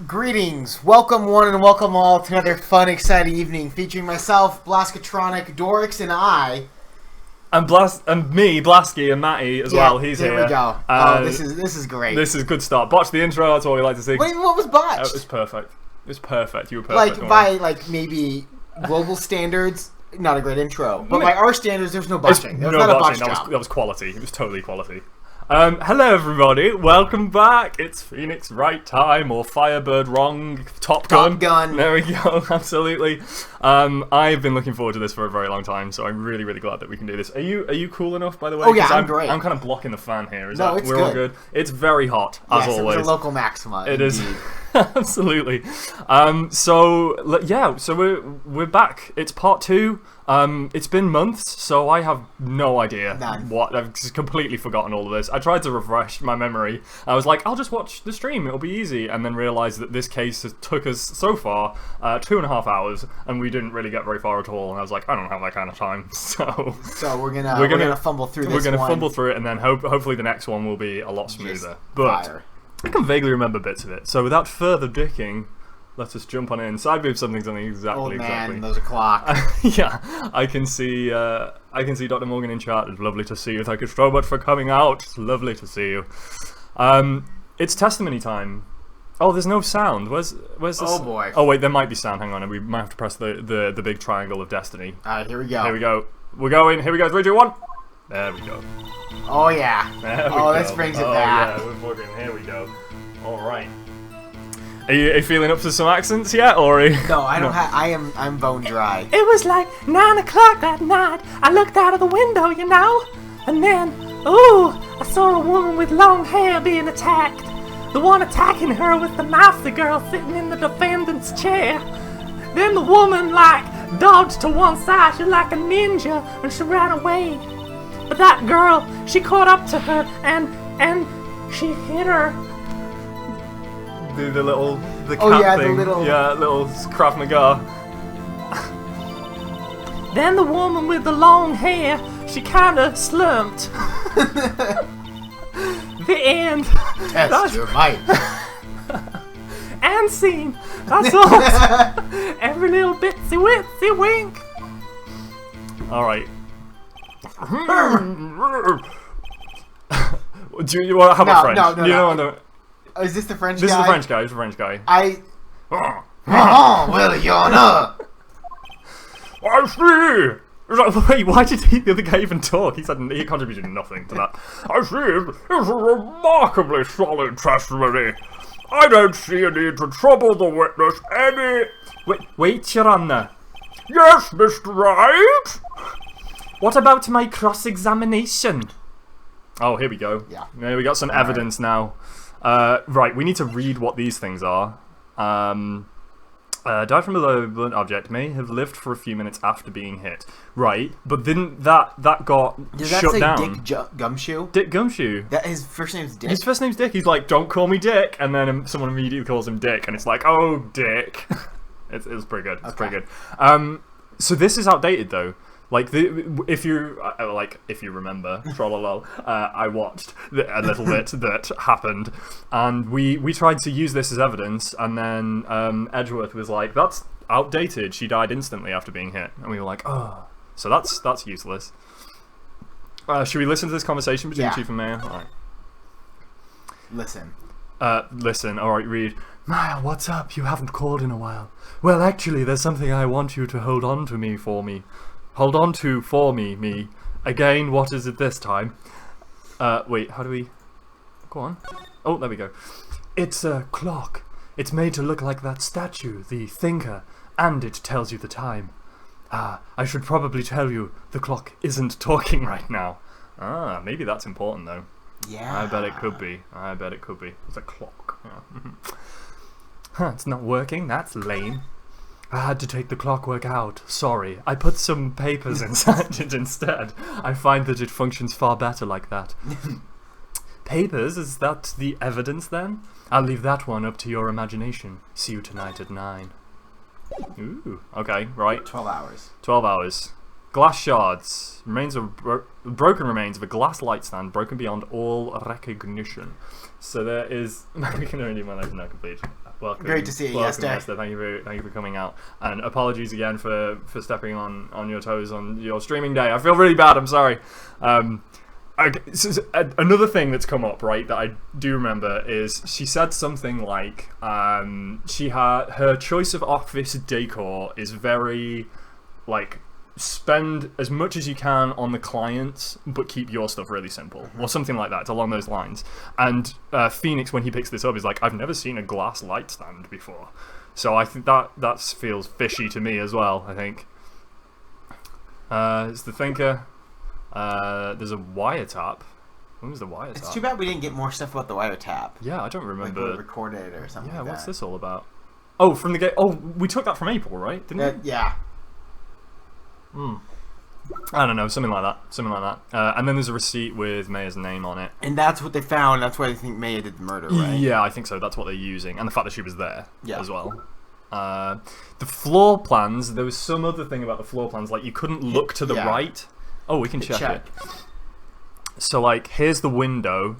Greetings, welcome one and welcome all to another fun, exciting evening featuring myself, Blaskatronic, Doryx, and I. And me, Blasky, and Matty as well. He's here. There we go. This is great. This is a good start. Botch the intro. That's what we like to see. What was botched? It was perfect. It was perfect. You were perfect. By maybe global standards, not a great intro. But by our standards, there's no botching. There was not a botch job. That was quality. It was totally quality. Hello everybody, welcome back. It's Phoenix Right Time, or Firebird Wrong, Top Gun. There we go, absolutely. I've been looking forward to this for a very long time, so I'm really glad that we can do this. Are you cool enough, by the way? Oh yeah, I'm great. I'm kind of blocking the fan here. We're all good. It's very hot, as always. It's a local maxima. It is. Absolutely. So we're back. It's part 2. It's been months, so I have no idea what. I've just completely forgotten all of this. I tried to refresh my memory. I was like, I'll just watch the stream, it'll be easy, and then realised that this case took us so far 2.5 hours, and we didn't really get very far at all. And I was like, I don't have that kind of time, so we're gonna fumble through this. We're gonna fumble through it, and then hopefully the next one will be a lot smoother. But I can vaguely remember bits of it. So without further dicking, let's just jump on in. Side move something exactly. Old man, there's a clock. Yeah, I can see Dr. Morgan in chat. It's lovely to see you. Thank you so much for coming out. It's lovely to see you. It's testimony time. Oh, there's no sound. Where's this? Oh boy. Oh wait, there might be sound. Hang on, we might have to press the big triangle of destiny. Here we go. Here we go. We're going. Here we go. 3, 2, 1. There we go. Oh yeah. This brings it back. Yeah, we're fucking. Here we go. All right. Are you feeling up to some accents yet, or are you... No, I don't have. I'm bone dry. It was like 9 o'clock that night. I looked out of the window, you know, and then, ooh, I saw a woman with long hair being attacked. The one attacking her was the mafia girl sitting in the defendant's chair. Then the woman, dodged to one side. She was like a ninja, and she ran away. But that girl, she caught up to her, and she hit her. The cat thing. little Krav Maga. Then the woman with the long hair, she kinda slumped. The end. Test your might. And scene. That's all. Every little bitsy witsy wink. Alright. Do you want to have a French? No. Is this the French guy? This is the French guy. It's the French guy. Well, y'all I see. Wait, why did the other guy even talk? He contributed nothing to that. I see. It's a remarkably solid testimony. I don't see a need to trouble the witness any. Wait, Your Honour. Yes, Mr. Right. What about my cross-examination? Oh, here we go. Yeah. We got some evidence now. Right, we need to read what these things are. Died from a blunt object, may have lived for a few minutes after being hit. Right, but didn't that got shut down? Dick Gumshoe? Dick Gumshoe. His first name's Dick? His first name's Dick. He's like, don't call me Dick, and then someone immediately calls him Dick, and it's like, oh, Dick. It's pretty good. It's pretty good. So this is outdated, though. If you remember, I watched a little bit that happened, and we tried to use this as evidence, and then Edgeworth was like, "That's outdated. She died instantly after being hit," and we were like, "Oh, so that's useless." Should we listen to this conversation between the Chief and Mayor? All right. Listen. Listen. All right, read. Mayor, what's up? You haven't called in a while. Well, actually, there's something I want you to hold on to for me. Hold on to for me. Again, what is it this time? Wait, how do we... Go on. Oh, there we go. It's a clock. It's made to look like that statue, the thinker, and it tells you the time. I should probably tell you, the clock isn't talking right now. Maybe that's important, though. Yeah. I bet it could be. It's a clock. Yeah. It's not working. That's lame. I had to take the clockwork out. Sorry. I put some papers inside it instead. I find that it functions far better like that. Papers? Is that the evidence then? I'll leave that one up to your imagination. See you tonight at 9. Ooh. Okay, right. 12 hours. 12 hours. Glass shards. Broken remains of a glass light stand broken beyond all recognition. So there is... We can only do my life now complete. Welcome. Great to see you, Welcome, Esther. Thank you for coming out. And apologies again for stepping on your toes on your streaming day. I feel really bad. I'm sorry. Another thing that's come up, right, that I do remember is she said something like her choice of office decor is very like spend as much as you can on the clients but keep your stuff really simple, or something like that. It's along those lines. And Phoenix, when he picks this up, is like, I've never seen a glass light stand before. So I think that feels fishy to me as well. I think it's the thinker. There's a wiretap. When was the wiretap? It's too bad we didn't get more stuff about the wiretap. Yeah, I don't remember. Like we recorded or something. Yeah, like what's that. this all about? Oh, from the game. Oh, we took that from April, right? Didn't we? Yeah. I don't know, something like that. And then there's a receipt with Maya's name on it. And that's what they found. That's why they think Maya did the murder, right? Yeah, I think so. That's what they're using, and the fact that she was there as well. The floor plans. There was some other thing about the floor plans, like you couldn't look to the right. Oh, we can check it. So, like, here's the window,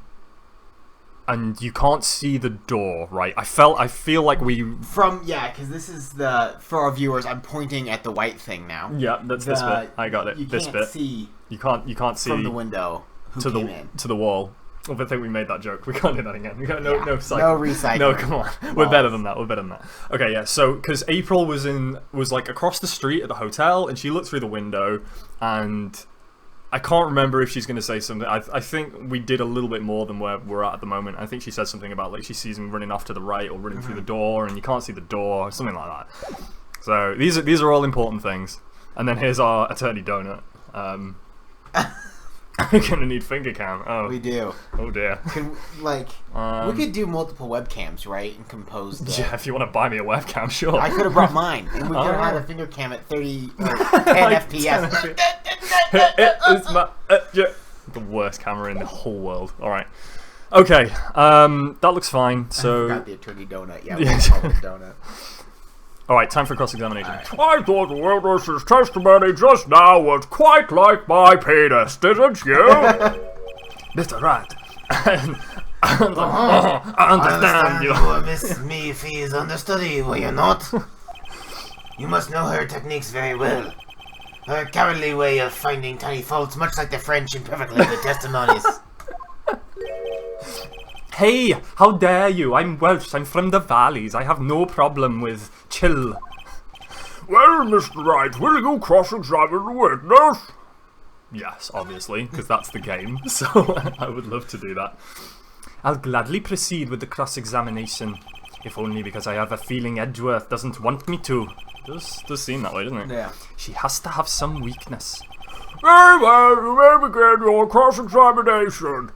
and you can't see the door, right? I feel like we because this is for our viewers. I'm pointing at the white thing now. Yeah, that's this bit. I got it. You this can't bit. See you can't see from the window to the wall. Oh, I think we made that joke. We can't do that again. We got no recycling. No recycling. No, come on. We're better than that. Okay, yeah. So, because April was like across the street at the hotel, and she looked through the window, and I can't remember if she's going to say something. I think we did a little bit more than where we're at the moment. I think she said something about like she sees him running off to the right or running through the door, and you can't see the door, or something like that. So these are all important things. And then here's our attorney donut. We're gonna need finger cam. Oh, we do. Oh dear. We could do multiple webcams, right, and compose. Yeah, if you want to buy me a webcam, sure. I could have brought mine, and we could have had a finger cam at 30 or 10 FPS. It is the worst camera in the whole world. All right. Okay. That looks fine. So. I forgot the attorney donut. Yeah, we call it donut. All right, time for cross-examination. I thought the witness's testimony just now was quite like my penis, didn't you? Mr. Rat. I understand you. Poor Miss Meafy is understudy, were you not? You must know her techniques very well. Her cowardly way of finding tiny faults, much like the French in perfectly good testimonies. Hey, how dare you? I'm Welsh. I'm from the valleys. I have no problem with chill. Well, Mr. Wright, will you cross-examine the witness? Yes, obviously, because that's the game. So I would love to do that. I'll gladly proceed with the cross-examination, if only because I have a feeling Edgeworth doesn't want me to. Does seem that way, doesn't it? Yeah. She has to have some weakness. Very well, you may begin your cross-examination.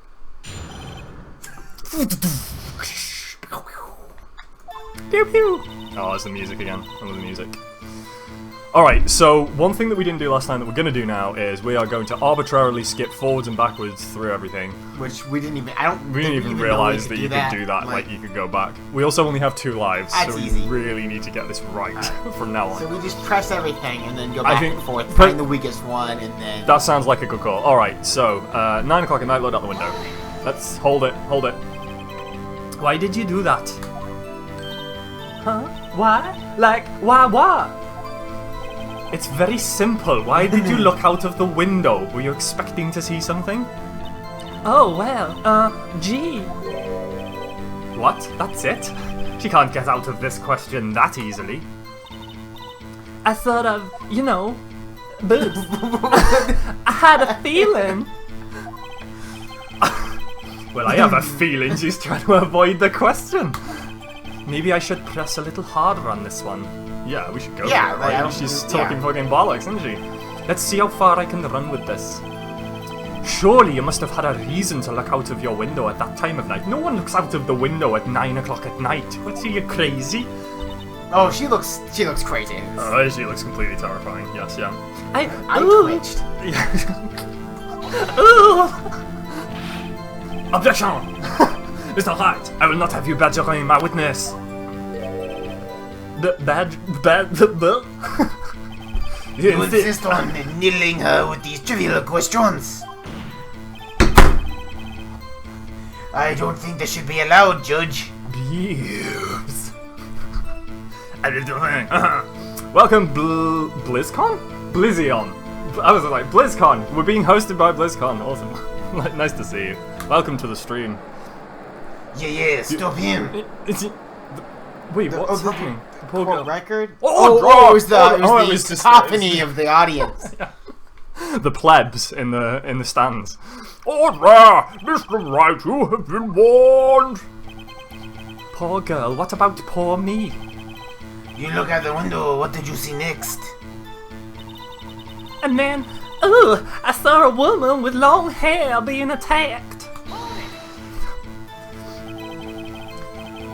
Pew pew. Oh, there's the music again. I love the music. Alright, so one thing that we didn't do last time that we're going to do now is we are going to arbitrarily skip forwards and backwards through everything. Which we didn't even... We didn't even realise that you could do that, like you could go back. We also only have 2 lives, so we really need to get this right from now on. So we just press everything and then go back and forth, find the weakest one, and then... That sounds like a good call. Alright, so 9 o'clock at night, load out the window. Let's hold it. Why did you do that? Huh? Why? Like, why what? It's very simple. Why did you look out of the window? Were you expecting to see something? Oh, well, gee. What? That's it? She can't get out of this question that easily. I sort of, you know, boobs. I had a feeling. Well, I have a feeling she's trying to avoid the question. Maybe I should press a little harder on this one. Yeah, we should go. Yeah, for it, right? She's talking fucking bollocks, isn't she? Let's see how far I can run with this. Surely you must have had a reason to look out of your window at that time of night. No one looks out of the window at 9 o'clock at night. What, are you crazy? Oh, she looks crazy. Oh, she looks completely terrifying. Yes, yeah. I twitched. Objection! Mr. Wright, I will not have you badgering my witness. You insist on needling her with these trivial questions. I don't think this should be allowed, Judge. Beeps. Welcome, BlizzCon? Blizzion. I was like, BlizzCon. We're being hosted by BlizzCon. Awesome. Nice to see you. Welcome to the stream. Yeah, stop him. Wait, what's happening? The poor girl. Record? Oh, it was the just cacophony of the audience. the plebs in the stands. Oh, there! Mr. Wright, you have been warned! Poor girl, what about poor me? You look out the window, what did you see next? And then, ooh, I saw a woman with long hair being attacked.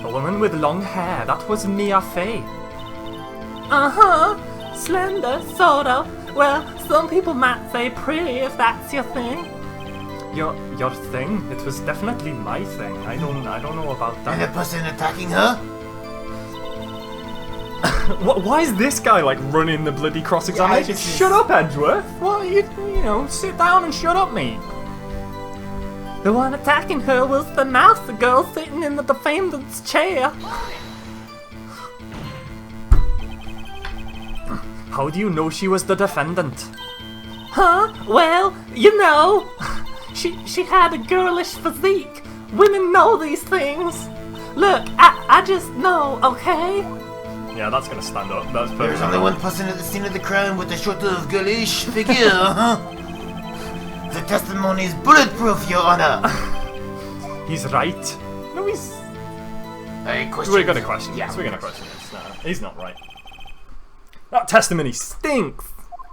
A woman with long hair, that was Mia Fey. Uh-huh, slender, sort of. Well, some people might say pretty if that's your thing. Your thing? It was definitely my thing. I don't know about And the that. person attacking her? Why is this guy like running the bloody cross-examination? Yeah, Shut up, Edgeworth! What you know, sit down and shut up, mate. The one attacking her was the mouse girl sitting in the defendant's chair. How do you know she was the defendant? Huh? Well, you know, she had a girlish physique. Women know these things. Look, I just know, okay? Yeah, that's gonna stand up. That's There's perfect. only one person at the scene of the crime with a sort of girlish figure, huh? The testimony is bulletproof, Your Honor. He's right. No, he's. We're gonna question this. We're gonna question this. No, he's not right. That testimony stinks.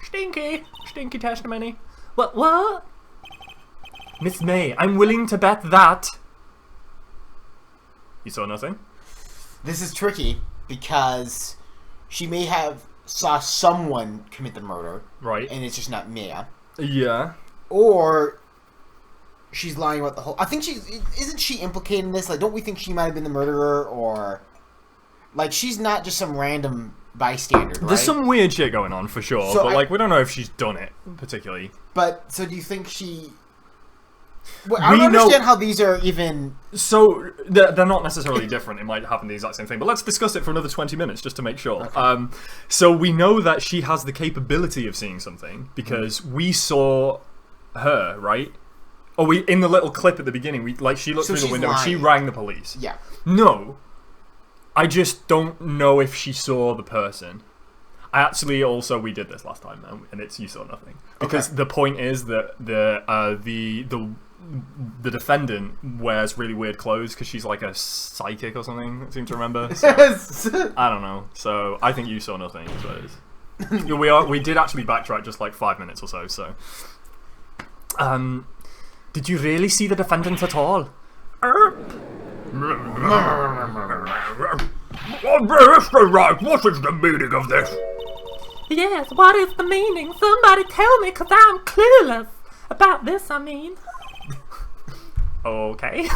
Stinky testimony. What? Miss May, I'm willing to bet that. You saw nothing? This is tricky because she may have saw someone commit the murder, Right. and it's just not Mia. Yeah. Or she's lying about the whole. I think isn't she implicated in this? Like, don't we think she might have been the murderer, or like she's not just some random bystander, right? There's some weird shit going on for sure, So but like we don't know if she's done it particularly. But so do you think she? Well, I don't understand how these are even. So they're not necessarily different. It might happen the exact same thing, but let's discuss it for another 20 minutes just to make sure. Okay. So we know that she has the capability of seeing something because we saw her, right? Or we in the little clip at the beginning, she looked So through the she's window and she lying. rang the police. Yeah. No, I just don't know if she saw the person. Actually, also we did this last time, and it's you saw nothing because the point is that the defendant wears really weird clothes because she's like a psychic or something. I seem to remember. So, I don't know. So I think you saw nothing. Is what it is. We did actually backtrack just like 5 minutes or so. So, did you really see the defendant at all? Mr. Wright, what is the meaning of this? Yes, what is the meaning? Somebody tell me, cause I'm clueless about this, I mean. Okay.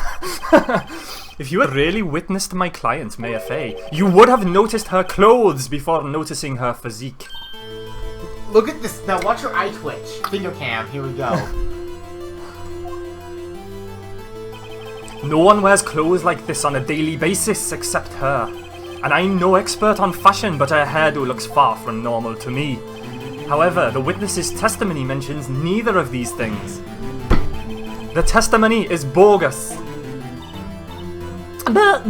If you had really witnessed my client, Maya Fey, you would have noticed her clothes before noticing her physique. Look at this. Now watch your eye twitch. Finger cam. Here we go. No one wears clothes like this on a daily basis except her. And I'm no expert on fashion, but her hairdo looks far from normal to me. However, the witness's testimony mentions neither of these things. The testimony is bogus. But,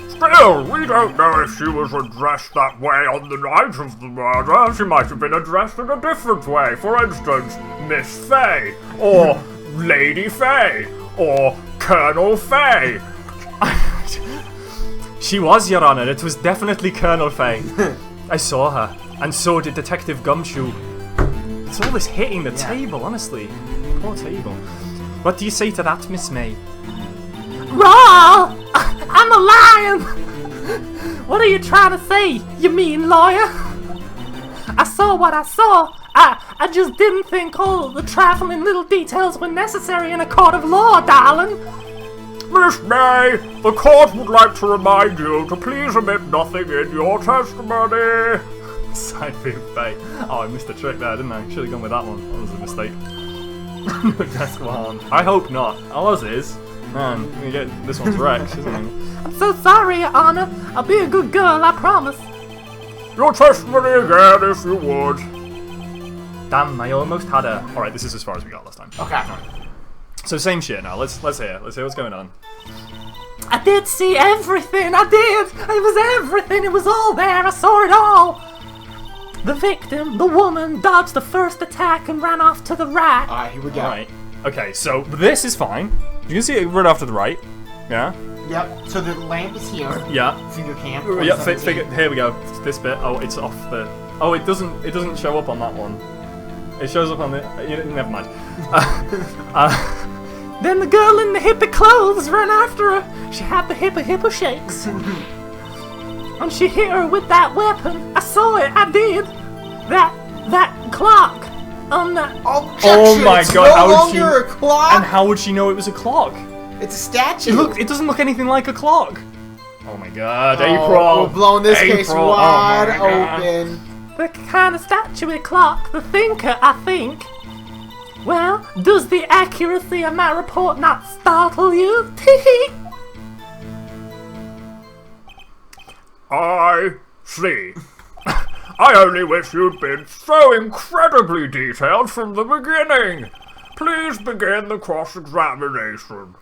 Still, we don't know if she was dressed that way on the night of the murder. She might have been addressed in a different way. For instance, Miss Fay, or Lady Fay, or Colonel Fay. She was, Your Honor. It was definitely Colonel Fay. I saw her, and so did Detective Gumshoe. It's all this hitting the table, honestly. Poor table. What do you say to that, Miss May? raw! I'm a lion! What are you trying to say, you mean lawyer? I saw what I saw. I just didn't think all the trifling little details were necessary in a court of law, darling. Miss May, the court would like to remind you to please omit nothing in your testimony. Side view Fay. Oh, I missed a trick there, didn't I? Should have gone with that one. That was a mistake. No desk one. I hope not. Ours is. Man, we get this one's wrecked, isn't it? I'm so sorry, Your Honor. I'll be a good girl, I promise. Your testimony again, if you would. Damn, I almost had a... Alright, this is as far as we got last time. Okay. So same shit now. Let's hear. Let's hear what's going on. I did see everything, I did! It was everything, it was all there, I saw it all! The victim, the woman, dodged the first attack and ran off to the right. Alright, here we go. Alright. Okay, so this is fine. You can see it right off to the right. Yeah? Yep, so the lamp is here. Yeah. Finger cam. Yeah, here we go. This bit. Oh, it's off the... Oh, it doesn't show up on that one. It shows up on the... Never mind. Then the girl in the hippie clothes ran after her. She had the hippo shakes. And she hit her with that weapon. I saw it, I did. That clock on the... Oh my it's god, no how would longer she... a clock. And how would she know it was a clock? It's a statue. It doesn't look anything like a clock. Oh my god, Oh, April. we're blowing this case April. wide Oh my God. open. The kind of statuary clock, the thinker, I think. Well, does the accuracy of my report not startle you? Tee-hee! I see. I only wish you'd been so incredibly detailed from the beginning. Please begin the cross-examination.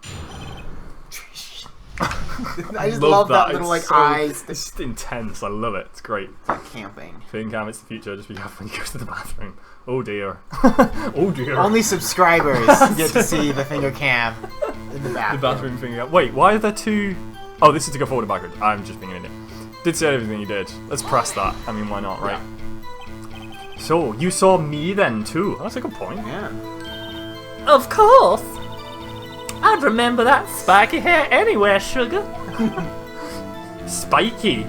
I just love that little It's eyes. It's just intense. I love it. It's great. Camping. Think cam, it's the future. Just be careful when you go to the bathroom. Oh dear. Oh dear. Only subscribers get to see the finger cam in the the bathroom. bathroom finger cam. Wait, why are there two? Oh, this is to go forward and backwards. I'm just being an idiot. Did say everything you did. Let's press that. I mean, why not, right? Yeah. So, you saw me then too. That's a good point. Yeah. Of course! I'd remember that spiky hair anywhere, sugar. Spiky.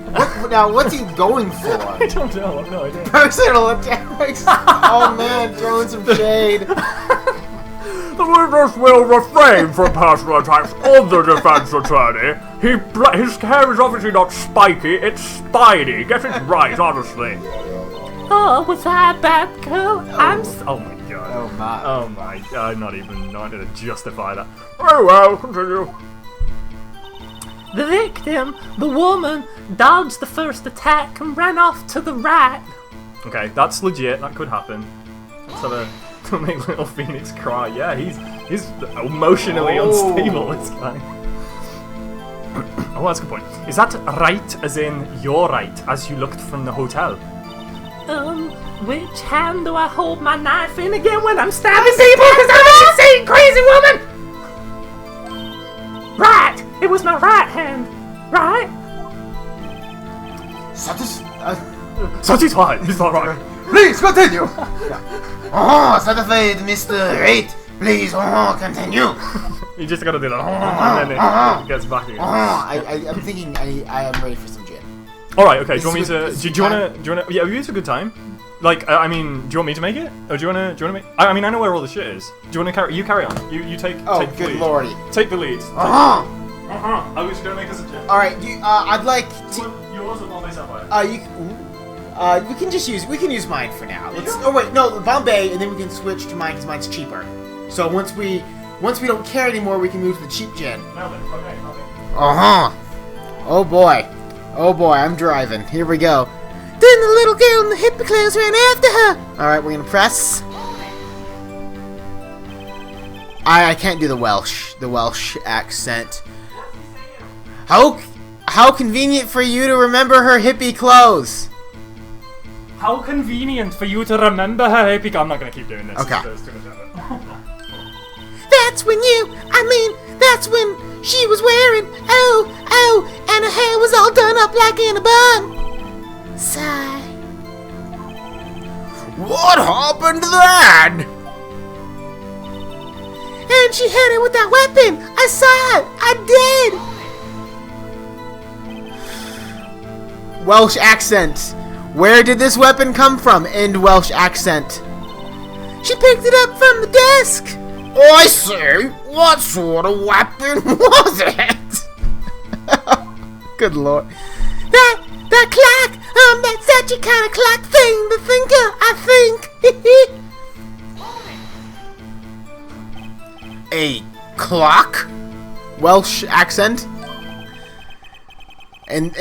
Now, what's he going for? I don't know. I've no idea. Personal attacks. Oh man, throwing some shade. The witness will refrain from personal attacks on the defense attorney. His hair is obviously not spiky, it's spiny. Get it right, honestly. Oh, was I a bad girl? Oh my god. Oh my. Oh my. I'm not going to justify that. Very well, continue. The victim, the woman, dodged the first attack and ran off to the right. Okay, that's legit. That could happen. Let's have a... Don't make little Phoenix cry. Yeah, he's emotionally unstable, this guy. Oh, that's a good point. Is that right as in your right as you looked from the hotel? Which hand do I hold my knife in again when I'm stabbing people? Because I'm insane, crazy woman! Right! It was my right hand, right? Satisfied. He's not right. Please continue. Oh, satisfied, Mr. Right. Please, continue. You just gotta do that, and then it gets back again. I'm thinking I am ready for some gin. All right, okay. Do you want me This to? is Do you wanna? Yeah, we had a good time. Like, I mean, do you want me to make it, or do you wanna make? I mean, I know where all the shit is. Do you wanna carry? You carry on. You take. Oh, take the good lead. lordy. Take the lead. Uh-huh. I was gonna make us a gin. All right, I'd like to. Yours or Bombay Sapphire? We can use mine for now. Oh wait, no, Bombay, and then we can switch to mine because mine's cheaper. So once we don't care anymore, we can move to the cheap gin. Now then, okay. Oh boy, I'm driving. Here we go. Then the little girl in the hippie clothes ran after her. All right, we're gonna press. I can't do the Welsh accent. How convenient for you to remember her hippie clothes. How convenient for you to remember her hippie. I'm not gonna keep doing this. Okay. There's too much effort. That's when she was wearing, and her hair was all done up like in a bun. Sigh. What happened then? And she hit her with that weapon. I saw it. I did. Welsh accent. Where did this weapon come from? End Welsh accent. She picked it up from the desk. I see. What sort of weapon was it? Good lord. That clock. That statue kind of clock thing. The thinker, I think. A clock? Welsh accent. And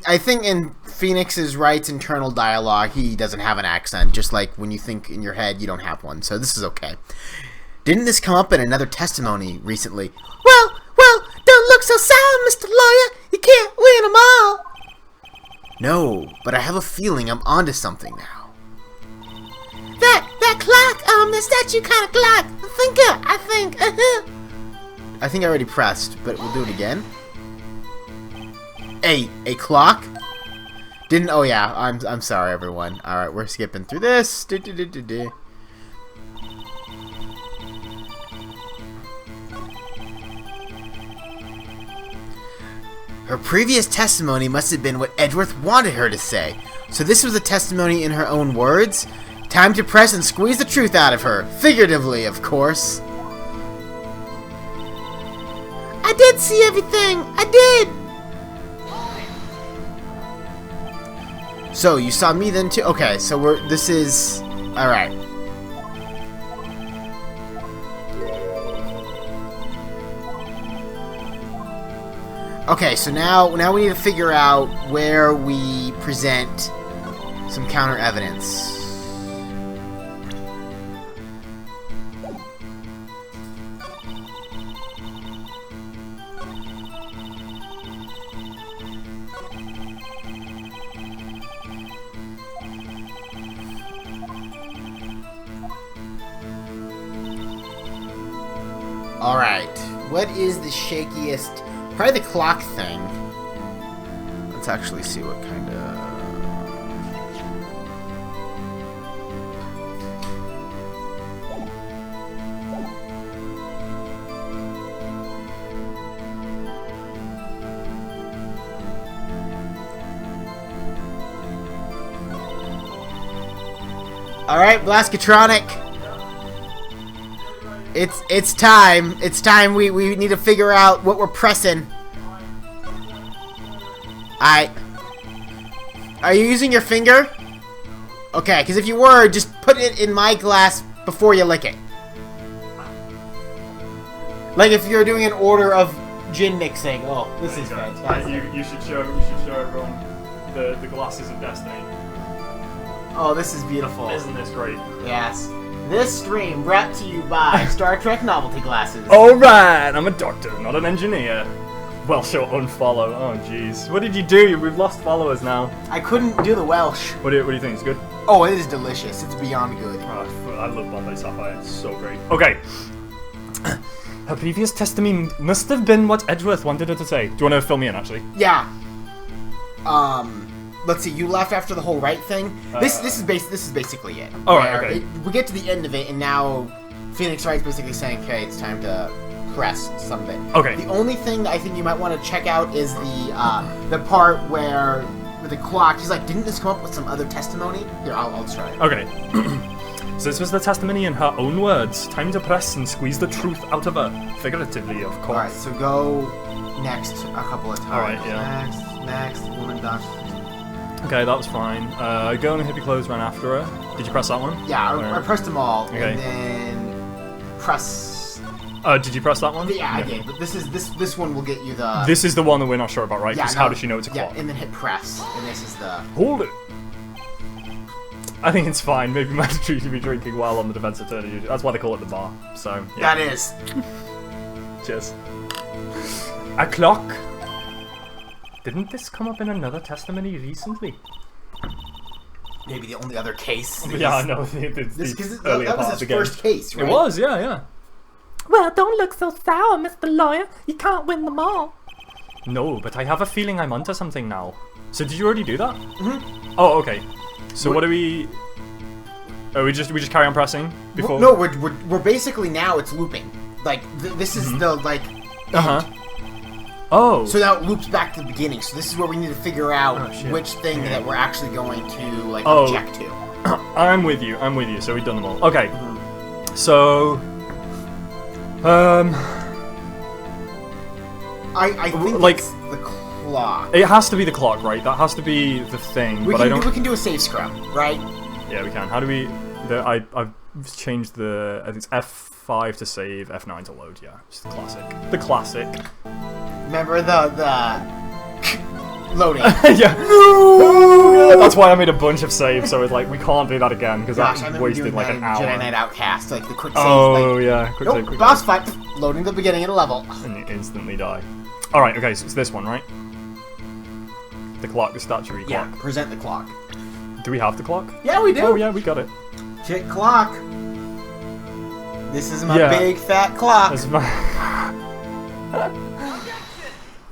I think in Phoenix's writes internal dialogue. He doesn't have an accent, just like when you think in your head, you don't have one. So this is okay. Didn't this come up in another testimony recently? Well, don't look so sour, Mr. Lawyer. You can't win them all. No, but I have a feeling I'm onto something now. That clock, the statue kind of clock. I think. I think I already pressed, but we'll do it again. A clock? Didn't, oh yeah, I'm sorry everyone. Alright, we're skipping through this. Her previous testimony must have been what Edgeworth wanted her to say. So this was a testimony in her own words? Time to press and squeeze the truth out of her. Figuratively, of course. I did see everything. I did. So, you saw me then too? Okay, so this is... Alright. Okay, so now we need to figure out where we present some counter evidence. Alright, what is the shakiest... Probably the clock thing. Let's actually see what kind of... Alright, Blaskatronic. It's time. It's time. We need to figure out what we're pressing. Are you using your finger? Okay, because if you were, just put it in my glass before you lick it. Like if you're doing an order of gin mixing. Oh, this is fantastic. You should show everyone the glasses of destiny. Oh, this is beautiful. Isn't this great? Yes. This stream brought to you by Star Trek novelty glasses. Alright, I'm a doctor, not an engineer. Well, show unfollow. Oh, jeez. What did you do? We've lost followers now. I couldn't do the Welsh. What do you think? It's good? Oh, it is delicious. It's beyond good. Oh, I love Bombay Sapphire. It's so great. Okay. Her previous testimony must have been what Edgeworth wanted her to say. Do you want to fill me in, actually? Yeah. Let's see. You left after the whole right thing. This is basically it. Oh, right, okay. We get to the end of it, and now Phoenix Wright's basically saying, "Okay, it's time to press something." Okay. The only thing that I think you might want to check out is the part where with the clock. He's like, "Didn't this come up with some other testimony?" Here, I'll try it. Okay. So this was the testimony in her own words. Time to press and squeeze the truth out of her. Figuratively, of course. All right. So go next a couple of times. All right. Yeah. Next. Woman done. Okay, that was fine. Go and hippie clothes ran after her. Did you press that one? Yeah, I pressed them all, Okay. and then press. Did you press that one? Yeah, I did. But this one will get you the. This is the one that we're not sure about, right? Yeah. Because how does she know it's a Yeah, clock? and then hit press, and this is the. Hold it. I think it's fine. Maybe mandatory to be drinking while on the defense attorney. That's why they call it the bar. So yeah. That is. Cheers. A clock. Didn't this come up in another testimony recently? Maybe the only other case. Yeah, I know. That was his first case, right? It was, yeah. Well, don't look so sour, Mr. Lawyer. You can't win them all. No, but I have a feeling I'm onto something now. So did you already do that? Mm-hmm. Oh, okay. So what do we... Oh, we just carry on pressing before... No, we're basically now it's looping. Like, this is the, like... Uh-huh. Oh. So now it loops back to the beginning. So this is where we need to figure out which thing Okay. that we're actually going to, like, Oh. object to. I'm with you. So we've done them all. Okay. So... I think like- it's the clock. It has to be the clock, right? That has to be the thing. We but I don't... can do a save scrub, right? Yeah, we can. How do we... I've changed the... I think it's F5 to save, F9 to load, yeah. It's the classic. The classic. Remember the loading. Yeah. That's why I made a bunch of saves, so it's like, we can't do that again, because Gosh, I that remember wasted doing like that an in Jedi hour. Knight Outcast, like the quick save. Oh, like, yeah. Quick save, quick boss save. fight, loading the beginning of the level. And you instantly die. Alright, okay, so it's this one, right? The clock, the statuary Yeah, clock. present the clock. Do we have the clock? Yeah, we do. Oh, yeah, we got it. Check clock. This is my Yeah. big fat clock. That's my...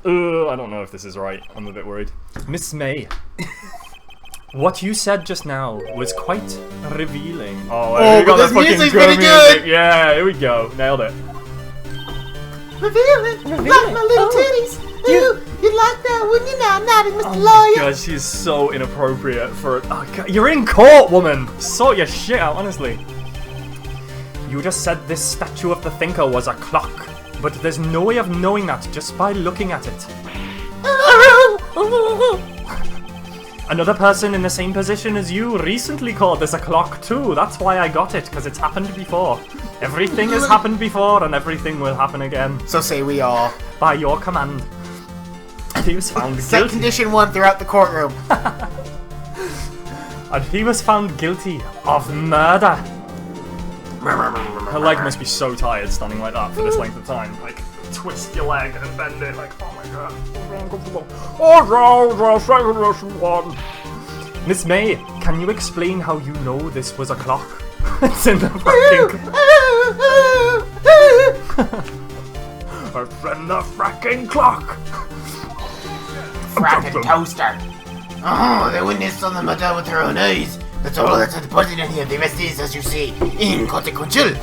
I don't know if this is right. I'm a bit worried. Miss May. What you said just now was quite revealing. Oh, we got but the this fucking music's good pretty music. good. Yeah, here we go. Nailed it. Revealing, like my little titties. Ooh, you'd like that, wouldn't you now, naughty Mr. Lawyer? God, she's so inappropriate for. Oh, God, you're in court, woman. Sort your shit out, honestly. You just said this statue of the thinker was a clock, but there's no way of knowing that just by looking at it. Another person in the same position as you recently called this a clock too. That's why I got it, because it's happened before. Everything has happened before, and everything will happen again. So say we all. By your command. He was found Set guilty. condition 1 throughout the courtroom. And he was found guilty of murder. Her leg must be so tired standing like that for this length of time. Like, twist your leg and bend it, like, oh my god. Oh no, second lesson 1. Miss May, can you explain how you know this was a clock? It's in the fucking... It's in the fracking clock. Fracking toaster. Oh, the witness on the matter with her own eyes. That's all that's important in here. The rest is, as you see, inconsequential.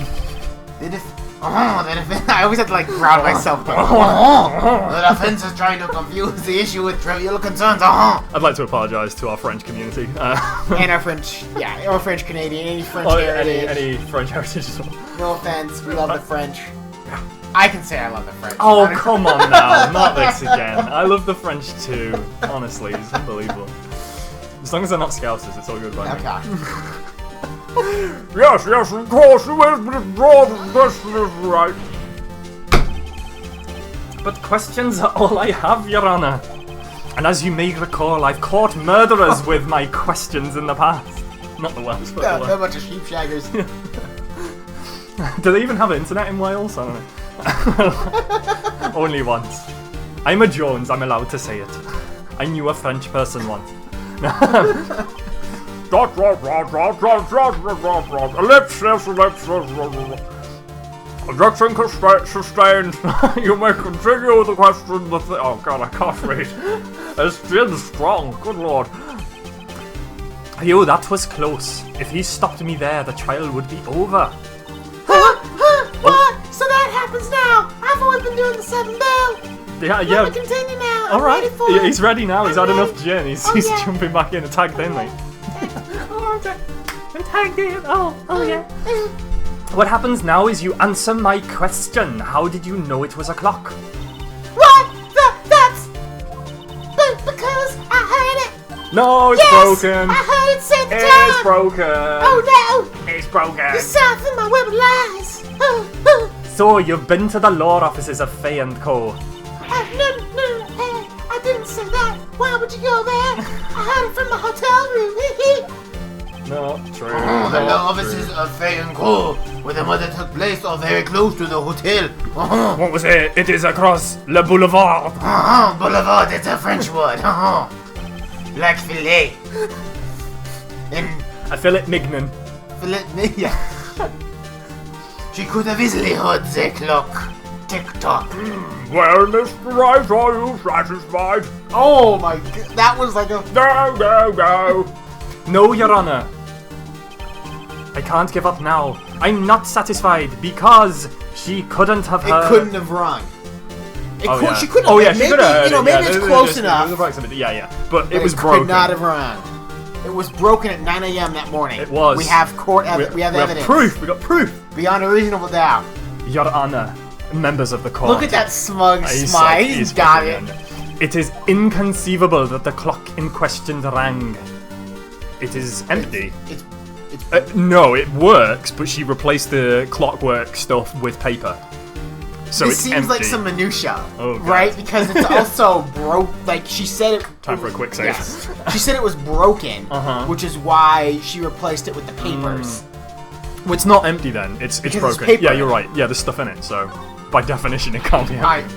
I always have to like ground myself. The defense is trying to confuse the issue with trivial concerns. I'd like to apologise to our French community. And our French, yeah, or French Canadian, any French Oh, heritage. any French heritage as well. No offense, we love the French. I can say I love the French. Oh, come on now, not this again. I love the French too. Honestly, it's unbelievable. As long as they're not Scousers, it's all good by me. Okay. Yes, of course, you is, but it's broad and this is right. But questions are all I have, Your Honour. And as you may recall, I've caught murderers with my questions in the past. Not the Welsh, but No, the they're a bunch of sheep shaggers. Do they even have internet in Wales? I don't know. Only once. I'm a Jones, I'm allowed to say it. I knew a French person once. Ellipsis. Objection sustained. You may continue the question. Oh god, I can't read. It's still strong. Good lord. Yo, that was close. If he stopped me there, the trial would be over. What? So that happens now. I've always been doing the 7 bell. Yeah, Let me continue now. I'm Alright. ready for Yeah, it. he's ready now. He's had I'm enough ready. gin. He's Oh, yeah. jumping back in and tagged in, mate. I'm tagged in. Oh yeah. What happens now is you answer my question. How did you know it was a clock? What? That's... because I heard it. No, it's Yes! broken. I heard it say the It's time. broken. Oh no. It's broken. You're south of my web of lies. So, you've been to the law offices of Fay & Co. No, I didn't say that. Why would you go there? I heard it from the hotel room. No, true. The law offices of Fay & Co, where the murder took place, are very close to the hotel. What was it? It is across Le Boulevard. Boulevard, it's a French word. Like filet. And I feel it mignon. Filet, yeah. she could have easily heard the clock. Tick-tock. Well, Mr. Right, are you satisfied? Oh my god, that was like a... No. No, Your Honour. I can't give up now. I'm not satisfied because she couldn't have It heard. couldn't have rung. She couldn't have. Oh yeah, she maybe, could have. you know, maybe it's close enough. Yeah. But it was could broken. not have rung. It was broken at 9 a.m. that morning. It was. We have court evidence. We have evidence. Proof. We got proof. Beyond a reasonable doubt. Your Honour, members of the court. Look at that smug He's smile. like- He's got it. fucking- It is inconceivable that the clock in question rang. It is empty. It's No, it works, but she replaced the clockwork stuff with paper. So this it's seems empty. like some minutia, Oh, God. right? Because it's also broke. Like she said, it. Time for a quick save. Yes. She said it was broken, which is why she replaced it with the papers. Well, it's not empty then. It's Because broken. it's paper Yeah, in you're it. right. Yeah, there's stuff in it. So by definition, it can't be empty.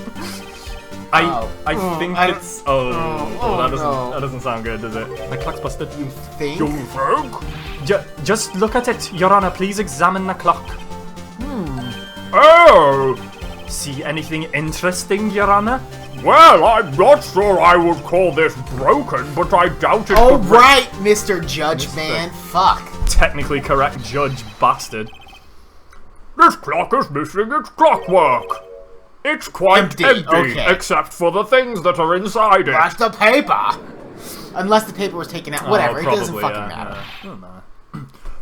I think it's. That doesn't sound good, does it? My clock's busted. You think? You think? Just look at it, Your Honor. Please examine the clock. Oh! See anything interesting, Your Honor? Well, I'm not sure I would call this broken, but I doubt it Oh could be- right, Mr. Judge Man. Fuck. Technically correct, Judge Bastard. This clock is missing its clockwork. It's quite Empty, okay. except for the things that are inside it. That's the paper. Unless the paper was taken out. Whatever. It doesn't Probably, fucking yeah, matter. yeah. Doesn't matter.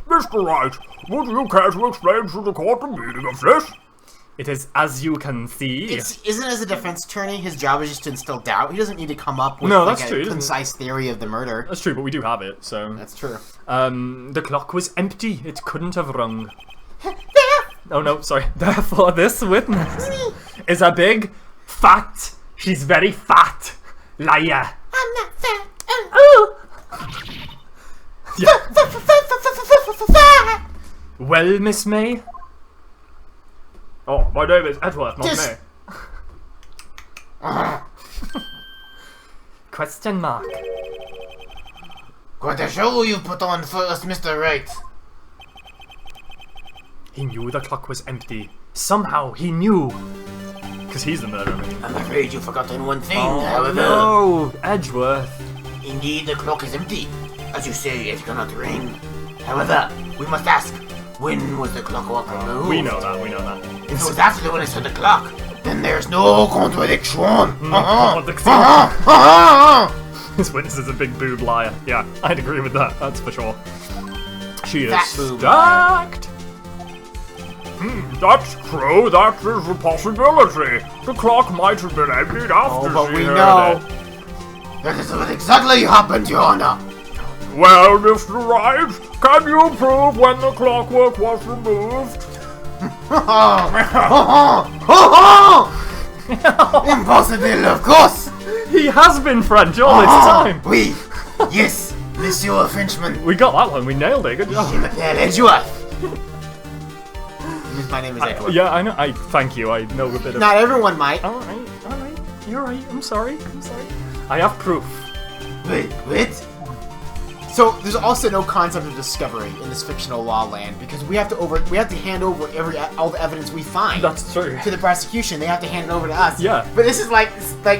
Mr. Wright, would you care to explain to the court the meaning of this? It is as you can see. Isn't as a defense attorney, his job is just to instill doubt. He doesn't need to come up with No, like, that's a true, doesn't- concise theory of the murder. That's true, but we do have it, so. That's true. The clock was empty. It couldn't have rung. Oh no, sorry. Therefore, this witness is a big, fat. She's very fat. Liar. I'm not fat. Yeah. Well, Miss May. Oh, my name is Edward, not Just- me. Question mark. Quite a show you put on for us, Mr. Wright. He knew the clock was empty. Somehow he knew. Because he's the murderer. I'm afraid you've forgotten one thing, Oh however. no, Edgeworth. Indeed, the clock is empty. As you say, it cannot ring. However, we must ask, when was the clockwork removed? We know that, we know that. If it was after the witness of the clock, then there's no contradiction. This witness is a big boob liar. Yeah, I'd agree with that, that's for sure. She is Fat boob stacked. That's true, that is a possibility. The clock might have been emptied after but she we heard know. it. That is what exactly happened, Your Honor. Well, Mr. Wright, can you prove when the clockwork was removed? Impossible, of course. He has been French all this time. Oui. Yes, Monsieur Frenchman. We got that one, we nailed it, good job. Edgeworth. My name is Edward. Yeah, I know, thank you, I know a bit of... Not everyone might. Alright, you're right, I'm sorry. I have proof. Wait. So there's also no concept of discovery in this fictional law land because we have to hand over all the evidence we find That's true. to the prosecution. They have to hand it over to us. Yeah. But this is like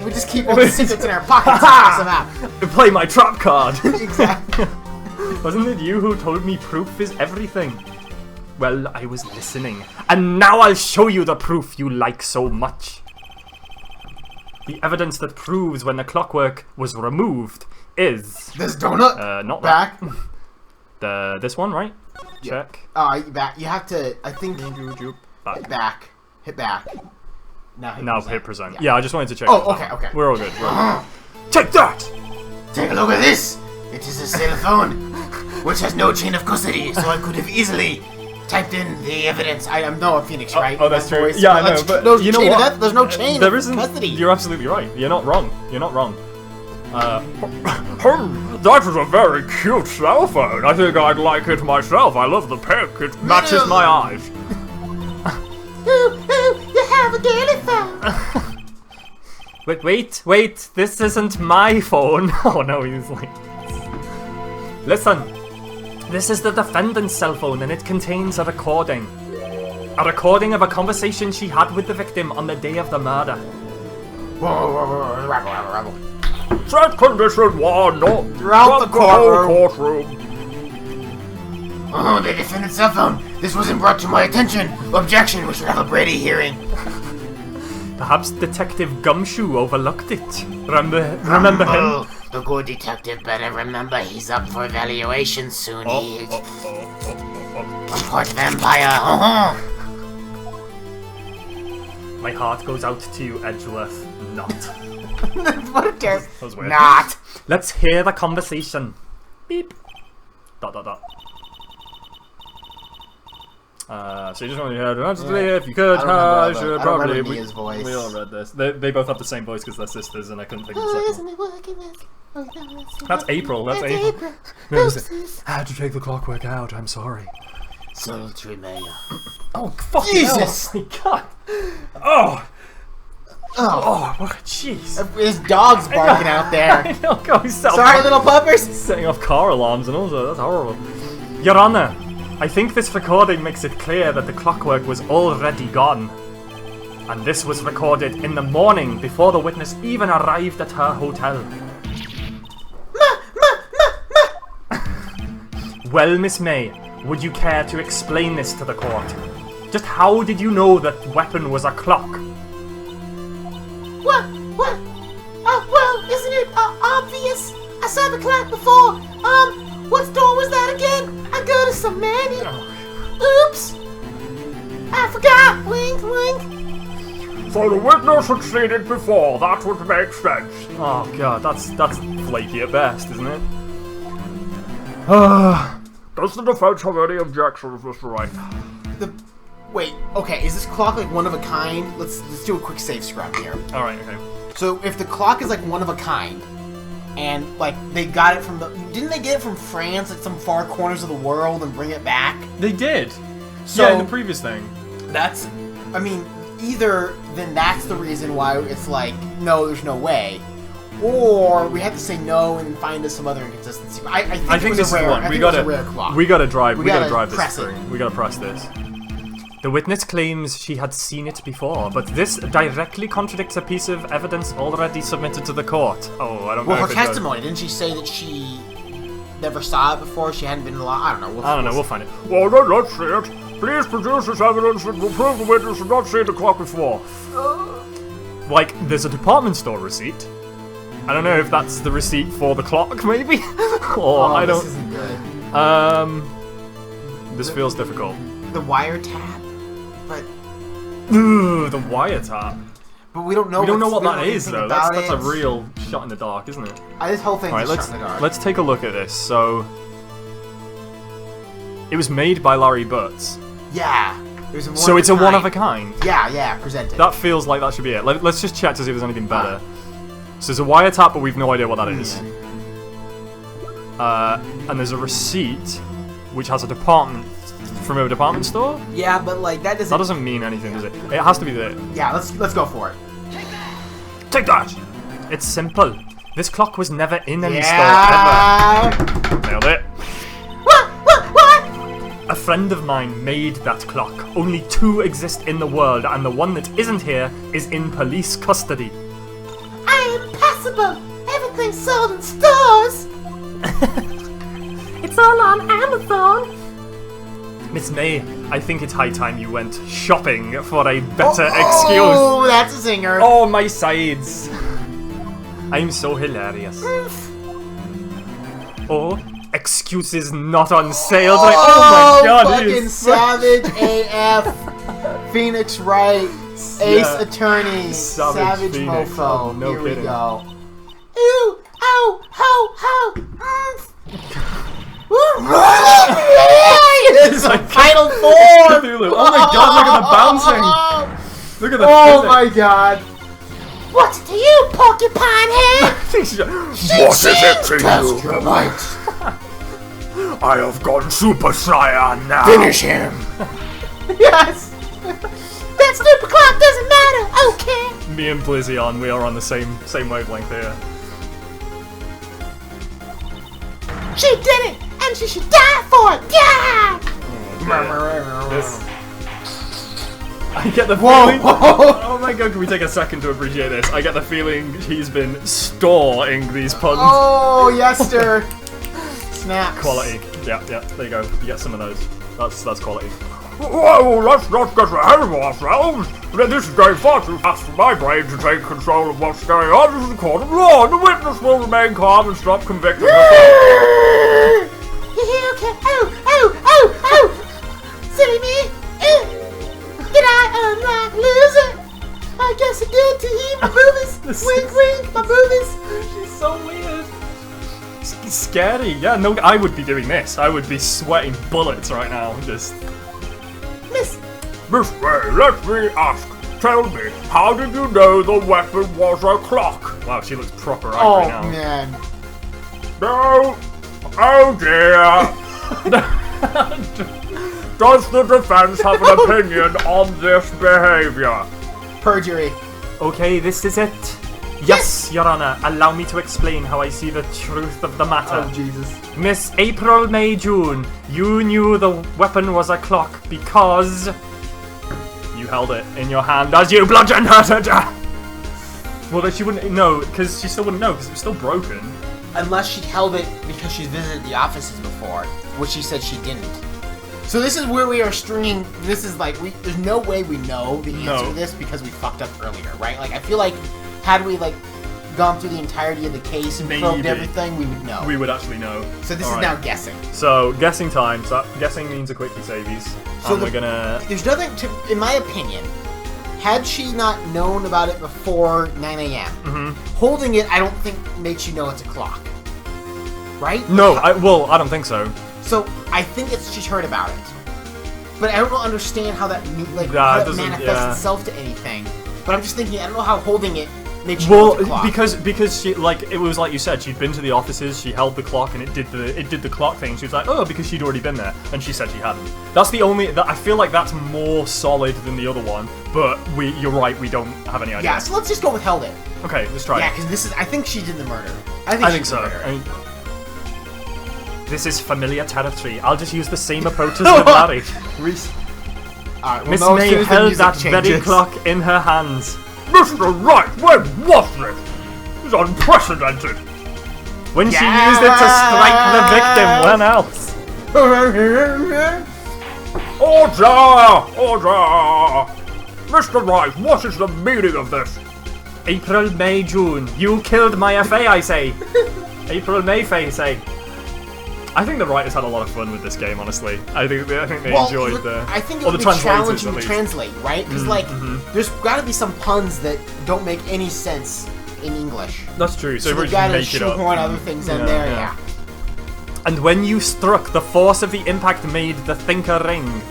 we just keep all the secrets in our pockets somehow. Play my trap card. Exactly. Wasn't it you who told me proof is everything? Well, I was listening. And now I'll show you the proof you like so much. The evidence that proves when the clockwork was removed is... This donut. not back. that. This one, right? Check. Back. You have to. I think. Back. Hit back. Hit back. Now Hit present. Yeah, I just wanted to check. Oh, that. okay. We're all good. Take that! Take a look at this. It is a cell phone, which has no chain of custody, so I could have easily typed in the evidence. I'm Noah Phoenix, right? Oh, that's My true. voice. Yeah, I know, but no you know chain of what? that- There's no chain There of isn't. custody. You're absolutely right. You're not wrong. That is a very cute cell phone. I think I'd like it myself. I love the pink. It matches my eyes. You have a daily phone. Wait, this isn't my phone. Oh no, he's like... Listen, this is the defendant's cell phone and it contains a recording. A recording of a conversation she had with the victim on the day of the murder. Set condition 1, not Throughout the whole courtroom. courtroom. Oh, the defendant's cell phone. This wasn't brought to my attention. Objection, we should have a Brady hearing. Perhaps Detective Gumshoe overlooked it. Remember him? Oh, the good detective better remember he's up for evaluation soon. He's a part vampire. My heart goes out to you, Edgeworth. Not. What a terrible. That was weird. Not. Let's hear the conversation. Beep. ... So you just want to hear if you could, I should don't probably. remember Mia's voice. We all read this. They both have the same voice because they're sisters, and I couldn't think of the second one. That's April. That's April. I had to take the clockwork out. I'm sorry. Sultry mayor. Oh, fuck Jesus! Oh, my God. Oh, jeez. His dog's barking out there. I know, go Sorry, little puppers. setting off car alarms and also that's horrible. Your Honor, I think this recording makes it clear that the clockwork was already gone. And this was recorded in the morning before the witness even arrived at her hotel. Well, Miss May, would you care to explain this to the court? Just how did you know that weapon was a clock? What? Well, isn't it obvious? I saw the clock before. What store was that again? I go to some menu. Oops. I forgot. Wink, wink. So the witness had seen it before, that would make sense. Oh god, that's flaky at best, isn't it? Does the defense have any objections, Mr. Wright? Wait, okay, is this clock like one of a kind? Let's do a quick save scrub here. Alright, okay. So if the clock is like one of a kind, and like they got it from didn't they get it from France at some far corners of the world and bring it back? They did! So yeah, in the previous thing. that's, I mean, either then that's the reason why it's like, no, there's no way. Or we have to say no and find us some other inconsistency. I think this is rare, one. I think We it was gotta a rare clock. We gotta drive press this it. thing. We gotta press this. The witness claims she had seen it before, but this directly contradicts a piece of evidence already submitted to the court. Oh, I don't know. Well, her if it does. testimony, didn't she say that she never saw it before? She hadn't been in law. I don't know. I don't know, we'll find it. Well, then let's see it. Please produce this evidence that will prove the witness had not seen the clock before. Like, there's a department store receipt. I don't know if that's the receipt for the clock, maybe? Or I don't. This isn't good. This feels difficult. The wiretap, but Ooh, the wiretap. we don't know. We don't know what we don't that know is, anything though. about That's a it. real shot in the dark, isn't it? This whole thing Alright, is shot in the dark. let's take a look at this. So, it was made by Larry Butts. Yeah. So it's a one of a kind. Yeah, presented. That feels like that should be it. Let's just check to see if there's anything better. So there's a wiretap, but we've no idea what that is. And there's a receipt, which has a department from a department store. Yeah, but like that doesn't mean anything, does it? It has to be the. Yeah, let's go for it. Take that! It's simple. This clock was never in any Yeah. store ever. Nailed it. What? A friend of mine made that clock. Only 2 exist in the world, and the one that isn't here is in police custody. I am passable. Everything's sold in stores. It's all on Amazon. Miss May, I think it's high time you went shopping for a better excuse. Oh, that's a zinger. Oh, my sides. I'm so hilarious. Oh, excuses not on sale. Like, oh my god, he fucking is savage AF. Phoenix Wright, Ace Attorney, Savage Phoenix. Mofo. Oh, no Here kidding. we go. Ooh, oh, ho, ho. This is a final form. Cthulhu. Oh my god, look at the bouncing. Look at the Oh physics. my god. What's to you, porcupine head? What is it to you? I have gone Super Saiyan now. Finish him. Yes. That stupid clock doesn't matter. Okay. Me and Blizzion, we are on the same wavelength here. She did it, and she should die for it. Yeah. This. I get the feeling. Oh my god, can we take a second to appreciate this? I get the feeling he's been storing these puns. Oh, yes, sir. Snaps. Quality. Yeah, there you go. You get some of those. That's quality. Whoa, let's not get ahead of ourselves. This is going far too fast for my brain to take control of what's going on. This is a court of law, and the witness will remain calm and stop convicting herself. Okay. Oh. Silly me. Did I unlock loser? I guess it did to you, my boobies. Wink, my boobies. She's so weird. It's scary. Yeah, no, I would be doing this. I would be sweating bullets right now. Just. Miss Fay, let me ask. Tell me, how did you know the weapon was a clock? Wow, she looks proper Oh, angry now. man. No. Oh dear. Does the defense have an opinion on this behavior? Perjury. Okay, this is it. Yes, Your Honor, allow me to explain how I see the truth of the matter. Oh, Jesus. Miss April, May, June, you knew the weapon was a clock because you held it in your hand as you bludgeoned her to death. Well, then she wouldn't know, because she still wouldn't know, because it was still broken. Unless she held it because she's visited the offices before, which she said she didn't. So this is where we are stringing. This is like there's no way we know the answer to this because we fucked up earlier, right? Like I feel like had we like gone through the entirety of the case and probed everything, we would know. We would actually know. So this is now guessing. So guessing time. So guessing means a quickie savies. So and we're gonna. There's nothing to, in my opinion. Had she not known about it before 9 a.m., holding it, I don't think makes you know it's a clock. Right? No, I don't think so. So I think it's she's heard about it, but I don't understand how that manifests itself to anything. But I'm just thinking I don't know how holding it makes you know it's a clock. because she it was like you said, she'd been to the offices, she held the clock, and it did the clock thing. She was like, oh, because she'd already been there, and she said she hadn't. That's the only I feel like that's more solid than the other one. But you're right, we don't have any idea. Yeah, so let's just go with held it. Okay, let's try. Yeah, because I think she did the murder. I think so. This is familiar territory. I'll just use the same approach as with Larry. Miss May held that very clock in her hands. Mr. Wright, when was this? It's unprecedented. When she used it to strike the victim, when else? Order! Mr. Wright, what is the meaning of this? April, May, June. You killed my FA, I say. April, May, Faye, say. I think the writers had a lot of fun with this game, honestly. I think they enjoyed the... I think it would be challenging to translate, right? Because, there's got to be some puns that don't make any sense in English. That's true, so we've got to shoehorn other things in there, yeah. And when you struck, the force of the impact made the thinker ring.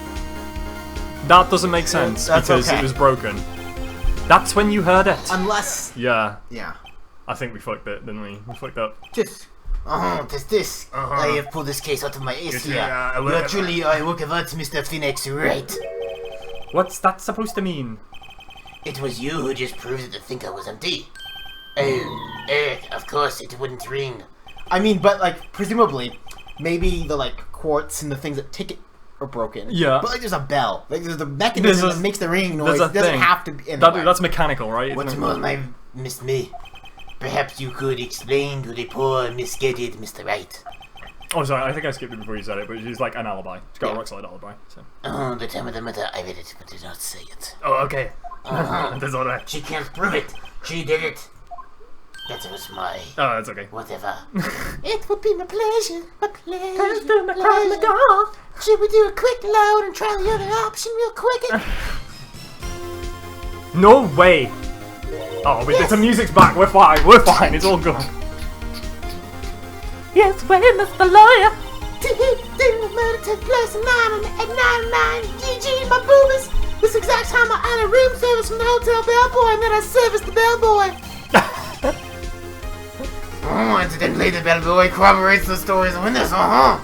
That doesn't make sense, because it was broken. That's when you heard it. Unless... Yeah. Yeah. I think we fucked it, didn't we? We fucked up. This. I have pulled this case out of my ass here. Truly, I work of art, Mr. Phoenix, right? What's that supposed to mean? It was you who just proved that the thinker was empty. Of course, it wouldn't ring. I mean, but, like, presumably, maybe the, like, quartz and the things that tick it are broken. Yeah. But, like, there's a bell. Like, there's the mechanism that makes the ringing noise. It doesn't have to be in That's mechanical, right? What's more, my Miss May, perhaps you could explain to the poor, misguided Mr. Wright. Oh, sorry, I think I skipped it before you said it, but she's like an alibi. She's got a rock-solid alibi, so... The time of the murder, I read it, but did not say it. Oh, okay. That's alright. She can't prove it. She did it. That was my... Oh, that's okay. Whatever. It would be my pleasure. Let's do my cross my dog. Should we do a quick load and try the other option real quick? No way! Oh, the music's back. We're fine. It's all good. Yes, wait, Mr. Lawyer. Didn't the murder take place at 9 GG, my boobies? This exact time I had a room service from the hotel bellboy, and then I serviced the bellboy. Incidentally, the bellboy corroborates the stories of witness. I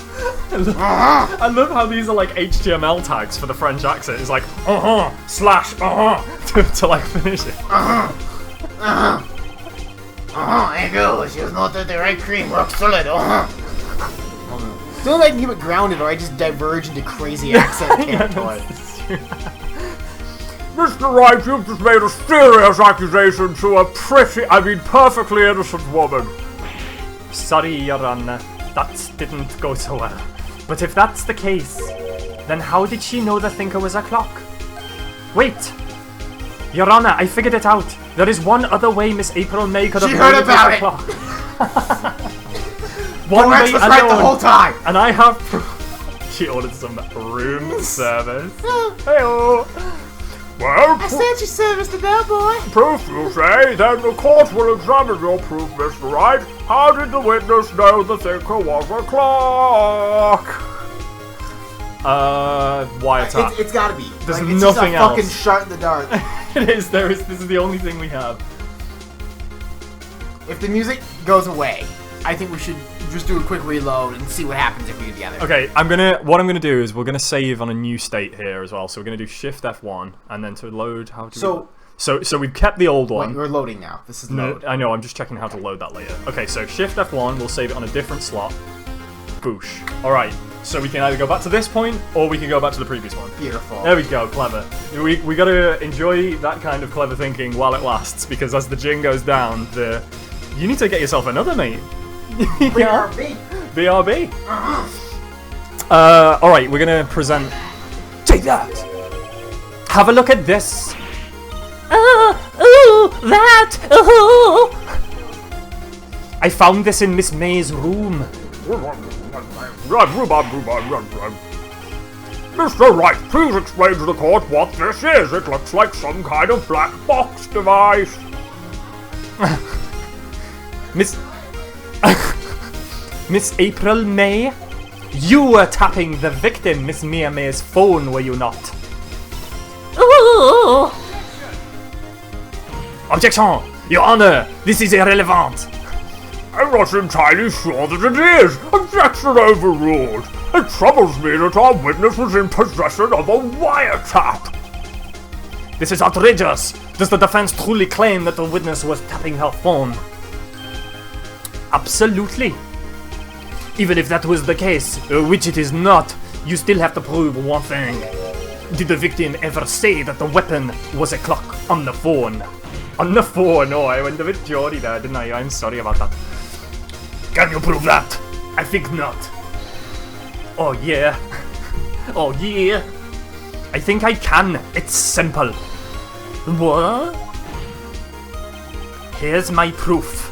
love how these are like HTML tags for the French accent. It's like slash to like finish it. There you go. She was not at the right cream. Rock solid. Don't I can keep it grounded, or I just diverge into crazy accent territory. Mr. Wright, you've just made a serious accusation to a perfectly innocent woman. Sorry, Your Honor. That didn't go so well. But if that's the case, then how did she know the thinker was a clock? Wait! Your Honor, I figured it out. There is one other way Miss April May could have known it was a clock. One way was right the whole time! And I have She ordered some room service. Hey-oh! Well, I said you serviced the bellboy. Proof, you say? Then the court will examine your proof, Mr. Wright. How did the witness know the thinker was a clock? Wiretap. It's gotta be. There's it's nothing just a fucking else. shot in the dark. It is. This is the only thing we have. If the music goes away, I think we should just do a quick reload and see what happens if we do the other. Okay, what I'm gonna do is we're gonna save on a new state here as well. So we're gonna do Shift F1 and then to load. So we've kept the old one. Wait, we're loading now. This is load. I know. I'm just checking how to load that later. Okay, so Shift F1. We'll save it on a different slot. Boosh. All right. So we can either go back to this point or we can go back to the previous one. Beautiful. There we go. Clever. We gotta enjoy that kind of clever thinking while it lasts, because as the gin goes down, you need to get yourself another, mate. BRB. BRB. All right. We're gonna present. Take that. Have a look at this. That! Oh! I found this in Miss May's room. Mr. Wright, please explain to the court what this is. It looks like some kind of black box device. Miss April May? You were tapping the victim, Miss Mia May's phone, were you not? Oh! Objection! Your Honor, this is irrelevant. I'm not entirely sure that it is. Objection overruled. It troubles me that our witness was in possession of a wiretap. This is outrageous. Does the defense truly claim that the witness was tapping her phone? Absolutely. Even if that was the case, which it is not, you still have to prove one thing. Did the victim ever say that the weapon was a clock on the phone? On the phone? Oh, I went a bit Geordie there, didn't I? I'm sorry about that. Can you prove that? I think not. Oh, yeah. Oh, yeah. I think I can. It's simple. What? Here's my proof.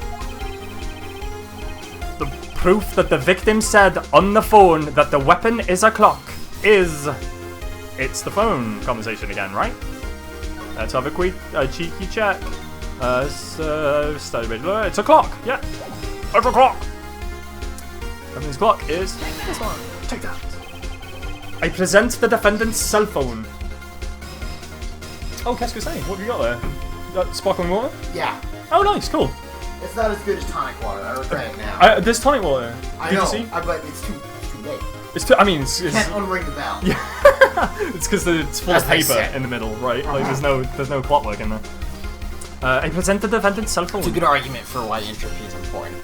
The proof that the victim said on the phone that the weapon is a clock is... It's the phone conversation again, right? Let's have a quick, cheeky check. It's a clock, yeah. It's a clock. Defendant's clock is this one. Take that. I present the defendant's cell phone. Oh, qu'est-ce que c'est? What have you got there? That sparkling water? Yeah. Oh, nice, cool. It's not as good as tonic water. I regret it now. There's tonic water. I Did know. you see? But it's too late. It's too, I mean, it's Can't unring the bell. yeah. It's because it's full of As they paper say. in the middle, right? Like there's no clockwork in there. I present the defendant's cell phone. It's a good argument for why entropy is important.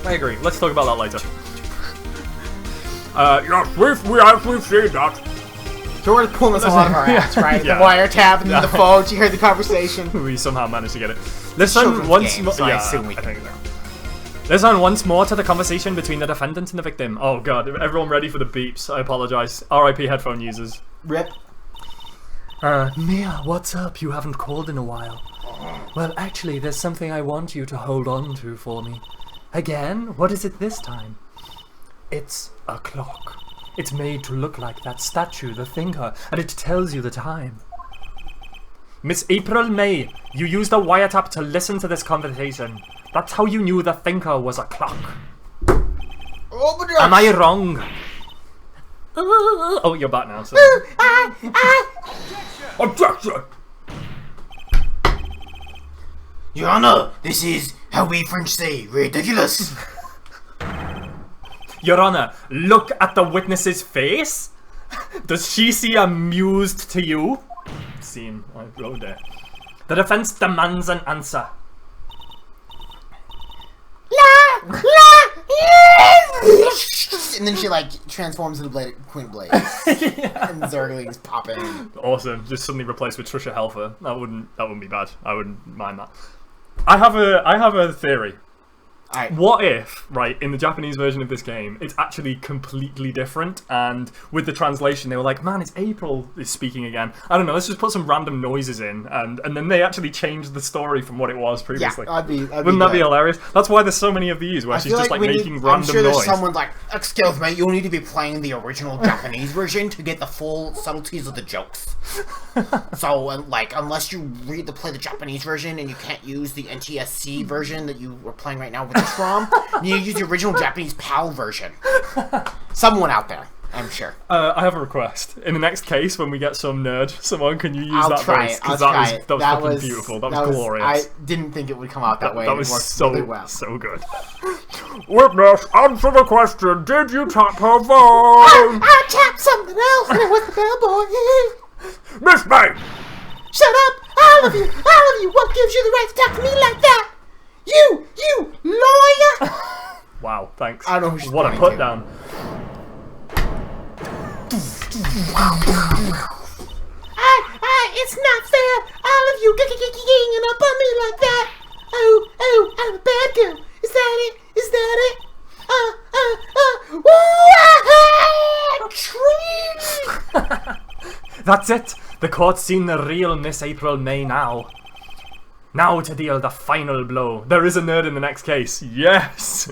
I agree. Let's talk about that later. Yes, we've seen that. So we're pulling this all out of our ass, right? Yeah. The wiretap and then the phone. You heard the conversation. We somehow managed to get it. Listen Children's once game, more. so I Yeah, assume we I can. think so. Listen once more to the conversation between the defendant and the victim. Oh god, everyone ready for the beeps? I apologize. R.I.P. headphone users. Rip. Mia, what's up? You haven't called in a while. Well, actually, there's something I want you to hold on to for me. Again? What is it this time? It's a clock. It's made to look like that statue, the thinker, and it tells you the time. Miss April May, you used a wiretap to listen to this conversation. That's how you knew the thinker was a clock. Oh, but Am I wrong? Oh, you're back now, so... Objection! Your Honor, this is how we French say ridiculous. Your Honor, look at the witness's face. Does she seem amused to you? Seem, I wrote there. The defense demands an answer. And then she like transforms into Queen Blade. And Zergling's popping. Awesome. Just suddenly replaced with Trisha Helfer. That wouldn't be bad. I wouldn't mind that. I have a theory. Alright. What if, right, in the Japanese version of this game, it's actually completely different, and with the translation they were like, man, it's April is speaking again. I don't know, let's just put some random noises in, and then they actually changed the story from what it was previously. Yeah, Wouldn't that be hilarious? That's why there's so many of these where she's just like making random I'm sure there's noise. someone like, excuse me, you need to be playing the original Japanese version to get the full subtleties of the jokes. So, like, unless you play the Japanese version and you can't use the NTSC version that you were playing right now with the SROM. You use the original Japanese PAL version. Someone out there, I'm sure. I have a request. In the next case, when we get some nerd, someone, can you use I'll that try voice? it. I'll Because try it. that was fucking beautiful. That was glorious. I didn't think it would come out that way. That was it worked so really well. so good. Witness, answer the question. Did you tap her phone? I tapped something else, and it was the bellboy. Miss May! Shut up, all of you! What gives you the right to talk to me like that? You lawyer! Wow, thanks. I don't know who she's What a pointing put to. down. It's not fair. All of you ganging up on me like that. Oh, I'm a bad girl. Is that it? That's it. The court's seen the real Miss April May now. Now to deal the final blow. There is a nerd in the next case. Yes.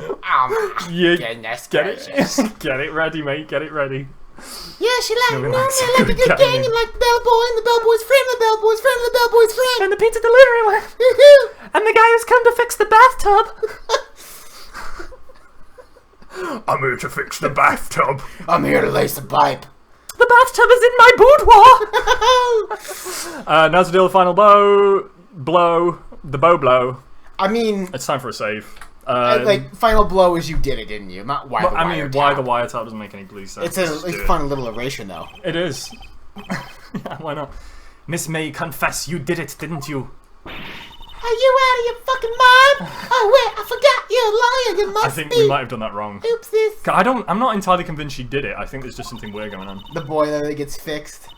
Yeah. Goodness Get gracious. it. Get it ready, mate. Get it ready. Yeah, she like No, no, that's they like a good good gang gang. and like the bellboy and the bellboy's friend, the bellboy's friend, and the bellboy's friend. And the pizza delivery man. And the guy who's come to fix the bathtub. I'm here to fix the bathtub. I'm here to lace the pipe. The bathtub is in my boudoir. Now to deal the final blow. The bow blow. I mean, It's time for a save. like final blow is you did it, didn't you? Not why. But, the I mean, wiretap. why the wiretap doesn't make any blue sense. It's a fun little oration though. It is. Yeah, why not? Miss May, confess you did it, didn't you? Are you out of your fucking mind? Oh wait, I forgot you're a liar. You must I think be. we might have done that wrong. Oopsies. I'm not entirely convinced she did it. I think there's just something weird going on. The boiler that gets fixed.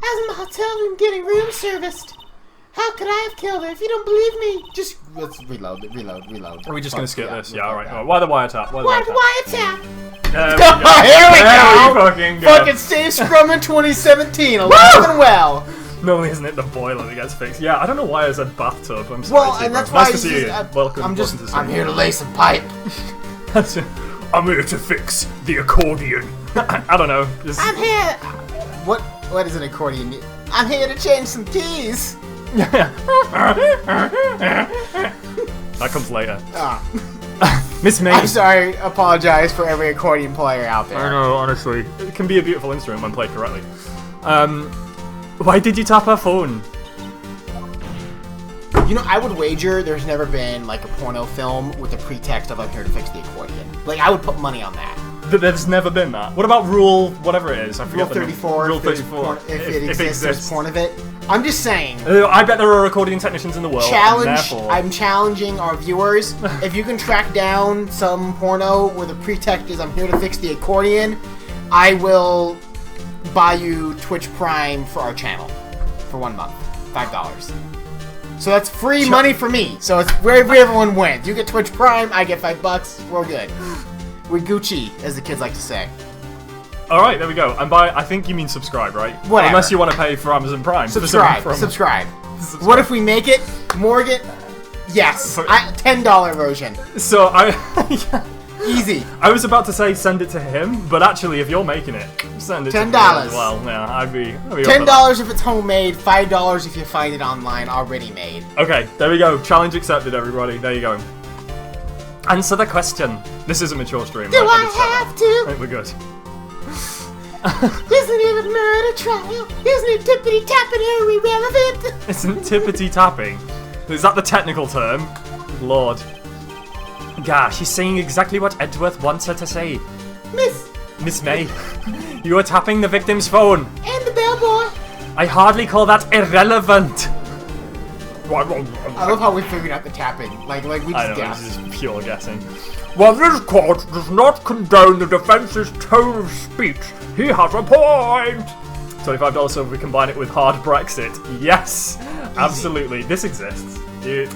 I was in the hotel room getting room serviced. How could I have killed her? If you don't believe me, just let's reload. Are we just going to skip this? Yeah, we'll alright. fuck Why the wiretap? that. Why the wiretap? There Here we There go. we fucking go. Fucking Steve Scrum in 2017. Alive and well. No, isn't it the boiler that gets fixed? Yeah, I don't know why I said bathtub. I'm sorry. Well, and T-Bro. that's why Nice to see you. Welcome. I'm welcome to the I'm stream. here to lay some pipe. That's it. I'm here to fix the accordion. I don't know. Just, I'm here. What is an accordion? I'm here to change some keys. that comes later. Ah. Miss May. I'm sorry. Apologize for every accordion player out there. I know, honestly. It can be a beautiful instrument when played correctly. Why did you tap her phone? You know, I would wager there's never been like a porno film with the pretext of I'm here to fix the accordion. Like, I would put money on that. There's never been that. What about rule, whatever it is? I Rule forget the name. 34. Rule if there's 34. porn- if it exists, there's porn of it. I'm just saying. I bet there are accordion technicians in the world. And therefore, I'm challenging our viewers. If you can track down some porno where the pretext is I'm here to fix the accordion, I will buy you Twitch Prime for our channel for 1 month, $5. So that's free money for me. So it's where everyone wins. You get Twitch Prime, I get $5. We're good. We're Gucci, as the kids like to say. Alright, there we go. And by I think you mean subscribe, right? Whatever. Unless you want to pay for Amazon Prime. Subscribe. From- Subscribe. What if we make it Morgan? Yes. $10 version. So I Easy. I was about to say send it to him, but actually if you're making it, send it to me $10. as well. Yeah, I'd be up for $10 if it's homemade, $5 if you find it online already made. that. Okay, there we go. Challenge accepted, everybody. There you go. Answer the question. This is a mature stream. Do right? I just said that. have to? I think we're good. Isn't it a murder trial? Isn't it tippity tapping or irrelevant? Isn't tippity tapping? Is that the technical term? Lord. Gosh, she's saying exactly what Edgeworth wants her to say. Miss May, you are tapping the victim's phone. And the bellboy. I hardly call that irrelevant. I love how we figured out the tapping. Like we I just know, guessed. this is pure guessing. While this court does not condone the defense's tone of speech, he has a point. $25 so if we combine it with hard Brexit. Yes, absolutely. This exists. There's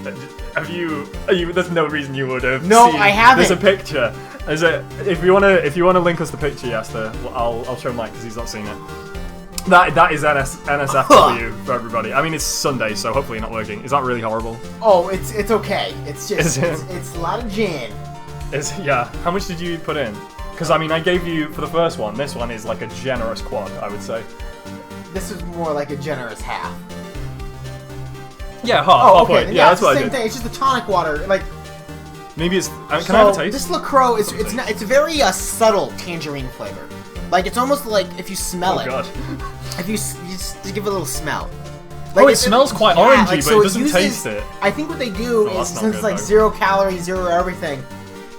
no reason you would have. No, seen. I haven't. There's a picture. If you wanna link us the picture, Yester, I'll show Mike because he's not seen it. That is NSFW for everybody. I mean, it's Sunday, so hopefully not working. Is that really horrible? Oh, it's okay. It's just Is it? it's a lot of gin. Yeah. How much did you put in? Because I mean, I gave you for the first one. This one is like a generous quad, I would say. This is more like a generous half. Yeah, Oh, halfway. okay. Yeah, that's it's the what I same did. thing. It's just the tonic water. Like Maybe it's. Can I have a taste? This LaCroix it's a very subtle tangerine flavor. Like it's almost like if you smell it. God. If you just give it a little smell. Like it smells quite orangey, but it doesn't taste it. I think what they do is since it's like 0 calories, 0 everything,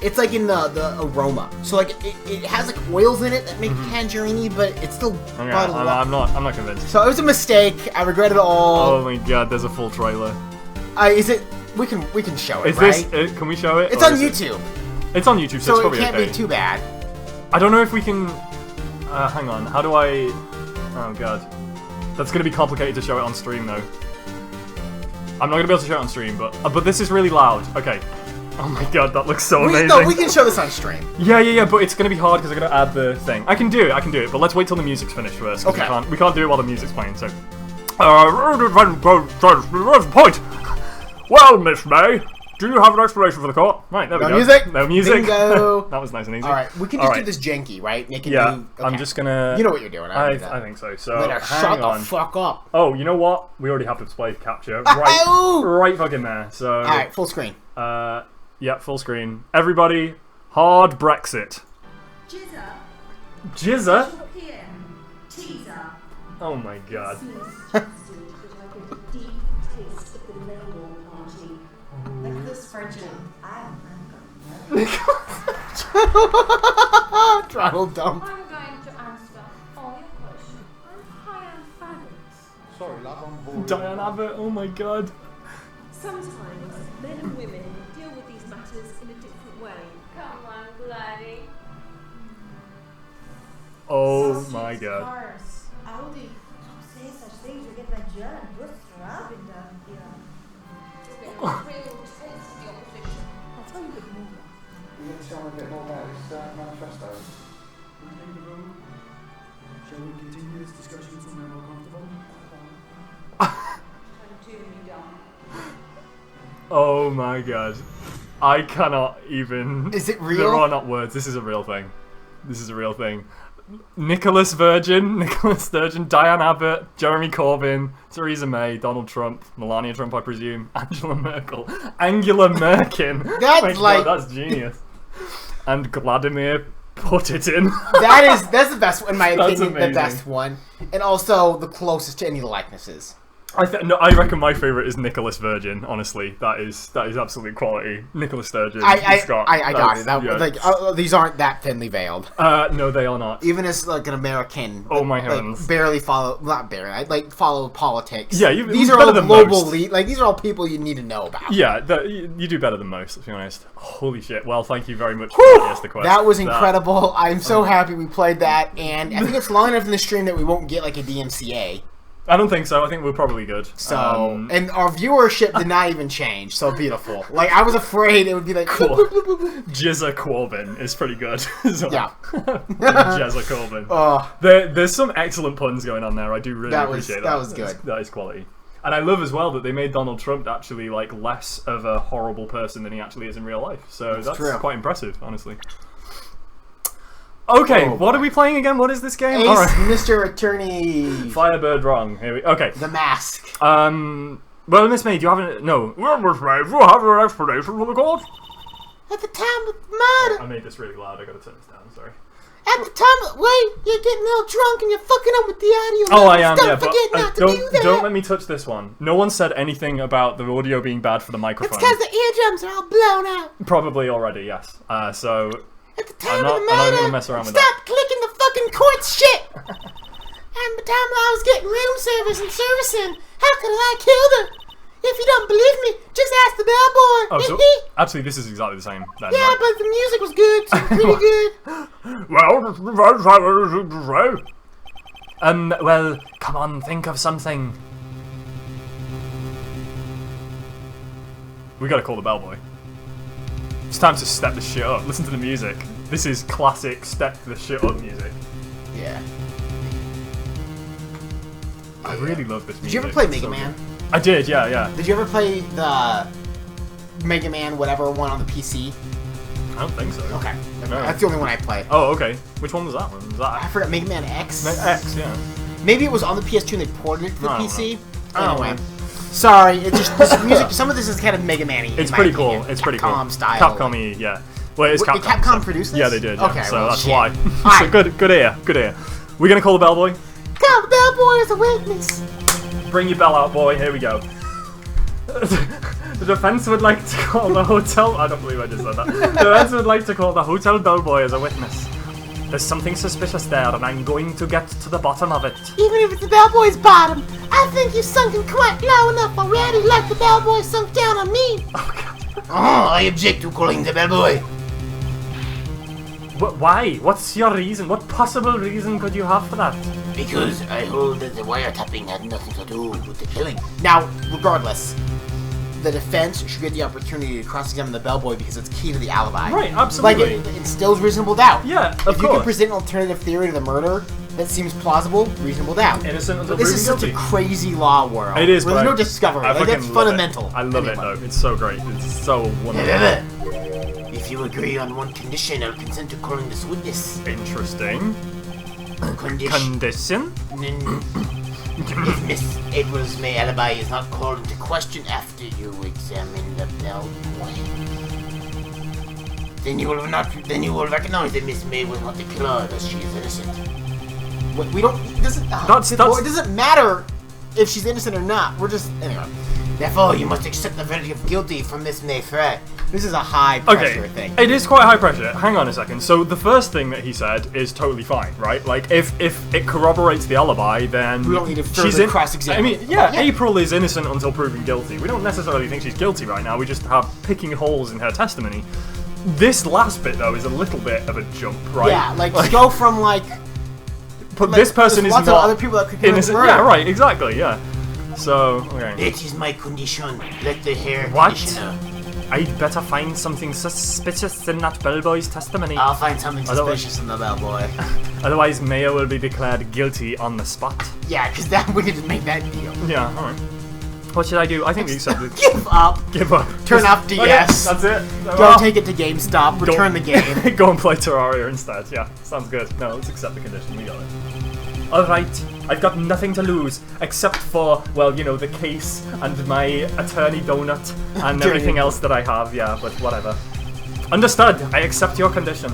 it's like in the aroma. So like it has like oils in it that make it tangerine-y, but it's still bottled up. I'm not convinced. So it was a mistake. I regret it all. Oh my god, there's a full trailer. Is it? We can show it, right? Can we show it? It's on YouTube. It's on YouTube, so it's probably it can't okay. be too bad. I don't know if we can. Hang on. How do I? Oh god, that's gonna be complicated to show it on stream though. I'm not gonna be able to show it on stream, but this is really loud. Okay. Oh my god, that looks so amazing. No, we can show this on stream. Yeah, but it's gonna be hard because I'm gonna add the thing. I can do it, but let's wait till the music's finished first. Okay. We can't do it while the music's playing. So. Point. Well, Miss May, do you have an explanation for the court? Right, there we go. Music? No music. Bingo. That was nice and easy. Alright, we can just do this janky, right? Okay. I'm just gonna... You know what you're doing. I think so. So, shut the fuck up. Oh, you know what? We already have display capture. Right fucking there. So... Alright, full screen. Yeah, full screen. Everybody, hard Brexit. Jizza? Teaser. Oh my god. Throttle dump. I'm going to answer all your questions. I'm high on facts. Sorry, love, I'm bored. Diane Abbott, oh my god. Sometimes men and women deal with these matters in a different way. Come on, bloody. Oh my god. Cars, Audi. Don't say such things. You're getting that jet and Brooks driving down here. Real taste the opposition. I'll tell you a bit more. You going to tell me a bit more about this manifesto? Shall we continue this discussion somewhere more comfortable? Oh my god. I cannot even... Is it real? There are not words. This is a real thing. This is a real thing. Nicholas Sturgeon, Diane Abbott, Jeremy Corbyn, Theresa May, Donald Trump, Melania Trump, I presume, Angela Merkel, Angela Merkin. That's God, that's genius. And Vladimir Putin. That's the best one, in my opinion. amazing. The best one, and also the closest to any likenesses. I reckon my favourite is Nicholas Virgin. Honestly, that is absolute quality. Nicholas Sturgeon. I Scott. got it. These aren't that thinly veiled. No, they are not. Even as like an American. Oh my heavens! Barely follow, not barely. I follow politics. Yeah, these are all global lead. Like these are all people you need to know about. Yeah, you do better than most. To be honest. Holy shit! Well, thank you very much for the quest. That was incredible. I'm so happy we played that, and I think it's long enough in the stream that we won't get like a DMCA. I don't think so. I think we're probably good. So, and our viewership did not even change. So beautiful. Like, I was afraid it would be like... Cool. Jizza Corbyn is pretty good. Yeah. Jizza Corbyn. There's some excellent puns going on there. I do really appreciate that. That was good. That is quality. And I love as well that they made Donald Trump actually like less of a horrible person than he actually is in real life. So that's quite impressive, honestly. Okay, what are we playing again? What is this game? Ace, right. Mr. Attorney... Firebird wrong. Here we... Okay. The Mask. Well, Miss May, do you have an... No. Well, Miss May, do you have an explanation for the court? At the time of the murder... I made this really loud. I gotta turn this down, sorry. At the time... Wait, you're getting a little drunk and you're fucking up with the audio. Oh, I am, yeah, Don't forget not to do that. Don't let me touch this one. No one said anything about the audio being bad for the microphone. It's because the eardrums are all blown out. Probably already, yes. So... At the time of the I'm not murder, gonna mess around with stop clicking the fucking court shit! And the time I was getting room service and servicing, how could I killed her? If you don't believe me, just ask the bellboy. Oh, so actually, this is exactly the same. Then, yeah, right? but the music was good, so pretty good. Well, come on, think of something. We gotta call the bellboy. It's time to step the shit up. Listen to the music. This is classic step the shit up music. Yeah. I really love this music. Did you ever play Mega Man? I did, yeah. Did you ever play the Mega Man whatever one on the PC? I don't think so. Okay. No. That's the only one I played. Oh, okay. Which one was that one? Was that... I forgot, Mega Man X? X, yeah. Maybe it was on the PS2 and they ported it to the PC. Anyway. Sorry, it's just this music. Some of this is kind of Mega Man-y. It's pretty cool. It's pretty cool. Capcom style. Capcom-y, yeah. Well, it's Capcom. Did Capcom produce this? Yeah, they did. Yeah. Okay, so well, that's shit. why. So Alright. good ear. Good ear. We're gonna call the bellboy. Call the bellboy as a witness. Bring your bell out, boy. Here we go. The defense would like to call the hotel. I don't believe I just said that. The defense would like to call the hotel bellboy as a witness. There's something suspicious there, and I'm going to get to the bottom of it. Even if it's the bellboy's bottom, I think you've sunken quite low enough already, like the bellboy sunk down on me. Oh, I object to calling the bellboy. Why? What's your reason? What possible reason could you have for that? Because I hold that the wiretapping had nothing to do with the killing. Now, regardless, the defense should get the opportunity to cross-examine the bellboy because it's key to the alibi. Right, absolutely. Like, it instills reasonable doubt. Yeah, of If you can course. present an alternative theory to the murder that seems plausible, reasonable doubt. Innocent until But this proven is such guilty. a crazy law world. It is, where but there's no I- discovery. I Like, fucking that's love fundamental. it. I love it, Anyway. though. It's so great. It's so wonderful. However, if you agree on one condition, I'll consent to calling this witness. Interesting. Condition. Condition? If Miss Edwards' May alibi is not called into question after you examine the bellboy, then you will recognize that Miss May was not the killer, as she is innocent. We don't. It doesn't. It doesn't matter if she's innocent or not. We're just anyway. Therefore, you must accept the verdict of guilty from Miss May Frey. This is a high pressure thing. It is quite high pressure. Hang on a second. So the first thing that he said is totally fine, right? Like if it corroborates the alibi, then We don't need to she's further in. cross-examine. I mean, yeah, April is innocent until proven guilty. We don't necessarily think she's guilty right now. We just have picking holes in her testimony. This last bit though is a little bit of a jump, right? Yeah, like to go from like. But like, this person there's is lots not of other people that could commit innocent. murder. Yeah, right. Exactly. Yeah. So okay. That is my condition. Let the hair What? conditioner. I'd better find something suspicious in that bellboy's testimony. I'll find something Otherwise- suspicious in the bellboy. Otherwise, Mayo will be declared guilty on the spot. Yeah, because that we could just make that deal. Yeah, alright. What should I do? I think we accept it. Give up. Give up. Turn off DS. Okay, that's it. Don't take it to GameStop. Return the game. Go and play Terraria instead. Yeah, sounds good. No, let's accept the condition. We got it. Alright, I've got nothing to lose except for, well, you know, the case and my attorney donut and everything else that I have. Yeah, but whatever. Understood. I accept your condition.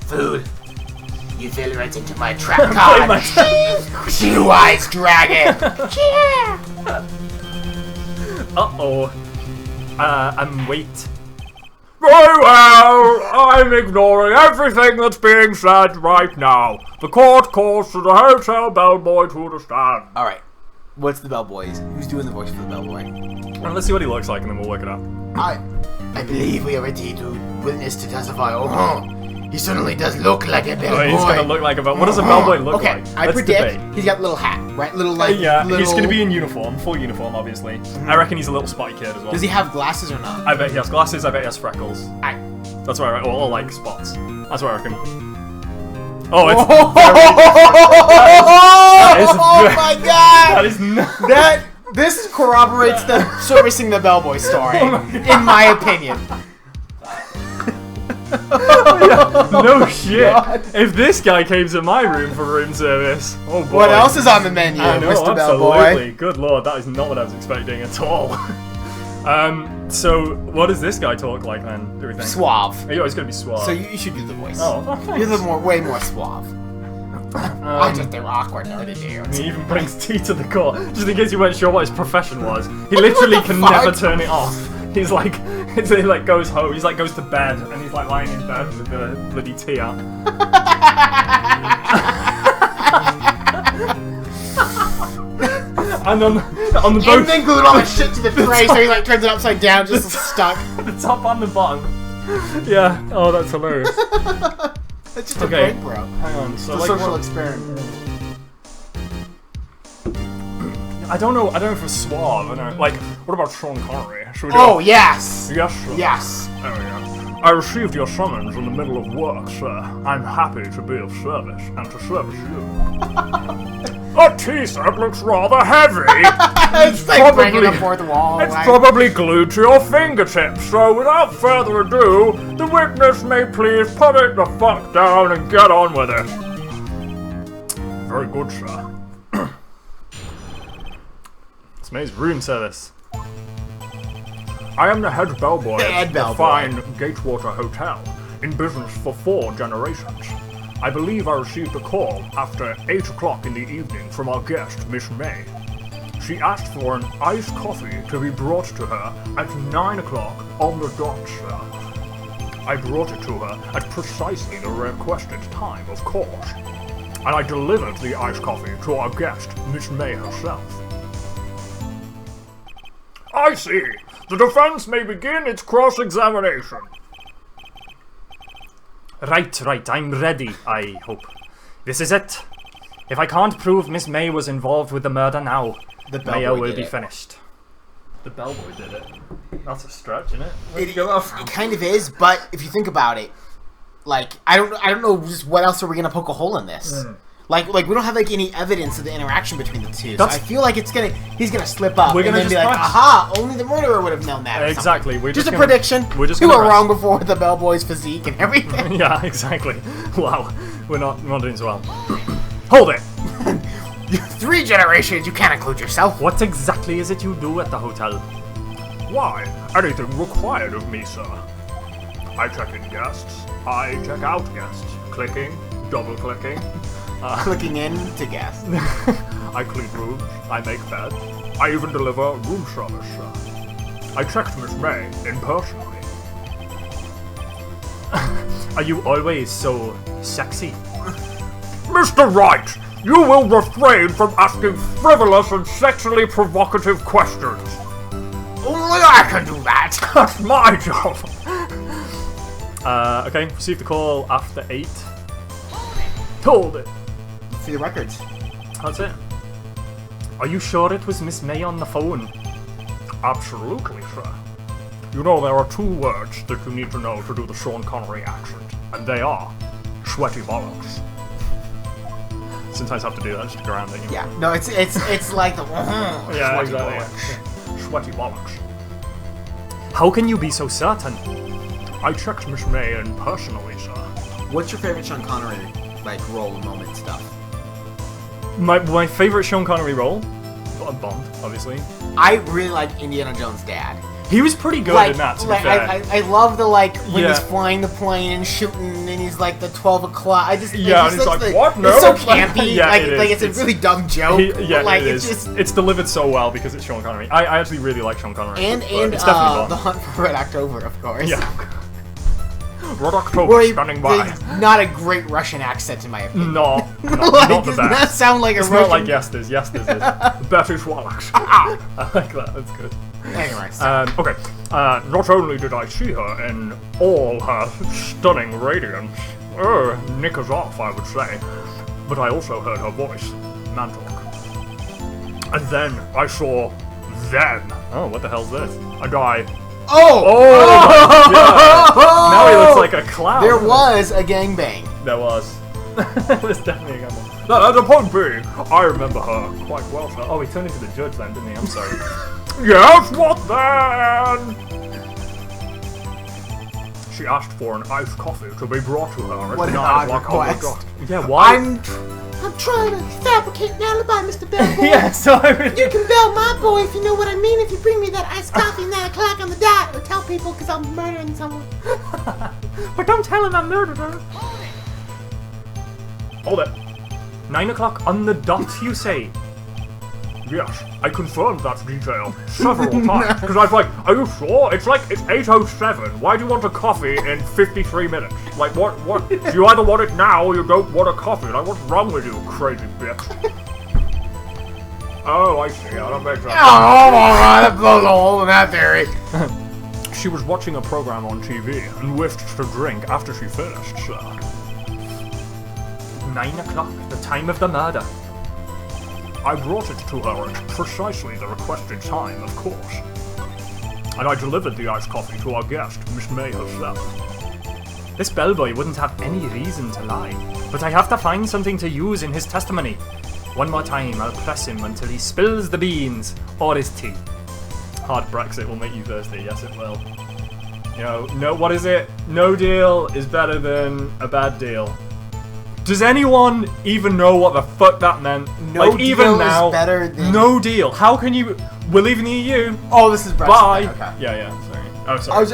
Food. You fell right into my trap card. Blue-eyes dragon. Uh-oh. Wait. Very well, I'm ignoring everything that's being said right now. The court calls to the hotel bellboy to the stand. All right. What's the bellboy's? Who's doing the voice for the bellboy? Well, let's see what he looks like and then we'll work it out. I believe we are ready to witness to testify. Oh, he certainly does look like a bellboy. Oh, he's gonna look like a bellboy. What does a bellboy look Okay, like? I Let's predict debate. he's got a little hat, right? Little like. Yeah, little... he's gonna be in uniform, full uniform, obviously. I reckon he's a little spotty kid as well. Does he have glasses or not? I bet he has glasses. I bet he has freckles. I... That's what I reckon. Or like spots. That's what I reckon. Oh, it's Oh my god! that is not. This corroborates the servicing the bellboy story, in my opinion. No shit. If this guy came to my room for room service, oh boy. What else is on the menu, I know, Mr. absolutely. Bellboy? Good lord, that is not what I was expecting at all. So what does this guy talk like then? Do we think? Suave. Oh, he's gonna be suave. So you should do the voice. Oh, thanks. You're the way more suave. I just do awkward nerdy dudes. He even brings tea to the court, just in case you weren't sure what his profession was. He literally can never turn it off. He's like, he like goes home, he's like goes to bed, and he's like lying in bed with the bloody tea out. And on the both, And then glued all that shit to the tray, so he like turns it upside down, just stuck. the top and the bottom. Yeah. Oh, that's hilarious. It's just Okay. a break, bro. Hang on. So It's a like, social experiment. I don't know if it's suave. I don't know. Like, what about Sean Connery? Should we do Oh, yes! Yes, sir. Yes. There we go. I received your summons in the middle of work, sir. I'm happy to be of service and to service you. A tea set looks rather heavy. It's like breaking the fourth wall. It's like- probably glued to your fingertips, so without further ado, the witness may please put it the fuck down and get on with it. Very good, sir. Miss May's room service. I am the head bellboy The head of the bellboy. fine Gatewater Hotel, in business for 4 generations. I believe I received a call after 8 o'clock in the evening from our guest, Miss May. She asked for an iced coffee to be brought to her at 9 o'clock on the dot, sir. I brought it to her at precisely the requested time, of course. And I delivered the iced coffee to our guest, Miss May herself. I see. The defense may begin its cross-examination. Right, I'm ready, I hope. This is it. If I can't prove Miss May was involved with the murder now, The Mayo bellboy will did be it. finished. The bellboy did it. That's a stretch, isn't it? It kind of is, but if you think about it, like I don't know just what else are we gonna poke a hole in this. Like we don't have like any evidence of the interaction between the two. So I feel like he's gonna slip up We're and gonna then be just like, punch. aha, only the murderer would have known that. Or Exactly. something. We're Just a gonna- prediction. we're just we gonna were rest. wrong before with the bellboy's physique and everything. Yeah, exactly. Wow, we're not doing so well. Hold it! 3 generations, you can't include yourself. What exactly is it you do at the hotel? Why, anything required of me, sir. I check in guests, I check out guests. Clicking, double-clicking. Clicking in to guess. I clean rooms, I make beds. I even deliver room service, sir. I checked Miss May in personally. Are you always so sexy? Mr. Wright, you will refrain from asking frivolous and sexually provocative questions. Only I can do that. That's my job. Okay, received the call after 8. Told it. See the records. That's it. Are you sure it was Miss May on the phone? Absolutely, sir. You know, there are 2 words that you need to know to do the Sean Connery accent, and they are sweaty bollocks. Sometimes I have to do that just to ground it. You know? Yeah. No, it's like the Yeah, sweaty exactly. bollocks. Sweaty bollocks. How can you be so certain? I checked Miss May in personally, sir. What's your favorite Sean Connery like role moment stuff? My favorite Sean Connery role? Bond, obviously. I really like Indiana Jones' dad. He was pretty good in that, to be fair. I love the when Yeah. he's flying the plane and shooting, and he's like the 12 o'clock. I just Yeah, it and just he's looks like, "What? No." It's so campy. Yeah, like it is. like it's a really dumb joke. Yeah, but, like it it's is. just It's delivered so well because it's Sean Connery. I actually really like Sean Connery. and but and it's definitely the Bond. Hunt for Red October, of course. Yeah. Red October Where he, standing by. there's not a great Russian accent in my opinion. No, like, not the does not best. sound like a It's Russian. not like Yes, Yes, is. Betty Swallows. I like that. That's good. Anyway, Okay, not only did I see her in all her stunning radiance, knickers off, I would say, but I also heard her voice, man talk. And then I saw them, Oh, what the hell's this? and I... oh, Now he looks like a clown. there was a gangbang. There was. There was definitely a gamble. The point being, I remember her quite well, sir. Oh, he turned into the judge then, didn't he? I'm sorry. Yes, what then? She asked for an iced coffee to be brought to her at What an 9 odd o'clock on the request. dot. Yeah, why? I'm trying to fabricate an alibi, Mr. Bellboy. Yeah, so I really... You can bell my boy if you know what I mean. If you bring me that iced coffee 9 o'clock on the dot, or tell people because I'm murdering someone. But don't tell him I murdered her. Hold it. 9 o'clock on the dot, you say? Yes, I confirmed that detail several times, because I was like, are you sure? It's 8:07. Why do you want a coffee in 53 minutes? Like, what? You either want it now or you don't want a coffee. Like, what's wrong with you, crazy bitch? Oh, I see. That makes sense. that blows a hole in that theory. She was watching a program on TV and wished to drink after she finished, sir. 9 o'clock, the time of the murder. I brought it to her at precisely the requested time, of course. And I delivered the iced coffee to our guest, Miss May herself. This bellboy wouldn't have any reason to lie, but I have to find something to use in his testimony. One more time, I'll press him until he spills the beans, or his tea. Hard Brexit will make you thirsty, yes it will. You know, no, what is it? No deal is better than a bad deal. Does anyone even know what the fuck that meant? No like, even deal now, is better than... no deal. How can you... We're leaving the EU. Oh, this is Brexit. Bye. Okay. Yeah, sorry. Oh, sorry.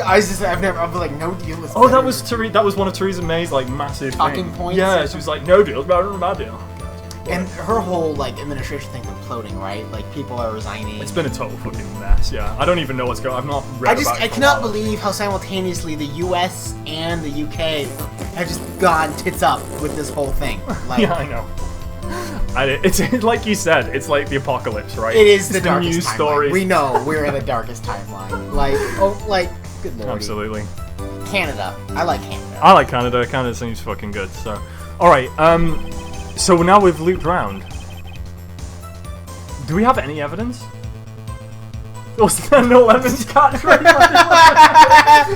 I've like, no deal is Oh, better that was one of Theresa May's, like, massive talking thing. points. Yeah, she was like, no deal is better than a bad deal. And her whole, like, administration thing's imploding, right? Like, people are resigning. It's been a total fucking mess, yeah. I don't even know what's going on. I've not read about it. I cannot believe how simultaneously the US and the UK have just gone tits up with this whole thing. Like, yeah, I know. It's like you said, it's like the apocalypse, right? It is the darkest news timeline. stories. We know we're in the darkest timeline. Like, good lord. Absolutely. Canada. I like Canada. I like Canada. Canada seems fucking good, so... Alright, so now we've looped round. Do we have any evidence? Was there no lemons catch?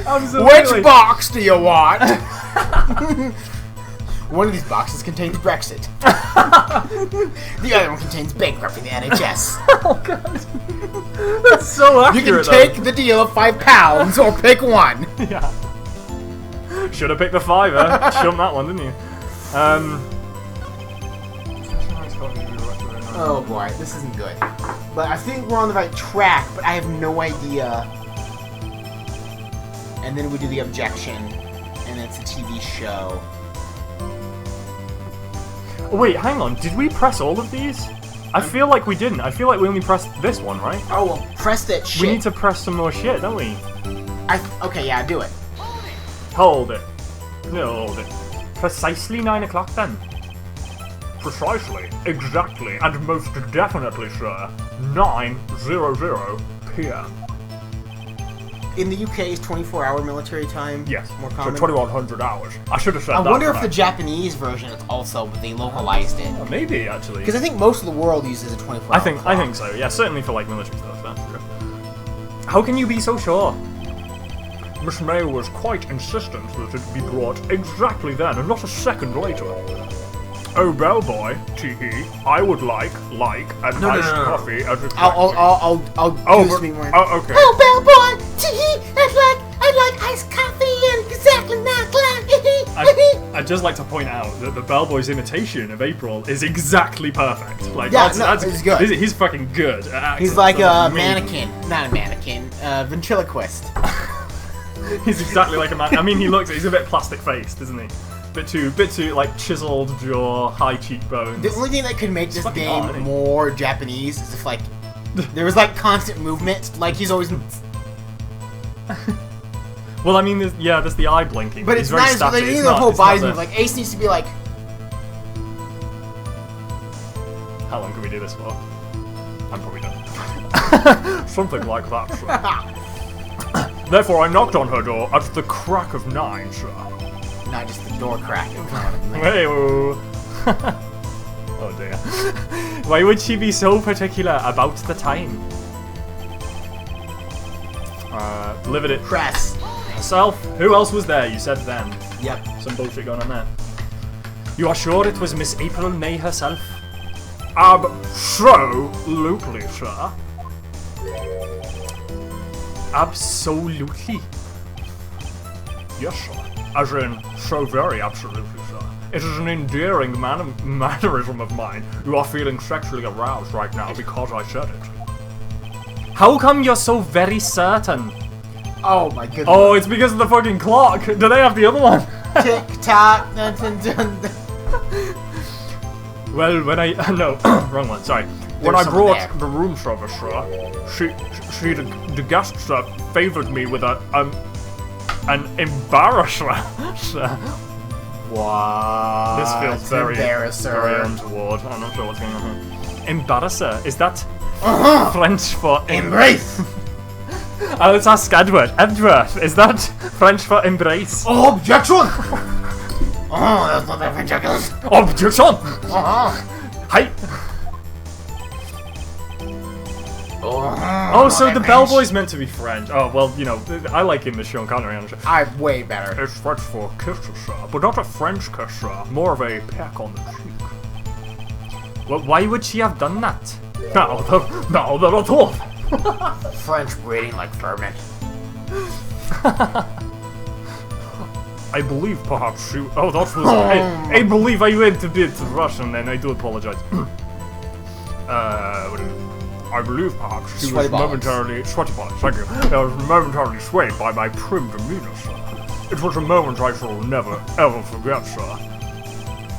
Absolutely. Which box do you want? One of these boxes contains Brexit. The other one contains bankrupting the NHS. Oh god. That's so accurate. You can take the deal of £5 or pick one. Yeah. Should have picked the fiver. Shouldn't that one, didn't you? Oh boy, this isn't good. But I think we're on the right track, but I have no idea. And then we do the objection, and it's a TV show. Oh, wait, hang on. Did we press all of these? I feel like we didn't. I feel like we only pressed this one, right? Oh, well, press that shit. We need to press some more shit, don't we? Okay, yeah, do it. Hold it. No, hold it. Precisely 9 o'clock then. Precisely, exactly, and most definitely, sir, 9:00 p.m. In the UK, is 24-hour military time Yes, more so common? 2100 hours. I should have said that. I wonder if the right. Japanese version is also, but they localized it. Oh, maybe, actually. Because I think most of the world uses a 24-hour I think so, yeah, certainly for, like, military stuff, that's true. How can you be so sure? Miss May was quite insistent that it be brought exactly then, and not a second later. Oh, bellboy, tee-hee, I would like a nice coffee as a I'll do this me more. Oh, okay. Oh, bellboy, tee-hee, I'd like iced coffee and exactly 9 o'clock. I'd just like to point out that the bellboy's imitation of April is exactly perfect. Like, Yeah, that's he's good. He's fucking good at acting. He's like That's a amazing. mannequin. Not a mannequin. Ventriloquist. He's exactly like a man. I mean, he's a bit plastic-faced, isn't he? Bit too, like, chiseled jaw, high cheekbones. The only thing that could make this fucking game odd, isn't it? more Japanese is if, like, there was, like, constant movement. Like, he's always... Well, I mean, there's the eye blinking. But he's it's very nice, but static. they It's need their not- whole it's not body's the- move. Like, Ace needs to be like... How long can we do this for? I'm probably done. Something like that, sir. Therefore, I knocked on her door at the crack of 9, sir. Not just the door crack. Hey-oh. Oh dear. Why would she be so particular about the time? Delivered it. Press. Herself. Who else was there? You said them. Yep. Some bullshit going on there. You are sure it was Miss April May herself? Absolutely, sir. Absolutely. Yes, sir. As in, so very absolutely, sir. It is an endearing mannerism of mine. You are feeling sexually aroused right now because I said it. How come you're so very certain? Oh my goodness. Oh, it's because of the fucking clock. Do they have the other one? Tick tock. Dun, dun, dun, dun. Well, when I... no, wrong one, sorry. When I someone brought there. the room service, sir, the guest, sir, favoured me with an embarrasser, sir. What? This feels very embarrasser. untoward. I'm not sure what's going on here. Embarrasser, is that French for... Embrace. Let's ask Edward. Edward, is that French for embrace? Objection. Oh, that's not that French. Objection! Hi! Oh, so the bellboy's meant to be French. Oh, well, you know, I like him as Sean Connery on the show. I'm way better. It's French for kisses, sir, but not a French kiss, sir. More of a peck on the cheek. Well, why would she have done that? Now they're at all. French breeding like ferment. I believe perhaps she... Oh, that was... I believe I went a bit Russian, and I do apologize. I believe perhaps she was momentarily... Sweaty balls, thank you. I was momentarily swayed by my prim demeanor, sir. It was a moment I shall never, ever forget, sir.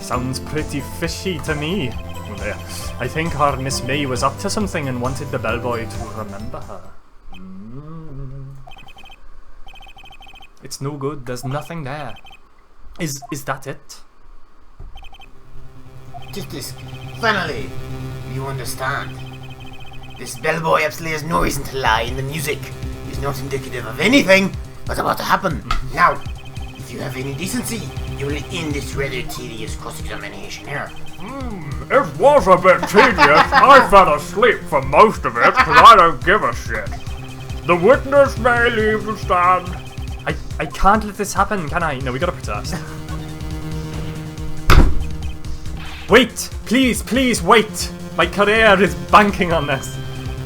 Sounds pretty fishy to me. I think our Miss May was up to something and wanted the bellboy to remember her. It's no good, there's nothing there. Is that it? Just this. Finally, you understand. This bellboy absolutely has no reason to lie, and the music is not indicative of anything that's about to happen. Now, if you have any decency, you will end this rather tedious cross-examination here. It was a bit tedious. I fell asleep for most of it, because I don't give a shit. The witness may leave the stand. I can't let this happen, can I? No, we gotta protest. Wait! Please, wait! My career is banking on this.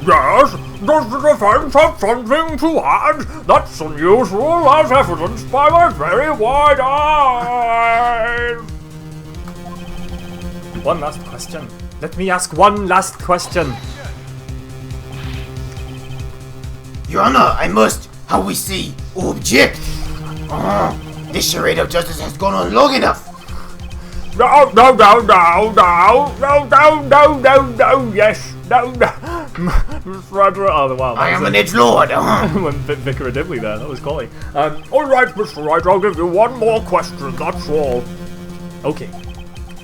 Yes? Does the defense have something to add? That's unusual, as evidenced by my very wide eyes. One last question. Let me ask one last question. Your Honor, I must, how we see, object. This charade of justice has gone on long enough. No, yes, no. Oh, wow, I am an edgelord. Went Vicar of Dibley there, that was quality. Alright, Mr. Wright, I'll give you one more question, that's all. Okay.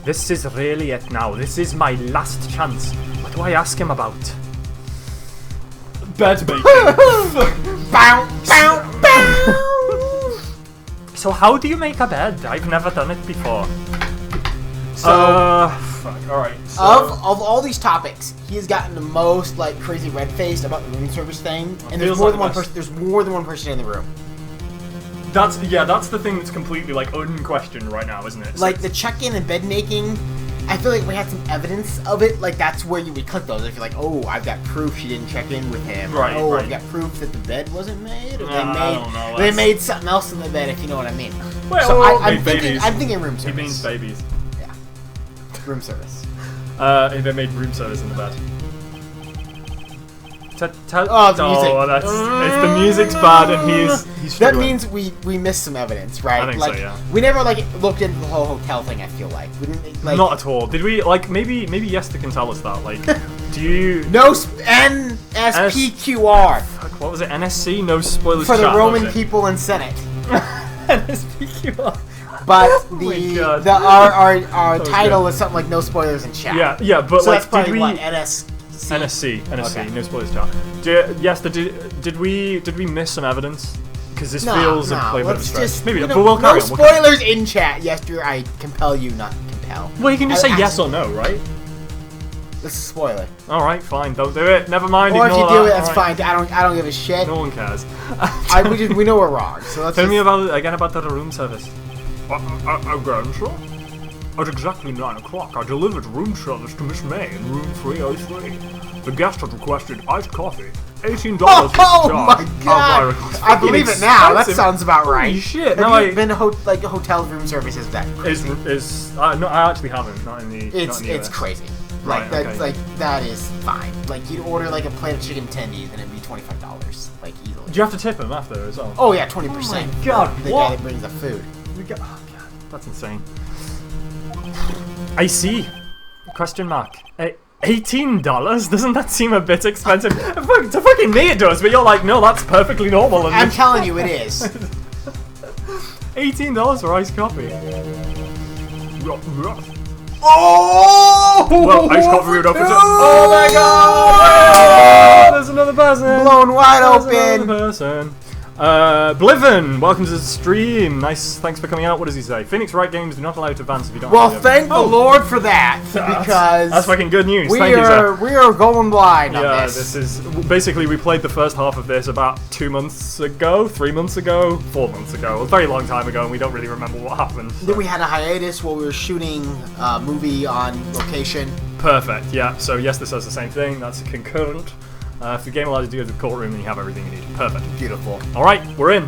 This is really it now. This is my last chance. What do I ask him about? Bed making. Bow, bow, bow. So how do you make a bed? I've never done it before. So, fuck. Alright. So. Of all these topics, he has gotten the most like crazy red-faced about the room service thing, and there's more than one person. There's more than one person in the room. That's the thing that's completely like unquestioned right now, isn't it? Like the check-in and bed making, I feel like we had some evidence of it. Like that's where you would click those. If you're like, oh, I've got proof she didn't check in with him. Right. Oh, right. I've got proof that the bed wasn't made. Or I don't know. They made something else in the bed. If you know what I mean. Well, so I'm thinking room service. He means babies. Yeah. Room service. They made room service in the bed. Oh, the music. Oh, it's the music's bad, and he's That struggling. means we missed some evidence, right? I think like, so, yeah. We never looked into the whole hotel thing. I feel like we didn't. Like, not at all. Did we? Like maybe Yester can tell us that. Like, do you? No NSPQR. Fuck, what was it? NSC? No spoilers For the chat, Roman people in Senate. NSPQR. But our was title good. is something like no spoilers in chat. Yeah, but so like, that's probably did we? what, NSC. NSC, Okay. no spoilers chat. Did we miss some evidence? Because this feels a play bit of a stretch. Just, Maybe not, know, but we'll carry no on. spoilers in chat. Yester, I compel you not to compel. Well, you can just say yes or no, right? This is a spoiler. All right, fine. Don't do it. Never mind. Or if you ignore do it, that. that's All right. fine. I don't give a shit. No one cares. we know we're wrong. So let's Tell me just- again about the room service. Again, sir? At exactly 9 o'clock, I delivered room service to Miss May in room 303. The guest had requested iced coffee, $18 Oh charge. my god! I believe it now. That sounds about right. Holy shit! Have No, you been to hotel room services that crazy? No, I actually haven't. Not in the. It's US. crazy. Right, Like that's okay. like that is fine. Like you'd order like a plate of chicken tendies and it'd be $25, like easily. Do you have to tip him after as well? Oh yeah, 20%. Oh my god! The What? guy that brings the food. Oh god, that's insane. I see. Question mark. $18? Doesn't that seem a bit expensive? To fucking me it does, but you're like, no, that's perfectly normal. And I'm telling you, it is. $18 for iced coffee. Oh! Well, iced coffee would open Oh my god! There's another person. Blown wide There's open. another person. Bliven, welcome to the stream. Nice, thanks for coming out. What does he say? Phoenix Wright Games do not allow you to advance if you don't. Well, have them. thank the Lord for that, because that's fucking good news. we Thank you, sir. are going blind on Yeah, this. this is basically we played the first half of this about 2 months ago, 3 months ago, 4 months ago, a very long time ago, and we don't really remember what happened. Then we had a hiatus while we were shooting a movie on location. Perfect. Yeah. So yes, this says the same thing. That's a concurrent. If the game allows you to go to the courtroom, then you have everything you need. Perfect. Beautiful. All right, we're in.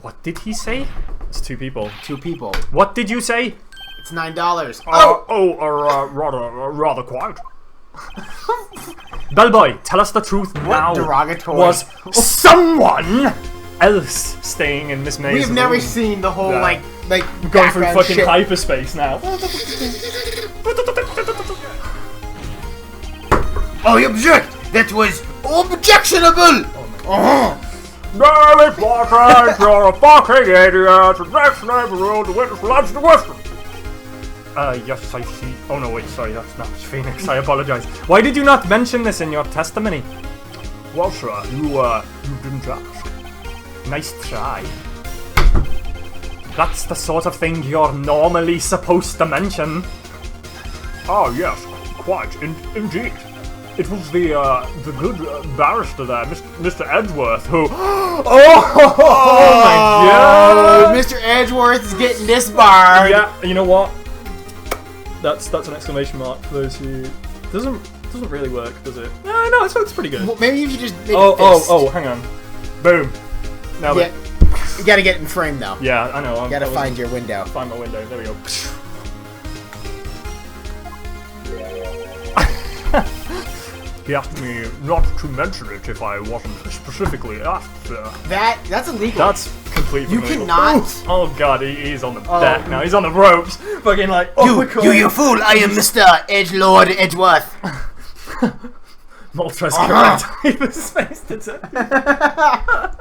What did he say? It's 2 people. 2 people. What did you say? It's $9. Rather quiet. Bellboy, tell us the truth now. Derogatory. Was someone else staying in Miss May's We've never room? seen the whole Yeah. like Going through background fucking shit. hyperspace now. I object! That was objectionable! No, it's Blackhead, you're a fucking idiot! The next neighborhood, the witness will answer the question! Yes, I see. Oh no, wait, sorry, that's not Phoenix. I apologize. Why did you not mention this in your testimony? Well, sir, you didn't ask. Nice try. That's the sort of thing you're normally supposed to mention. Oh, yes, quite, indeed. It was the good barrister there, Mr. Edgeworth, who... Oh my god! Mr. Edgeworth is getting disbarred. Yeah, you know what? That's an exclamation mark for those who... Doesn't really work, does it? No, it's pretty good. Well, maybe if you just make Oh, hang on. Boom. Now yeah. You gotta get it in frame though. Yeah, I know. You gotta find your window. Find my window. There we go. He asked me not to mention it if I wasn't specifically asked, sir. That's illegal. That's completely You illegal. cannot. Oh god, he's on the deck now. He's on the ropes. Fucking like, You fool! I am Mr. Edgelord Edgeworth. Moltres correct. Hyperspace detective.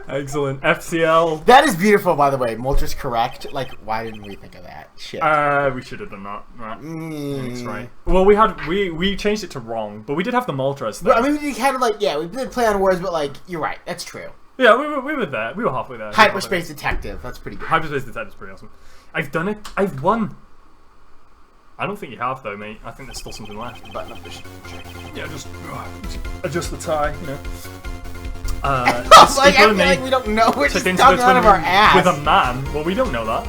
Excellent. FCL. That is beautiful, by the way. Moltres correct. Like, why didn't we think of that? Shit. We should have done that. Right. That's right. Well, we changed it to wrong, but we did have the Moltres there. But, I mean, we kind of like, yeah, we did play on words, but like, you're right. That's true. Yeah, we were there. We were halfway there. Hyperspace detective. That's pretty good. Hyperspace detective's pretty awesome. I've done it. I've won. I don't think you have though, mate. I think there's still something left. Button up this. Yeah, just adjust the tie, you know. Like, I feel like we don't know. We're just Into talking the out of twin our ass. with a man. Well, we don't know that.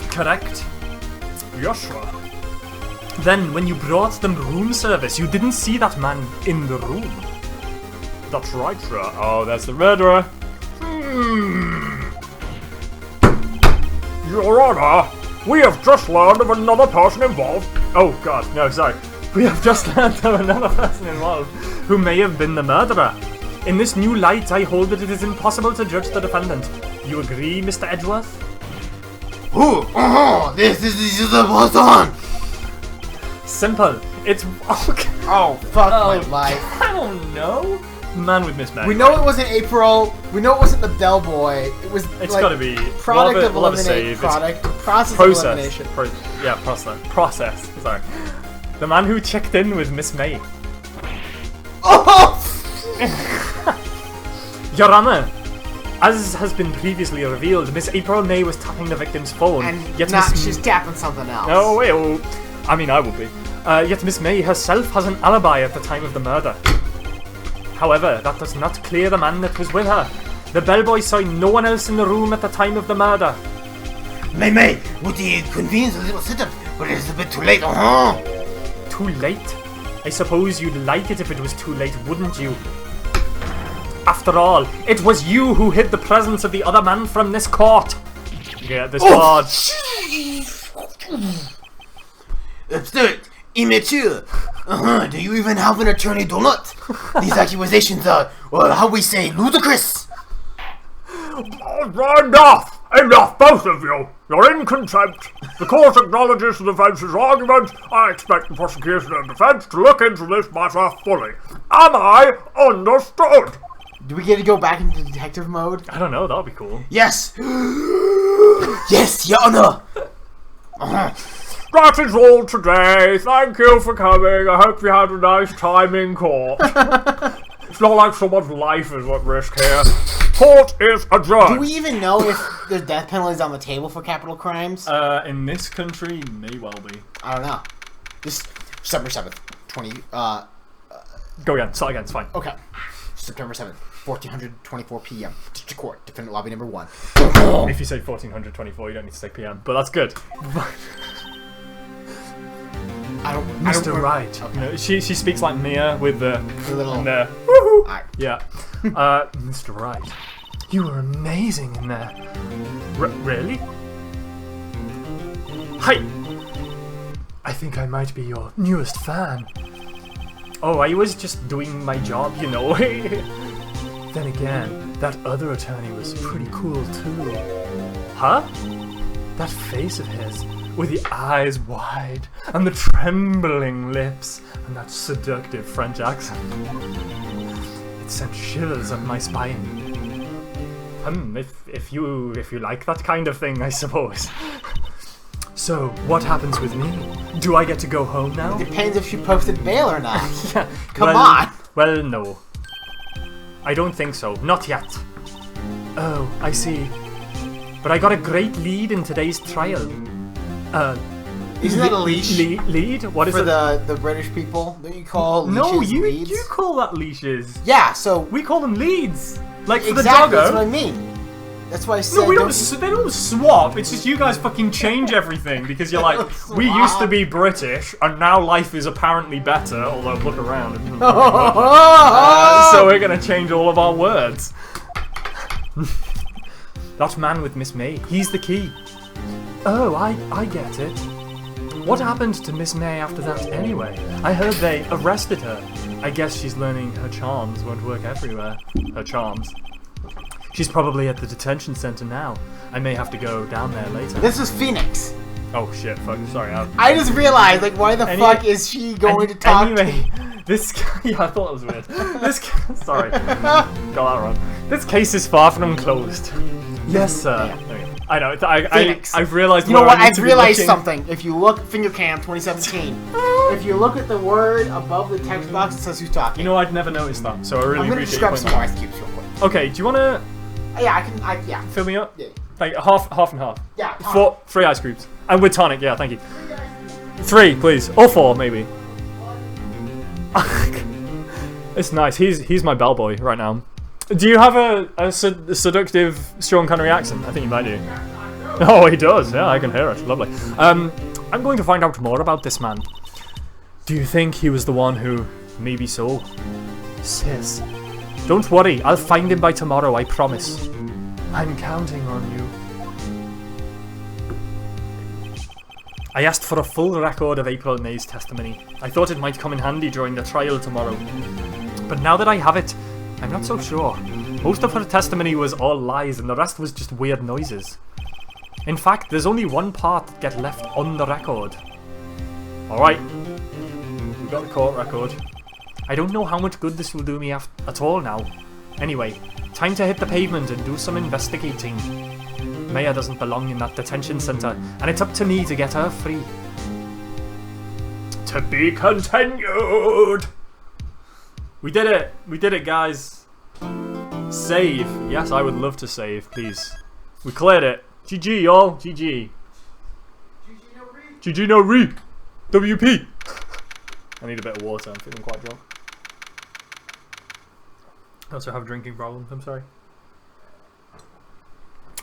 Correct. Yes, sir. Then, when you brought them room service, you didn't see that man in the room. That's right, sir. Oh, that's the murderer. Your Honor, we have just learned of another person involved. Oh god, no, sorry. We have just learned of another person involved who may have been the murderer. In this new light, I hold that it is impossible to judge the defendant. You agree, Mr. Edgeworth? This is the button! Simple. It's... Okay. Oh, fuck my life. I don't know. Man with Miss May. We know it wasn't April. We know it wasn't the bellboy. It was It's like, gotta be... product we'll of have a eliminate save. product. Process of Process. elimination. Process. Sorry. The man who checked in with Miss May. Oh! Your Honor, as has been previously revealed, Miss April May was tapping the victim's phone. And yet she's tapping something else. No, wait. Oh, I mean, I will be. Yet Miss May herself has an alibi at the time of the murder. However, that does not clear the man that was with her. The bellboy saw no one else in the room at the time of the murder. May, would you convene a little sit-up? But it's a bit too late, Too late? I suppose you'd like it if it was too late, wouldn't you? After all, it was you who hid the presence of the other man from this court. Yeah, this card. Absurd, immature. Do you even have an attorney, Donut? These accusations are, well, how we say, ludicrous. Enough! Enough, both of you! You're in contempt. The court acknowledges the defence's argument. I expect the prosecution and defense to look into this matter fully. Am I understood? Do we get to go back into detective mode? I don't know, that'll be cool. Yes! Yes, Your Honor! That is all today. Thank you for coming. I hope you had a nice time in court. It's not like someone's life is at risk here. Court is adjourned. Do we even know if there's death penalties on the table for capital crimes? In this country, may well be. I don't know. This September 7th, 20. Go again. Start again. It's fine. Okay. September 7th, 1424 p.m. District Court, defendant lobby number 1. If you say 1424, you don't need to say PM, but that's good. Mr. Wright. Okay. You know, she speaks like Mia with the little no. Woohoo! Yeah. Mr. Wright. You were amazing in there. Really? Hi! I think I might be your newest fan. Oh, I was just doing my job, you know. Then again, that other attorney was pretty cool too. Huh? That face of his, with the eyes wide, and the trembling lips, and that seductive French accent. It sent shivers up my spine. If you like that kind of thing, I suppose. So, what happens with me? Do I get to go home now? Depends if she posted bail or not. Yeah, Come on! Well, no. I don't think so. Not yet. Oh, I see. But I got a great lead in today's trial. Isn't that a leash? Lead? What is for it? the British people? Don't you call leashes No, leads? you call that leashes. Yeah, so... We call them leads. Like for exactly, the doggo. that's what I mean. That's why I said... No, we don't. They don't swap. It's just you guys fucking change everything because you're like, we used to be British and now life is apparently better. Although look around. So we're gonna change all of our words. That man with Miss May, he's the key. Oh, I get it. What happened to Miss May after that anyway? I heard they arrested her. I guess she's learning her charms won't work everywhere. Her charms. She's probably at the detention center now. I may have to go down there later. This is Phoenix. Oh shit, fuck, sorry. I just realized, like, why the fuck is she going to talk anyway, this guy, yeah, I thought it was weird. This guy, sorry, got that wrong. This case is far from closed. Yes, sir. Yeah. I know, I've realized. You know what, I've realized something. If you look, Fingercam 2017, if you look at the word above the text box, it says who's talking. You know, I'd never noticed that, so I really appreciate you pointing some more ice cubes real quick. Okay, do you want to... Yeah, yeah. Fill me up? Yeah. Like half and half. Yeah. 3 ice cubes. And with tonic, yeah, thank you. 3, please. Or 4, maybe. It's nice. He's my bellboy right now. Do you have a seductive Sean Connery accent? I think you might do. Oh, he does. Yeah, I can hear it. Lovely. I'm going to find out more about this man. Do you think he was the one who... Maybe so. Sis. Don't worry, I'll find him by tomorrow, I promise. I'm counting on you. I asked for a full record of April and May's testimony. I thought it might come in handy during the trial tomorrow. But now that I have it, I'm not so sure. Most of her testimony was all lies and the rest was just weird noises. In fact, there's only one part that gets left on the record. Alright, we got the court record. I don't know how much good this will do me at all now. Anyway, time to hit the pavement and do some investigating. Maya doesn't belong in that detention center, and it's up to me to get her free. To be continued! We did it! We did it, guys! Save. Yes, I would love to save, please. We cleared it. GG, y'all. GG. GG no re. WP. I need a bit of water. I'm feeling quite drunk. I also have a drinking problem. I'm sorry.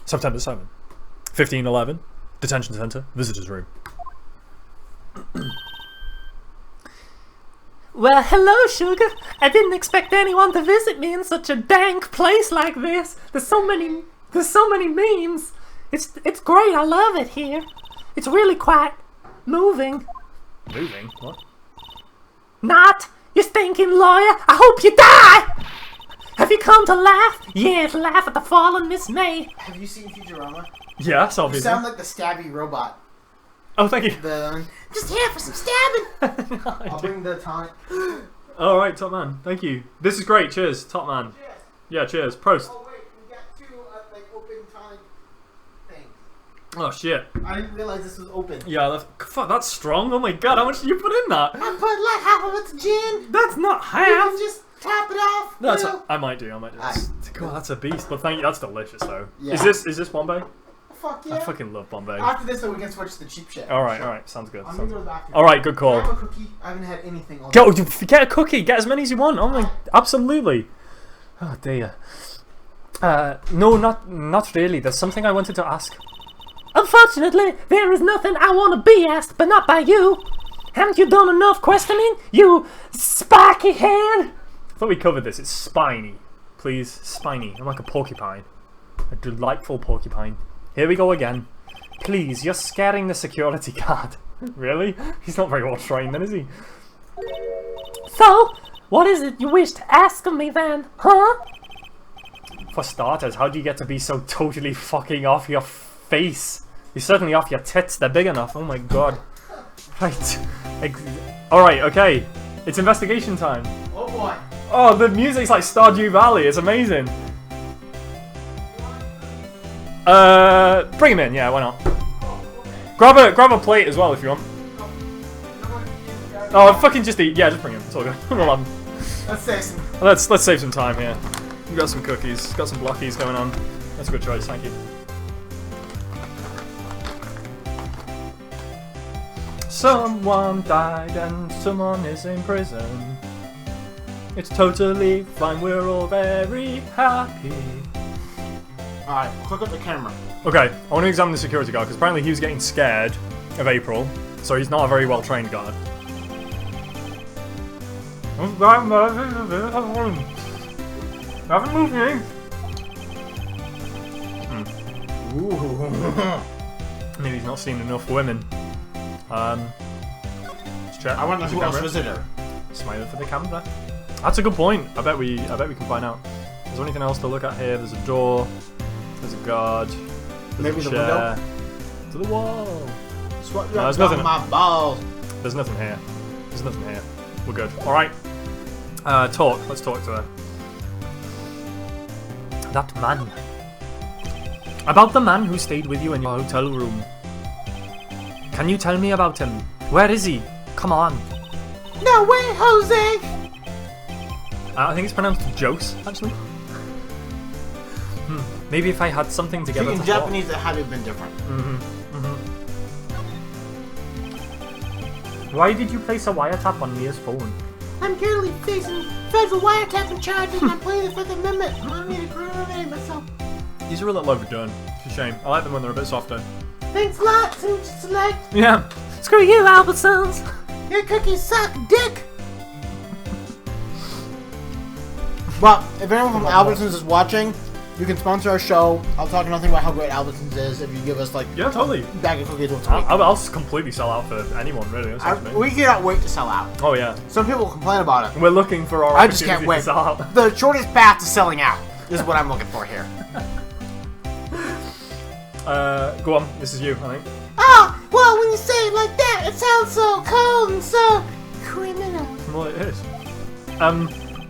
September 7th. 1511. Detention center. Visitors room. Well, hello, sugar. I didn't expect anyone to visit me in such a dank place like this. There's so many memes. It's great. I love it here. It's really quite moving. Moving? What? Not, you stinking lawyer. I hope you die. Have you come to laugh? Yes, laugh at the fallen Miss May. Have you seen Futurama? Yes, obviously. You sound like the stabby robot. Oh, thank you. Just here for some stabbing. No, I'll bring the tonic. Alright, top man. Thank you. This is great. Cheers, top man. Cheers. Yeah, cheers. Prost. Oh wait, we got 2 like open tonic things. Oh shit. I didn't realize this was open. Yeah, that's strong. Oh my god, how much did you put in that? I put like half of it to gin. That's not half. You can just tap it off. That's I might do. God, that's a beast. But thank you. That's delicious though. Yeah. Is this Bombay? Fuck yeah. I fucking love Bombay. After this, though, we can switch to the cheap shit. Alright, sounds good. I'm gonna go to the bathroom. Alright, good call. Grab a cookie. I haven't had anything all Go, day. get a cookie. Get as many as you want. Oh my, absolutely. Oh dear. No, not really. There's something I wanted to ask. Unfortunately, there is nothing I want to be asked, but not by you. Haven't you done enough questioning, you spiky head? I thought we covered this. It's spiny. Please, spiny. I'm like a porcupine. A delightful porcupine. Here we go again. Please, you're scaring the security guard. Really? He's not very well trained then, is he? So, what is it you wish to ask of me then, huh? For starters, how do you get to be so totally fucking off your face? You're certainly off your tits, they're big enough, oh my god. Right. Alright, okay. It's investigation time. Oh boy. Oh, the music's like Stardew Valley, it's amazing. Bring him in, yeah, why not? Grab a plate as well if you want. Oh, fucking just eat. Yeah, just bring him. It's all good. We'll have him. Let's save some time here. We've got some cookies, got some blockies going on. That's a good choice, thank you. Someone died and someone is in prison. It's totally fine, we're all very happy. Alright, click up the camera. Okay, I want to examine the security guard because apparently he was getting scared of April, so he's not a very well trained guard. Haven't moved me. Maybe he's not seen enough women. Let's check. I wonder who else visitor. Smile for the camera. That's a good point. I bet we can find out. Is there anything else to look at here? There's a door. There's a guard. There's Maybe a the chair. window. To the wall. No, there's nothing. My balls. There's nothing here. There's nothing here. We're good. All right. Talk. Let's talk to her. That man. About the man who stayed with you in your hotel room. Can you tell me about him? Where is he? Come on. No way, Jose. I think it's pronounced Jose, actually. Maybe if I had something together. In Japanese, it had to have been different. Why did you place a wiretap on Mia's phone? I'm currently facing federal wiretapping charges and I'm playing the Fifth Amendment. I need to incriminate myself. These are a little overdone. It's a shame. I like them when they're a bit softer. Thanks a lot, Suit Select. Yeah. Screw you, Albertsons. Your cookies suck, dick. Well, if anyone from Albertsons is watching, you can sponsor our show. I'll talk nothing about how great Albertsons is if you give us like totally a bag of cookies once a week. I'll completely sell out for anyone, really. We cannot wait to sell out. Oh yeah. Some people complain about it. We're looking for our. I just can't wait. To sell out. The shortest path to selling out is what I'm looking for here. Go on. This is you, I think. Oh, well, when you say it like that, it sounds so cold and so criminal. Well, it is.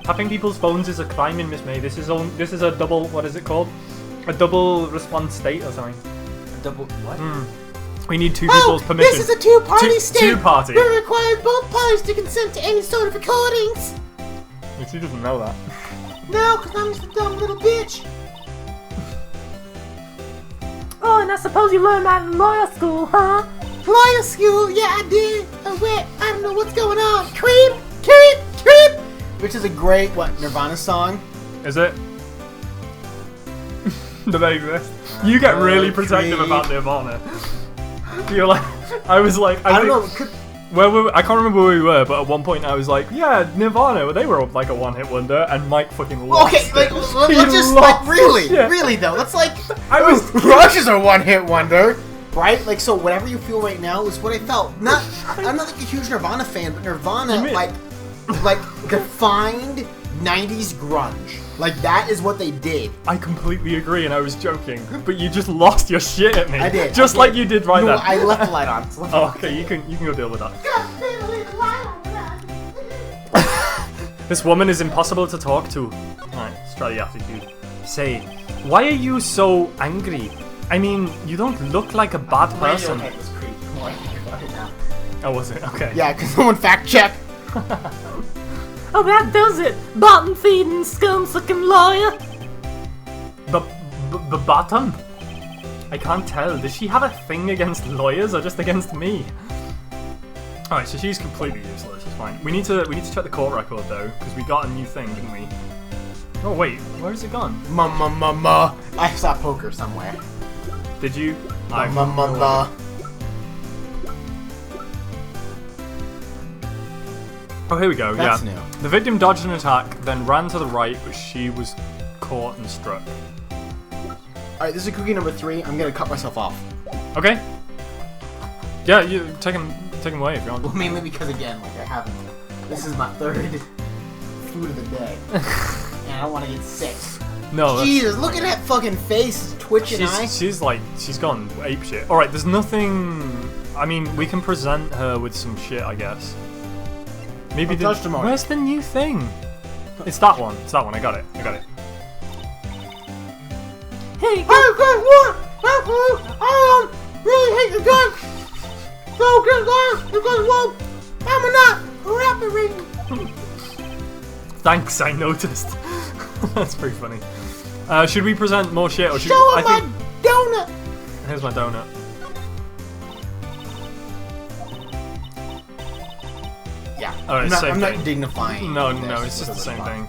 Tapping people's phones is a crime in Miss May. This is a double. What is it called? A double response state or something. A double what? We need two people's permission. This is a two-party state. Two-party. We require both parties to consent to any sort of recordings. She doesn't know that. No, because I'm just a dumb little bitch. Oh, and I suppose you learned that in lawyer school, huh? Lawyer school? Yeah, I did. Oh, wait, I don't know what's going on. Creep, creep, creep. Which is a great, Nirvana song? Is it? Do they exist? You get really protective about Nirvana. You're like, I was like, I don't know. I can't remember where we were, but at one point I was like, yeah, Nirvana, they were like a one-hit wonder, and Mike fucking lost it. Okay, let's just, really though, that's like, Rush is a one-hit wonder, right? Like, so whatever you feel right now is what I felt. I'm not like a huge Nirvana fan, but Nirvana, like defined 90s grunge. Like, that is what they did. I completely agree, and I was joking, but you just lost your shit at me. I did. Just like you did right there. now. I left the light on. Oh, okay, you can go deal with that. This woman is impossible to talk to. Alright, let's try the attitude. Say, why are you so angry? I mean, you don't look like a bad person. Oh, was it? Okay. Yeah, because someone fact check. Oh, that does it! Bottom feeding, scum sucking lawyer! The bottom? I can't tell. Does she have a thing against lawyers or just against me? Alright, so she's completely useless. It's fine. We need to check the court record though, because we got a new thing, didn't we? Oh wait, where has it gone? I saw poker somewhere. Did you? Oh, here we go. That's new. new. The victim dodged an attack, then ran to the right, but she was caught and struck. Alright, this is cookie number 3. I'm gonna cut myself off. Okay. Yeah, you take him away if you want. Well, mainly because, again, like, I haven't. This is my 3rd food of the day. And I don't want to get sick. No. Jesus, look at that fucking face, twitching eye. She's gone apeshit. Alright, there's nothing... I mean, we can present her with some shit, I guess. Maybe where's the new thing? It's that one. It's that one. I got it. Hey, I really hate the gun. So good, because, well, I'm not cooperating. Thanks, I noticed. That's pretty funny. Should we present more shit, or should Show him my donut. Here's my donut. Yeah. Alright, I'm not dignifying. No, it's just the same thing.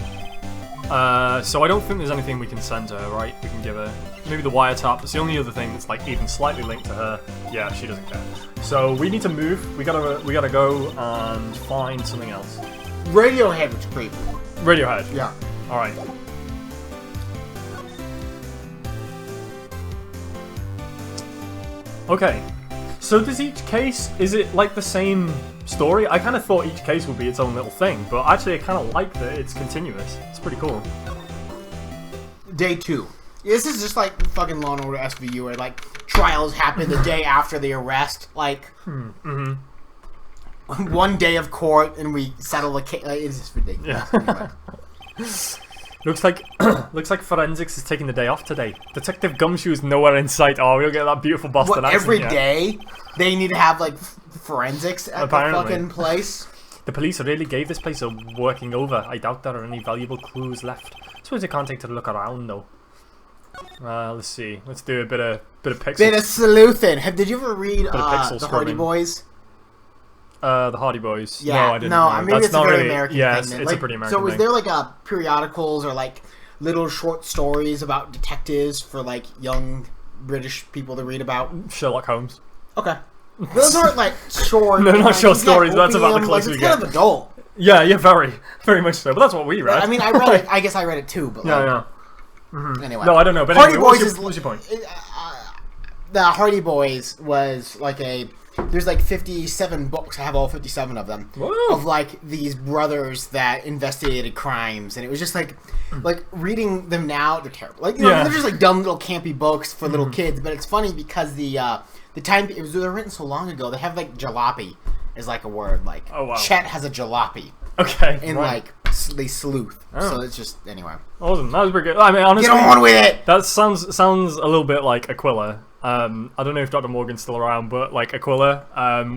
So I don't think there's anything we can send to her, right? We can give her maybe the wiretap. That's the only other thing that's like even slightly linked to her. Yeah, she doesn't care. So we need to move. We gotta go and find something else. Radiohead was creepy. Radiohead. Yeah. All right. Okay. So does each case, is it like the same story? I kind of thought each case would be its own little thing, but actually I kind of like that it's continuous. It's pretty cool. Day 2. This is just like fucking Law & Order SVU, where like trials happen the day after the arrest. Like, one day of court and we settle the case. Like, it's just ridiculous. Yeah. Looks like forensics is taking the day off today. Detective Gumshoe's nowhere in sight. Oh, we'll get that beautiful Boston accent. Every day they need to have like forensics at Apparently. the fucking place. The police really gave this place a working over. I doubt there are any valuable clues left. Suppose I can't take a look around though. Let's see. Let's do a bit of pixels. Bit of sleuthing. Did you ever read the pixel Hardy Boys? The Hardy Boys. Yeah, no, I didn't. No, maybe it's a very American thing. It's like, a pretty American thing. So was thing. there like periodicals or like little short stories about detectives for like young British people to read about? Sherlock Holmes. Okay. Those aren't like short. No, not short stories. That's about the closest we get. It's kind of adult. Yeah, very much so. But that's what we read. I mean, I read it. I guess I read it too. But yeah. Anyway. No, I don't know. But Hardy anyway, Boys what's your point? The Hardy Boys was like there's like 57 books. I have all 57 of them. Whoa. Of like these brothers that investigated crimes, and it was just like reading them now. They're terrible. Like they're just like dumb little campy books for little kids. But it's funny because the time they were written so long ago. They have like jalopy is like a word. Like Chet has a jalopy. Okay. And like they sleuth. So it's just anyway. Awesome. That was pretty good. I mean, honestly, get on with it. That sounds a little bit like Aquila. I don't know if Dr. Morgan's still around, but like Aquila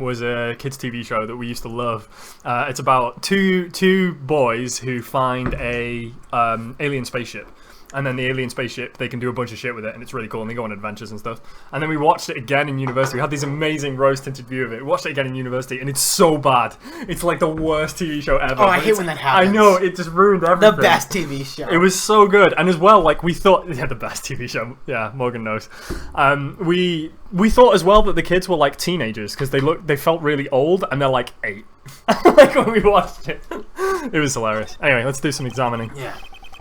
was a kids' TV show that we used to love. It's about two boys who find a alien spaceship. And then the alien spaceship, they can do a bunch of shit with it, and it's really cool, and they go on adventures and stuff. And then we watched it again in university. We had this amazing rose-tinted view of it. We watched it again in university, and it's so bad. It's like the worst TV show ever. Oh, I hate when that happens. I know, it just ruined everything. The best TV show. It was so good. And as well, like, we thought... Yeah, the best TV show. Yeah, Morgan knows. We thought as well that the kids were, like, teenagers, because they felt really old, and they're, like, 8. Like, when we watched it. It was hilarious. Anyway, let's do some examining. Yeah.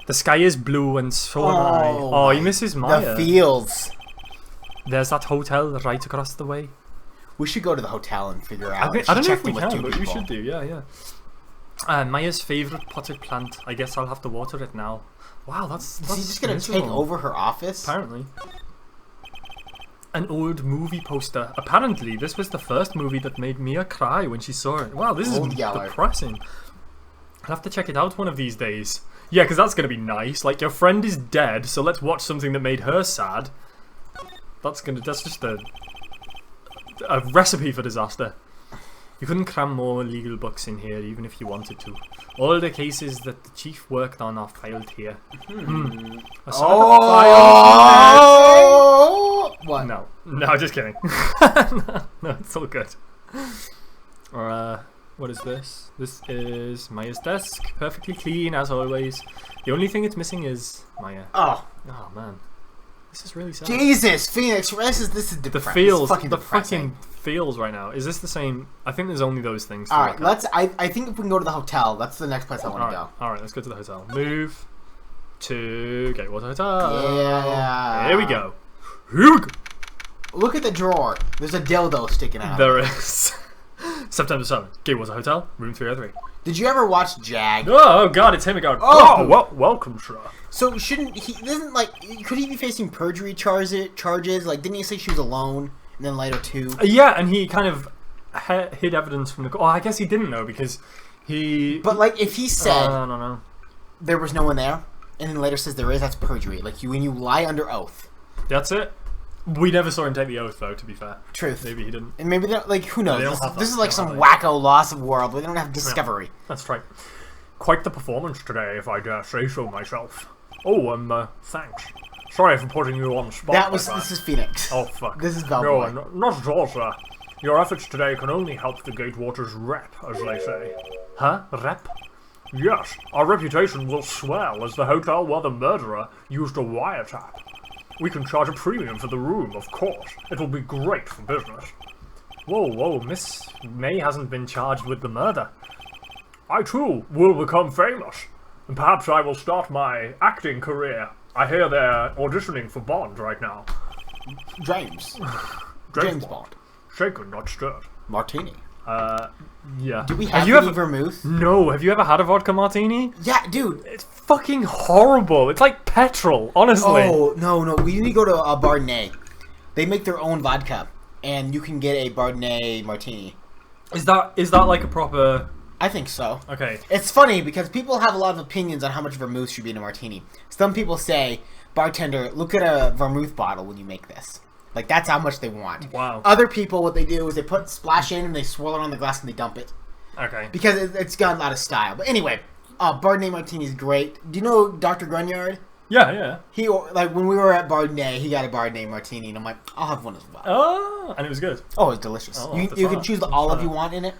The sky is blue and so am I. Oh, he misses Maya. The fields. There's that hotel right across the way. We should go to the hotel and figure out. I don't know if we can, but we should do. Yeah. Maya's favorite potted plant. I guess I'll have to water it now. Wow, that's Is he just gonna take over her office? Apparently. An old movie poster. Apparently, this was the first movie that made Mia cry when she saw it. Wow, this is depressing. I'll have to check it out one of these days. Yeah, because that's going to be nice. Like, your friend is dead, so let's watch something that made her sad. That's just a recipe for disaster. You couldn't cram more legal books in here, even if you wanted to. All the cases that the chief worked on are filed here. What? No, just kidding. No, it's all good. What is this? This is Maya's desk. Perfectly clean, as always. The only thing it's missing is Maya. Oh, man. This is really sad. Jesus, Phoenix, this is depressing. The fucking feels right now. Is this the same? I think there's only those things. Alright, I think if we can go to the hotel, that's the next place I want to go. Alright, let's go to the hotel. Move to Gatewater Hotel. Yeah. Here we go. Here we go. Look at the drawer. There's a dildo sticking out. There is. September 7th. Gatewater Hotel, room 303. Did you ever watch Jag? Oh god, it's him again. Oh! Well, welcome, sir. So shouldn't he? Doesn't like? Could he be facing perjury charges? Like, didn't he say she was alone and then later too? Yeah, and he kind of hid evidence from the. Oh, I guess he didn't know because he. But like, if he said no. there was no one there, and then later says there is, that's perjury. Like when you lie under oath. That's it. We never saw him take the oath, though. To be fair, Truth. Maybe he didn't. And maybe they're like, who knows? They don't have This that. is like They some don't have wacko loss of world where they don't have discovery. That's right. Quite the performance today, if I dare say so myself. Oh, thanks. Sorry for putting you on the spot. That was like this is Phoenix. Oh fuck. This is No, Bellboy. not at all, sir. Your efforts today can only help the Gatewater's rep, as they say. Huh? Rep? Yes, our reputation will swell as the hotel where the murderer used a wiretap. We can charge a premium for the room, of course. It will be great for business. Whoa, Miss May hasn't been charged with the murder. I too will become famous, and perhaps I will start my acting career. I hear they're auditioning for Bond right now. James Bond. Shaken, not stirred. Martini. Yeah. Do we have any vermouth? No, have you ever had a vodka martini? Yeah, dude. It's fucking horrible. It's like petrol, honestly. Oh, no. We need to go to a Bardenay. They make their own vodka, and you can get a Bardenay martini. Is that like a proper... I think so. Okay. It's funny because people have a lot of opinions on how much vermouth should be in a martini. Some people say, bartender, look at a vermouth bottle when you make this. Like, that's how much they want. Wow. Other people, what they do is they put splash in and they swirl it on the glass and they dump it. Okay. Because it's got a lot of style. But anyway, Bardenay martini is great. Do you know Dr. Grunyard? Yeah. He, like, when we were at Bardenay, he got a Bardenay martini, and I'm like, I'll have one as well. Oh, and it was good. Oh, it's delicious. Oh, You can choose the olive you want in it.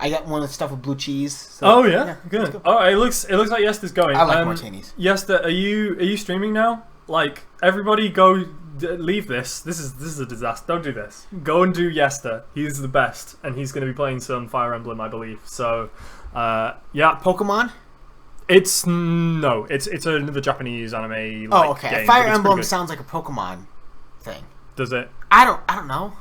I got one that's stuffed with blue cheese. So, Oh yeah, good. Oh, it looks like Yesta's going. I like martinis. Yesta, are you streaming now? Like, everybody go leave this. This is a disaster. Don't do this. Go and do Yesta. He's the best, and he's going to be playing some Fire Emblem, I believe. So, yeah. Pokemon? It's another Japanese anime. Oh, okay. Game, Fire but it's Emblem pretty good. sounds like a Pokemon thing. Does it? I don't know.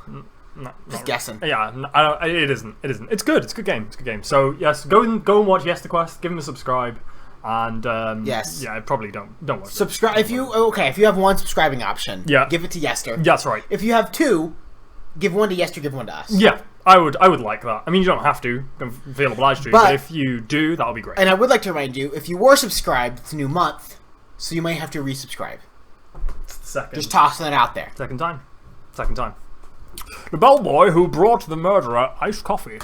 No, Just guessing. Yeah, no, it isn't. It's good. It's a good game. It's a good game. So yes, go and watch Yesta Quest. Give him a subscribe, and yes, yeah, probably don't watch. Subscribe if you have one subscribing option. Yeah, give it to Yester. That's right. If you have two, give one to Yester. Give one to us. Yeah, I would like that. I mean, you don't have to. Don't feel obliged to, but if you do, that'll be great. And I would like to remind you, if you were subscribed, it's a new month, so you might have to resubscribe. It's the second. Just tossing it out there. Second time. The bellboy who brought the murderer iced coffee.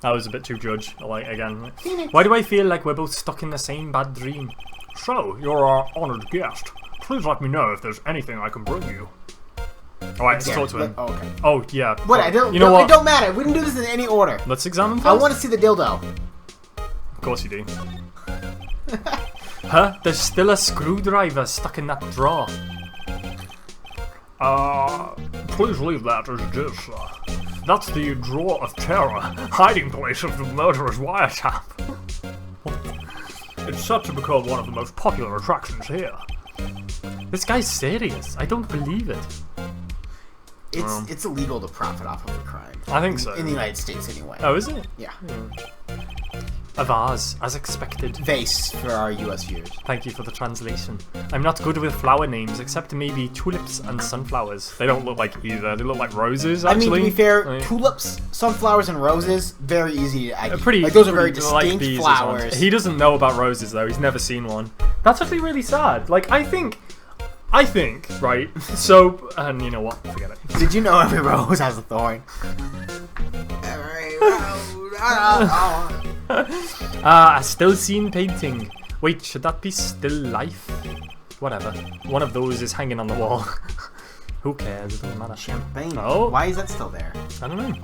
That was a bit too judge. Like, again. Why do I feel like we're both stuck in the same bad dream? So, you're our honoured guest. Please let me know if there's anything I can bring you. Alright, let's talk to him. Oh, okay. Oh, yeah. You know what? It don't matter. We didn't do this in any order. Let's examine first. I want to see the dildo. Of course you do. Huh? There's still a screwdriver stuck in that drawer. Please leave that as it is, sir. That's the drawer of terror, hiding place of the murderer's wiretap. It's set to become one of the most popular attractions here. This guy's serious. I don't believe it. It's illegal to profit off of a crime. I think so. In the United States, anyway. Oh, is it? Yeah. A vase, as expected. Vase for our US viewers. Thank you for the translation. I'm not good with flower names, except maybe tulips and sunflowers. They don't look like either. They look like roses, actually. I mean, to be fair, tulips, sunflowers, and roses, very easy to ID. Like, those are very distinct flowers. He doesn't know about roses, though. He's never seen one. That's actually really sad. Like, I think, right, so, and you know what, forget it. Did you know every rose has a thorn? Every rose. A still scene painting. Wait, should that be still life? Whatever. One of those is hanging on the wall. Who cares? It doesn't matter. Champagne. Oh. Why is that still there? I don't know.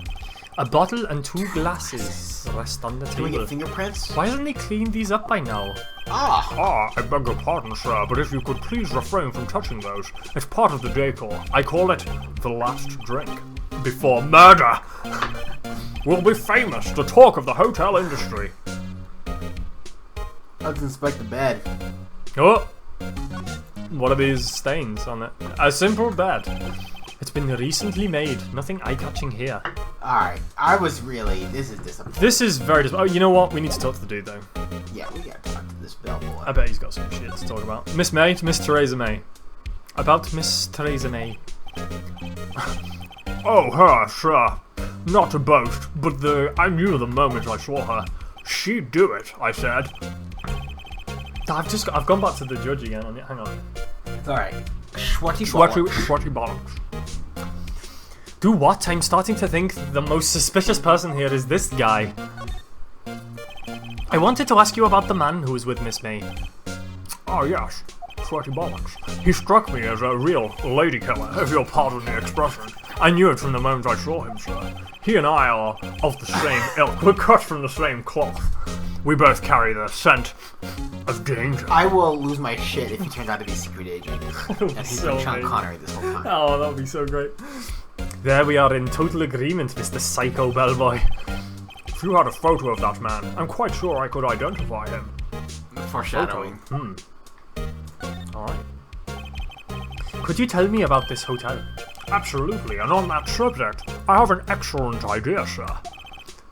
A bottle and 2 glasses rest on the table. Can we get fingerprints? Why hasn't he cleaned these up by now? I beg your pardon, sir, but if you could please refrain from touching those. It's part of the decor. I call it the last drink. Before murder! We'll be famous, the talk of the hotel industry. Let's inspect the bed. Oh! What are these stains on it? A simple bed. It's been recently made. Nothing eye-catching here. Alright, this is disappointing. This is very disappointing. Oh, you know what? We need to talk to the dude, though. Yeah, we gotta talk to this bellboy. I bet he's got some shit to talk about. Miss May to Miss Theresa May. About Miss Theresa May. Oh, her, sure. Not to boast, but I knew the moment I saw her. She'd do it, I said. I've gone back to the judge again on it. Hang on. Alright. Sweaty bollocks. Do what? I'm starting to think the most suspicious person here is this guy. I wanted to ask you about the man who was with Miss May. Oh, yes. Sweaty bollocks. He struck me as a real lady killer, if you'll pardon the expression. I knew it from the moment I saw him, sir. He and I are of the same ilk. We're cut from the same cloth. We both carry the scent of danger. I will lose my shit if he turns out to be a secret agent. And he's been Sean Connery this whole time. Oh, that would be so great. There we are in total agreement, Mr. Psycho Bellboy. If you had a photo of that man, I'm quite sure I could identify him. Foreshadowing. Alright. Could you tell me about this hotel? Absolutely, and on that subject, I have an excellent idea, sir.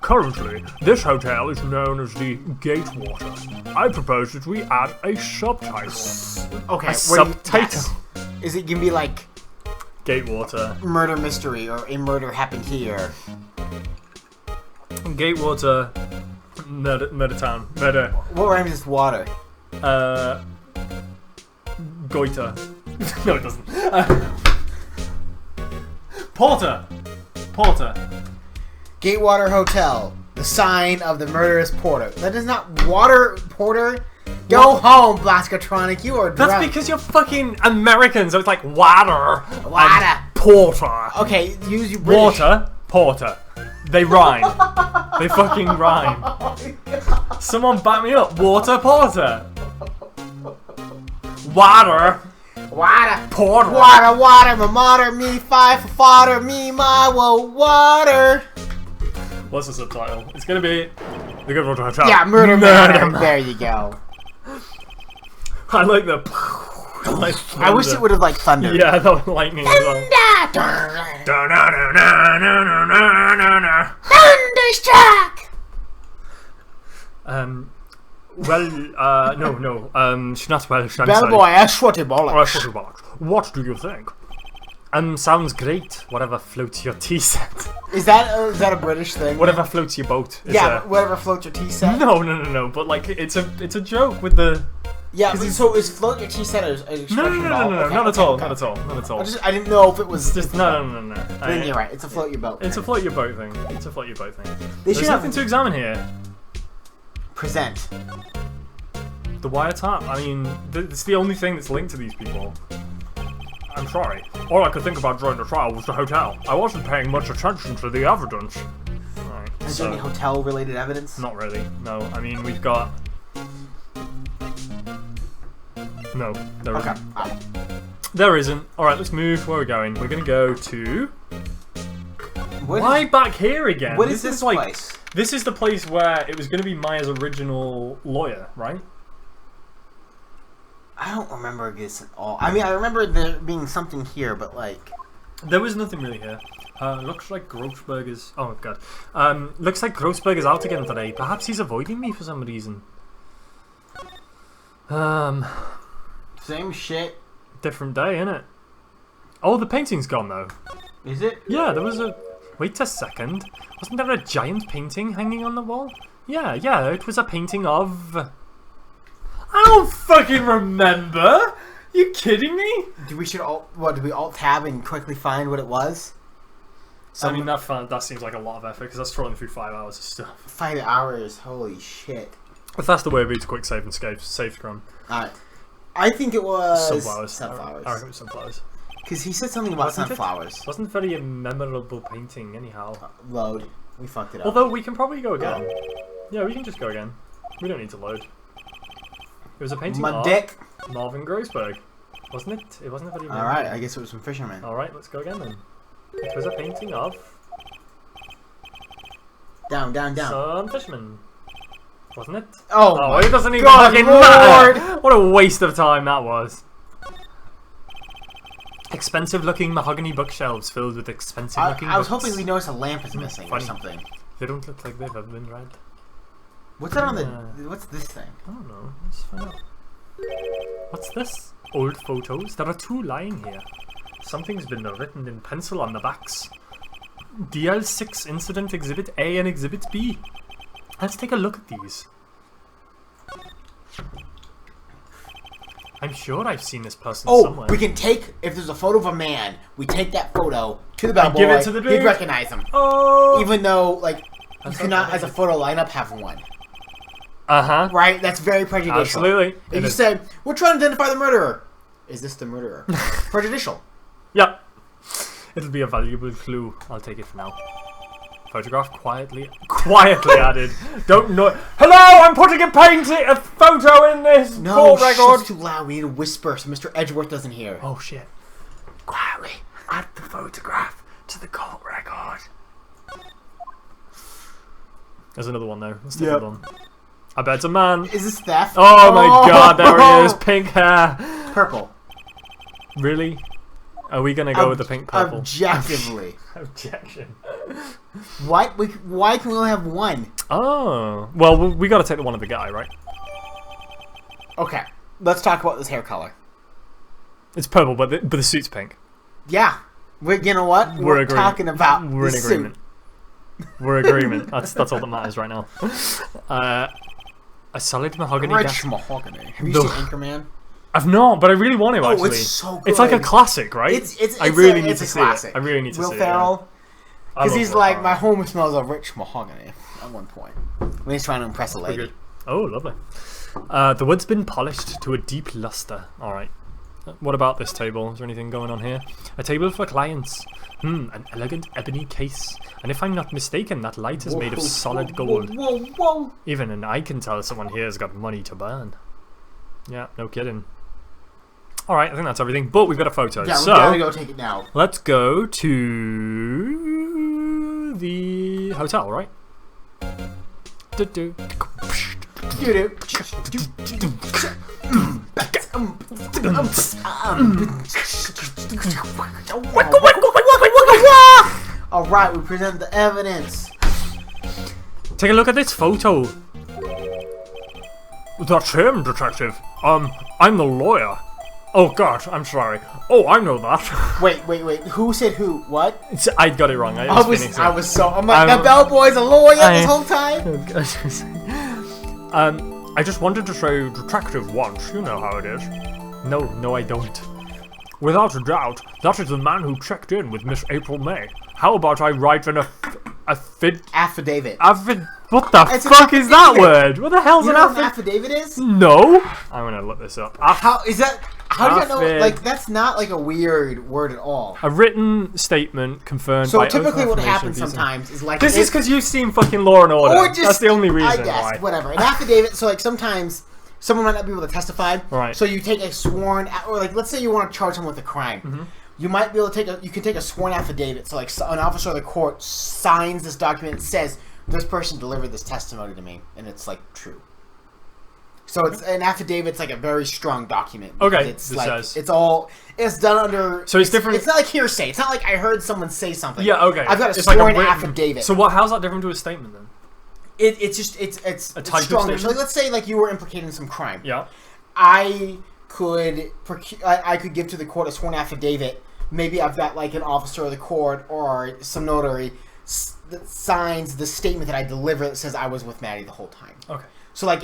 Currently, this hotel is known as the Gatewater. I propose that we add a subtitle. Okay, subtitle. Is it gonna be like Gatewater? Murder mystery or a murder happened here? Gatewater. Murder town. Murder. What rhymes with water? Goiter. No, it doesn't. Porter. Gatewater Hotel. The sign of the murderous porter. That is not water porter. Go home, Blaskatronic. You are drunk. That's because you're fucking American, so it's like water. Water. Porter. Okay, use your British. Water. Porter. They rhyme. They fucking rhyme. Someone back me up. Water. Porter. Water. Water. Porter. Water. My water. Me five for fodder. Me my water. What's the subtitle? It's gonna be The Good Water Hotel. Yeah, murder. There you go. I like the. I wish it would have like thunder. Yeah, that was lightning as well. Thunderstruck. No. She's not Welsh. I'm Bellboy, I sweaty bollocks. What do you think? Sounds great. Whatever floats your tea set. Is that a British thing? Whatever floats your boat. Whatever floats your tea set. No. But like, it's a joke with the. Yeah, so is float your tea set an expression? No, not at all. I didn't know if it was just no. Then you're right. It's a float your boat. It's a float your boat thing. There's nothing to examine here. Present. The wiretap. I mean, it's the only thing that's linked to these people. I'm sorry. All I could think about during the trial was the hotel. I wasn't paying much attention to the evidence. Right. Is there any hotel-related evidence? Not really. No. I mean, we've got. No, there isn't. There isn't. Alright, let's move. Where are we going? We're going to go to... Why back here again? What is this place? This is the place where it was going to be Maya's original lawyer, right? I don't remember this at all. I mean, I remember there being something here, but like... There was nothing really here. Looks like Grossberg is... Oh, God. Looks like Grossberg is out again today. Perhaps he's avoiding me for some reason. Same shit. Different day, innit? Oh, the painting's gone, though. Is it? Yeah, there was a... Wait a second. Wasn't there a giant painting hanging on the wall? Yeah, it was a painting of... I don't fucking remember! You kidding me? Do we alt tab and quickly find what it was? I mean, that seems like a lot of effort, because that's scrolling through 5 hours of stuff. 5 hours? Holy shit. The faster way would be to quick save and save scrum. Alright. I think it was... Sunflowers. I reckon it was sunflowers. Because he said something about sunflowers. Wasn't very a memorable painting, anyhow. Load. We fucked it up. Although, we can probably go again. Yeah, we can just go again. We don't need to load. It was a painting of Marvin Grossberg. Wasn't it? It wasn't a very memorable. Alright, I guess it was some fishermen. Alright, let's go again then. It was a painting of... Down. Some fishermen. Wasn't it? Oh, it doesn't even God, fucking Lord. matter! What a waste of time that was. Expensive-looking mahogany bookshelves filled with expensive-looking I was books. hoping we noticed a lamp is missing or funny. something. They don't look like they've ever been read. What's that on the... What's this thing? I don't know. Let's find out. What's this? Old photos? There are 2 lying here. Something's been written in pencil on the backs. DL6 Incident Exhibit A and Exhibit B. Let's take a look at these. I'm sure I've seen this person somewhere. We can take, if there's a photo of a man, we take that photo to the bellboy. Give it to the dude. He'd recognize him. Oh! Even though, like, you cannot, as a photo lineup, have one. Uh-huh. Right? That's very prejudicial. Absolutely. If you say, we're trying to identify the murderer. Is this the murderer? Prejudicial. Yep. It'll be a valuable clue. I'll take it for now. Photograph quietly added. Don't know. Hello, I'm putting a photo in this court record. It's too loud. We need to whisper so Mr. Edgeworth doesn't hear. Oh shit. Quietly add the photograph to the court record. There's another one there. Let's take another one. I bet it's a man. Is this theft? Oh my god, there he is. Pink hair. Purple. Really? Are we gonna go with the pink purple? Objectively. Objection. Why can we only have one? Oh. Well, we gotta take the one of the guy, right? Okay. Let's talk about this hair color. It's purple, but the suit's pink. Yeah. You know what? We're talking about We're in agreement. We're in agreement. That's all that matters right now. A solid mahogany. Rich mahogany. Have you seen Anchorman? I've not, but I really want to actually. It's so good. It's like a classic, right? I really need to see it. I really need to see it. Will Ferrell. Because he's like, my home smells of rich mahogany at one point. When he's trying to impress a lady. Oh, lovely. The wood's been polished to a deep luster. Alright. What about this table? Is there anything going on here? A table for clients. An elegant ebony case. And if I'm not mistaken, that light is made of solid gold. Whoa. Even an eye can tell someone here has got money to burn. Yeah, no kidding. Alright, I think that's everything. But we've got a photo. Yeah, so we gotta go take it now. Let's go to the hotel, right? Alright, we present the evidence. Take a look at this photo. That's him, detective. I'm the lawyer. Oh god, I'm sorry. Oh, I know that. Wait. Who said who? What? I got it wrong. I'm like, that bellboy's a lawyer this whole time? I just wanted to say detective once. You know how it is. No, I don't. Without a doubt, that is the man who checked in with Miss April May. How about I write an affidavit. What the fuck is that word? What the hell's an affidavit is? No. I'm gonna look this up. How is that? How do you know? Like, that's not like a weird word at all. A written statement confirmed so by typically what happens sometimes is like... This is because you've seen fucking Law and Order. Or just, that's the only reason I guess, why. whatever. An affidavit, so like sometimes someone might not be able to testify. Right. So you take a sworn... Or like, let's say you want to charge someone with a crime. Mm-hmm. You might be able to take a... You can take a sworn affidavit. So like an officer of the court signs this document and says, this person delivered this testimony to me. And it's like true. So it's an affidavit's like a very strong document. Okay, it's like it's done under. So it's different. It's not like hearsay. It's not like I heard someone say something. Yeah, okay. I've got a sworn affidavit. So how's that different to a statement then? It's a type stronger. Of statement? So let's say like you were implicated in some crime. Yeah. I could give to the court a sworn affidavit. Maybe I've got like an officer of the court or some notary that signs the statement that I deliver that says I was with Maddie the whole time. Okay. So like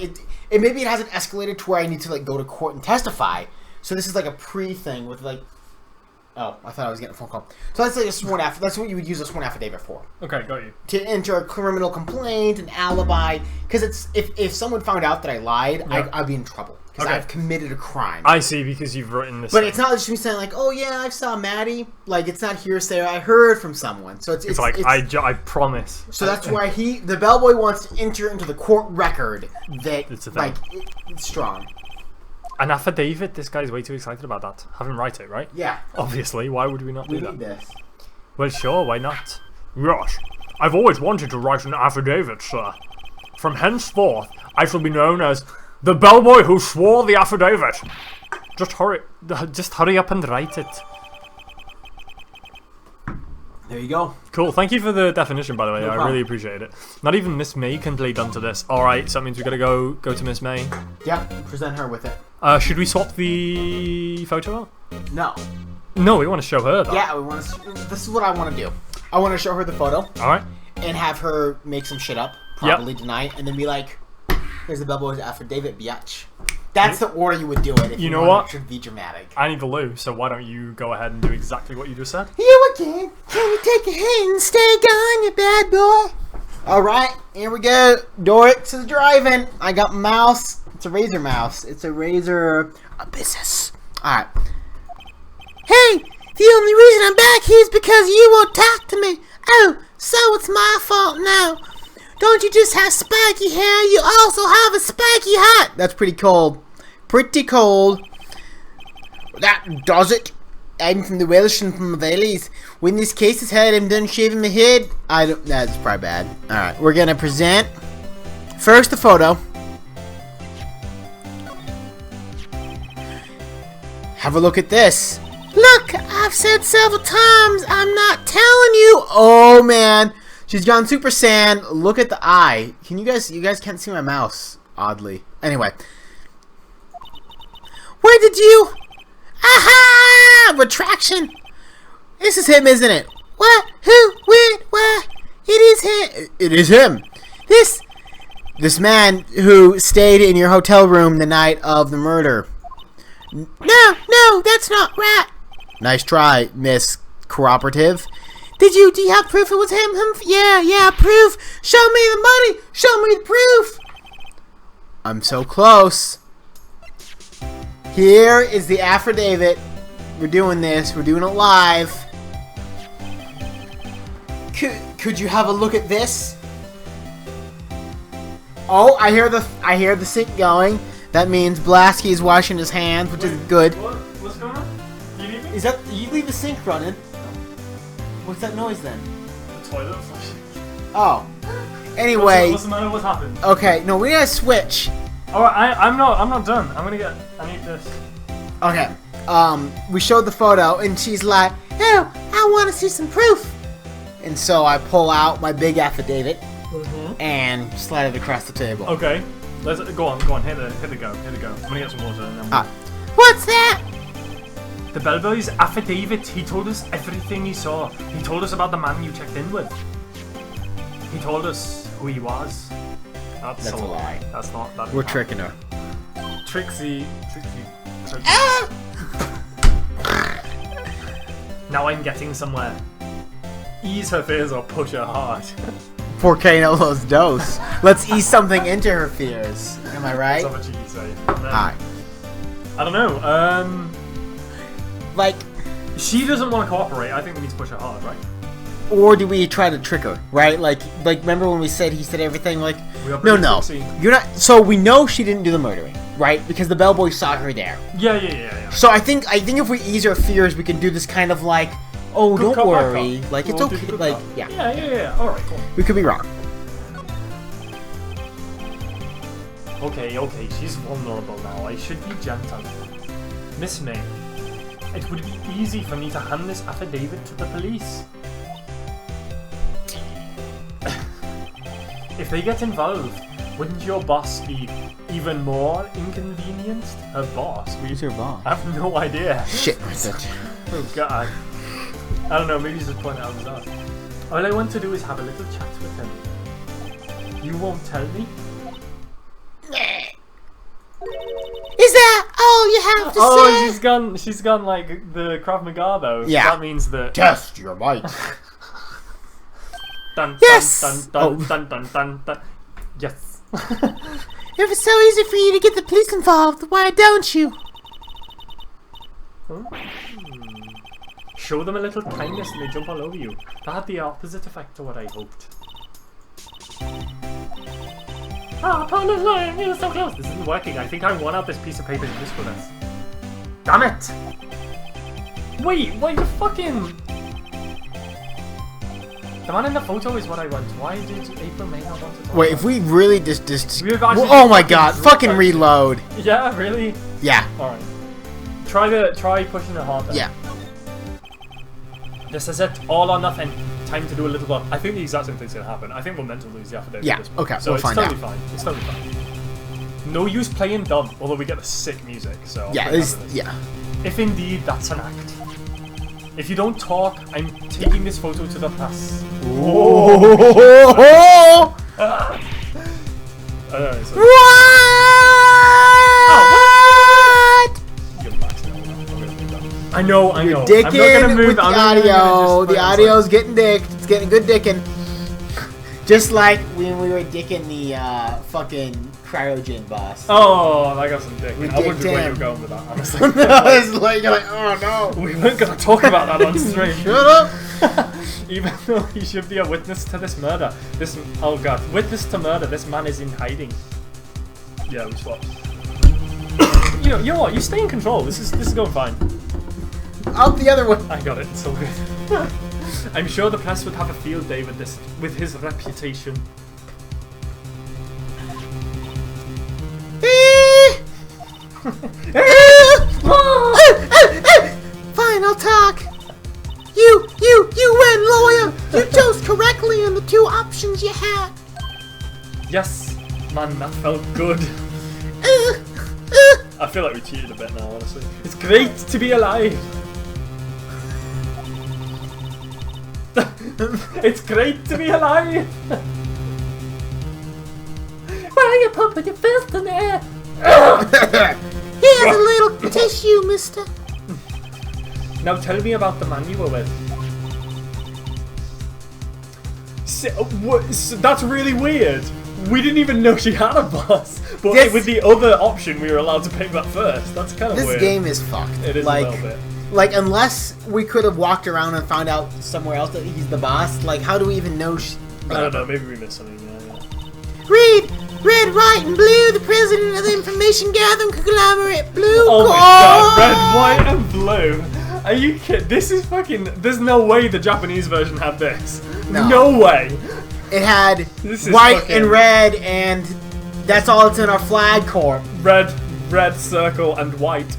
maybe it hasn't escalated to where I need to like go to court and testify. So this is like a pre-thing with like, oh, I thought I was getting a phone call. So that's like a sworn affidavit. That's what you would use a sworn affidavit for. Okay, got you. To enter a criminal complaint, an alibi, because it's if someone found out that I lied, yeah. I'd be in trouble because I've committed a crime. I see, because you've written this. But it's not just me saying like, oh yeah, I saw Maddie. Like it's not hearsay. I heard from someone. So it's like I promise. So that's why the bellboy wants to enter into the court record that it's strong. An affidavit? This guy's way too excited about that. Have him write it, right? Yeah. Obviously. Why would we not do that? We need this. Well, sure. Why not? Yes. I've always wanted to write an affidavit, sir. From henceforth, I shall be known as the bellboy who swore the affidavit. Just hurry up and write it. There you go. Cool. Thank you for the definition, by the way. No I problem. really appreciate it. Not even Miss May can play dumb to this. All right, so that means we gotta go to Miss May. Yeah, present her with it. Should we swap the photo out? No. No, we want to show her that. Yeah, we want to. This is what I want to do. I want to show her the photo. All right. And have her make some shit up, probably tonight, and then be like, "Here's the bellboy's affidavit, biatch." That's the order you would do it if you know wanted what? it to be dramatic. I need the loo, so why don't you go ahead and do exactly what you just said? You again? Can you take a hint and stay gone, you bad boy? Alright, here we go. Doryx is driving. I got mouse. It's a razor mouse. It's a razor abyssus. Alright. Hey, the only reason I'm back here is because you won't talk to me. Oh, so it's my fault now. Don't you just have spiky hair, you also have a spiky heart. That's pretty cold. Pretty cold. That does it. I'm from the Welsh and from the Valleys. When this case is had, I'm done shaving my head. That's probably bad. Alright, we're gonna present first the photo. Have a look at this. Look, I've said several times, I'm not telling you. Oh man. She's gone Super Saiyan. Look at the eye. Can you guys can't see my mouse, oddly. Anyway. Where did you? Aha! Retraction. This is him, isn't it? What? Who? When? Where? It is him. It is him. This man who stayed in your hotel room the night of the murder. No, that's not right. Nice try, Miss Cooperative. Do you have proof it was him? Yeah, proof. Show me the money. Show me the proof. I'm so close. Here is the affidavit. We're doing this. We're doing it live. Could you have a look at this? Oh, I hear the sink going. That means Blasky is washing his hands, which is good. What's going on? You leave me? Is that you leave the sink running? What's that noise then? The toilet flushing. Oh. Anyway. What's the matter? What's happened? Okay, no, we gotta switch. Alright, I'm not done. I need this. Okay. We showed the photo and she's like, "Oh, I want to see some proof." And so I pull out my big affidavit and slide it across the table. Okay. Let's go on. Hit the go. I'm gonna get some water and then. What's that? The bellboy's affidavit. He told us everything he saw. He told us about the man you checked in with. He told us who he was. That's a lie. That's not. That We're tricking her. Trixie. Now I'm getting somewhere. Ease her fears or push her hard. Poor Kanolo's dose. Let's ease something into her fears. Am I right? That's not what you say. Alright. I don't know. Like, she doesn't want to cooperate. I think we need to push her hard, right? or do we try to trick her? Right? Like remember when he said everything? Like, no. You're not. So we know she didn't do the murdering, right? Because the bellboy saw her there. Yeah. So I think if we ease our fears, we can do this kind of like, oh, Good don't worry, like it's okay, like yeah. Yeah. All right, cool. We could be wrong. Okay, she's vulnerable now. I should be gentle. Miss May, it would be easy for me to hand this affidavit to the police. If they get involved, wouldn't your boss be even more inconvenienced? Her boss? Who's her boss? I have no idea. Shit. Oh god. I don't know, maybe he's just pointing out his ass. All I want to do is have a little chat with him. You won't tell me? Is that all you have to say? Oh, she's gone like the Krav Maga though. Yeah. That means that... Test your might. Dun, yes! Dun. Yes. If it's so easy for you to get the police involved, why don't you? Show them a little kindness and they jump all over you. That had the opposite effect to what I hoped. Partner's lying, you're so close. This isn't working. I think I won out this piece of paper's usefulness. Damn it! Wait, the fucking... The man in the photo is what I want. Why did April May not want to talk? Wait, if we really just oh my god, fucking reload. Yeah, really? Yeah. Alright. Try pushing it hard then. Yeah. This is it, all or nothing. Time to do a little bit. I think the exact same thing's gonna happen. I think we're meant to lose the affidavit. Yeah, at this point. okay, So we'll it's find totally out. fine. It's totally fine. No use playing dumb, although we get the sick music. So I'll Yeah, play this, that with this. yeah. If indeed that's an act. If you don't talk, I'm taking this photo to the press. Oh! So What? you're maxing out. I'm gonna move that. I know. You're I'm dicking not gonna move. with the I'm gonna audio. just The put it audio's getting dicked. It's getting good dicking. Just like when we were dicking the fucking cryogen boss. Oh, I got some dick. We I wondered dicked where you him. were going with that, honestly. It's like, you're like, oh no. We weren't gonna talk about that on stream. Shut up. Even though he should be a witness to this murder. Oh god, witness to murder. This man is in hiding. Yeah, we swapped. you know what? You stay in control. This is going fine. Out the other way. I got it. It's all good. I'm sure the press would have a field day with this, with his reputation. Fine, I'll talk. You win, lawyer. You chose correctly in the two options you had. Yes, man, that felt good. I feel like we cheated a bit now, honestly. It's great to be alive. It's great to be alive. Why are you pumping your fist in the air? Here's a little tissue, mister. Now tell me about the man you were with. So that's really weird. We didn't even know she had a boss. But This- with the other option, we were allowed to pick that first. That's kind of This weird. game is fucked. It is like, a little bit. Like, unless we could have walked around and found out somewhere else that he's the boss, like, how do we even know I don't know, maybe we missed something, yeah. Read! Red, white, and blue, the president of the information gathering conglomerate, Blue Oh my Corps! god, red, white, and blue. Are you kidding? This is fucking... There's no way the Japanese version had this. No way. It had This is white fucking- and red, and that's all it's in our flag corps. Red, circle, and white.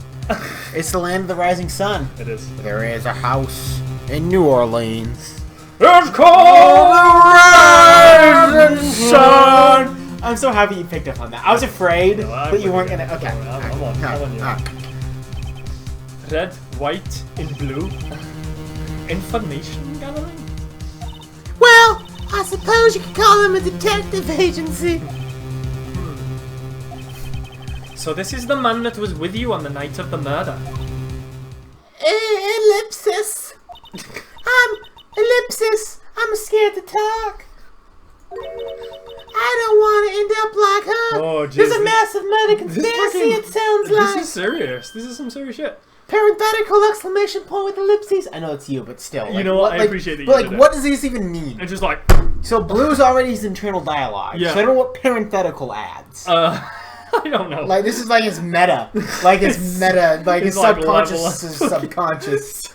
It's the land of the rising sun. It is. There is a house in New Orleans. It's called the Rising Sun! I'm so happy you picked up on that. I was afraid, No, I but you weren't wouldn't gonna. Okay. get it. I'm on you. Red, white, and blue. Information gathering? Well, I suppose you could call them a detective agency. So this is the man that was with you on the night of the murder. Ellipsis. Ellipsis. I'm scared to talk. I don't want to end up like her. Oh, There's a Jesus. massive murder conspiracy, it sounds This like. is serious. This is some serious shit. Parenthetical exclamation point with ellipses. I know it's you, but still. You know what? I appreciate that you But like, did it. what does this even mean? It's just like... So Blue's already his internal dialogue. Yeah. So I don't know what parenthetical adds. I don't know. Like, this is like his meta. Like his meta. Like his it's like subconscious level is up. subconscious.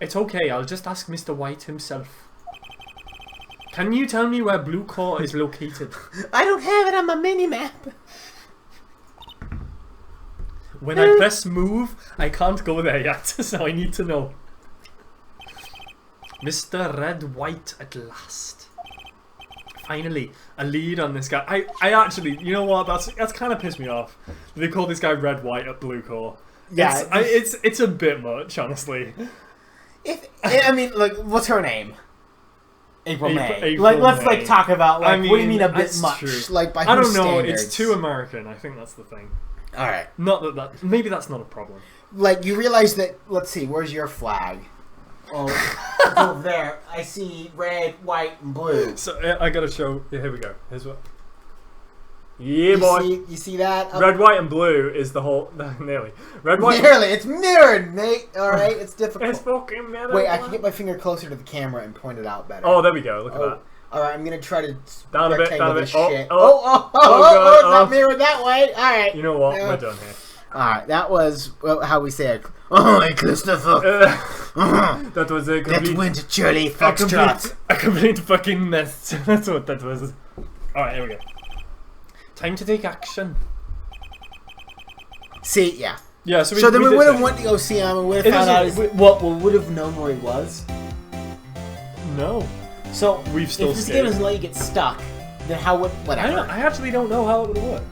It's okay. I'll just ask Mr. White himself. Can you tell me where Blue Core is located? I don't have it on my mini-map. When I press move, I can't go there yet, so I need to know. Mr. Red White at last. Finally, a lead on this guy. I actually, you know what? That's kind of pissed me off. They call this guy Red White at Blue Core. Yeah, it's a bit much, honestly. I mean, like, what's her name? April May. April Like, let's May. like talk about like, I what do you mean a bit that's much? true. Like, by I don't whose know. standards? It's too American. I think that's the thing. All right. Not that maybe that's not a problem. Like, you realize that. Let's see. Where's your flag? Oh, it's over there. I see red, white, and blue. So I gotta show. Yeah, here we go. Here's what. Yeah, boy. You see that? Red, white, and blue is the whole. Nearly. Red, white. Nearly. It's mirrored, mate. All right. It's difficult. It's fucking mirrored. Wait, I can get my finger closer to the camera and point it out better. Oh, there we go. Look at that. All right, I'm gonna try to Down a bit, rectangle down a this bit. Oh, shit. oh, Oh, God, it's not mirrored that way. All right. You know what? Yeah. We're done here. All right, that was how we say it. Oh, hey, Christopher. That was a complete. That went Charlie Foxtrot. A complete fucking mess. That's what that was. All right, here we go. Time to take action. See, yeah. Yeah, So then we would have went to go see him and would have found out we would have known where he was. No. So We've still if this game doesn't let you get stuck, then how would whatever? I actually don't know how it would have worked.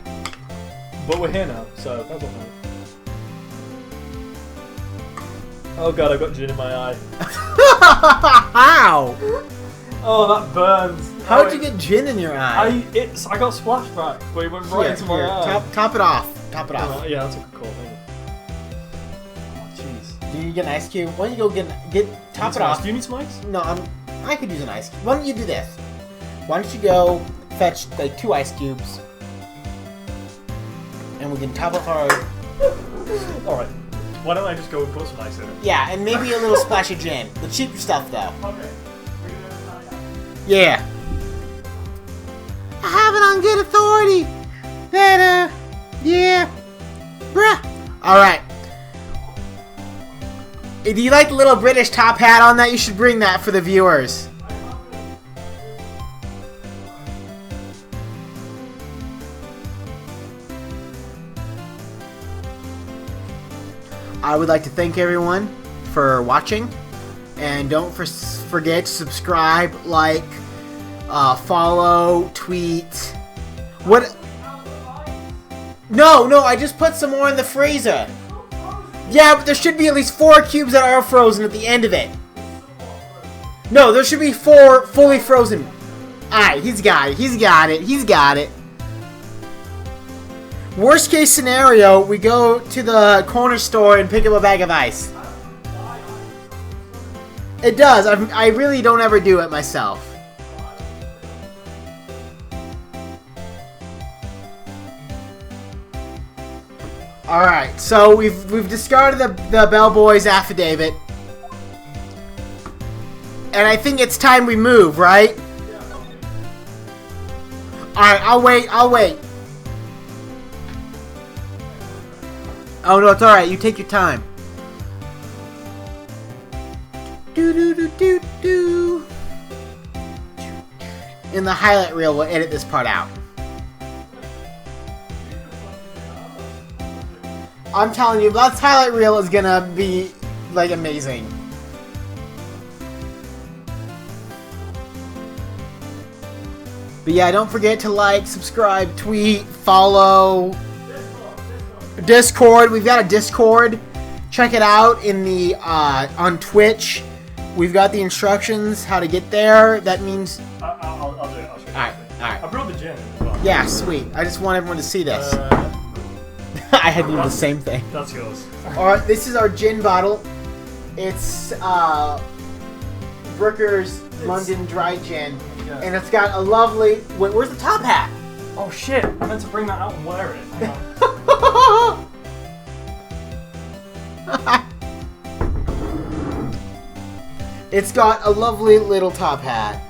But we're here now, so that's what matters. Oh god, I've got gin in my eye. How? Oh, that burns. How did you get gin in your eye? I got splashback, but it went right into my eye. Top it off. Top it off. Yeah, that's a good call. Maybe. Oh, jeez. Do you get an ice cube? Why don't you go get top it off? Do you need some ice? No, I could use an ice cube. Why don't you do this? Why don't you go fetch like 2 ice cubes, and we can top off our. All right. Why don't I just go and put some ice in it? Yeah, and maybe a little splash of gin. The cheap stuff, though. Okay. Yeah. I have it on good authority that, yeah. Bruh. Alright. Do you like the little British top hat on that? You should bring that for the viewers. I would like to thank everyone for watching, and don't forget to subscribe, like, follow, tweet. What? No, I just put some more in the freezer. Yeah, but there should be at least 4 cubes that are frozen at the end of it. No, there should be 4 fully frozen. Alright, he's got it. Worst case scenario, we go to the corner store and pick up a bag of ice. It does. I really don't ever do it myself. Alright, so we've discarded the bellboy's affidavit. And I think it's time we move, right? Alright, I'll wait. Oh no, it's alright, you take your time. Do. In the highlight reel, we'll edit this part out. I'm telling you, that highlight reel is gonna be, like, amazing. But yeah, don't forget to like, subscribe, tweet, follow. Discord. We've got a Discord. Check it out in the on Twitch. We've got the instructions how to get there. That means. I'll do it. I'll show you. Alright. I brought the gin as well. Yeah, sweet. I just want everyone to see this. I had to do the same thing. That's yours. Alright, this is our gin bottle. It's Brooker's London Dry Gin. Yeah. And it's got a lovely... Wait, where's the top hat? Oh shit, I meant to bring that out and wear it. Hang on. It's got a lovely little top hat.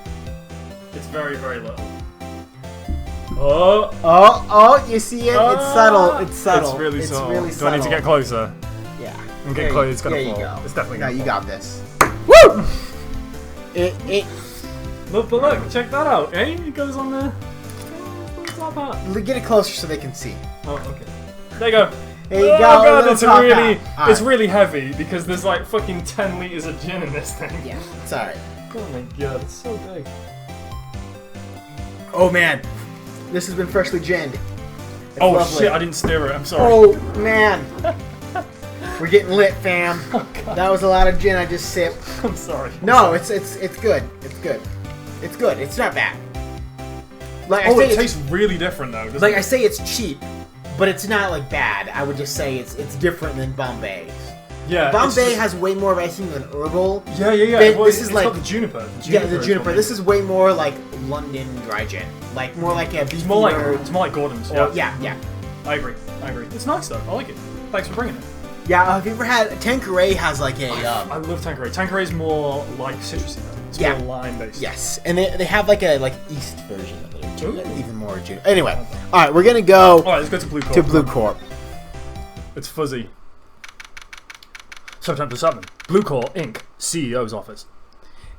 It's very, very little. Oh! Oh, you see it? It's subtle. It's subtle. It's really subtle. Really Do subtle. I need to get closer? Yeah. And get close, it's gonna there fall. You go. It's definitely no, gonna you fall. got this. Woo! It Look, but look, check that out. Eh? It goes on there. Top hat. Get it closer so they can see. Oh, okay. There you go. There you oh go. God, it's top really, hat. it's really heavy because there's like fucking 10 liters of gin in this thing. Yeah, it's alright. Oh my god, it's so big. Oh man, this has been freshly ginned. It's oh lovely. shit, I didn't stir it. I'm sorry. Oh man, we're getting lit, fam. Oh, God. That was a lot of gin I just sipped. I'm sorry. No, it's good. It's good. It's good. It's not bad. Like Oh, I say it tastes really different though. Like it? I say, it's cheap, but it's not like bad. I would just say it's different than Bombay's. Yeah. Bombay has way more icing than herbal. Yeah. Well, this is it's like got the juniper. Yeah, the juniper. This is way more like London dry gin. Like more like a It's more like Gordon's. Yeah. Yeah. I agree. It's nice though. I like it. Thanks for bringing it. Yeah. Have you ever had Tanqueray? Has like a. I love Tanqueray. Tanqueray is more like citrusy though. It's more lime based. Yes, and they have like a East version of it too. Even more juniper. Anyway, all right, we're gonna go. All right, let's go to Blue Corp. To Blue Corp. It's fuzzy. September 7th. Blue Corp Inc. CEO's office.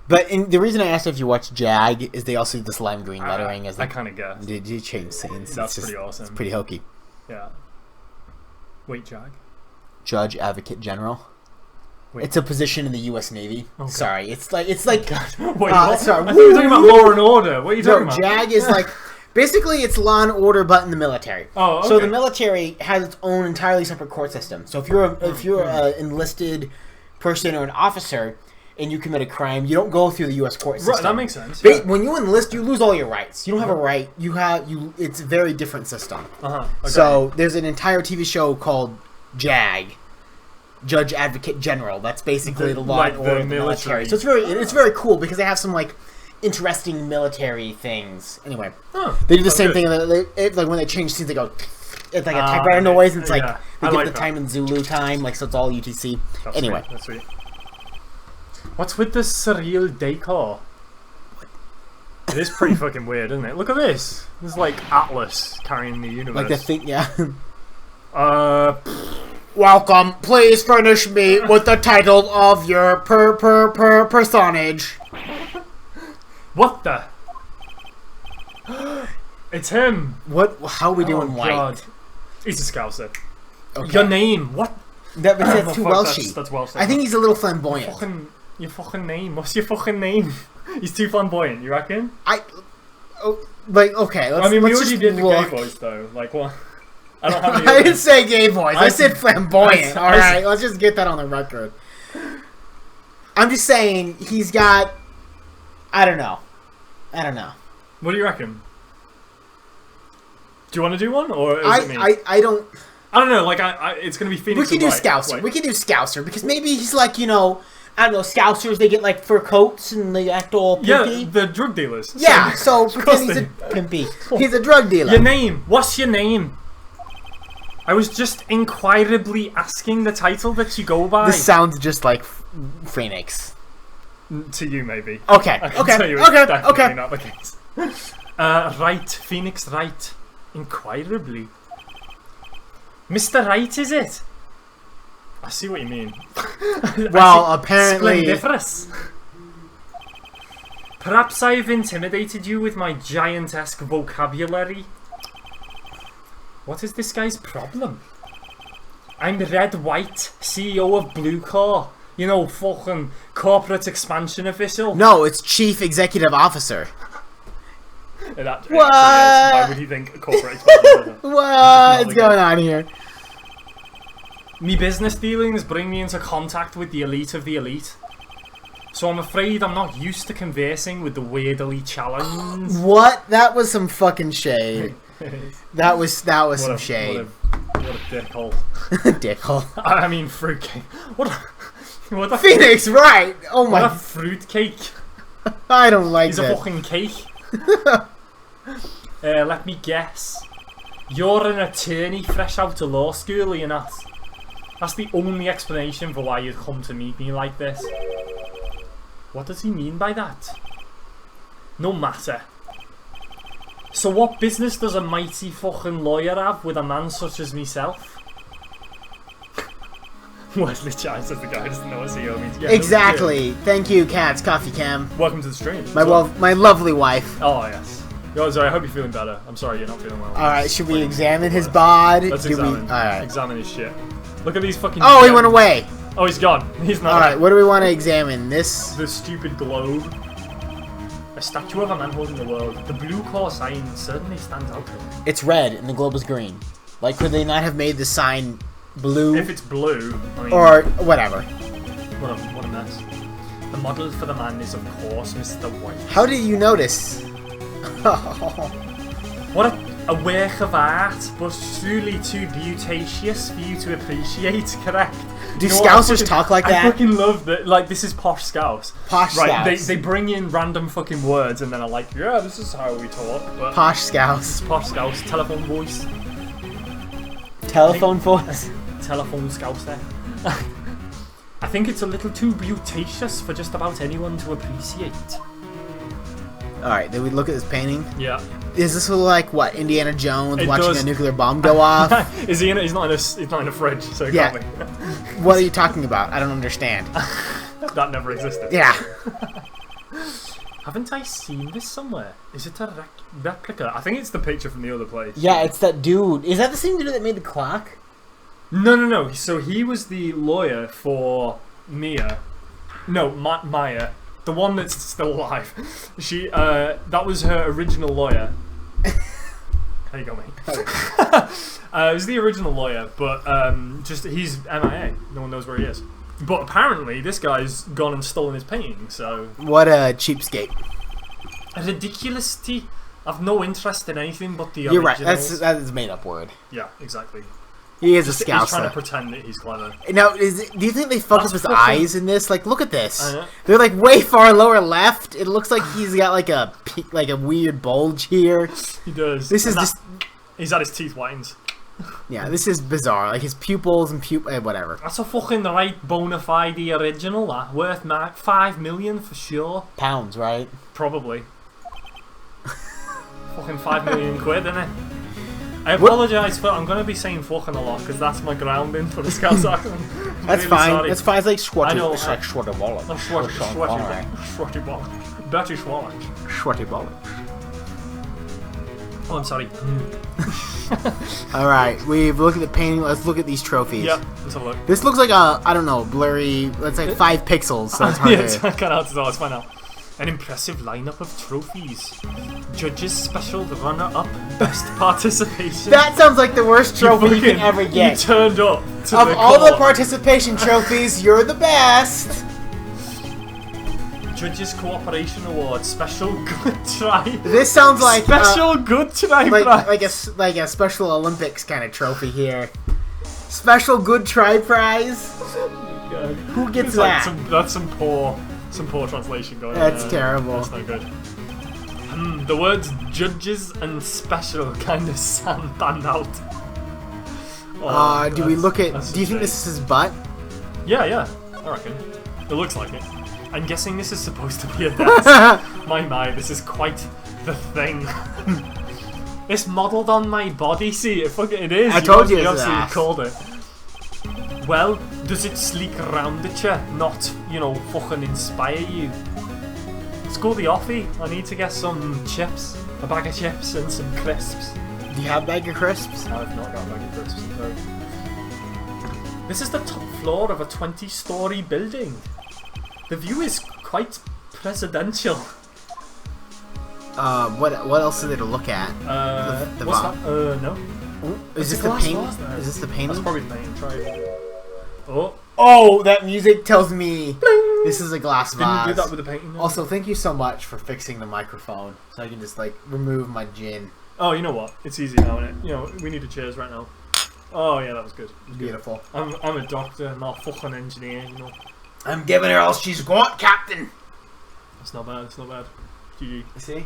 But the reason I asked if you watch Jag is they also do this lime green lettering. As I kind of guessed. Did you change scenes? That's pretty awesome. It's pretty hokey. Yeah. Wait, Jag? Judge Advocate General. Wait. It's a position in the U.S. Navy. Okay. Sorry, it's like Wait, what? sorry. I thought you were talking about Law and Order. What are you talking about? JAG is like basically it's law and order, but in the military. Oh, okay. So the military has its own entirely separate court system. So if you're an enlisted person or an officer and you commit a crime, you don't go through the U.S. court system. Right, that makes sense. Yeah. When you enlist, you lose all your rights. You don't have a right. It's a very different system. Okay. So there's an entire TV show called JAG, Judge Advocate General. That's basically the law and order of the military. So it's very cool because they have some like interesting military things. Anyway, they do the same thing. Like when they change scenes, they go. It's like a typewriter noise. And it's like they give the time in Zulu time, like so it's all UTC. Anyway, that's sweet. What's with this surreal decor? It is pretty fucking weird, isn't it? Look at this. This is like Atlas carrying the universe. Like the thing, yeah. Welcome. Please furnish me with the title of your personage. What the? It's him. What? How are we doing white? God. He's a Scouser. Okay. Your name? What? That's too Welshy. That's Welsh. I think he's a little flamboyant. Your fucking name. What's your fucking name? He's too flamboyant. You reckon? Okay. We already did the gay voice though. Like what? I don't have any. I didn't say gay voice. I said flamboyant. All right, let's just get that on the record. I'm just saying he's got. I don't know. What do you reckon? Do you want to do one or is it me? I don't. I don't know. Like it's gonna be Phoenix. We can do Scouser. Like, we can do Scouser because maybe he's like I don't know. Scousers they get like fur coats and they act all pimpy. Yeah, the drug dealers. Yeah, so pretend he's a pimpy. He's a drug dealer. Your name? What's your name? I was just inquirably asking the title that you go by. This sounds just like Phoenix. To you, maybe. Okay. Definitely not the case. Right, Phoenix Wright. Inquirably. Mr. Wright, is it? I see what you mean. Well, apparently. Splendiferous. Perhaps I've intimidated you with my giantesque vocabulary. What is this guy's problem? I'm Red White, CEO of Blue Core. You know, fucking corporate expansion official. No, it's Chief Executive Officer. It actually is. Why would you think a corporate expansion? What's going on here? Me business dealings bring me into contact with the elite of the elite. So I'm afraid I'm not used to conversing with the weirdly challenged. What? That was some fucking shade. That was some shade. What a dickhole. Dickhole. I mean fruitcake. What a Phoenix, right? Oh my. What a fruitcake. I don't like that. He's a fucking cake. Let me guess. You're an attorney fresh out of law school, are you not? That's the only explanation for why you'd come to meet me like this. What does he mean by that? No matter. So what business does a mighty fucking lawyer have with a man such as myself? Wesley Chai says the guy doesn't know what CEO means. Yeah, exactly. Thank you, Cats Coffee Cam. Welcome to the stream. My lovely wife. Oh yes. Yo, sorry, I hope you're feeling better. I'm sorry you're not feeling well. Alright, should we examine his bod? Let's examine. Alright. Examine his shit. Look at these fucking... Oh, he went away. Oh, he's gone. He's not. Alright, what do we want to examine? This? The stupid globe. A statue of a man holding the world. The blue core sign certainly stands out. It's red and the globe is green. Like, could they not have made the sign blue? If it's blue, I mean... Or whatever. What a mess. The model for the man is, of course, Mr. White. How did you notice? What a work of art, but truly too beauticious for you to appreciate, correct? Do Scousers talk like that? I fucking love that. Like, this is posh Scouse. Posh Scouse. They bring in random fucking words and then are like, yeah, this is how we talk. But posh Scouse. Posh Scouse. Telephone voice. Telephone voice? Telephone Scouse there. I think it's a little too beauticious for just about anyone to appreciate. Alright, did we look at this painting? Yeah. Is this like what, Indiana Jones watching a nuclear bomb go off? Is he in? He's not in a fridge, so he can't be. What are you talking about? I don't understand. That never existed. Yeah. Haven't I seen this somewhere? Is it a replica? I think it's the picture from the other place. Yeah, it's that dude. Is that the same dude that made the clock? No. So he was the lawyer for Mia. No, Maya. The one that's still alive. She, that was her original lawyer. How you go, mate? It was the original lawyer, but just he's MIA. No one knows where he is. But apparently, this guy's gone and stolen his painting. So what a cheapskate! A ridiculousity. I've no interest in anything but the You're right. originals. That is a made-up word. Yeah, exactly. He is a He's trying to scouser. pretend that he's clever. Now, do you think they fucked up his eyes in this? Like, look at this. I know. They're like way far lower left. It looks like he's got like a weird bulge here. He does. This is just. He's had his teeth whitened. Yeah, this is bizarre. Like his pupils and whatever. That's a fucking right bona fide original. That worth $5 million for sure. Pounds, right? Probably. Fucking £5 million, isn't it? I apologise for. I'm gonna be saying fucking a lot because that's my grounding for the Scouse accent. That's really fine. sorry. That's fine. It's like Schwarty. I know. It's like Schwarty Wallet. Schwarty ball. Betty Schwarty. Schwarty Wallet. Oh, I'm sorry. All right, we've looked at the painting. Let's look at these trophies. Yeah, let's have a look. This looks like a, I don't know, blurry. It's like 5 pixels, so it's hard yeah, it's to. kind of hard to tell. It's fine now. An impressive lineup of trophies. Judges special, the runner-up, best participation. That sounds like the worst trophy you can ever You get. turned up to Of the all the court. participation trophies, you're the best. Judges Cooperation Award, special good try. This sounds like special good try prize. like a Special Olympics kind of trophy here. Special good try prize. God. Who gets It's that? like that's some poor translation going on. That's terrible. That's not good. The words judges and special kind of stand out. Do we look at? that's Do you think insane. this is his butt? Yeah, I reckon. It looks like it. I'm guessing this is supposed to be a desk. My, this is quite the thing. It's modelled on my body, see? It is. I told you You it's an absolutely ass. called it. Well, does it sleek around at you? Not, fucking inspire you? Let's go to the offie. I need to get some chips. A bag of chips and some crisps. Do you have a bag of crisps? I've not got a bag of crisps. No. This is the top floor of a 20-story building. The view is quite presidential. What else is there to look at? The what's vo- that? No. Is this It's a the glass paint? vase there. Is this the painting? That's probably the painting. Try it. Oh. Oh, that music tells me this is a glass Didn't vase. you do that with the painting? No? Also, thank you so much for fixing the microphone, so I can just remove my gin. Oh, you know what? It's easy now, isn't it? We need a cheers right now. Oh yeah, that was good. It was good. Beautiful. I'm a doctor, not a fucking engineer. I'm giving her all she's got, Captain. That's not bad. It's not bad. GG. You see?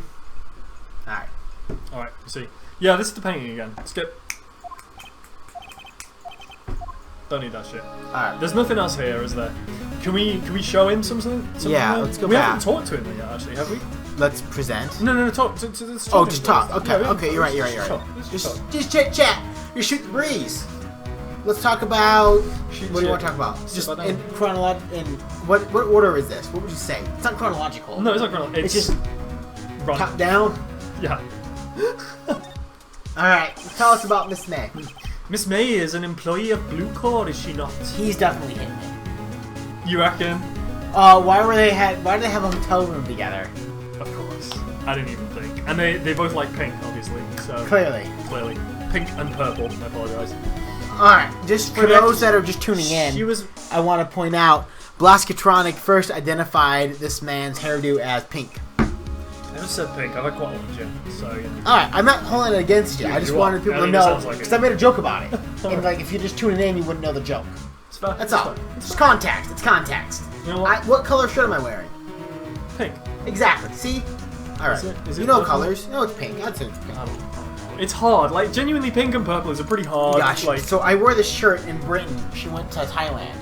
Alright. Alright, you see. Yeah, this is the painting again. Skip. Don't need that shit. Alright. There's nothing else here, is there? Can we show him something? Yeah, there? let's go We back. haven't talked to him yet, actually, have we? Let's present. No, talk to this. Oh, just talk. Okay, Yeah, okay, you're right. Let's talk. Just chit chat. You shoot the breeze. Let's talk about. Shoot What do you shit. want to talk about? Sit Just down. in what order is this? What would you say? It's not chronological. No, it's not chronological. It's just run. top down. Yeah. All right. Tell us about Miss May. Miss May is an employee of Blue Core, is she not? He's definitely hitting it. You reckon? Why do they have a hotel room together? Of course. I didn't even think. And they both like pink, obviously. So Clearly. Pink and purple. I apologise. Alright, just for those that are just tuning in, She was. I want to point out, Blaskatronic first identified this man's hairdo as pink. I just said pink. I like quite a lot of gin, so you know. Alright, I'm not holding it against you. I just You wanted are. people I to think it know, sounds like because it. I made a joke about it. And if you're just tuning in, you wouldn't know the joke. It's fair. That's It's all. fair. It's context. It's context. You know what? What color shirt am I wearing? Pink. Exactly. See? Alright. Is it You know purple? colors. No, it's pink. I'd say it's pink. I don't know. It's hard. Like, genuinely pink and purple is a pretty hard. Gosh, Like. so I wore this shirt in Britain. She went to Thailand.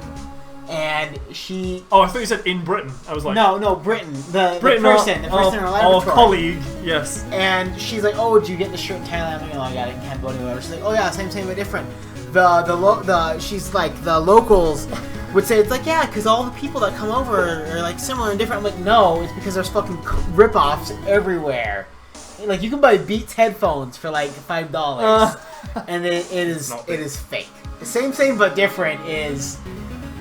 And she... Oh, I thought you said in Britain. I was like. No, Britain. The Britain. person in our laboratory. Colleague. Yes. And she's like, "Oh, did you get the shirt in Thailand?" I'm like, "Oh, I got it in Cambodia." Whatever. She's like, "Oh yeah, same, but different." She's like, the locals would say it's like, yeah, because all the people that come over are like similar and different. I'm like, no, it's because there's fucking rip-offs everywhere. Like, you can buy Beats headphones for like $5. and it is Not it fake. is fake. Same but different is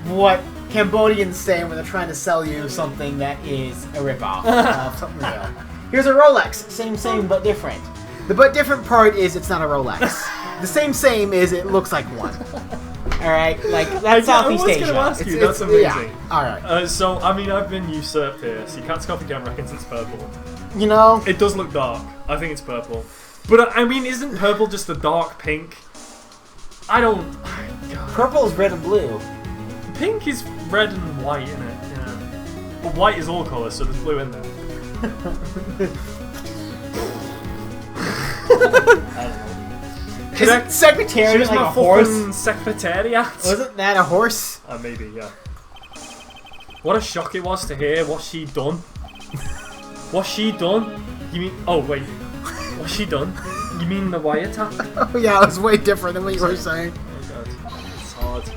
what Cambodians say when they're trying to sell you something that is a ripoff of something real. Here's a Rolex. Same but different. The but different part is it's not a Rolex. The same is it looks like one. Alright? Like, that's Southeast Asia. I was going to ask you, that's yeah. amazing. Alright. So, I mean, I've been usurped here. So, Cat's Coffee Gang reckons it's purple. You know? It does look dark. I think it's purple. But, I mean, isn't purple just a dark pink? I don't... God. Purple is red and blue. Pink is red and white, isn't it? Yeah. But white is all colours, so there's blue in there. I don't know. Isn't Secretariat She's like my a horse? fucking secretariat. Wasn't that a horse? Maybe, yeah. What a shock it was to hear what she done. What's she done? You mean... Oh, wait. What's she done? You mean the wiretap? Oh yeah, it was way different than what you were saying. Oh god. It's hard.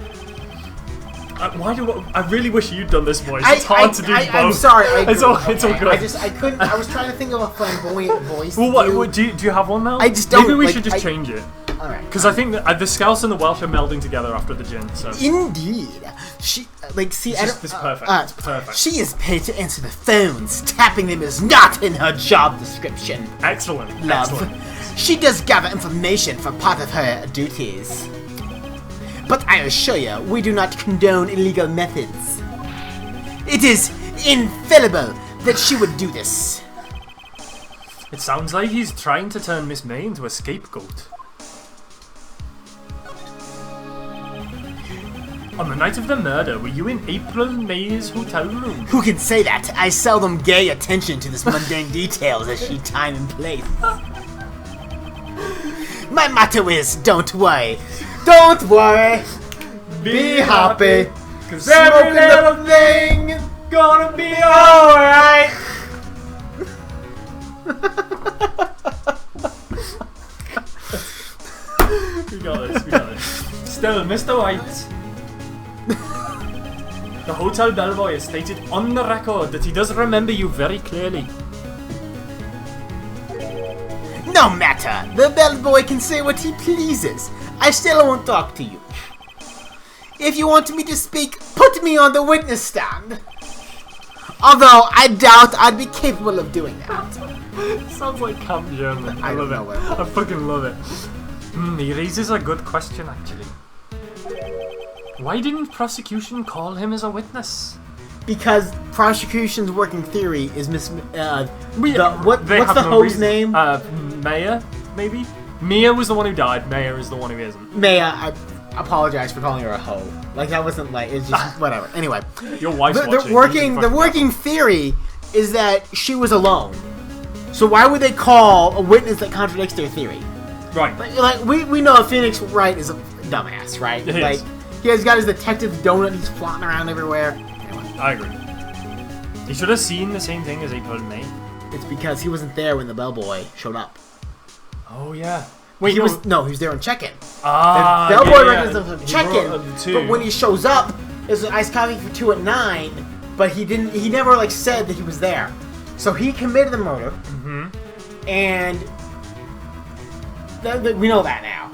I really wish you'd done this voice. It's hard to do both. I'm sorry. It's all good. I couldn't. I was trying to think of a flamboyant voice. Well, what do you have one now? I just don't. Maybe we like, should just change it. Alright. Because I think that the Scouse and the Welsh are melding together after the gin. So. Indeed. She see. It's perfect. It's perfect. She is paid to answer the phones. Tapping them is not in her job description. Excellent. Love. Excellent. She does gather information for part of her duties. But I assure you, we do not condone illegal methods. It is infallible that she would do this. It sounds like he's trying to turn Miss May into a scapegoat. On the night of the murder, were you in April May's hotel room? Who can say that? I seldom pay attention to this mundane details as she time and place. My motto is, don't worry. Don't worry. Be happy. Cause every little thing is gonna be alright. We got this. Still, Mr. White. The hotel bellboy has stated on the record that he does remember you very clearly. No matter. The bellboy can say what he pleases. I still won't talk to you. If you want me to speak, put me on the witness stand. Although I doubt I'd be capable of doing that. Sounds like Camp German. I love know it. I fucking love it. He raises a good question, actually. Why didn't prosecution call him as a witness? Because prosecution's working theory is what's the no hoe's reason. name? Maya, maybe? Mia was the one who died. Maya is the one who isn't. Maya, I apologize for calling her a hoe. Like, that wasn't like, it's just whatever. Anyway. Your wife's watching. The working theory is that she was alone. So why would they call a witness that contradicts their theory? Right. Like we know Phoenix Wright is a dumbass, right? He like, is. he has got his detective donut, he's flaunting around everywhere. Anyway. I agree. He should have seen the same thing as April May. It's because he wasn't there when the bellboy showed up. Oh, yeah. Wait, he was there on check-in. Ah, the bellboy yeah. records him check-in, but when he shows up, there's an iced coffee for 2 at 9, but he never, like, said that he was there. So he committed the murder, and we know that now.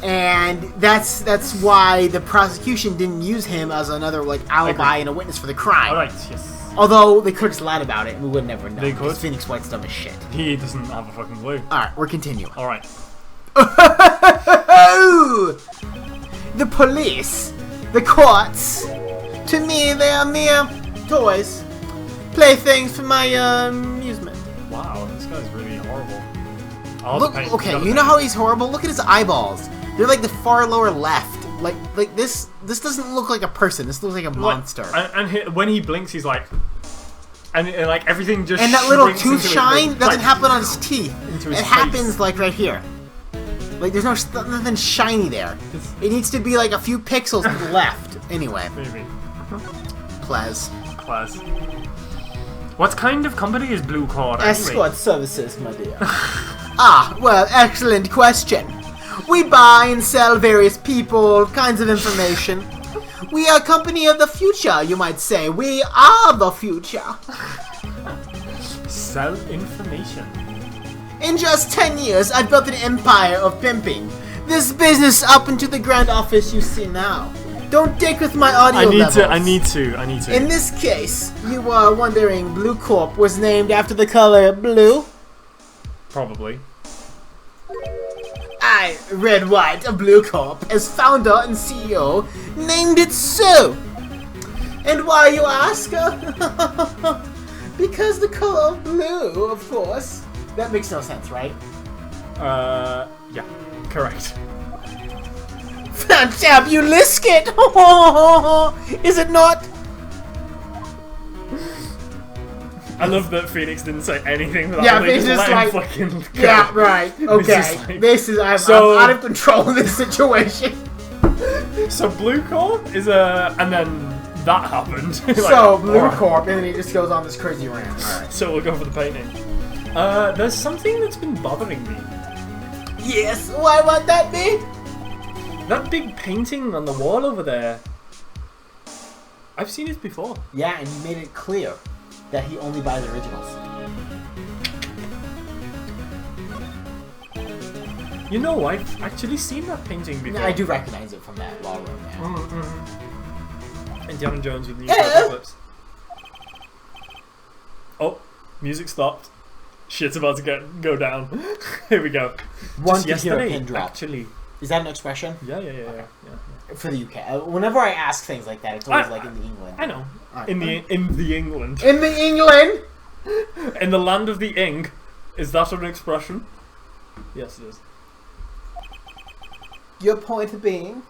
And that's why the prosecution didn't use him as another, like, alibi and a witness for the crime. Alright, yes. Although they could have lied about it, and we would never know. They could. Because Phoenix White's dumb as shit. He doesn't have a fucking clue. Alright, we're continuing. Alright. The police, the courts, to me they are mere toys, playthings for my amusement. Wow, this guy's really horrible. Look, okay, you know how he's horrible? Look at his eyeballs. They're like the far lower left. Like this doesn't look like a person. This looks like a monster. And when he blinks, he's like, and like everything just. And that little shrinks tooth into shine his, doesn't happen on his teeth. Into his it face. happens like right here. Like there's nothing shiny there. It needs to be like a few pixels to the left. Anyway. Maybe. Class. What kind of company is Blue Cord anyway? Escort services, my dear. Well, excellent question. We buy and sell various people, kinds of information. We are a company of the future, you might say. We are the future. Sell information. In just 10 years, I've built an empire of pimping. this business up into the grand office you see now. Don't dick with my audio levels. I need to. In this case, you are wondering Blue Corp was named after the color blue? Probably. I, Red White of Blue Corp, as founder and CEO, named it so. And why, you ask? Because the color of blue, of course. That makes no sense, right? Yeah, correct. Champ, you lisk it! Is it not? I love that Phoenix didn't say anything without Phoenix just letting like, fucking go. yeah, right. Okay, I'm out of control in this situation. So Blue Corp is and then that happened. Like, so Blue Corp, and then he just goes on this crazy rant. Alright. So we'll go for the painting. There's something that's been bothering me. Yes, why would that be? That big painting on the wall over there. I've seen it before. Yeah, and he made it clear that he only buys originals. You know, I've actually seen that painting before. I do recognize it from that law room now. Indiana Jones with the Apocalypse. Oh, music stopped. Shit's about to go down. Here we go. Just yesterday, pin drop. actually. Is that an expression? Yeah. For the UK. Whenever I ask things like that, it's always like in the England. I know. Right. In the England. In the England? In the land of the ing. Is that an expression? Yes, it is. Your point being?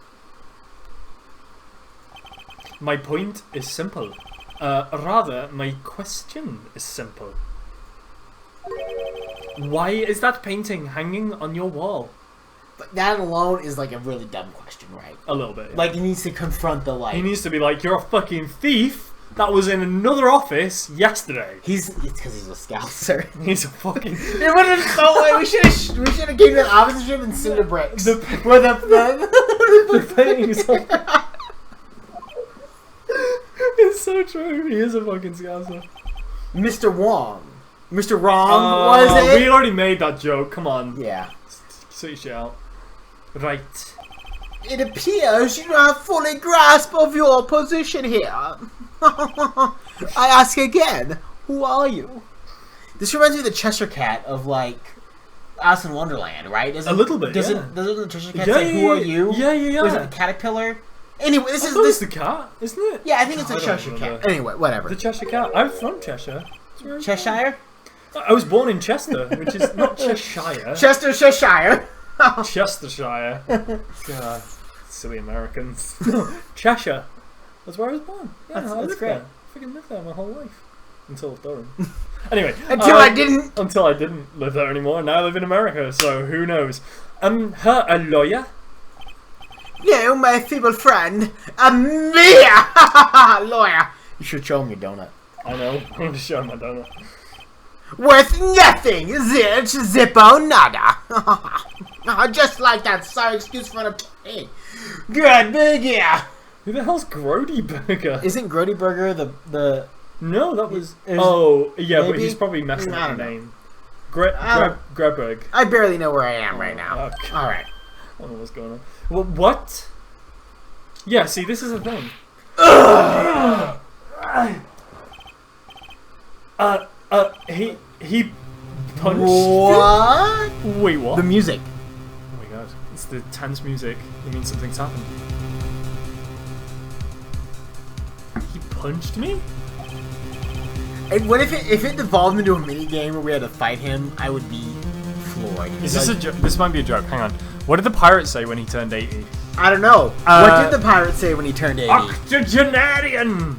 My point is simple. Rather, my question is simple. Why is that painting hanging on your wall? But that alone is like a really dumb question, right? A little bit. Yeah. Like he needs to confront the light. He needs to be like, you're a fucking thief that was in another office yesterday. It's because he's a scouser. He's a fucking... It would have we should have gave that officership in cinder bricks. Where the painting's like... It's so true. He is a fucking scouser. Mr. Wong. Mr. Wrong, was it? We already made that joke. Come on. Yeah. Sort your shit out. Right. It appears you don't have fully grasp of your position here. I ask again, who are you? This reminds me of the Cheshire Cat of like Alice in Wonderland, right? A little bit. Doesn't the Cheshire Cat say, "Who are you"? Yeah. Is it a caterpillar? Anyway, this is the cat, isn't it? Yeah, I think it's a Cheshire Cat. Anyway, whatever. The Cheshire Cat. I'm from Cheshire. Cheshire? I was born in Chester, which is not Cheshire. Cheshire. Chestershire. God, silly Americans. Cheshire. That's where I was born. Yeah, that's great. I freaking lived there my whole life. Until Durham. Anyway. Until I didn't. Until I didn't live there anymore. Now I live in America, so who knows. Her a lawyer? No, my feeble friend. A mere lawyer. You should show him your donut. I know. I'm going to show him my donut. Worth nothing, zilch, zippo, nada. Just like that. Sorry, excuse for the pig. Good burger. Who the hell's Grody Burger? Isn't Grody Burger the? No, that was. Oh, yeah, maybe? But he's probably messing up the name. Grebberg. I barely know where I am right now. Okay. All right. I don't know what's going on. Well, what? Yeah, see, this is the thing. He punched. What? Wait, what? The music. Oh my god, it's the tense music. It means something's happened. He punched me? And what if it devolved into a mini game where we had to fight him? I would be floored. Is this a joke? This might be a joke. Hang on. What did the pirate say when he turned 80? I don't know. What did the pirate say when he turned 80? Octogenarian!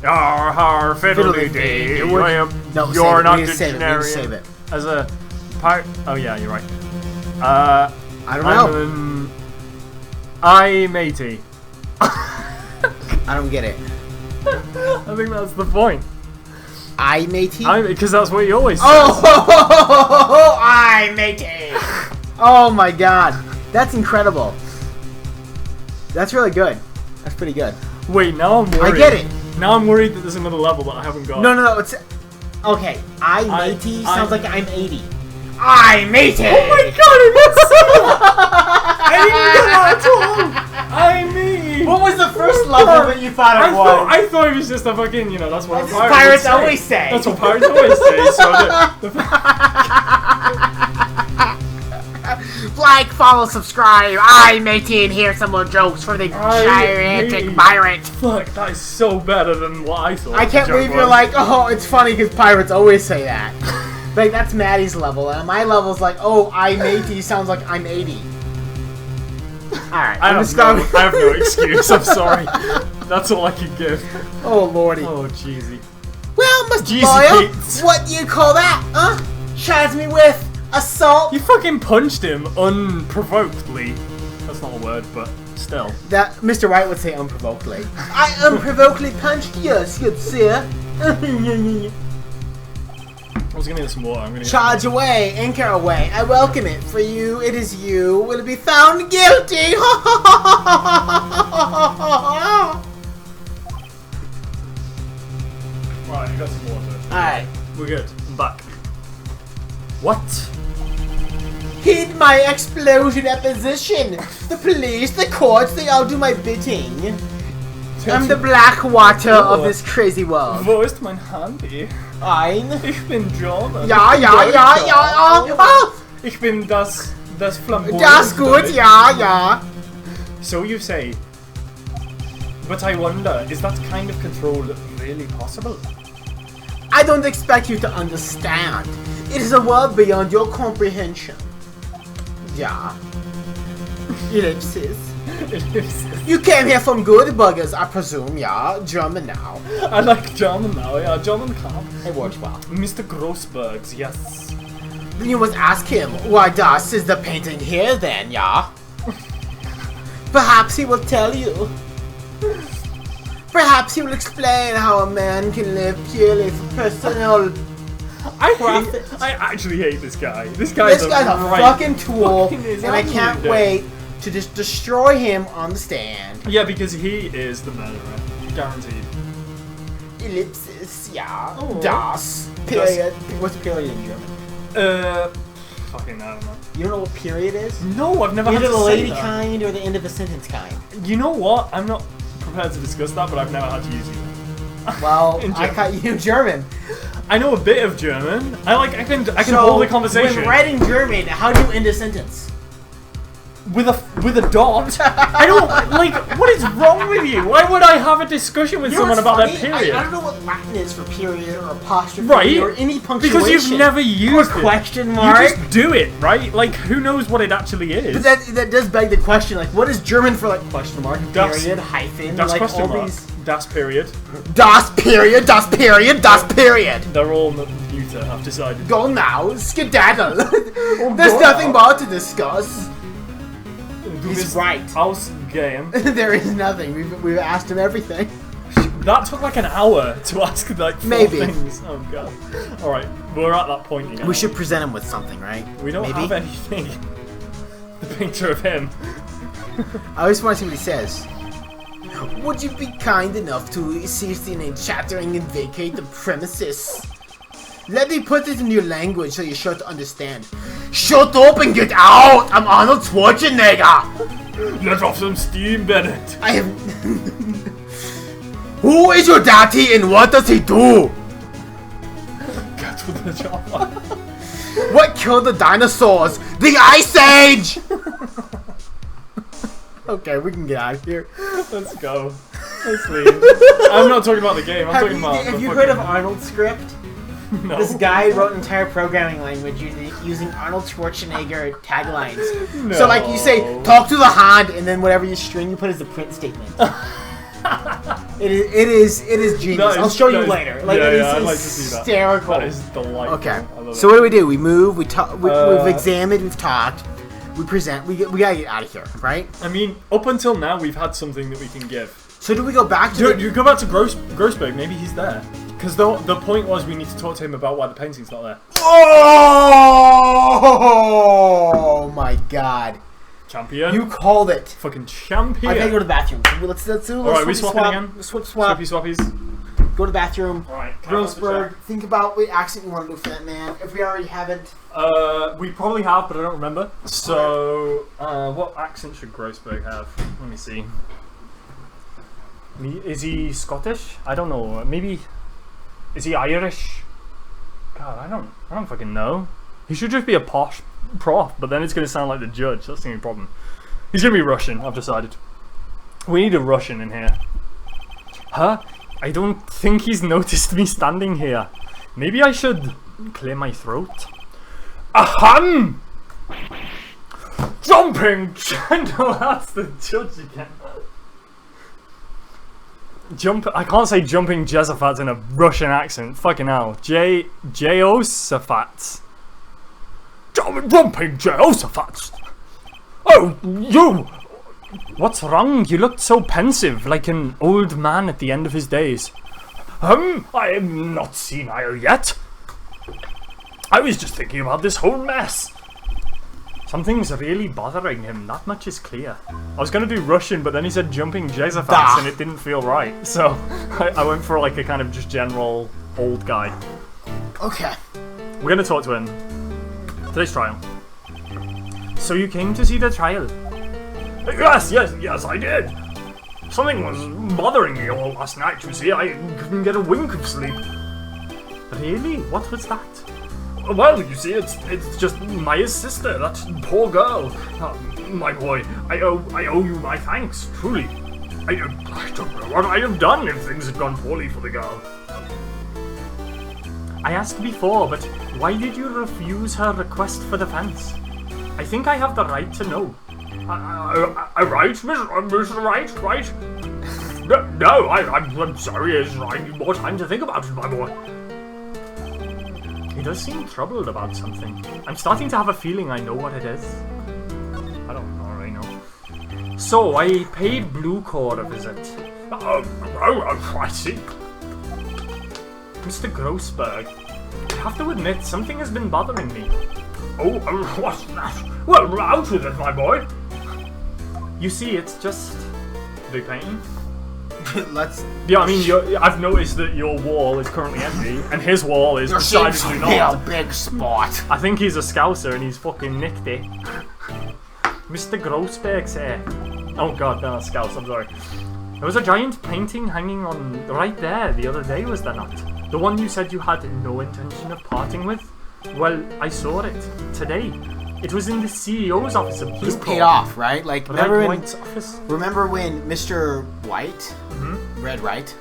Har fiddly-dee. No, You're an octogenarian. Save it. As a pirate... Oh yeah, you're right. I don't know. I matey. I don't get it. I think that's the point. I matey? Because that's what you always say. Oh, I matey. Oh my god. That's incredible. That's really good. That's pretty good. Wait, now I'm worried. I get it. Now I'm worried that there's another level that I haven't got. No. It's okay. I matey sounds like I'm 80. I matey. Oh my god! I I didn't get that at all. I mean, What was the first level that you thought it was? I thought it was just a fucking, you know, that's what That's what pirates always say. That's what pirates always say. So Like, follow, subscribe. I'm matey, and here's some more jokes for the gigantic pirates. Fuck, that is so better than what I thought. I can't believe you're like, oh, it's funny because pirates always say that. Like, that's Maddie's level, and my level's like, oh, I'm 80 sounds like I'm 80. Alright, I have no excuse, I'm sorry. That's all I can give. Oh, lordy. Oh, jeezy. Well, Mr. Jeezy Boyle, Pete. what do you call that, huh? Charge me with assault? You fucking punched him unprovokedly. That's not a word, but still. That Mr. White would say unprovokedly. I unprovokedly punched you, good sir. I was gonna get some water. I'm gonna Charge away, anchor away. I welcome it. For you, it is you. Will it be found guilty? Right, you got some water. Alright. We're good. I'm back. What? Heed my explosion opposition. The police, the courts, they all do my bidding. I'm the black water of this crazy world. Wo ist mein Handy? Ein. Ich bin German. Ja, ja, ja, ja, ja. Oh. Ich bin das Flamboyant. Das gut, ja, ja. So you say. But I wonder, is that kind of control really possible? I don't expect you to understand. It is a world beyond your comprehension. Yeah. Ellipsis. You came here from good buggers, I presume, yeah. German now. I like German now, yeah. German club. It works well. Mr. Grossbergs, yes. Then you must ask him, why das is the painting here then, yeah? Perhaps he will tell you. Perhaps he will explain how a man can live purely for personal profit. I actually hate this guy. This guy's a fucking tool, and I can't wait to just destroy him on the stand. Yeah, because he is the murderer. Guaranteed. Ellipsis, yeah. Oh. Das. Period. What's period in German? Fucking I don't know. You don't know what period is? No, I've never End had of to the say lady that. kind or the end of a sentence kind? You know what? I'm not prepared to discuss that, but I've never had to use it. Well, In I German. got you German. I know a bit of German. I can hold the conversation. When writing German, how do you end a sentence? With a dot. I don't like. What is wrong with you? Why would I have a discussion with someone about that period? I don't know what Latin is for period or apostrophe Right? or any punctuation. Because you've never used or it. question mark. You just do it, right? Like, who knows what it actually is? But that does beg the question, like, what is German for, like, question mark, Das- period, hyphen, Das like, question all mark. these... Das period. Das period, das period, das period! They're all on the computer, I've decided. Go now, skedaddle! Oh, There's go nothing now. more to discuss. Du He's bist right. ausgehen. There is nothing. We've asked him everything. That took like an hour to ask like 4 Maybe. things. Oh god. Alright, we're at that point again. We should present him with something, right? We don't Maybe? have anything. The picture of him. I always want to see what he says. Would you be kind enough to cease the chattering and vacate the premises? Let me put it in your language so you're sure to understand. Shut up and get out! I'm Arnold Schwarzenegger! Let off some steam, Bennett. I have... Who is your daddy and what does he do? Get to the job. What killed the dinosaurs? The Ice Age! Okay, we can get out of here. Let's go. Let's leave. I'm not talking about the game, I'm talking about Have the you fucking... heard of Arnold's script? No. This guy wrote an entire programming language using Arnold Schwarzenegger taglines. No. So, like, you say, talk to the hand, and then whatever you string you put is the print statement. It is genius. I'll show you later. Like, yeah, it is I'd like to see that. hysterical. That is delightful. Okay, I love so it. what do? We move, we talk, we've examined, we've talked, we present, we gotta get out of here, right? I mean, up until now, we've had something that we can give. So do we go back to Dude, you go back to Grossberg, maybe he's there. Because the point was we need to talk to him about why the painting's not there. Oh my god. Champion. You called it. Fucking champion. I gotta go to the bathroom. Let's do Alright, we swapping again? Swap. Swappy swappies. Go to the bathroom. Alright. Grossberg, think about what accent you want to do for that man. If we already haven't. We probably have, but I don't remember. So, what accent should Grossberg have? Let me see. Is he Scottish? I don't know. Maybe. Is he Irish? God, I don't fucking know. He should just be a posh prof, but then it's gonna sound like the judge. That's the only problem. He's gonna be Russian. I've decided. We need a Russian in here. Huh? I don't think he's noticed me standing here. Maybe I should clear my throat. Ahem! Jumping gentle. That's the judge again. I can't say jumping Jezaphat in a Russian accent. Fucking hell. Jehoshaphat. Jumping Jehoshaphat. Oh, you! What's wrong? You looked so pensive, like an old man at the end of his days. I am not senile yet. I was just thinking about this whole mess. Something's really bothering him, that much is clear. I was gonna do Russian, but then he said jumping Jezaphats and it didn't feel right. So I went for like a kind of just general old guy. Okay. We're gonna talk to him. Today's trial. So you came to see the trial? Yes, I did. Something was bothering me all last night, you see. I couldn't get a wink of sleep. Really? What was that? Well, you see, it's just Maya's sister, that poor girl. My boy, I owe you my thanks, truly. I don't know what I'd have done if things had gone poorly for the girl. I asked before, but why did you refuse her request for defense? I think I have the right to know. Right, Mr. Right? No, I'm sorry, I need more time to think about it, my boy. He does seem troubled about something. I'm starting to have a feeling I know what it is. I don't already know. So, I paid Blue Core a visit. I see. Mr. Grossberg, I have to admit, something has been bothering me. Oh, what's that? Well, out with it, my boy. You see, it's just... big painting. Let's... Yeah, I mean, I've noticed that your wall is currently empty, and his wall is decidedly not. A big spot. I think he's a Scouser, and he's fucking nicked it. Mr. Grossberg's here. Oh god, no, Scouse, I'm sorry. There was a giant painting hanging on right there the other day, was there not? The one you said you had no intention of parting with? Well, I saw it today. It was in the CEO's office of Blue He's Core. paid off, right? Like, remember White's office? Remember when Mr. White, Red Right,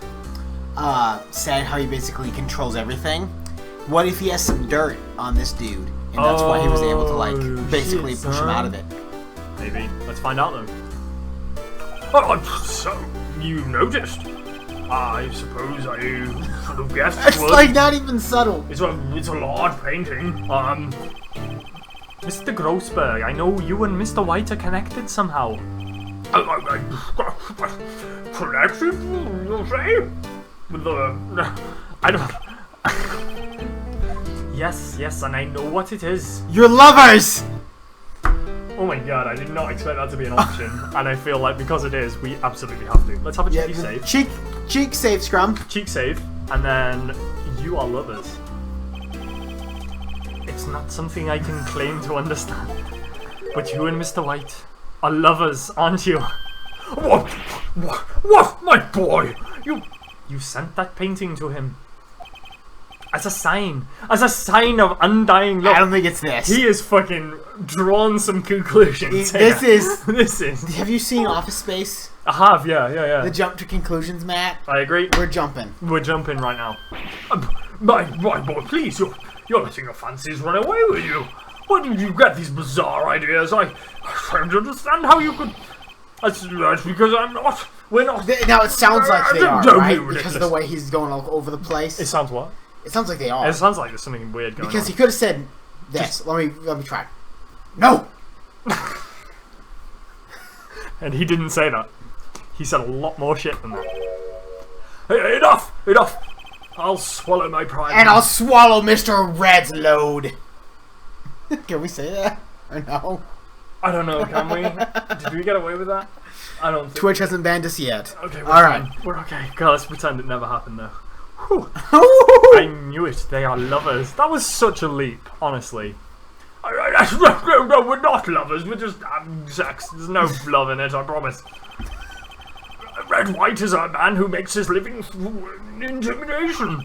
said how he basically controls everything? What if he has some dirt on this dude, and that's why he was able to, like, basically push him out of it? Maybe. Let's find out then. Oh, so you noticed? I suppose I should have guessed it It's was. like not even subtle. It's a large painting. Mr. Grossberg, I know you and Mr. White are connected somehow. Connection, you say? With the... I don't... Yes, and I know what it is. You're lovers! Oh my god, I did not expect that to be an option. And I feel like because it is, we absolutely have to. Let's have a cheeky save. Cheek save, Scrum. Cheek save, and then you are lovers. It's not something I can claim to understand. But you and Mr. White are lovers, aren't you? What, my boy? You sent that painting to him. As a sign of undying love. I don't think it's this. He has fucking drawn some conclusions. This is... Have you seen Office Space? I have, yeah. The jump to conclusions, Matt? I agree. We're jumping. We're jumping right now. My boy, please, you're letting your fancies run away with you. Where did you get these bizarre ideas? I don't understand how you could... That's because I'm not... We're not... Now, it sounds like they are, Don't be right? ridiculous. Because of the way he's going all over the place. It sounds what? It sounds like they are. It sounds like there's something weird going on. Because he could have said this. Let me try. No! And he didn't say that. He said a lot more shit than that. Hey, enough! I'll swallow my pride. And I'll swallow Mr. Red's load. Can we say that? Or no? I don't know, can we? Did we get away with that? I don't think Twitch hasn't banned us yet. Okay, Alright. We're okay. God, let's pretend it never happened though. Whew. I knew it. They are lovers. That was such a leap, honestly. No, we're not lovers. We're just having sex. There's no love in it, I promise. Red White is a man who makes his living through intimidation.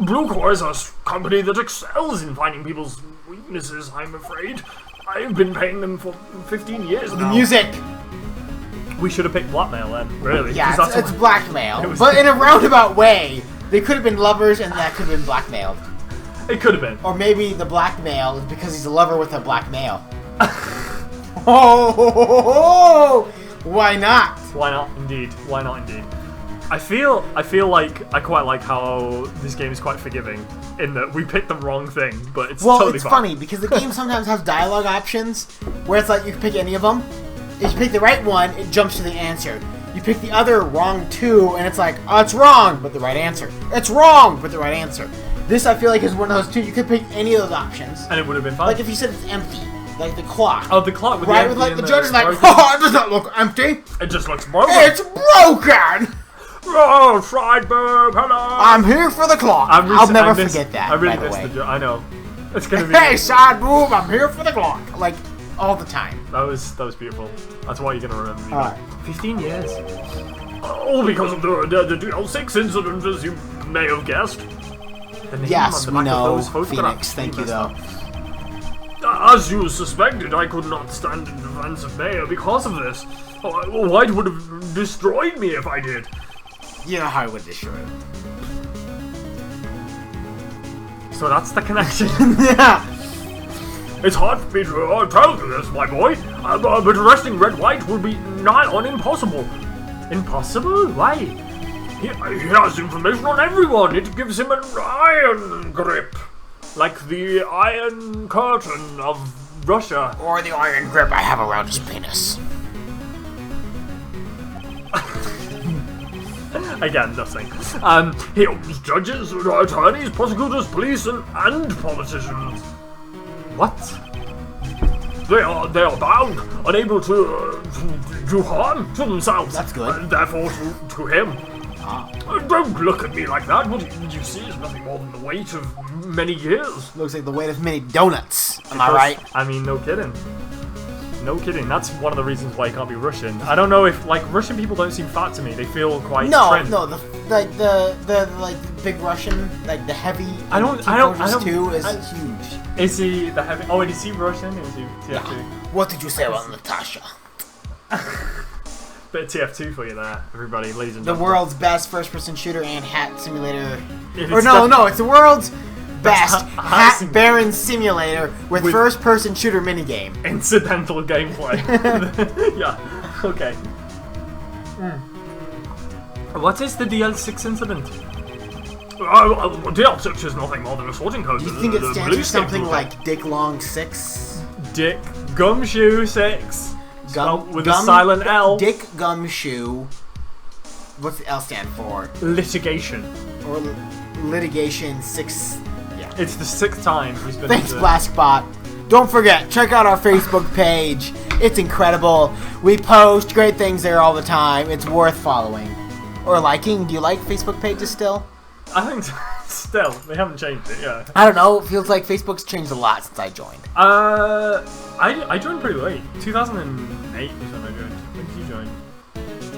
Blue Core is a company that excels in finding people's weaknesses, I'm afraid. I've been paying them for 15 years now. The music. We should have picked blackmail then, really. Yeah, 'cause it's blackmail. It was- But in a roundabout way, they could have been lovers and that could have been blackmailed. It could have been. Or maybe the blackmail is because he's a lover with a black male. Oh, why not? Why not? Indeed. Why not? Indeed. I feel like I quite like how this game is quite forgiving in that we picked the wrong thing, but it's Well, totally it's fine. funny because the game sometimes has dialogue options where it's like you can pick any of them. If you pick the right one, it jumps to the answer. You pick the other wrong two, and it's like, oh, it's wrong, but the right answer. It's wrong, but the right answer. This, I feel like, is one of those two. You could pick any of those options. And it would have been fine. Like if you said it's empty, like the clock. Oh, the clock with right, the with like empty the and judge is like, broken. oh, it does not look empty. It just looks broken. It's broken. Oh, Firebird, hello. I'm here for the clock. I'll never forget that. I really by the missed way. the joke. I know. It's gonna be. Hey, side boob, I'm here for the clock. Like all the time. That was beautiful. That's why you're gonna remember me. Alright. 15 years. All because of the DL6 incident, as you may have guessed. The name Yes, on the we back of know, those photographs. Phoenix. Thank you, though. As you suspected, I could not stand in defense of Mayor because of this. White would have destroyed me if I did. You know how I would destroy it. So that's the connection. Yeah. It's hard for me to tell you this, my boy, but arresting Red White will be nigh on impossible. Impossible? Why? He has information on everyone. It gives him an iron grip. Like the Iron Curtain of Russia. Or the iron grip I have around his penis. Again, nothing. He owns judges, attorneys, prosecutors, police, and politicians. What? They are bound, unable to do harm to themselves. That's good. And therefore to him. Don't look at me like that. What you see is nothing more than the weight of many years. Looks like the weight of many donuts. Am I right? I mean, no kidding. No kidding. That's one of the reasons why you can't be Russian. I don't know if Russian people don't seem fat to me. They feel quite trim. No. The big Russian, like the heavy. I don't. Two is huge. Is he the heavy? Oh, is he Russian? Is he TF2? What did you say about Natasha? Bit of TF2 for you there, everybody, ladies and The gentlemen. world's best first-person shooter and hat simulator. It's It's the world's best hat hat simulator. baron simulator with first-person shooter minigame. Incidental gameplay. Yeah. Okay. What is the DL6 incident? DL6 is nothing more than a sorting code. Do you think it The stands for police something came like Dick Long 6? Dick Gumshoe 6. Gum with a silent L. Dick Gumshoe. What's the L stand for? Litigation. Or litigation 6. Yeah. It's the 6th time he's been. Thanks, into- Blaskbot. Don't forget, check out our Facebook page. It's incredible. We post great things there all the time. It's worth following. Or liking. Do you like Facebook pages still? I think still they haven't changed it. Yeah. I don't know. It feels like Facebook's changed a lot since I joined. I joined pretty late. 2008 was when I joined. When did you join?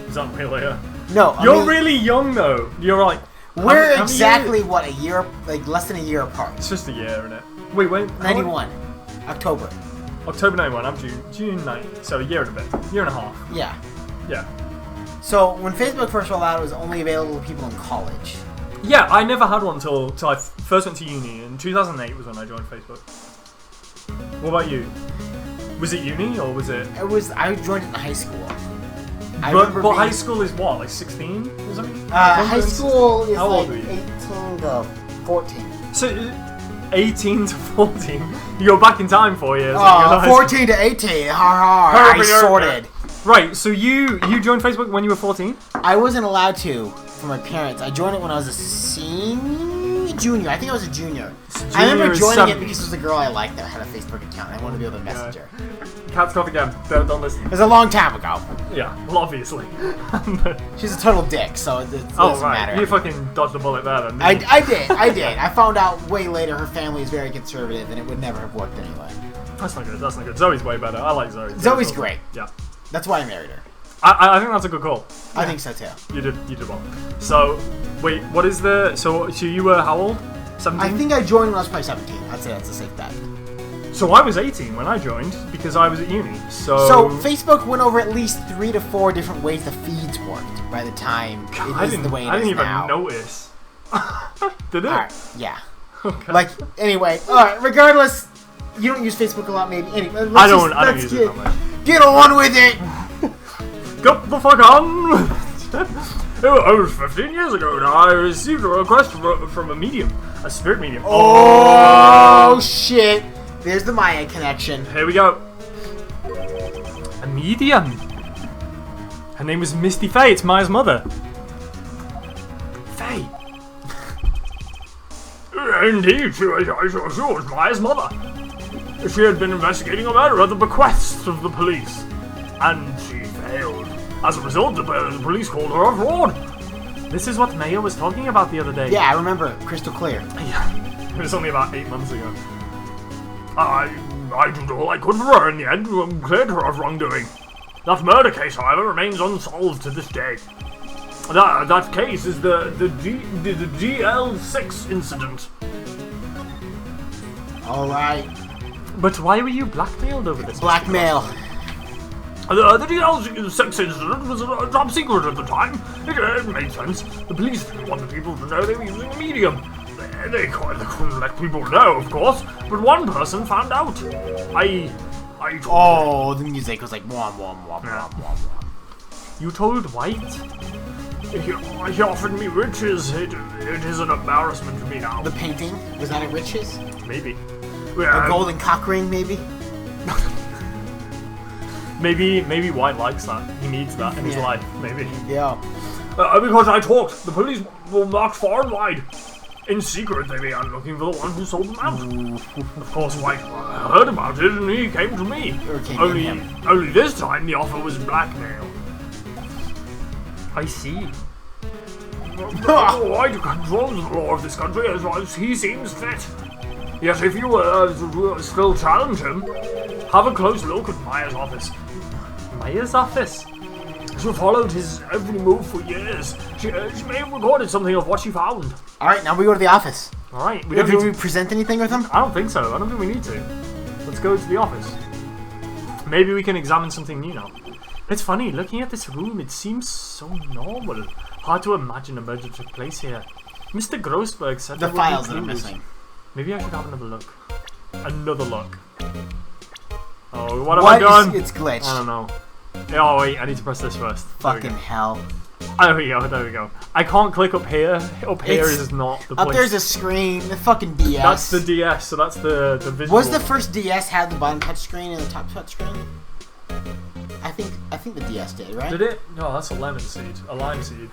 Is that way later? No, You're really young though. You're like. We're how many exactly, years? what, a year, like less than a year apart. It's just a year, isn't it? Wait, when? 91. October. October 91. I'm June 9. So a year and a bit. Year and a half. Yeah. Yeah. So when Facebook first rolled out, it was only available to people in college. Yeah, I never had one until I first went to uni. In 2008 was when I joined Facebook. What about you? Was it uni or was it? I joined it in high school. But high school is what, like 16 or something? High school is How old like were you? 18 to 14. So 18 to 14. You go back in time 4 years. 14 to 18. I sorted. Right, so you joined Facebook when you were 14? I wasn't allowed to from my parents. I joined it when I was a senior. junior. I think I was a junior. Junior I remember is joining it 70s. because it was a girl I liked that had a Facebook account. And I wanted to be able to message her. Cat's cough again. Don't listen. It was a long time ago. Yeah, well, obviously. She's a total dick, so it doesn't matter. You fucking dodged the bullet there then. I did. I found out way later her family is very conservative and it would never have worked anyway. That's not good. That's not good. Zoe's way better. I like Zoe. Zoe's great. Yeah. That's why I married her. I think that's a good call. I think so too. You did well. So, wait, what is the... So you were how old? 17? I think I joined when I was probably 17. I'd say that's a safe bet. So I was 18 when I joined because I was at uni. So Facebook went over at least 3 to 4 different ways the feeds worked by the time it is the way it is now. I didn't even notice. Did it? Alright, yeah. Okay. Like, anyway, alright, regardless, you don't use Facebook a lot maybe. Anyway, I don't use it that much. Get on with it! Get the fuck on! It was 15 years ago now. I received a request from a medium. A spirit medium. Oh shit! There's the Maya connection. Here we go. A medium. Her name was Misty Faye. It's Maya's mother. Faye. Indeed, she was Maya's mother. She had been investigating a murder at the bequest of the police, and she failed. As a result, the police called her a fraud. This is what Maya was talking about the other day. Yeah, I remember. Crystal clear. Yeah. It was only about 8 months ago. I did all I could for her in the end, cleared her of wrongdoing. That murder case, however, remains unsolved to this day. That case is the GL6 incident. Alright. But why were you blackmailed over this? Blackmail. The GL6 incident was top secret at the time. It made sense. The police didn't want the people to know they were using a medium. They couldn't let people know, of course, but one person found out. I told Oh, the music was like wom wom wom wom wom. You told White? He offered me riches. It is an embarrassment to me now. The painting? Was that at Riches? Maybe. The golden cock ring, maybe? Maybe White likes that. He needs that in his life. Maybe. Yeah. Because I talked. The police were marked far and wide. In secret, they began looking for the one who sold them out. Of course, White heard about it and he came to me. Only this time the offer was blackmail. I see. White controls the law of this country as he seems fit. Yet if you still challenge him, have a close look at Maya's office. Maya's office? She followed his every move for years. She may have recorded something of what she found. Alright, now we go to the office. Alright. Do we present anything with them? I don't think so. I don't think we need to. Let's go to the office. Maybe we can examine something new now. It's funny, looking at this room, it seems so normal. Hard to imagine a murder took place here. Mr. Grossberg said the files that are missing. Maybe I should have another look. Another look. Oh, what have I done? It's glitched. I don't know. Oh wait, I need to press this first. Fucking hell. There we go, there we go. I can't click up here. Up here is not the place. Up there's a screen, the fucking DS. That's the DS, so that's the visual. Was the first DS had the bottom touchscreen and the top touchscreen? I think the DS did, right? Did it? No, that's a lemon seed. A lime seed.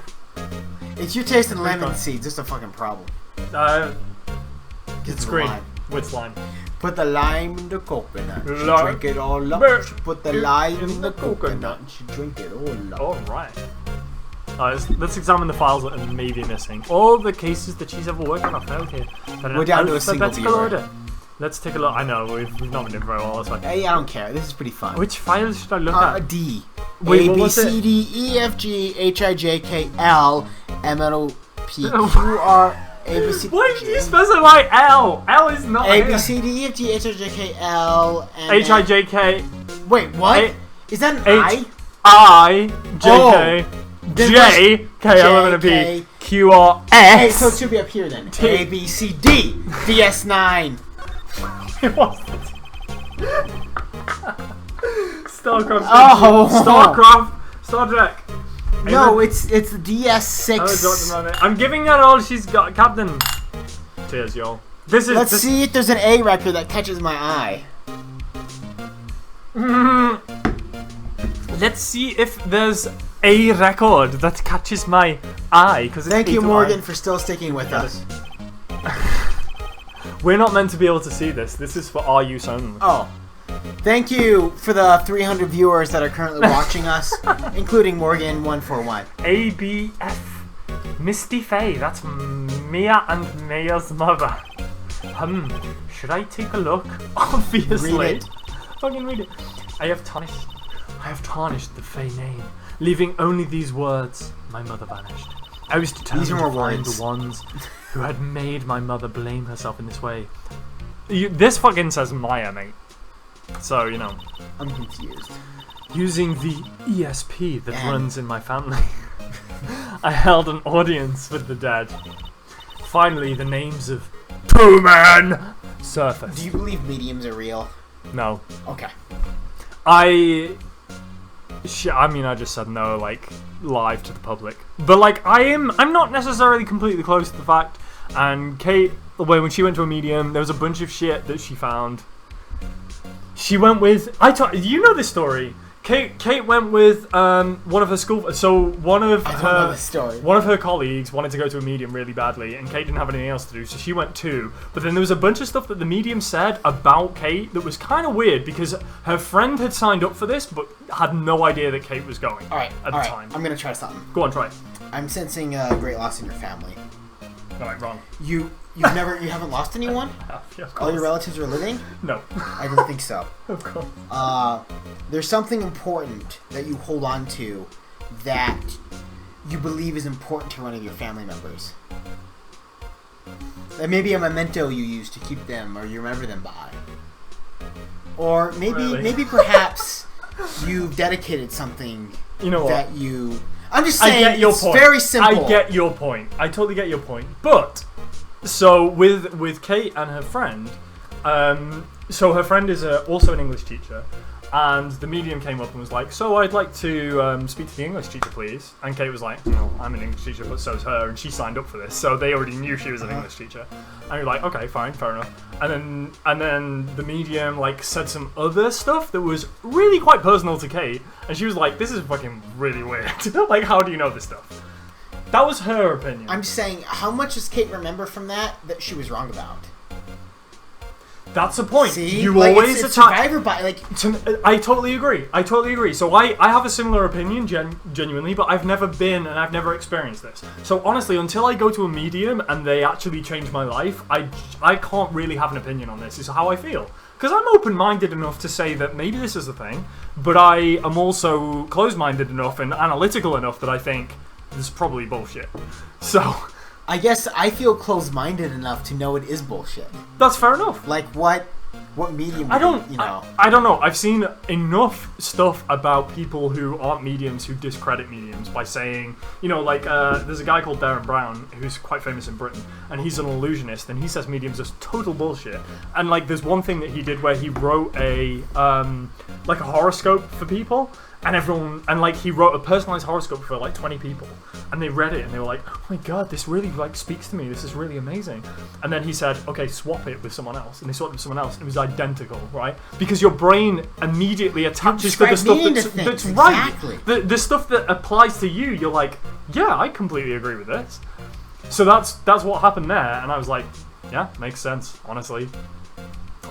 It's your taste in lemon seeds, it's a fucking problem. It's green. With lime. Put the lime in the coconut. She drink it all up. She put the lime in the coconut. She drink it all up. Alright. Let's examine the files that are maybe missing. All the cases that she's ever worked on are found here. We're down to a single order. Let's take a look. I know, we've not been doing very well. That's fine. Hey, I don't care. This is pretty fun. Which files should I look at? D. Wait, A, B, C, D, E, F, G, H, I, J, K, L, M, N, O, P, Q, R, A, B, C, D, why did you specify L? L is not A, B, C, D, E, F, G, H, I, J, K, L, M, H, I, J, K. Wait, what? Is that an I? I, J, K, J, K, L, M, N, P, Q, R, S. Hey, so it should be up here then. A, B, C, D, DS9. StarCraft. Oh. StarCraft. Star Trek. No, it's the DS6. Oh, I'm giving her all she's got, Captain. Cheers, y'all. Let's see if there's an A record that catches my eye. Let's see if there's a record that catches my eye. Thank you, Morgan, for still sticking with us. We're not meant to be able to see this. This is for our use only. Oh. Thank you for the 300 viewers that are currently watching us, including Morgan141. ABF. Misty Faye, that's Mia and Mia's mother. Should I take a look? Obviously. Read it. Fucking read it. I have tarnished the Faye name, leaving only these words. My mother vanished. I was determined to find the ones who had made my mother blame herself in this way. This fucking says Maya, mate. So, you know. I'm confused. Using the ESP that runs in my family, I held an audience with the dead. Finally, the names of 2 men surfaced. Do you believe mediums are real? No. Okay. I mean, I just said no, like, live to the public. But, like, I'm not necessarily completely close to the fact. And Kate, when she went to a medium, there was a bunch of shit that she found. She went with... you know this story. Kate went with one of her school... So one of her colleagues wanted to go to a medium really badly, and Kate didn't have anything else to do, so she went too. But then there was a bunch of stuff that the medium said about Kate that was kind of weird, because her friend had signed up for this, but had no idea that Kate was going at the time. I'm going to try something. Go on, try it. I'm sensing great loss in your family. Alright, wrong. You haven't lost anyone? Yeah, of course. All your relatives are living? No. I didn't think so. Of course. There's something important that you hold on to that you believe is important to one of your family members. That maybe a memento you use to keep them or you remember them by. Or maybe perhaps you've dedicated something that you... I'm just saying, I get your it's point. very simple. I get your point. I totally get your point. But, so with Kate and her friend, so her friend is also an English teacher, and the medium came up and was like, so I'd like to speak to the English teacher, please. And Kate was like, no, I'm an English teacher, but so's her, and she signed up for this, so they already knew she was an English teacher. And you're like, okay, fine, fair enough. And then the medium like said some other stuff that was really quite personal to Kate, and she was like, this is fucking really weird. Like, how do you know this stuff? That was her opinion. I'm saying, how much does Kate remember from that she was wrong about? That's the point. See? You like, always it's attack. Survivor by I totally agree. So I have a similar opinion, genuinely, but I've never been and I've never experienced this. So honestly, until I go to a medium and they actually change my life, I can't really have an opinion on this. Is how I feel. Because I'm open-minded enough to say that maybe this is a thing, but I am also closed-minded enough and analytical enough that I think this is probably bullshit. So... I guess I feel closed-minded enough to know it is bullshit. That's fair enough. Like what medium? I don't know. I've seen enough stuff about people who aren't mediums who discredit mediums by saying, like there's a guy called Darren Brown who's quite famous in Britain, and he's an illusionist, and he says mediums are total bullshit. And like there's one thing that he did where he wrote a like a horoscope for people. And like he wrote a personalized horoscope for like 20 people, and they read it and they were like, oh my god, this really like speaks to me, this is really amazing. And then he said, okay, swap it with someone else, and they swapped it with someone else, and it was identical, right? Because your brain immediately attaches to the stuff that's exactly. Right. The stuff that applies to you, you're like, yeah, I completely agree with this. So that's what happened there, and I was like, yeah, makes sense, honestly.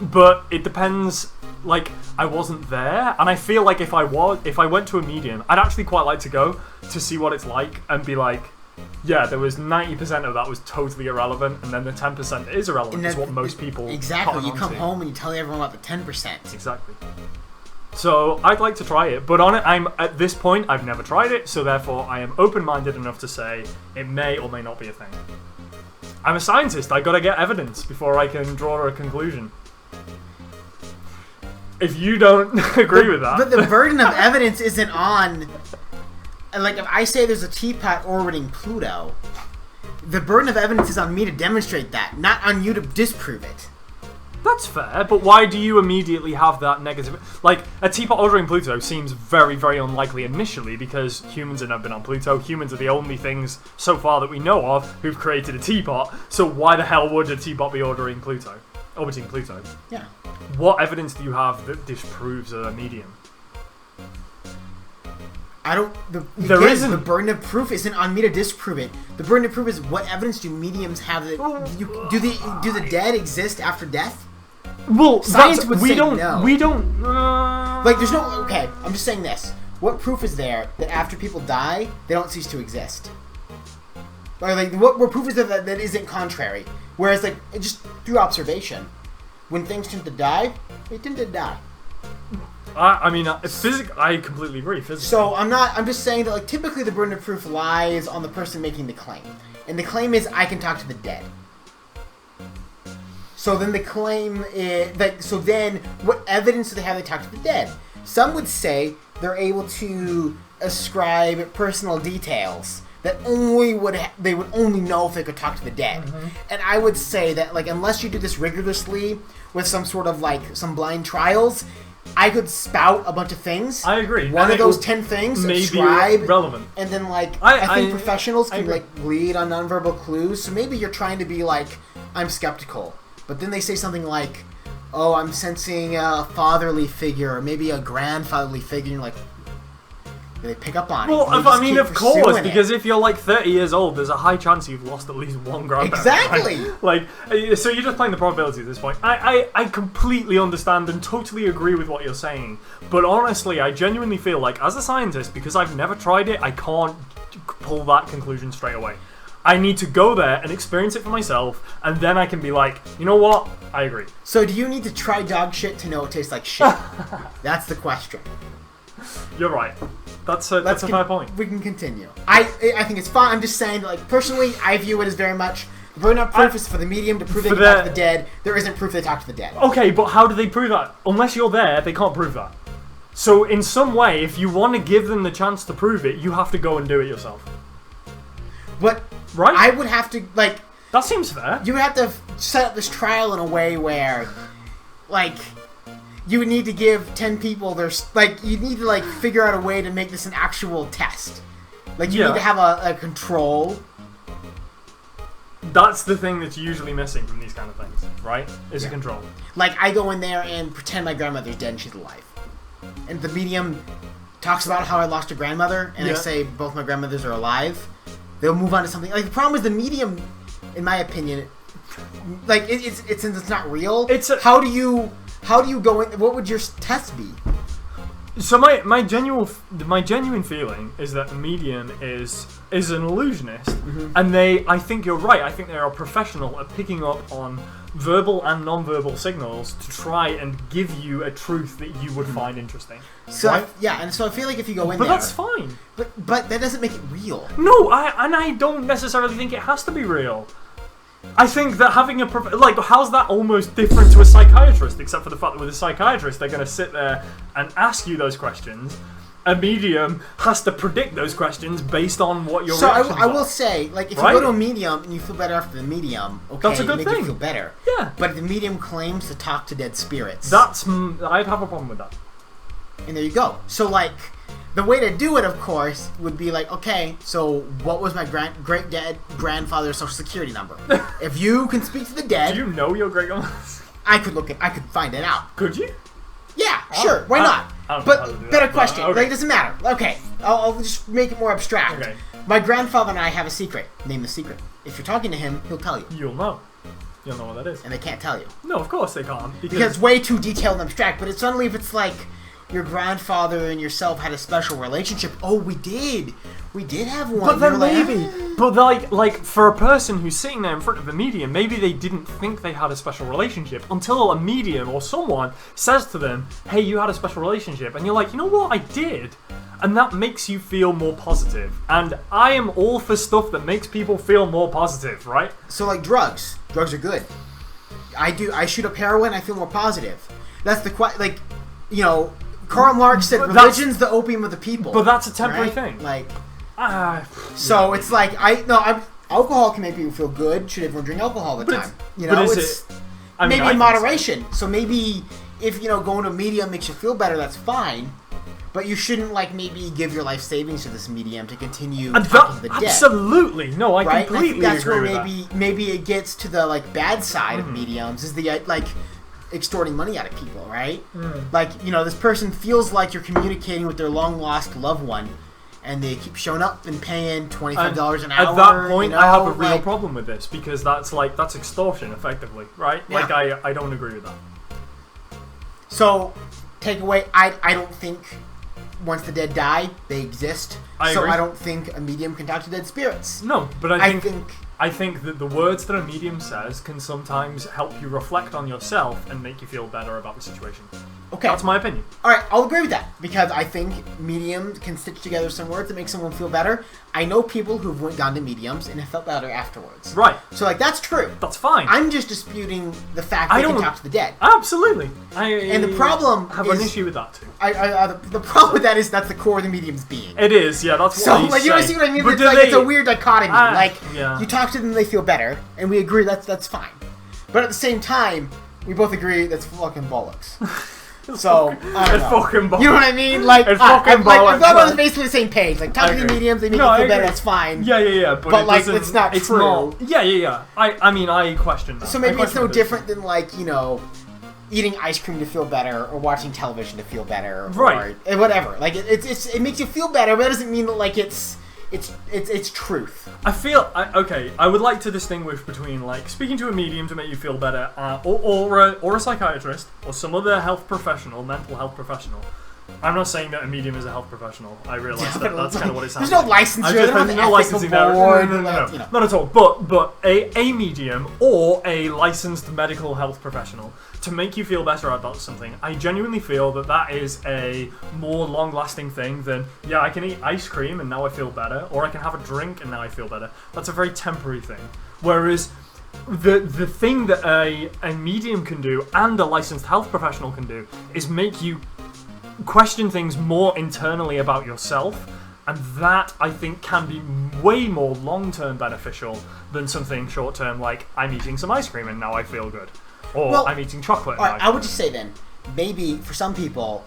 But it depends. Like, I wasn't there, and I feel like if I went to a medium, I'd actually quite like to go to see what it's like and be like, yeah, there was 90% of that was totally irrelevant, and then the 10% that is irrelevant is what most people exactly. You come home and you tell everyone about the 10%. Exactly. So I'd like to try it, but I'm at this point I've never tried it, so therefore I am open-minded enough to say it may or may not be a thing. I'm a scientist. I gotta get evidence before I can draw a conclusion. If you don't agree with that. But the burden of evidence isn't on... Like, if I say there's a teapot orbiting Pluto, the burden of evidence is on me to demonstrate that, not on you to disprove it. That's fair, but why do you immediately have that negative... Like, a teapot orbiting Pluto seems very, very unlikely initially, because humans have never been on Pluto. Humans are the only things, so far that we know of, who've created a teapot, so why the hell would a teapot be orbiting Pluto? Yeah. What evidence do you have that disproves a medium? isn't. The burden of proof isn't on me to disprove it. The burden of proof is what evidence do mediums have that do the dead exist after death? Well, Science would say no. We don't. Like, there's no. Okay, I'm just saying this. What proof is there that after people die, they don't cease to exist? Or like, what proof is there that isn't contrary? Whereas, like, just through observation, when things tend to die, they tend to die. I mean, I completely agree. Physically. So I'm just saying that, like, typically the burden of proof lies on the person making the claim, and the claim is I can talk to the dead. So then the claim is like, so then what evidence do they have they talk to the dead? Some would say they're able to ascribe personal details that they would only know if they could talk to the dead. Mm-hmm. And I would say that, like, unless you do this rigorously with some sort of, like, some blind trials, I could spout a bunch of things. I agree. One of those 10 things, subscribe, relevant. And then, like, I think professionals can, like, lead on nonverbal clues. So maybe you're trying to be like, I'm skeptical. But then they say something like, oh, I'm sensing a fatherly figure, or maybe a grandfatherly figure, and you're like, they pick up on it. Well, I mean, of course, because if you're like 30 years old, there's a high chance you've lost at least one grandparent. Exactly! Right? Like, so you're just playing the probability at this point. I completely understand and totally agree with what you're saying. But honestly, I genuinely feel like, as a scientist, because I've never tried it, I can't pull that conclusion straight away. I need to go there and experience it for myself, and then I can be like, you know what? I agree. So do you need to try dog shit to know it tastes like shit? That's the question. You're right. That's a fair point. We can continue. I think it's fine. I'm just saying that, like, personally, I view it as very much the burden of proof is for the medium to prove they can talk to the dead. There isn't proof they talk to the dead. Okay, but how do they prove that? Unless you're there, they can't prove that. So in some way, if you want to give them the chance to prove it, you have to go and do it yourself. But right? I would have to, like... That seems fair. You would have to set up this trial in a way where, like... You would need to give 10 people their... Like, you need to, like, figure out a way to make this an actual test. Like, you need to have a control. That's the thing that's usually missing from these kind of things, right? Is a control. Like, I go in there and pretend my grandmother's dead and she's alive. And the medium talks about how I lost a grandmother, and I say both my grandmothers are alive. They'll move on to something... Like, the problem is the medium, in my opinion... Like, since it's not real, how do you go in? What would your test be? So my genuine feeling is that the medium is an illusionist, and I think you're right. I think they are professional at picking up on verbal and non-verbal signals to try and give you a truth that you would find interesting. So right? and so I feel like if you go in but there, that's fine. But that doesn't make it real. No, I don't necessarily think it has to be real. I think that having how's that almost different to a psychiatrist, except for the fact that with a psychiatrist, they're going to sit there and ask you those questions. A medium has to predict those questions based on what your reactions are. So I will say, like, if you go to a medium and you feel better after the medium, okay, that's a good it makes thing. You feel better. Yeah. But if the medium claims to talk to dead spirits, I'd have a problem with that. And there you go. So, like, the way to do it, of course, would be like, okay, so what was my great-grandfather's social security number? If you can speak to the dead... Do you know your great-grandmother's? I could find it out. Could you? Yeah, sure, why not? But better question. Okay. Like, it doesn't matter. Okay, I'll just make it more abstract. Okay. My grandfather and I have a secret. Name the secret. If you're talking to him, he'll tell you. You'll know. You'll know what that is. And they can't tell you. No, of course they can't. Because it's way too detailed and abstract, but suddenly if it's like... Your grandfather and yourself had a special relationship. Oh, we did. We did have one. But then maybe. But like for a person who's sitting there in front of a medium, maybe they didn't think they had a special relationship until a medium or someone says to them, "Hey, you had a special relationship," and you're like, "You know what? I did." And that makes you feel more positive. And I am all for stuff that makes people feel more positive, right? So like drugs. Drugs are good. I shoot up heroin. I feel more positive. That's the Karl Marx said religion's the opium of the people. But that's a temporary thing. Like, so it's like alcohol can make people feel good. Should everyone drink alcohol all the time? Maybe in moderation. So maybe if going to a medium makes you feel better, that's fine. But you shouldn't maybe give your life savings to this medium to continue talking to the dead. Absolutely, no, I completely agree with that. Maybe it gets to the bad side of mediums is the extorting money out of people, right? This person feels like you're communicating with their long-lost loved one, and they keep showing up and paying $25 an hour. At that point, you know, I have a real like, problem with this because that's extortion, effectively, right? Yeah. Like I don't agree with that. So, takeaway, I don't think once the dead die, they exist. I so agree. I don't think a medium can talk to dead spirits. No, but I think that the words that a medium says can sometimes help you reflect on yourself and make you feel better about the situation. Okay. That's my opinion. Alright, I'll agree with that, because I think mediums can stitch together some words that make someone feel better. I know people who've gone to mediums and have felt better afterwards. Right. So, like, that's true. That's fine. I'm just disputing the fact that they can talk to the dead. Absolutely. And the problem have is, an issue with that too. The problem with that is that's the core of the medium's being. It is, yeah, that's So, what like, you know, see what I mean? But It's like, it's a weird dichotomy. Yeah. You talk to them, they feel better, and we agree that's fine. But at the same time, we both agree that's fucking bollocks. So, I don't know. It's fucking bollocks. You know what I mean? Like, it's fucking bollocks. Like, if I'm on basically the same page, like, talking to mediums, they make you feel better, that's fine. Yeah. But like, it's not true. Yeah. I mean, I question that. So maybe it's no different than, like, you know, eating ice cream to feel better, or watching television to feel better, right? Or whatever. Like, it makes you feel better, but that doesn't mean that, like, it's truth. I would like to distinguish between, like, speaking to a medium to make you feel better, or a psychiatrist, or some other health professional, mental health professional. I'm not saying that a medium is a health professional. I realise that that's kind of what it sounds like. There's no licensure. There's no licensing there. No. You know. Not at all. But a medium or a licensed medical health professional to make you feel better about something, I genuinely feel that is a more long-lasting thing than, yeah, I can eat ice cream and now I feel better, or I can have a drink and now I feel better. That's a very temporary thing. Whereas the thing that a medium can do and a licensed health professional can do is make you question things more internally about yourself, and that I think can be way more long-term beneficial than something short-term like I'm eating some ice cream and now I feel good, or I'm eating chocolate. All right, I would just say then, maybe for some people,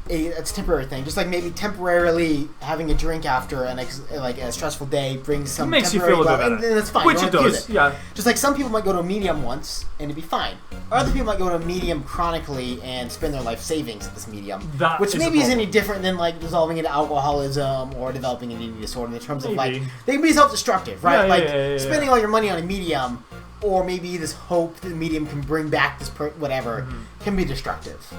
it's a temporary thing. Just like maybe temporarily having a drink after a stressful day brings some makes you temporary feel a bit better, and that's fine. which it does. Yeah. Just like some people might go to a medium once and it'd be fine. Or other people might go to a medium chronically and spend their life savings at this medium, which maybe isn't any different than like dissolving into alcoholism or developing an eating disorder in terms of like they can be self-destructive, right? Yeah, spending all your money on a medium, or maybe this hope that the medium can bring back this whatever can be destructive.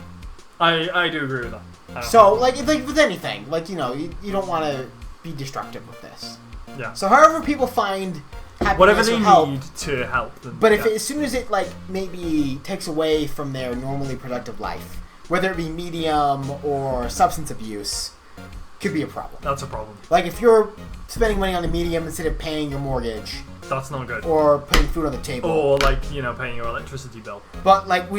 I do agree with that. So, like with anything, like, you know, you don't want to be destructive with this. Yeah. So, however people find happiness whatever they or help, need to help them. But if as soon as it, like, maybe takes away from their normally productive life, whether it be medium or substance abuse, could be a problem. That's a problem. Like, if you're spending money on a medium instead of paying your mortgage, that's not good. Or putting food on the table. Or, like, you know, paying your electricity bill. But, like,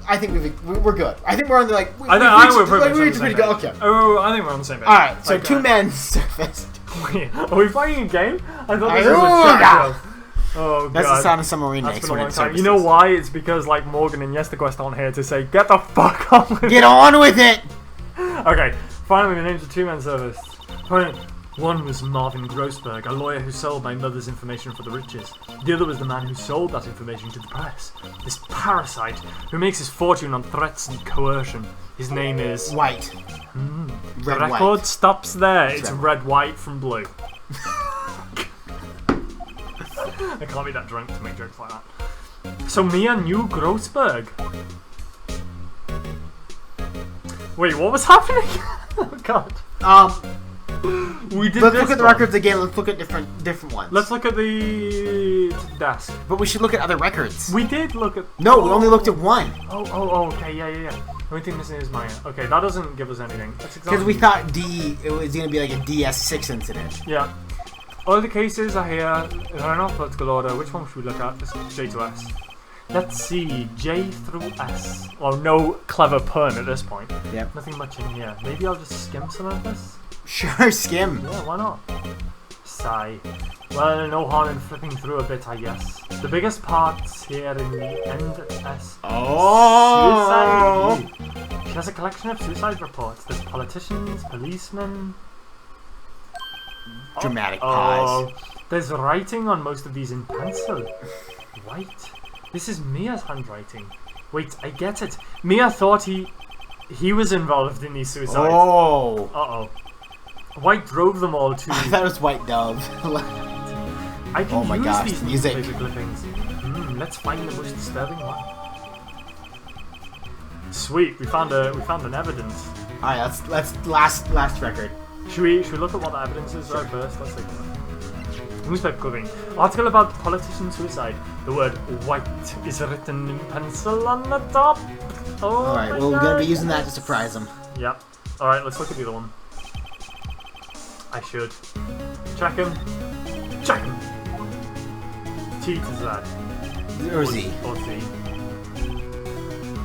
I think we're good. I think we're on the, like... we're pretty good. Okay. Oh, I think we're on the same page. Alright, so two men surfaced. Wait, are we playing a game? I thought this was a chat show. Oh, God. That's the sound of submarine That's next been a long time. You know why? It's because, like, Morgan and YesTheQuest aren't here to say, get the fuck on with it. Get on with it! Okay, finally the names of two men surfaced. One was Marvin Grossberg, a lawyer who sold my mother's information for the riches. The other was the man who sold that information to the press. This parasite, who makes his fortune on threats and coercion. His name is... White. The record stops there. It's red, white from blue. I can't be that drunk to make jokes like that. So Mia knew Grossberg. Wait, what was happening? Oh, God. We did. Let's look at the records again. Let's look at different ones. Let's look at the desk. But we should look at other records. We did look at. No, we only looked at one. Oh, okay, yeah. The only thing missing is Maya. Okay, that doesn't give us anything. Because we thought it was going to be like a DS6 incident. Yeah. All the cases are here in alphabetical order. Which one should we look at? It's J to S. Let's see, J through S. Well, no clever pun at this point. Yep. Nothing much in here. Maybe I'll just skim some of this. Sure, skim. Yeah, why not? Sigh. Well, no harm in flipping through a bit, I guess. The biggest parts here in the NSC. Oh! Suicide. She has a collection of suicide reports. There's politicians, policemen. Dramatic pause. There's writing on most of these in pencil. Right. This is Mia's handwriting. Wait, I get it. Mia thought he was involved in these suicides. Oh. Uh-oh. White drove them all to. I thought it was White Dove. I can Oh my use gosh, these music. newspaper clippings. Let's find the most disturbing one. Sweet, we found an evidence. Alright, let's last record. Should we look at what the evidence is right first? Let's take a look. Newspaper clipping. Article about politician suicide. The word white is written in pencil on the top. Oh. Alright, well we're gonna be using that to surprise him. Yep. Alright, let's look at the other one. I should. Check him. Check him. T to Z. Or Z. Or Z.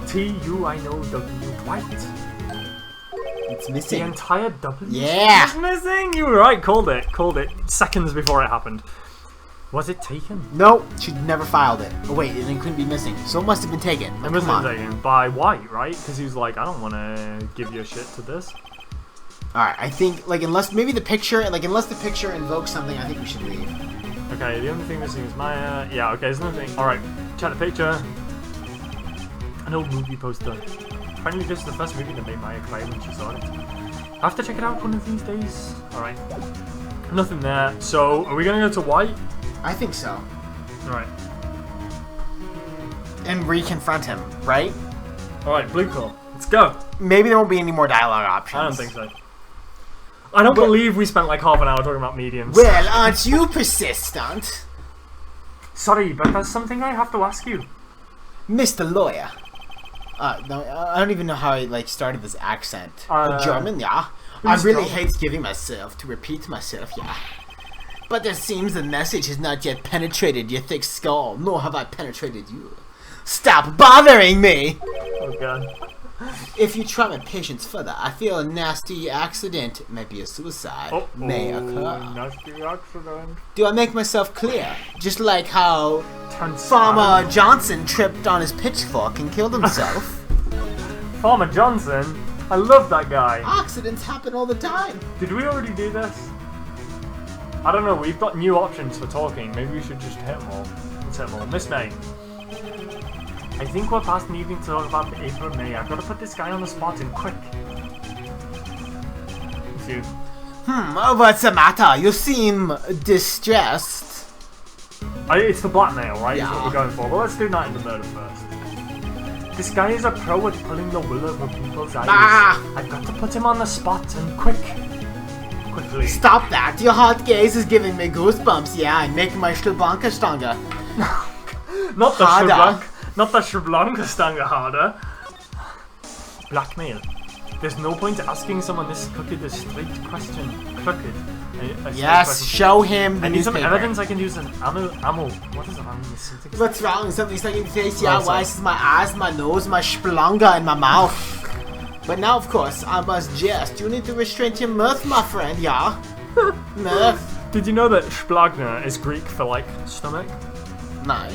T, U, I know, W, white. It's The missing. entire W Yeah! is missing! You were right, called it. Seconds before it happened. Was it taken? No, she never filed it. Oh wait, it couldn't be missing. So it must have been taken. It must have been taken by White, right? Because he was like, I don't want to give you a shit to this. Alright, I think, like, unless the picture invokes something, I think we should leave. Okay, the only thing missing is Maya. Yeah, okay, there's nothing. Alright, check the picture. An old movie poster. Apparently this is the first movie that made Maya cry when she saw it. I have to check it out one of these days. Alright. Nothing there. So, are we going to go to White? I think so. Alright. And re-confront him, right? Alright, blue call. Let's go. Maybe there won't be any more dialogue options. I don't think so. I don't believe we spent like half an hour talking about mediums. Well, aren't you persistent? Sorry, but there's something I have to ask you. Mr. Lawyer. No, I don't even know how I, like, started this accent. German, yeah. I really hate giving myself to repeat myself, yeah. But it seems the message has not yet penetrated your thick skull, nor have I penetrated you. Stop bothering me! Oh god. If you try my patience further, I feel a nasty accident, maybe a suicide, may occur. Nasty accident. Do I make myself clear? Just like how Farmer Johnson tripped on his pitchfork and killed himself. Farmer Johnson? I love that guy. Accidents happen all the time. Did we already do this? I don't know, we've got new options for talking. Maybe we should just hit them all. Let's hit them all. Miss May. I think we're past needing to talk about the April and May. I've got to put this guy on the spot and quick. See. What's the matter? You seem distressed. It's the blackmail, right? Yeah. Is what we're going for. Well, let's do night in the murder first. This guy is a pro at pulling the wool over people's eyes. I've got to put him on the spot and quickly. Stop that. Your hot gaze is giving me goosebumps, yeah, and making my Shlablanka stronger. Not the Shlablanka stanga harder. Blackmail. There's no point asking someone this crooked, this straight question. Crooked. Yes, show him the I need some newspaper. evidence I can use an ammo. What is wrong with something? What's wrong? Something stuck in your face? Yeah, Oh, why is my eyes, my nose, my splunga, and my mouth? But now, of course, I must jest. You need to restrain your mirth, my friend, yeah? Mirth. Did you know that splagna is Greek for, like, stomach? No.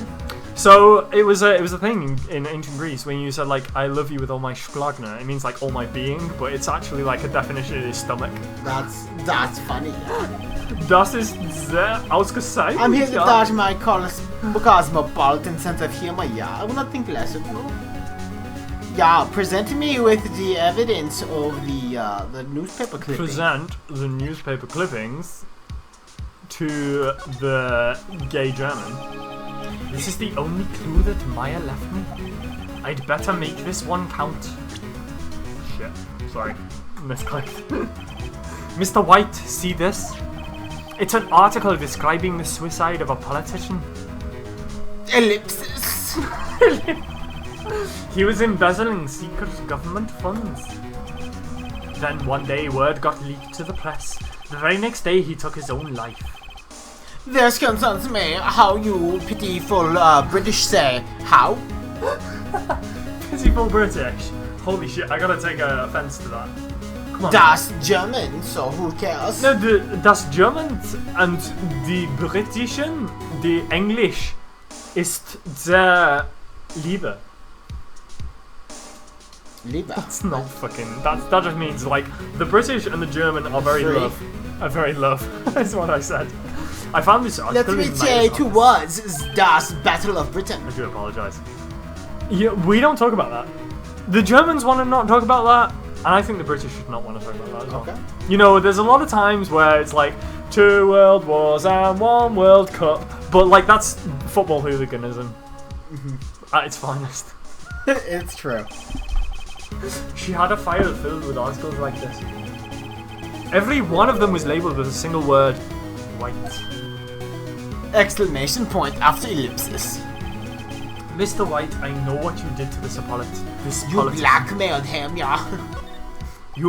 So, it was a thing in ancient Greece when you said, like, I love you with all my splagna. It means, like, all my being, but it's actually, like, a definition of his stomach. That's funny, yeah. Das ist sehr ausgezeichnet. I'm here to dodge my cosmopolitan sense of humor, yeah. I will not think less of you. Yeah, present me with the evidence of the newspaper clipping. Present the newspaper clippings to the gay German. This is the only clue that Maya left me. I'd better make this one count. Shit. Sorry. Misclicked. Mr. White, see this? It's an article describing the suicide of a politician. Ellipsis. He was embezzling secret government funds. Then one day word got leaked to the press. The very next day he took his own life. This concerns me how you pitiful British say. How? Pitiful British. Holy shit, I gotta take offense to that. Come on. Das German, so who cares? No, das German and the Britischen, the English ist sehr Liebe. Liebe. That's not fucking. That just means like the British and the German are very love. Are very love. That's what I said. I found this article. Let me say two words: Das Battle of Britain. I do apologize. Yeah, we don't talk about that. The Germans want to not talk about that. And I think the British should not want to talk about that as well. Okay. You know, there's a lot of times where it's like 2 world wars and 1 World Cup, but like that's football hooliganism at its finest. It's true. She had a file filled with articles like this. Every one of them was labelled with a single word: white. Exclamation point after ellipsis. Mr. White, I know what you did to this You politician. blackmailed him, yeah. You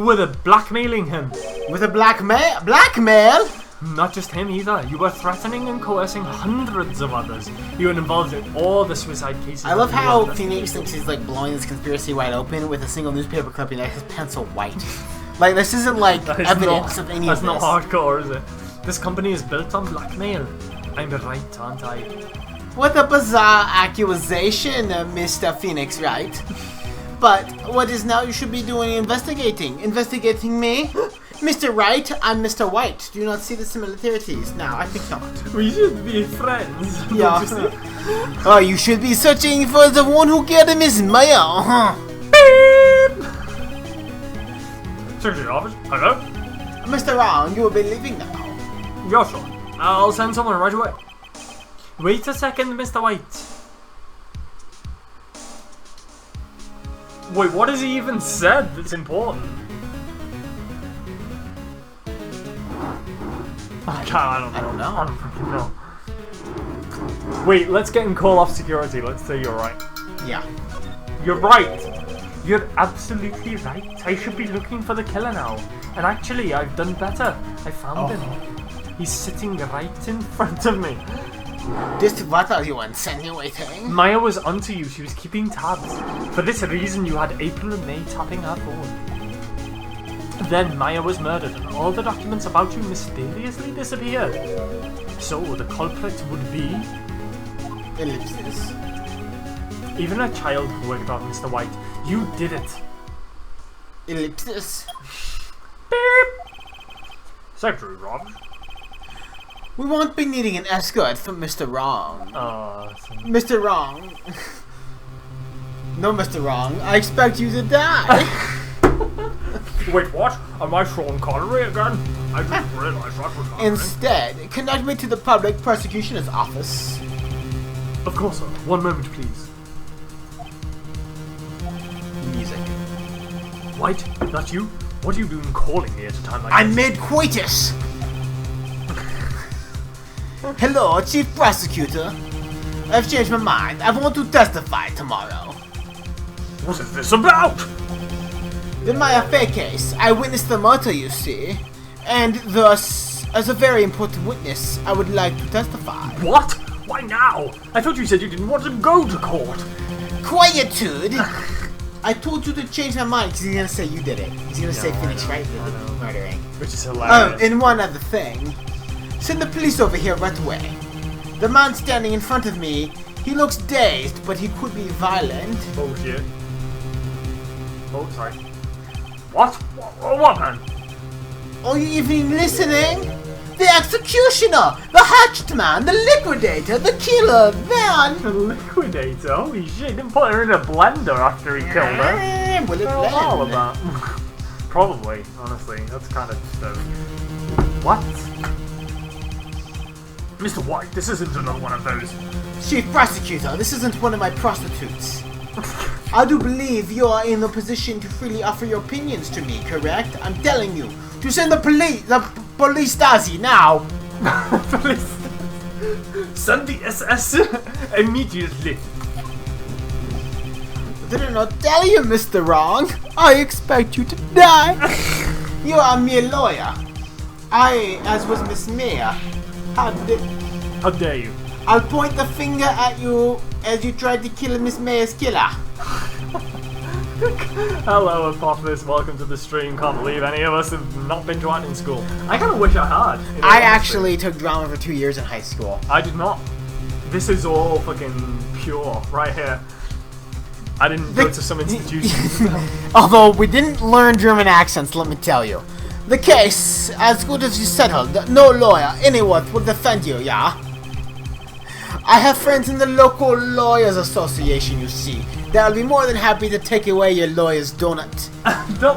were the blackmailing him. With a blackmail? Not just him either. You were threatening and coercing hundreds of others. You were involved in all the suicide cases. I love of the how world. Phoenix thinks he's like blowing this conspiracy wide open with a single newspaper clipping that his pencil white. Like this isn't like That is evidence not, of any that's of not this. hardcore, is it? This company is built on blackmail. I'm right, aren't I? What a bizarre accusation, Mr. Phoenix, right? But what is now you should be doing investigating? Investigating me? Mr. Wright, I'm Mr. White. Do you not see the similarities? No, I think not. We should be friends. Yeah. Oh, you should be searching for the one who killed Miss Maya, huh? Secretary office. Hello? Mr. Wrong, you will be leaving now. Yeah, sure. I'll send someone right away. Wait a second, Mr. White. Wait, what has he even said that's important? I don't know. I don't fucking know. Wait, let's get him call off security. Let's say you're right. Yeah. You're right. You're absolutely right. I should be looking for the killer now. And actually, I've done better. I found him. He's sitting right in front of me. This what are you insinuating? Maya was onto you. She was keeping tabs. For this reason, you had April and May tapping her phone. Then Maya was murdered, and all the documents about you mysteriously disappeared. So the culprit would be Ellipsis. even a child who worked on Mr. White. You did it. Ellipsis. Beep. Secretary Rob. We won't be needing an escort from Mr. Wrong. Mr. Wrong. No, Mr. Wrong. I expect you to die. Wait, what? Am I Sean Connery again? I just realized that was happening. Instead, conduct me to the public prosecutor's office. Of course, sir. One moment, please. Music. White, that's you? What are you doing calling me at a time like I this? made coitus. Hello, Chief Prosecutor. I've changed my mind. I want to testify tomorrow. What is this about? In my affair case, I witnessed the murder, you see, and thus, as a very important witness, I would like to testify. What? Why now? I thought you said you didn't want to go to court. Quietude! I told you to change my mind because he's gonna say you did it. He's gonna say Phoenix Wright did the murdering. Which is Oh, hilarious. and one other thing. Send the police over here right away. The man standing in front of me, he looks dazed, but he could be violent. Oh shit. Oh, sorry. What? What man? Are you even listening? The executioner! The hatched man! The liquidator! The killer! Man! The liquidator? Holy shit, didn't put her in a blender after he killed her. Will it Well, all of blend? that. Probably, honestly. That's kind of disturbing. What? Mr. White, this isn't another one of those. Chief Prosecutor, this isn't one of my prostitutes. I do believe you are in a position to freely offer your opinions to me, correct? I'm telling you, to send the police Stasi now! Please. Send the SS immediately. Did I not tell you, Mr. Wrong? I expect you to die! You are a mere lawyer. I, as was Miss Maya. How dare you? I'll point the finger at you as you tried to kill Miss Maya's killer. Hello, Apophis. Welcome to the stream. Can't believe any of us have not been to acting school. I kind of wish I had. I actually took drama for 2 years in high school. I did not. This is all fucking pure right here. I didn't go to some institution. Although we didn't learn German accents, let me tell you. The case, as good as you settled, no lawyer, anyone will defend you, yeah? I have friends in the local lawyers association, you see. That'll be more than happy to take away your lawyer's donut.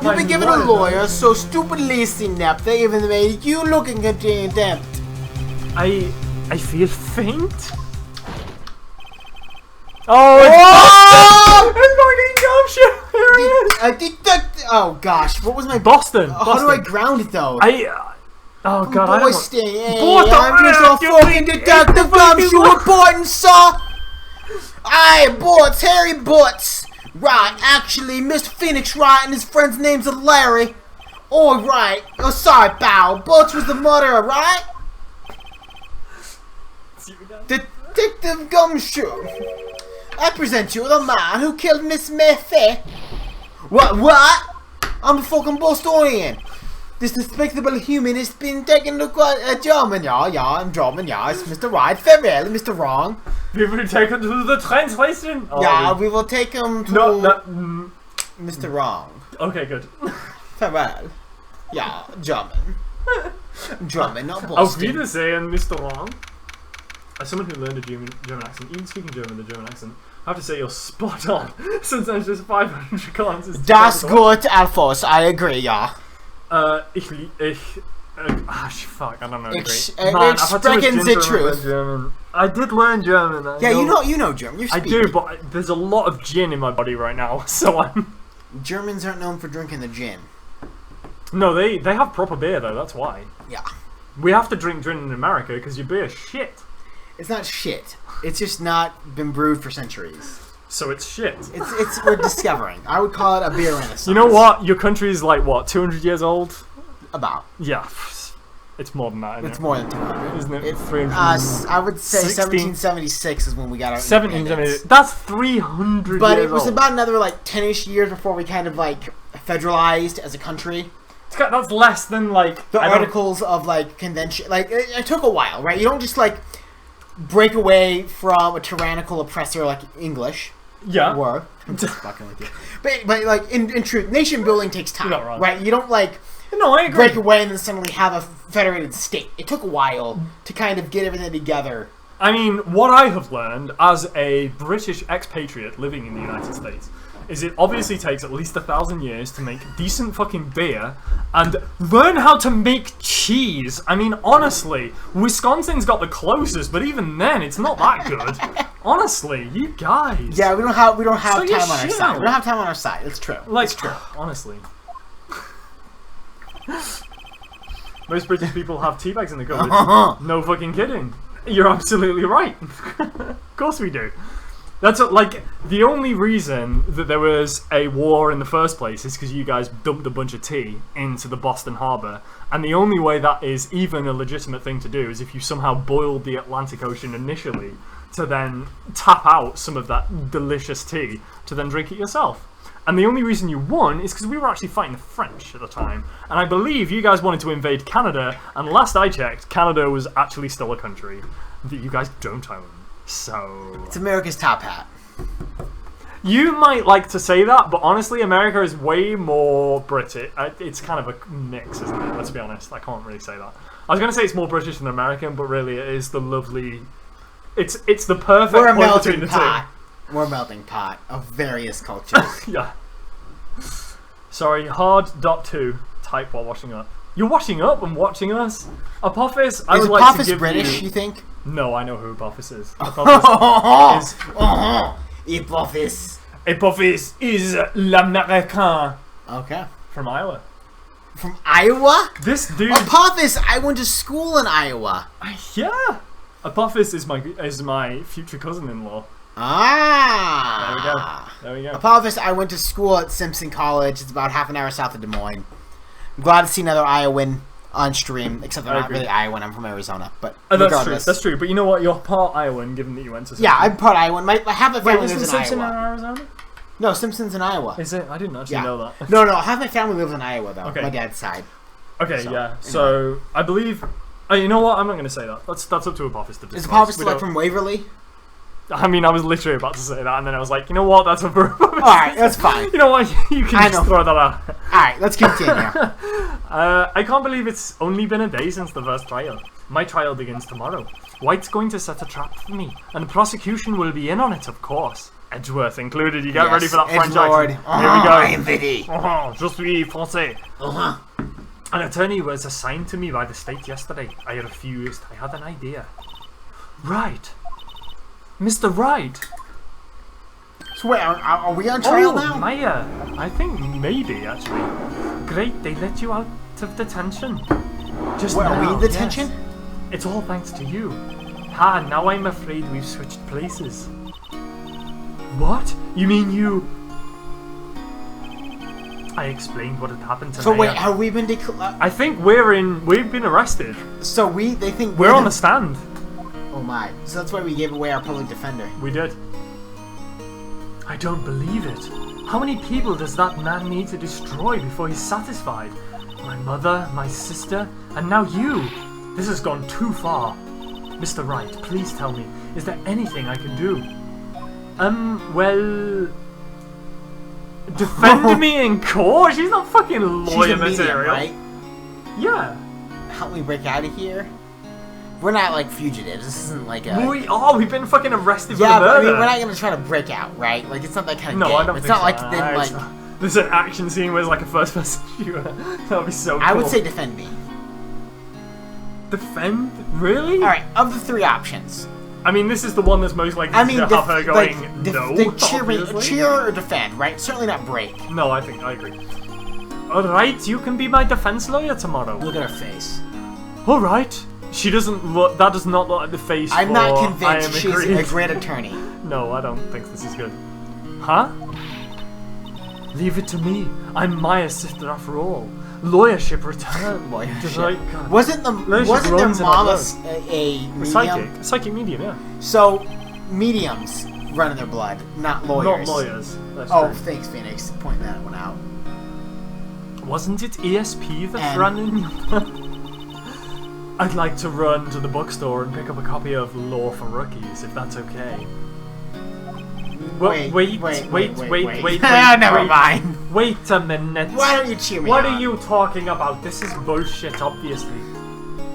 You've been given a lawyer so stupidly inept they even made you look inconvenient. I feel faint. Oh gosh, what was my Boston? How do I ground it though? Oh god, I don't... I'm just a fucking detective gumshoe reporting, sir. Aye, Butts, Harry Butts. Right, actually, Mr. Phoenix, right, and his friend's name's Larry. Oh, right. Oh, sorry, pal. Butts was the murderer, right? Detective Gumshoe. I present you with a man who killed Miss Murphy. What? I'm a fucking Bostonian. This despicable human has been taken to German, yeah, I'm German, yeah, it's Mr. Right, farewell, Mr. Wrong. We will take him to the translation. Yeah, we will take him to Mr. Wrong. Okay, good. Farewell. Yeah, German. German, not Boston. Auf Wiedersehen, Mr. Wrong. As someone who learned a German accent, even speaking German, the German accent, I have to say you're spot on. Since there's just 500 kilometers. Das gut, Alphonse, I agree, yeah. Fuck, I don't know. Ich sprechen the truth. I did learn German. You know German. You're speaking. I do, but there's a lot of gin in my body right now, so I'm... Germans aren't known for drinking the gin. No, they have proper beer though, that's why. Yeah. We have to drink gin in America because your beer's shit. It's not shit. It's just not been brewed for centuries. So it's shit. We're discovering. I would call it a beer renaissance. You know what? Your country is like, what, 200 years old? About. Yeah. It's more than that, isn't it? It's more than 200. Isn't it? It's 300. I would say 1776 is when we got our 1776. That's 300 But years it was old. about another, like, 10-ish years before we kind of, like, federalized as a country. That's less than, like... The articles of, like, convention... Like, it took a while, right? You don't just, like, break away from a tyrannical oppressor like English. Yeah. Or... I'm just fucking with you. But like, in truth, nation building takes time, right? You don't, like... No, I agree. Break away and then suddenly have a federated state. It took a while to kind of get everything together. I mean, what I have learned as a British expatriate living in the United States is it obviously takes at least 1,000 years to make decent fucking beer and learn how to make cheese. I mean, honestly, Wisconsin's got the closest, but even then, it's not that good. Honestly, you guys. Yeah, we don't have time on our shit. side. We don't have time on our side. It's true. Like, it's true. Honestly. Most British people have tea bags in the cupboard. No fucking kidding. You're absolutely right. Of course we do. That's like the only reason that there was a war in the first place is because you guys dumped a bunch of tea into the Boston Harbor, and the only way that is even a legitimate thing to do is if you somehow boiled the Atlantic Ocean initially to then tap out some of that delicious tea to then drink it yourself. And the only reason you won is because we were actually fighting the French at the time, and I believe you guys wanted to invade Canada, and last I checked, Canada was actually still a country that you guys don't own. So... It's America's top hat. You might like to say that, but honestly, America is way more British. It's kind of a mix, isn't it? Let's be honest. I can't really say that. I was going to say it's more British than American, but really it is the lovely... It's the perfect We're a point between melting the pot. We're a melting pot of various cultures. Yeah. Sorry, hard.2. Type while washing up. You're washing up and watching us? Apophis, I would like to give British, you think? No, I know who Apophis is. Apophis is... Apophis. Apophis is l'Américain. Okay. From Iowa. From Iowa? This dude... Apophis, I went to school in Iowa. Yeah. Apophis is my future cousin-in-law. Ah. There we go. Apophis, I went to school at Simpson College. It's about half an hour south of Des Moines. I'm glad to see another Iowan on stream, except I'm not really Iowan. I'm from Arizona, but regardless. That's true. But you know what? You're part Iowan, given that you went to Simpson. Yeah, I'm part Iowan. I have a family lives in Simpson Iowa. in Arizona? No, Simpson's in Iowa. Is it? I didn't actually know that. No, half my family lives in Iowa, though. Okay. My dad's side. Okay, yeah. So, I believe... you know what? I'm not going to say that. That's up to Apophis to discuss. Is Apophis like from Waverly? I mean, I was literally about to say that, and then I was like, you know what? That's a verb. Alright, that's fine. You know what? You can just throw that out. Alright, let's continue. I can't believe it's only been a day since the first trial. My trial begins tomorrow. White's going to set a trap for me, and the prosecution will be in on it, of course. Edgeworth included. You get ready for that French accent. Here we go. I am ready. Je suis français. Uh-huh. An attorney was assigned to me by the state yesterday. I refused. I had an idea. Right. Mr. Wright. So wait, are we on trial now? Maya. I think maybe, actually. Great, they let you out of detention. Just Wait, now, are we in detention? yes. It's all thanks to you. Ha, now I'm afraid we've switched places. What? You mean you... I explained what had happened to So Maya. wait, have we been I think we've been arrested. So they think We're on the stand. Oh my. So that's why we gave away our public defender. We did. I don't believe it. How many people does that man need to destroy before he's satisfied? My mother, my sister, and now you. This has gone too far. Mr. Wright, please tell me, is there anything I can do? Well... Defend me in court? She's not fucking lawyer material. Right? Yeah. Help me break out of here. We're not like fugitives. This isn't like a... We've been fucking arrested for Yeah, but I murder. mean, we're not gonna try to break out, right? Like, it's not that kind of game. I don't it's think not like so. then like... There's an action scene where it's like a first-person shooter. That would be so cool. I would say defend me. Defend? Really? Alright, of the three options. I mean, this is the one that's most likely to have her going, no, obviously. cheer or defend, right? Certainly not break. No, I agree. Alright, you can be my defense lawyer tomorrow. Look at her face. Alright. She doesn't look, that does not look like the face I'm for, not I convinced am she's agreed. a great attorney. No, I don't think this is good. Huh? Leave it to me. I'm Maya's sister after all. Lawyership returned. Lawyership. Wasn't their mama a medium? Psychic medium, yeah. So, mediums run in their blood, not lawyers. Not lawyers. That's oh, true. thanks, Phoenix. Pointing that one out. Wasn't it ESP that ran in your blood? I'd like to run to the bookstore and pick up a copy of Law for Rookies, if that's okay. Wait. Never mind. Wait a minute. Why don't you cheer me What on? are you talking about? This is bullshit, obviously.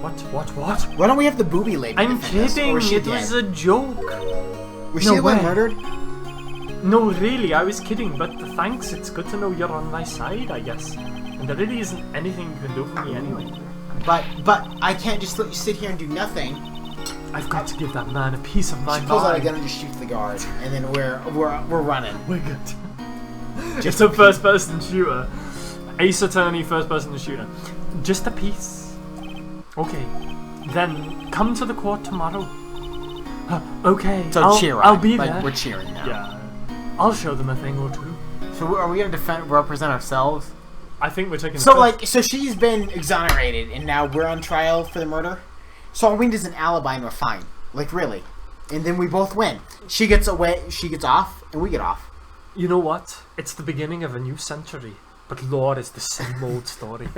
What? Why don't we have the booby lady? I'm kidding. It dead? was a joke. Was she the one murdered? No, really, I was kidding. But thanks. It's good to know you're on my side, I guess. And there really isn't anything you can do for me anyway. But I can't just let you sit here and do nothing. I've got to give that man a piece of my mind. She pulls out a gun and just shoots the guard, and then we're running. We're good. Just a first-person shooter. Ace Attorney, first-person shooter. Just a piece. Okay. Then come to the court tomorrow. Okay. So I'll be like there. We're cheering now. Yeah. I'll show them a thing or two. So are we gonna represent ourselves? I think we're taking. So she's been exonerated, and now we're on trial for the murder. So all we need is an alibi, and we're fine. Like really, and then we both win. She gets away. She gets off, and we get off. You know what? It's the beginning of a new century, but Lord, it's the same old story.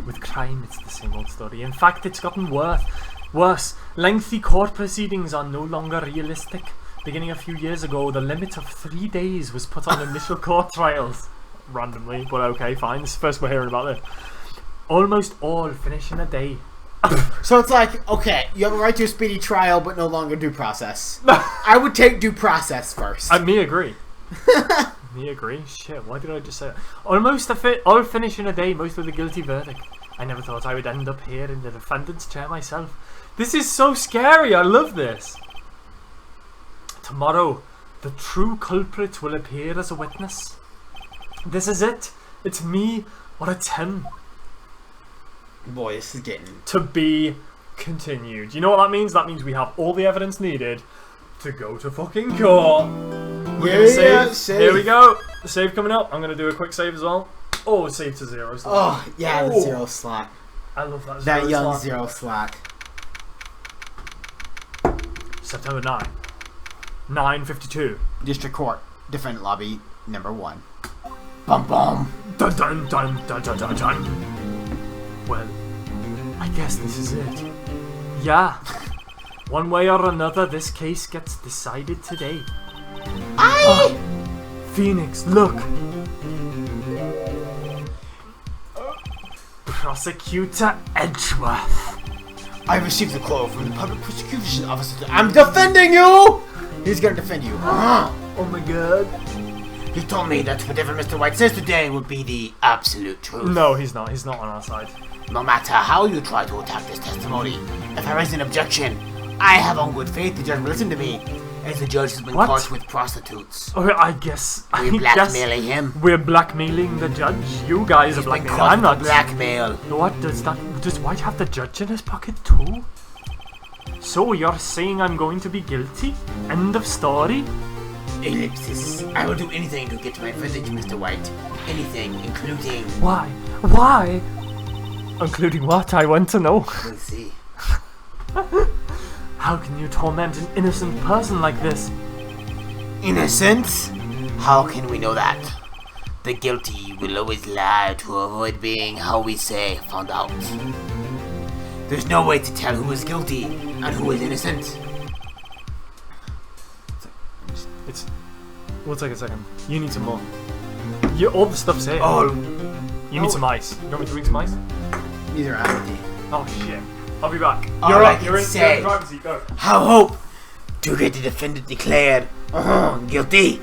With crime, it's the same old story. In fact, it's gotten worse. Lengthy court proceedings are no longer realistic. Beginning a few years ago, the limit of 3 days was put on initial court trials. Randomly, but okay, fine. This is the first we're hearing about it. Almost all finish in a day. So it's like, okay, you have a right to a speedy trial, but no longer due process. I would take due process first. Me agree. Me agree. Shit, why did I just say that? All finish in a day, most with a guilty verdict. I never thought I would end up here in the defendant's chair myself. This is so scary. I love this. Tomorrow, the true culprit will appear as a witness. This is it. It's me or it's him. Boy, this is getting... To be continued. You know what that means? That means we have all the evidence needed to go to fucking court. We're gonna save. Here we go. The save coming up. I'm going to do a quick save as well. Oh, save to 0 slot. Oh, yeah, the 0 slot. I love that 0 That young slot. 0 slot. September 9. 9:52. District Court. Defendant Lobby number 1. Bum bum. Dun dun dun dun dun dun dun. Well, I guess this is it. Yeah. One way or another, this case gets decided today. Phoenix, look. Prosecutor Edgeworth. I received the call from the public prosecution officer. I'm defending you! He's gonna defend you. Oh my god. He told me that whatever Mr. White says today will be the absolute truth. No, he's not. He's not on our side. No matter how you try to attack this testimony, if I raise an objection, I have on good faith the judge will listen to me, as the judge has been caught with prostitutes. Oh, I guess. We're blackmailing him. We're blackmailing the judge. You guys are blackmailing. I'm not. Blackmail. What does that? Does White have the judge in his pocket too? So you're saying I'm going to be guilty? End of story. Ellipsis. I will do anything to get my verdict, Mr. White. Anything, including. Why? Why? Including what? I want to know. We'll see. How can you torment an innocent person like this? Innocent? How can we know that? The guilty will always lie to avoid being, how we say, found out. There's no way to tell who is guilty and who is innocent. We'll take a second. You need some more. All the stuff's here. You need some ice. You want me to bring some ice? These are empty. Oh shit. I'll be back. You're in the driver's seat, go. How hope to get the defendant declared guilty.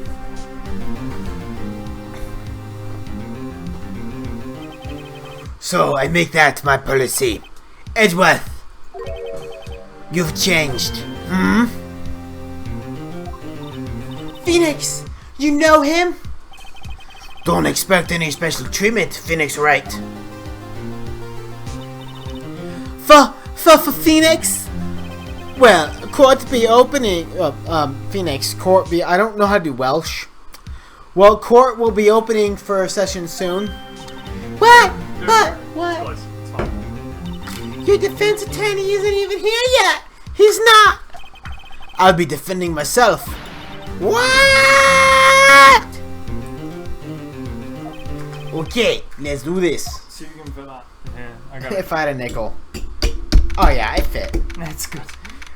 So I make that my policy. Edgeworth, you've changed. Phoenix, you know him? Don't expect any special treatment, Phoenix, right? For Phoenix? Well, court be opening. Phoenix, court be. I don't know how to do Welsh. Well, court will be opening for a session soon. What? What? Your defense attorney isn't even here yet. He's not. I'll be defending myself. What? Okay, let's do this. See if you can fit that. Yeah, I got it. If I had a nickel. Oh yeah, I fit. That's good.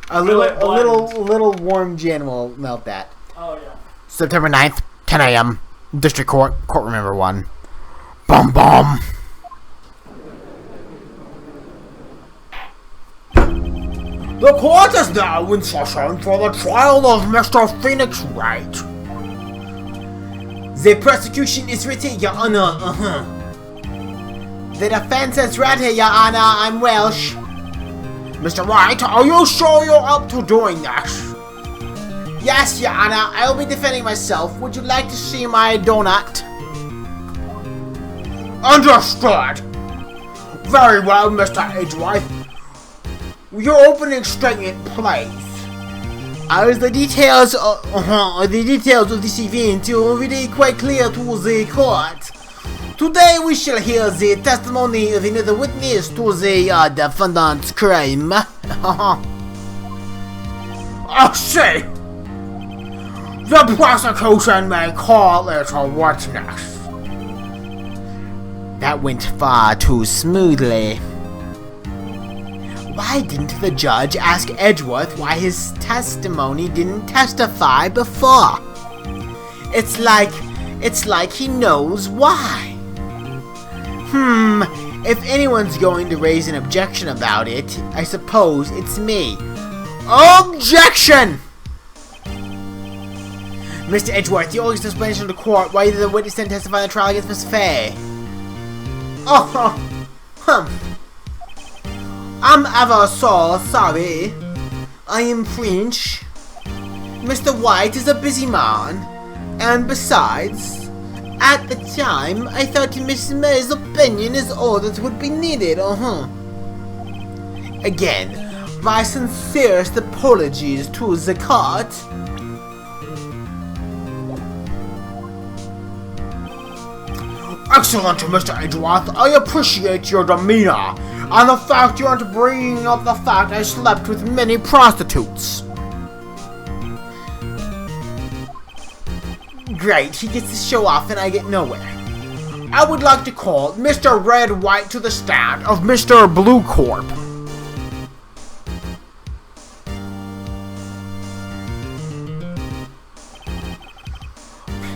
A little warm gin will melt that. Oh yeah. September 9th, 10 a.m. District Court, courtroom number 1. Bum bum. The court is now in session for the trial of Mr. Phoenix Wright. The prosecution is ready, Your Honor. The defense is ready, Your Honor. I'm Welsh. Mr. Wright, are you sure you're up to doing that? Yes, Your Honor. I'll be defending myself. Would you like to see my donut? Understood. Very well, Mr. Edgeworth. Your opening statement, please. As the details of this event are already quite clear to the court, today we shall hear the testimony of another witness to the defendant's crime. I see. The prosecution may call it a witness. That went far too smoothly. Why didn't the judge ask Edgeworth why his testimony didn't testify before? It's like he knows why. If anyone's going to raise an objection about it, I suppose it's me. Objection! Mr. Edgeworth, the oldest explanation to the court why the witness didn't testify in the trial against Miss Fay. I'm ever so sorry. I am French. Mr. White is a busy man. And besides, at the time, I thought Miss May's opinion is all that would be needed, Again, my sincerest apologies to the court. Excellent, Mr. Edgeworth. I appreciate your demeanor. And the fact you aren't bringing up the fact I slept with many prostitutes. Great, he gets to show off and I get nowhere. I would like to call Mr. Red White to the stand of Mr. Blue Corp.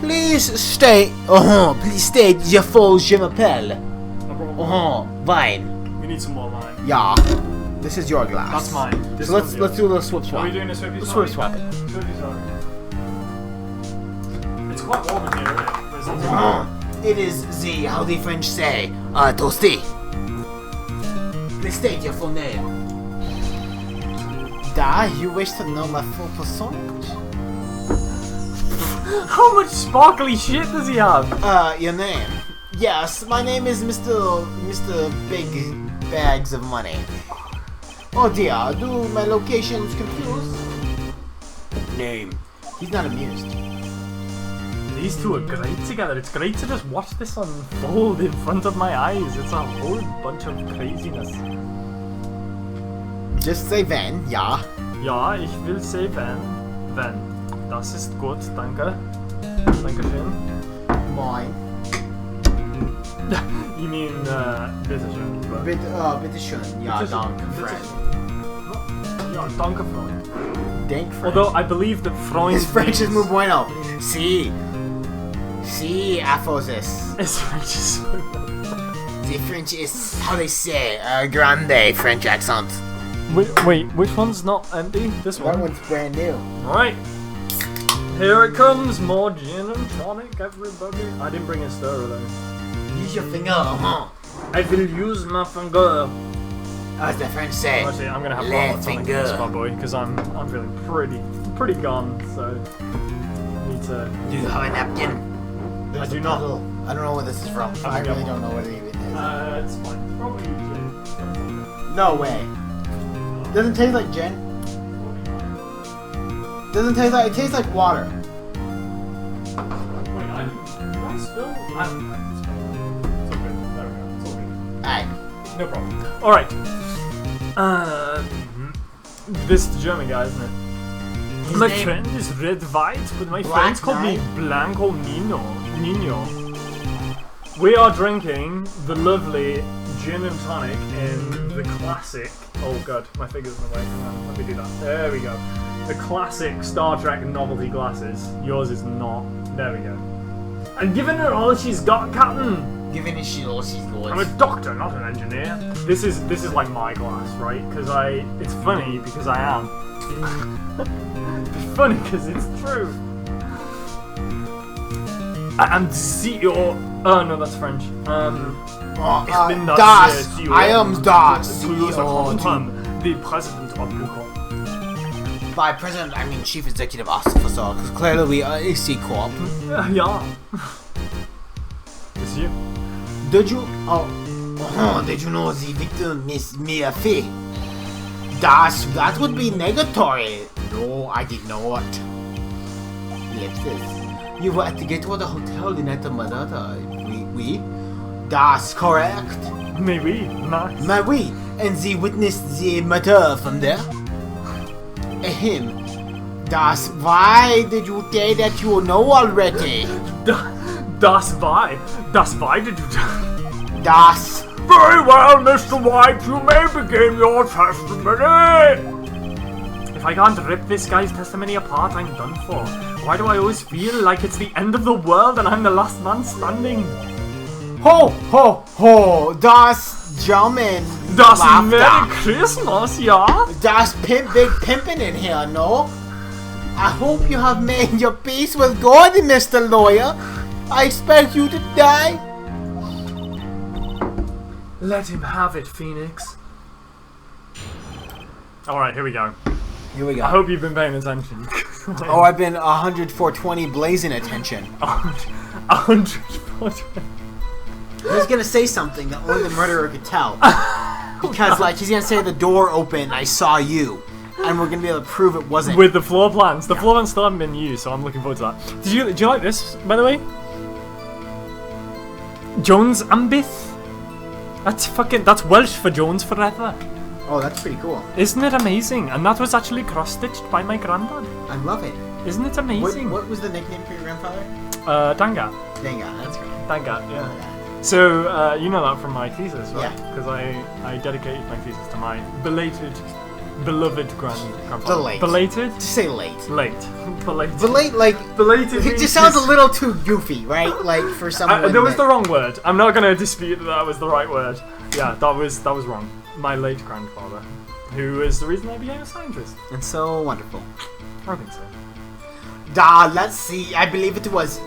Please state your full je m'appelle. Wine. We need some more wine. Yeah. This is your glass. That's mine. This So let's one's do a little swap Are swap. we doing a swippy Let's swap? swap it. Swippy swap. It's quite warm in here, isn't it? It is the, how the French say, toasty. Please state your full name. You wish to know my full persona? How much sparkly shit does he have? Your name? Yes, my name is Mr. Big Bags of Money. Oh dear, do my locations confuse? Name. He's not amused. These two are great together. It's great to just watch this unfold in front of my eyes. It's a whole bunch of craziness. Just say Van, ja. Ja, ich will say Van. Van. Das ist gut, danke. Dankeschön. Moin. You mean, bitteschön. Bitteschön. Ja, danke, Fred. Ja, danke, Freund. Dank, Fred. Although I believe that Freund His French is means- muy bueno. Si. Si, aphosis. His French is muy bueno. The French is, how they say, grande French accent. Wait, which one's not empty? This That one? one's brand new. Alright. Here it comes, more gin and tonic, everybody. I didn't bring a stirrer though. Use your finger, I will use my finger. As the French say. Actually, I'm gonna have Le one more tonic in finger. this bad boy because I'm feeling pretty gone. So need to. Do you have a napkin? I do not. I don't know where this is from. I haven't got really one. don't know what it even is. It's fine. Probably gin. No way. Doesn't taste like gin. Doesn't taste like, it tastes like water. Wait, did I spill? I don't know. It's all good. There we go. It's all good. Alright. No problem. Alright. This is the German guy, isn't it? My name- friend is Red White, but my Black friends call me Blanco Nino. We are drinking the lovely gin and tonic in the classic. Oh god, my finger's in the way. Hang on, let me do that. There we go. The classic Star Trek novelty glasses. Yours is not. There we go. And giving her all she's got, Captain. Giving a shit all she's got. I'm a doctor, not an engineer. This is like my glass, right? Because it's funny because I am. It's funny because it's true. I am the CEO. Oh no, that's French. Ich bin das Das. CEO. I am das Toulouse CEO. the president of Google. By president, I mean chief executive officer, because clearly we are a C Corp. Yeah. It's you. Did you? Did you know the victim Miss Mia Fee? That would be negatory. No, I did not. Ellipsis. You were at the gate of the hotel the night of my daughter. Oui. That's correct. Maybe. Nice. Mais oui, and the witnessed the matter from there. Him. Das why did you say that you know already? Das why did you Das. Very well, Mr. White, you may begin your testimony. If I can't rip this guy's testimony apart, I'm done for. Why do I always feel like it's the end of the world and I'm the last man standing? Ho, ho, ho. Das German. Das laughter. Merry Christmas, ja? Das big pimpin' in here, no? I hope you have made your peace with God, Mr. Lawyer. I expect you to die. Let him have it, Phoenix. Alright, here we go. Here we go. I hope you've been paying attention. Oh, I've been 100/420 blazing attention. 100%. He's gonna say something that only the murderer could tell. Because, like, he's gonna say the door open, I saw you. And we're gonna be able to prove it wasn't. With the floor plans. The floor plans still haven't been used, so I'm looking forward to that. Do you like this, by the way? Jones Ambith? That's Welsh for Jones Forever. Oh, that's pretty cool. Isn't it amazing? And that was actually cross-stitched by my granddad. I love it. Isn't it amazing? What was the nickname for your grandfather? Danga. Danga, that's great. Danga, yeah. So, you know that from my thesis, right? Yeah. Because I dedicated my thesis to my belated beloved grandfather. Delayed. Belated? Just say late. Late. Belated. Belate, like, Belated. it means just sounds a he's- little too goofy, right? Like, for someone That was that- the wrong word. I'm not gonna dispute that was the right word. Yeah, that was wrong. My late grandfather, who is the reason I became a scientist. And so wonderful. I think so. Let's see. I believe it was...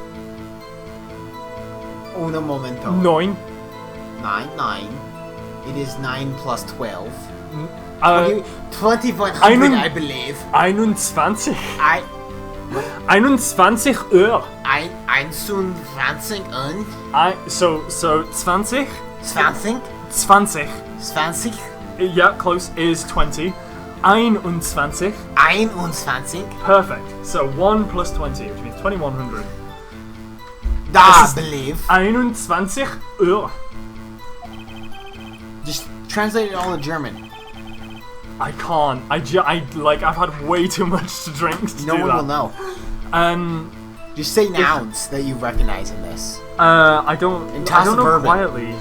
Uno momento. 9. 9. It is 9 plus 12. 2100, I believe. 21. I... 21 Uhr. 21 und... So 20? 20? 20. 20? Yeah, close, is 20. 21. 21? Perfect. So 1 plus 20, which means 2100. I believe. 21 Uhr. Just translate it all in German. I can't. I've had way too much to drink to No do one that. will know. Just say nouns that you recognize in this. I don't toss know bourbon. quietly.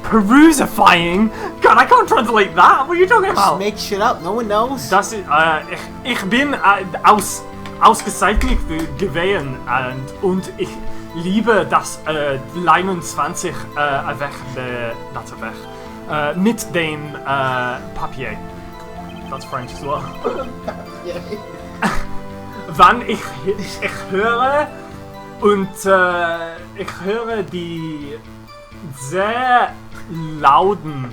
Perusifying? God, I can't translate that. What are you talking Just about? make shit up. No one knows. Das ist, ich bin ausgezeichnet gewesen und ich liebe das 21 mit dem Papier. That's French as well. Wann ich höre und ich höre die sehr lauten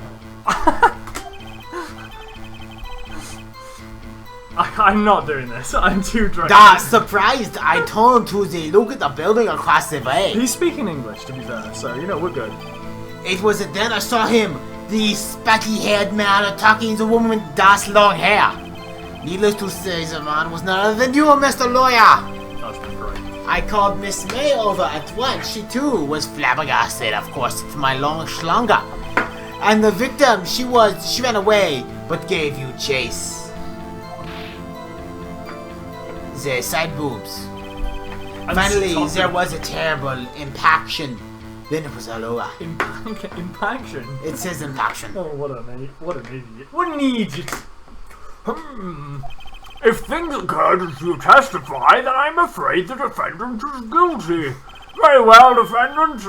I'm not doing this. I'm too drunk. Surprised. I told him to look at the building across the way. He's speaking English, to be fair, so you know we're good. It was then I saw him, the specky-haired man attacking the woman with das long hair. Needless to say, the man was none other than you, Mr. Lawyer. That's been great. I called Miss May over at once. She too was flabbergasted, of course, for my long schlanga. And the victim, she ran away, but gave you chase. The side boobs. Finally, there was a terrible impaction. Then it was all over. Impaction? It says impaction. Oh, what an idiot. What an idiot. If things occurred as you testify, then I'm afraid the defendant is guilty. Very well, defendant.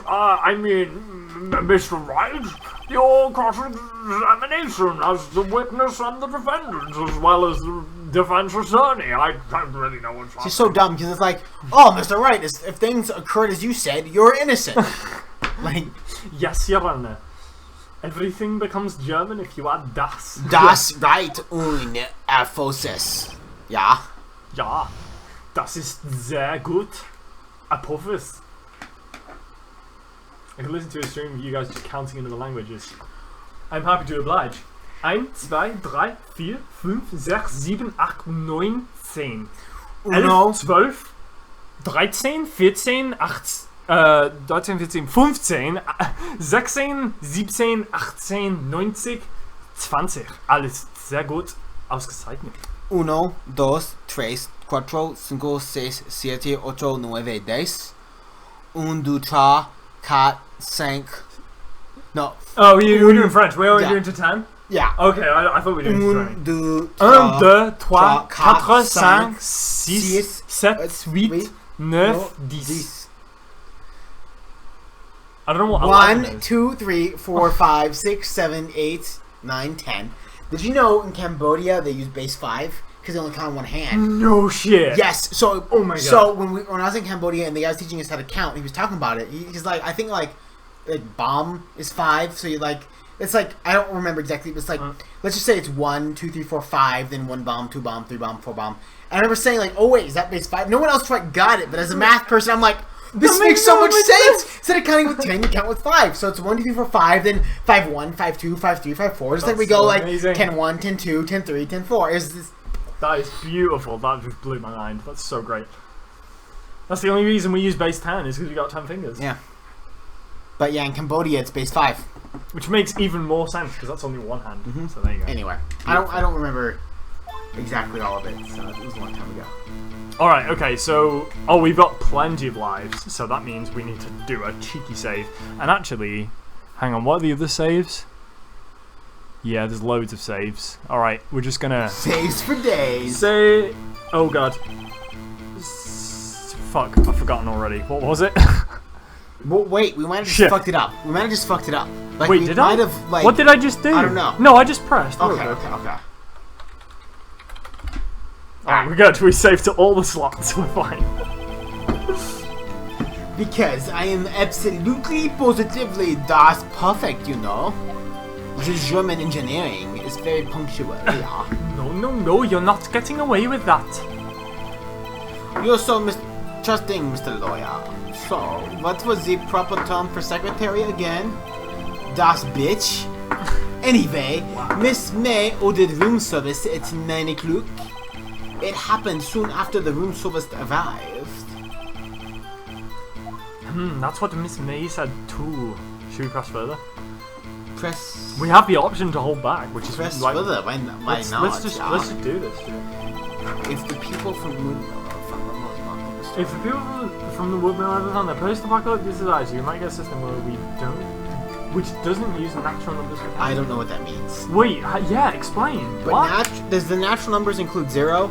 Mr. Wright, your cross-examination as the witness and the defendant, as well as the defense attorney. I don't really know what's happening. She's so dumb because it's like, oh, Mr. Wright, if things occurred as you said, you're innocent. Like, yes, Your Honor. Everything becomes German if you add das. Das right und Erfosses. Ja. Ja, das ist sehr gut. Apophis. I could listen to a stream of you guys just counting into the languages. I'm happy to oblige. 1, 2, 3, 4, 5, 6, 7, 8, 9, 10. 11, 12, 13, 14, 13, 14, 15, 16, 17, 18, 19, 20. Alles sehr gut ausgezeichnet. 1, 2, 3, 4, 5, 6, 7, 8, 9, 10. 1, 2, 3, 4, 5. No. Oh, we're doing French. We're only doing to 10? Yeah. Okay, I thought we were doing 1, 20. 2, 1, 2, 3, 4, 4, 5, 6, 7, 8, 9, 10. I don't know what 1, 2, 3, 4, 5, 6, 7, 8, 9, 10. Did you know in Cambodia they use base 5 because they only count on one hand? No shit. Yes. So, oh my god. So when I was in Cambodia and the guy was teaching us how to count, he was talking about it. He's like, I think like bomb is 5. So you like, it's like I don't remember exactly. But it's like let's just say it's 1, 2, 3, 4, 5, then 1 bomb, 2 bomb, 3 bomb, 4 bomb. And I remember saying like, oh wait, is that base 5? No one else quite got it. But as a math person, I'm like, this makes so much sense! Instead of counting with 10, you count with 5. So it's 1, 2, 3, 4, 5, then 5, 1, 5, 2, 5, 3, 5, 4. Just like we go so like amazing. 10, 1, 10, 2, 10, 3, 10, 4. That is beautiful. That just blew my mind. That's so great. That's the only reason we use base 10 is because we got 10 fingers. Yeah. But yeah, in Cambodia it's base 5. Which makes even more sense because that's only one hand. So there you go. Anyway, I don't remember exactly all of it, so it was a long time ago. Alright, okay, so... Oh, we've got plenty of lives, so that means we need to do a cheeky save. And actually... Hang on, what are the other saves? Yeah, there's loads of saves. Alright, we're just gonna... Saves for days. Say... Oh god. Fuck, I've forgotten already. What was it? Well, wait, we might have just fucked it up. We might have just fucked it up. Like, wait, we did might I? Have, like, what did I just do? I don't know. No, I just pressed. Okay. Alright, we're good. We saved to all the slots. We're fine. Because I am absolutely positively das perfect, you know. The German engineering is very punctual, yeah. No, you're not getting away with that. You're so mistrusting, Mr. Lawyer. So, what was the proper term for secretary again? Das bitch? Anyway, Miss May ordered room service at 9 o'clock. It happened soon after the room service arrived. That's what Miss May said too. Should we press further? Press... We have the option to hold back, which is press like... further, why not? Let's just do this, dude. If the people from If the people from the Woodmill on the post-apocalyptic society, you might get a system where we don't, which doesn't use natural numbers. I don't know what that means. Wait, yeah, explain. But what? Does the natural numbers include 0?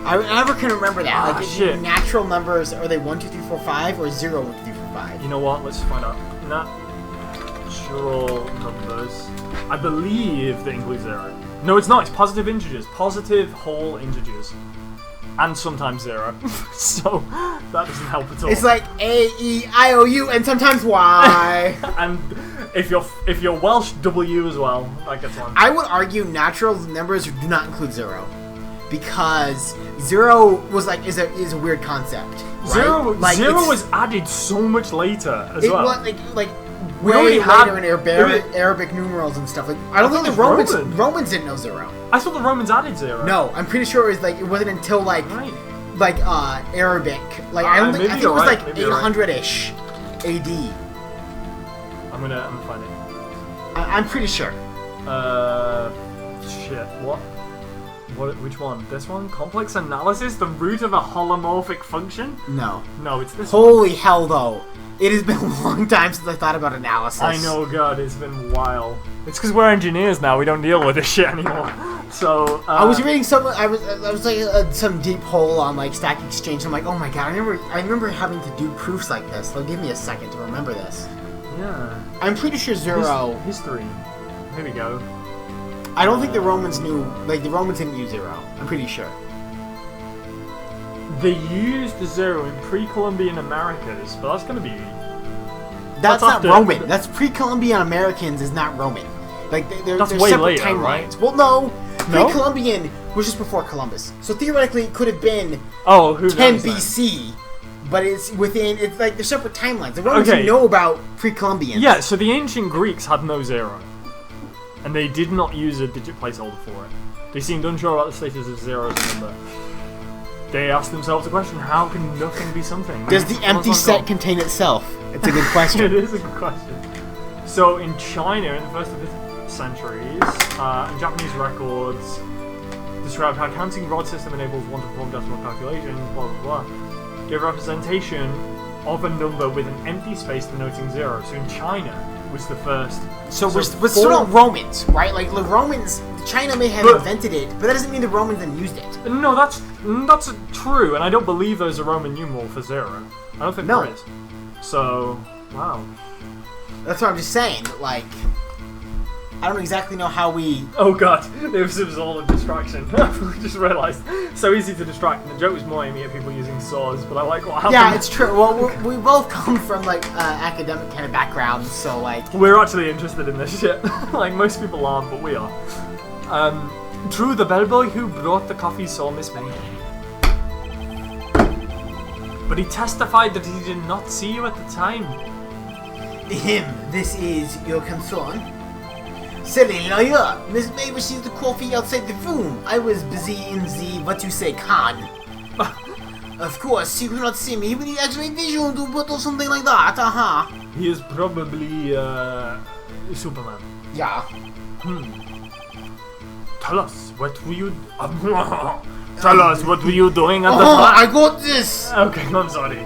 I never can remember that. Like, shit. Natural numbers, are they 1, 2, 3, 4, 5, or 0, 1, 2, 3, 4, 5? You know what? Let's find out. Natural numbers. I believe they include 0. No, it's not. It's positive integers. Positive whole integers. And sometimes 0. So, that doesn't help at all. It's like A, E, I, O, U, and sometimes Y. And if you're Welsh, W as well. That gets one. I would argue natural numbers do not include 0. Because 0 was like is a weird concept. Right? Zero was added so much later as well. Was like we way already later in Arabic numerals and stuff. Like I don't think the Romans didn't know 0. I thought the Romans added 0. No, I'm pretty sure it was like it wasn't until like Arabic. Like I think it was like 800-ish AD. I'm gonna find it. I'm pretty sure. Shit. What? Which one? This one? Complex analysis? The root of a holomorphic function? No, it's this Holy hell, though. It has been a long time since I thought about analysis. I know, God, it's been a while. It's because we're engineers now, we don't deal with this shit anymore. So, I was reading I was like some deep hole on like Stack Exchange. I'm like, oh my god, I remember having to do proofs like this. So give me a second to remember this. Yeah. I'm pretty sure 0... History. Here we go. I don't think the Romans knew, like the Romans didn't use 0. I'm pretty sure. They used the 0 in pre-Columbian Americas, but that's gonna be... That's not Roman. That's pre-Columbian Americans is not Roman. Like they're way separate later, timelines. right? Well, no. Pre-Columbian was just before Columbus. So theoretically, it could have been 10 BC. But it's within. It's like they're separate timelines. The Romans didn't know about pre-Columbians. Yeah. So the ancient Greeks had no 0. And they did not use a digit placeholder for it. They seemed unsure about the status of 0 as a number. They asked themselves the question, how can nothing be something? Does the empty set contain itself? It's a good question. It is a good question. So in China, in the 1st and 5th centuries, Japanese records describe how counting rod system enables one to perform decimal calculations, blah blah blah. Give representation of a number with an empty space denoting 0. So in China, was the first. So we're still not Romans, right? Like the Romans, China may have invented it, but that doesn't mean the Romans then used it. No, that's true, and I don't believe there's a Roman numeral for 0. I don't think there is. So, wow. That's what I'm just saying. Like, I don't exactly know how we. Oh god, this was all a distraction. We just realised. So easy to distract. And the joke was more aiming at people using saws, but I like what happened. Yeah, it's true. Well, we both come from like academic kind of backgrounds, so like. We're actually interested in this shit. Like most people aren't, but we are. True, the bellboy who brought the coffee saw Miss May. But he testified that he did not see you at the time. This is your concern? Silly lawyer! Miss May received the coffee outside the room. I was busy in the, what you say, con. Of course, he could not see me. He would need X-ray vision to put or something like that, He is probably, Superman. Yeah. Tell us, what were you... Tell us, what were you doing at the time? I got this! Okay, I'm sorry.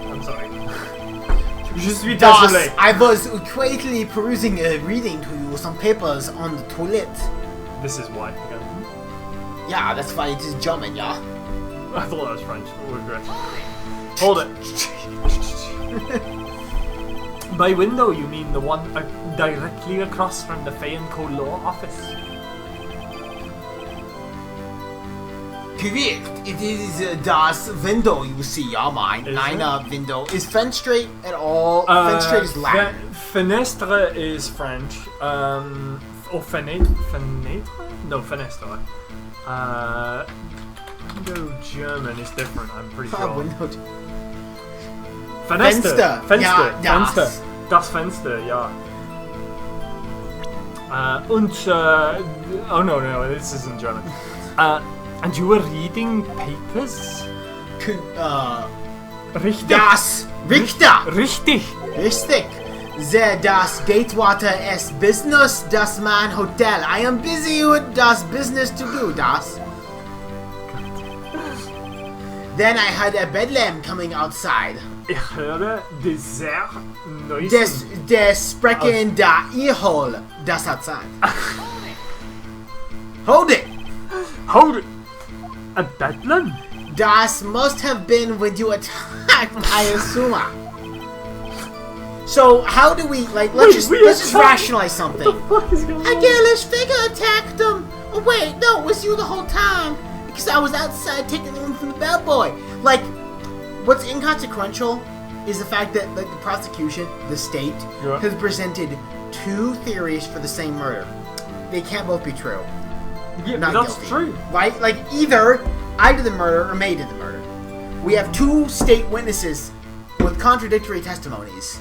Je suis Das, désolé. I was quietly perusing, reading to you some papers on the toilet. This is why again. Yeah, that's why it is German, yeah. I thought that was French. We're good. Hold it. By window, you mean the one directly across from the Fay & Co law office? Correct. It is das window you see, yeah, mine. Is Nine window. Is Fenstraight at all? Fenstraight is Latin. Fenestre is French. Or fenêtre? No, fenestre. Window German is different, I'm pretty sure. Window. Fenster. Ja, das. Fenster. Das Fenster, ja. Oh no, this isn't German. And you were reading papers? Richtig. Das. Richter. Richtig. Richtig. Das Gatewater is business, das man hotel. I am busy with das business to do, das. Then I had a bedlam coming outside. Ich höre sehr Neues. Des sprechen da Ihol, das outside. Hold it! Hold it! A bedlam? Das must have been when you attacked, I assume. So how do we let's just rationalize something. What the fuck is going on? A girlish figure attacked them. Oh wait, no, it was you the whole time. Because I was outside taking them from the bellboy. Like, what's inconsequential is the fact that the prosecution, the state, has presented two theories for the same murder. They can't both be true. Yeah, Not that's guilty. true. Right? Like, either I did the murder or May did the murder. We have two state witnesses with contradictory testimonies.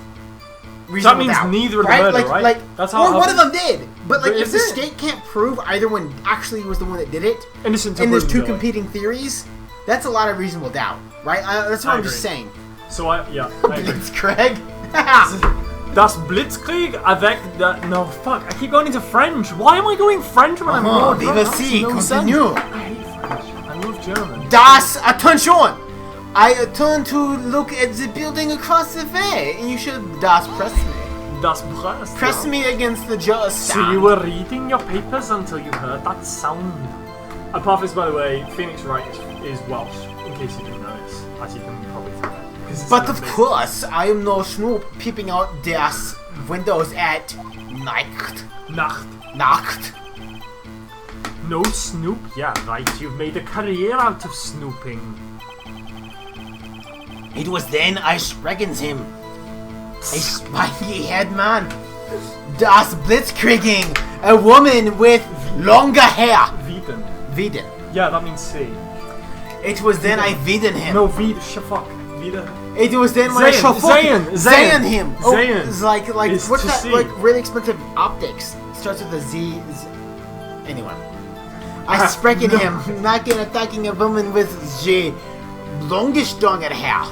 That means neither of the murder, right? That's how. Or one of them did. But like, if the is it? state can't prove either one actually was the one that did it, Innocent and there's until two proven guilty. competing theories, that's a lot of reasonable doubt, right? That's what I'm just saying. So I agree. Blitzkrieg. Das Blitzkrieg avec the... No, fuck. I keep going into French. Why am I going French when I'm Oh, not? vive si, continue. I hate French. I love German. Das, attention! I turned to look at the building across the way, and you should das press me. Das Brest. Press me against the jaw So you were reading your papers until you heard that sound. Apophis, by the way, Phoenix Wright is Welsh, in case you didn't notice, as you can probably tell. But of course, I am no snoop peeping out das windows at Nacht. Nacht. No snoop? Yeah, right. You've made a career out of snooping. It was then I sprechen him. A spiky head man. Das Blitzkrieging. A woman with longer hair. Wieden. Yeah, that means see. It was then I wieden him. No, fuck. Wieder. It was then when I Zayn him. Oh, Zayn. it's like Is what's to that? see. Like really expensive optics. Starts with a Z. Anyway, I sprechen him. Not attacking a woman with G. Longish hair.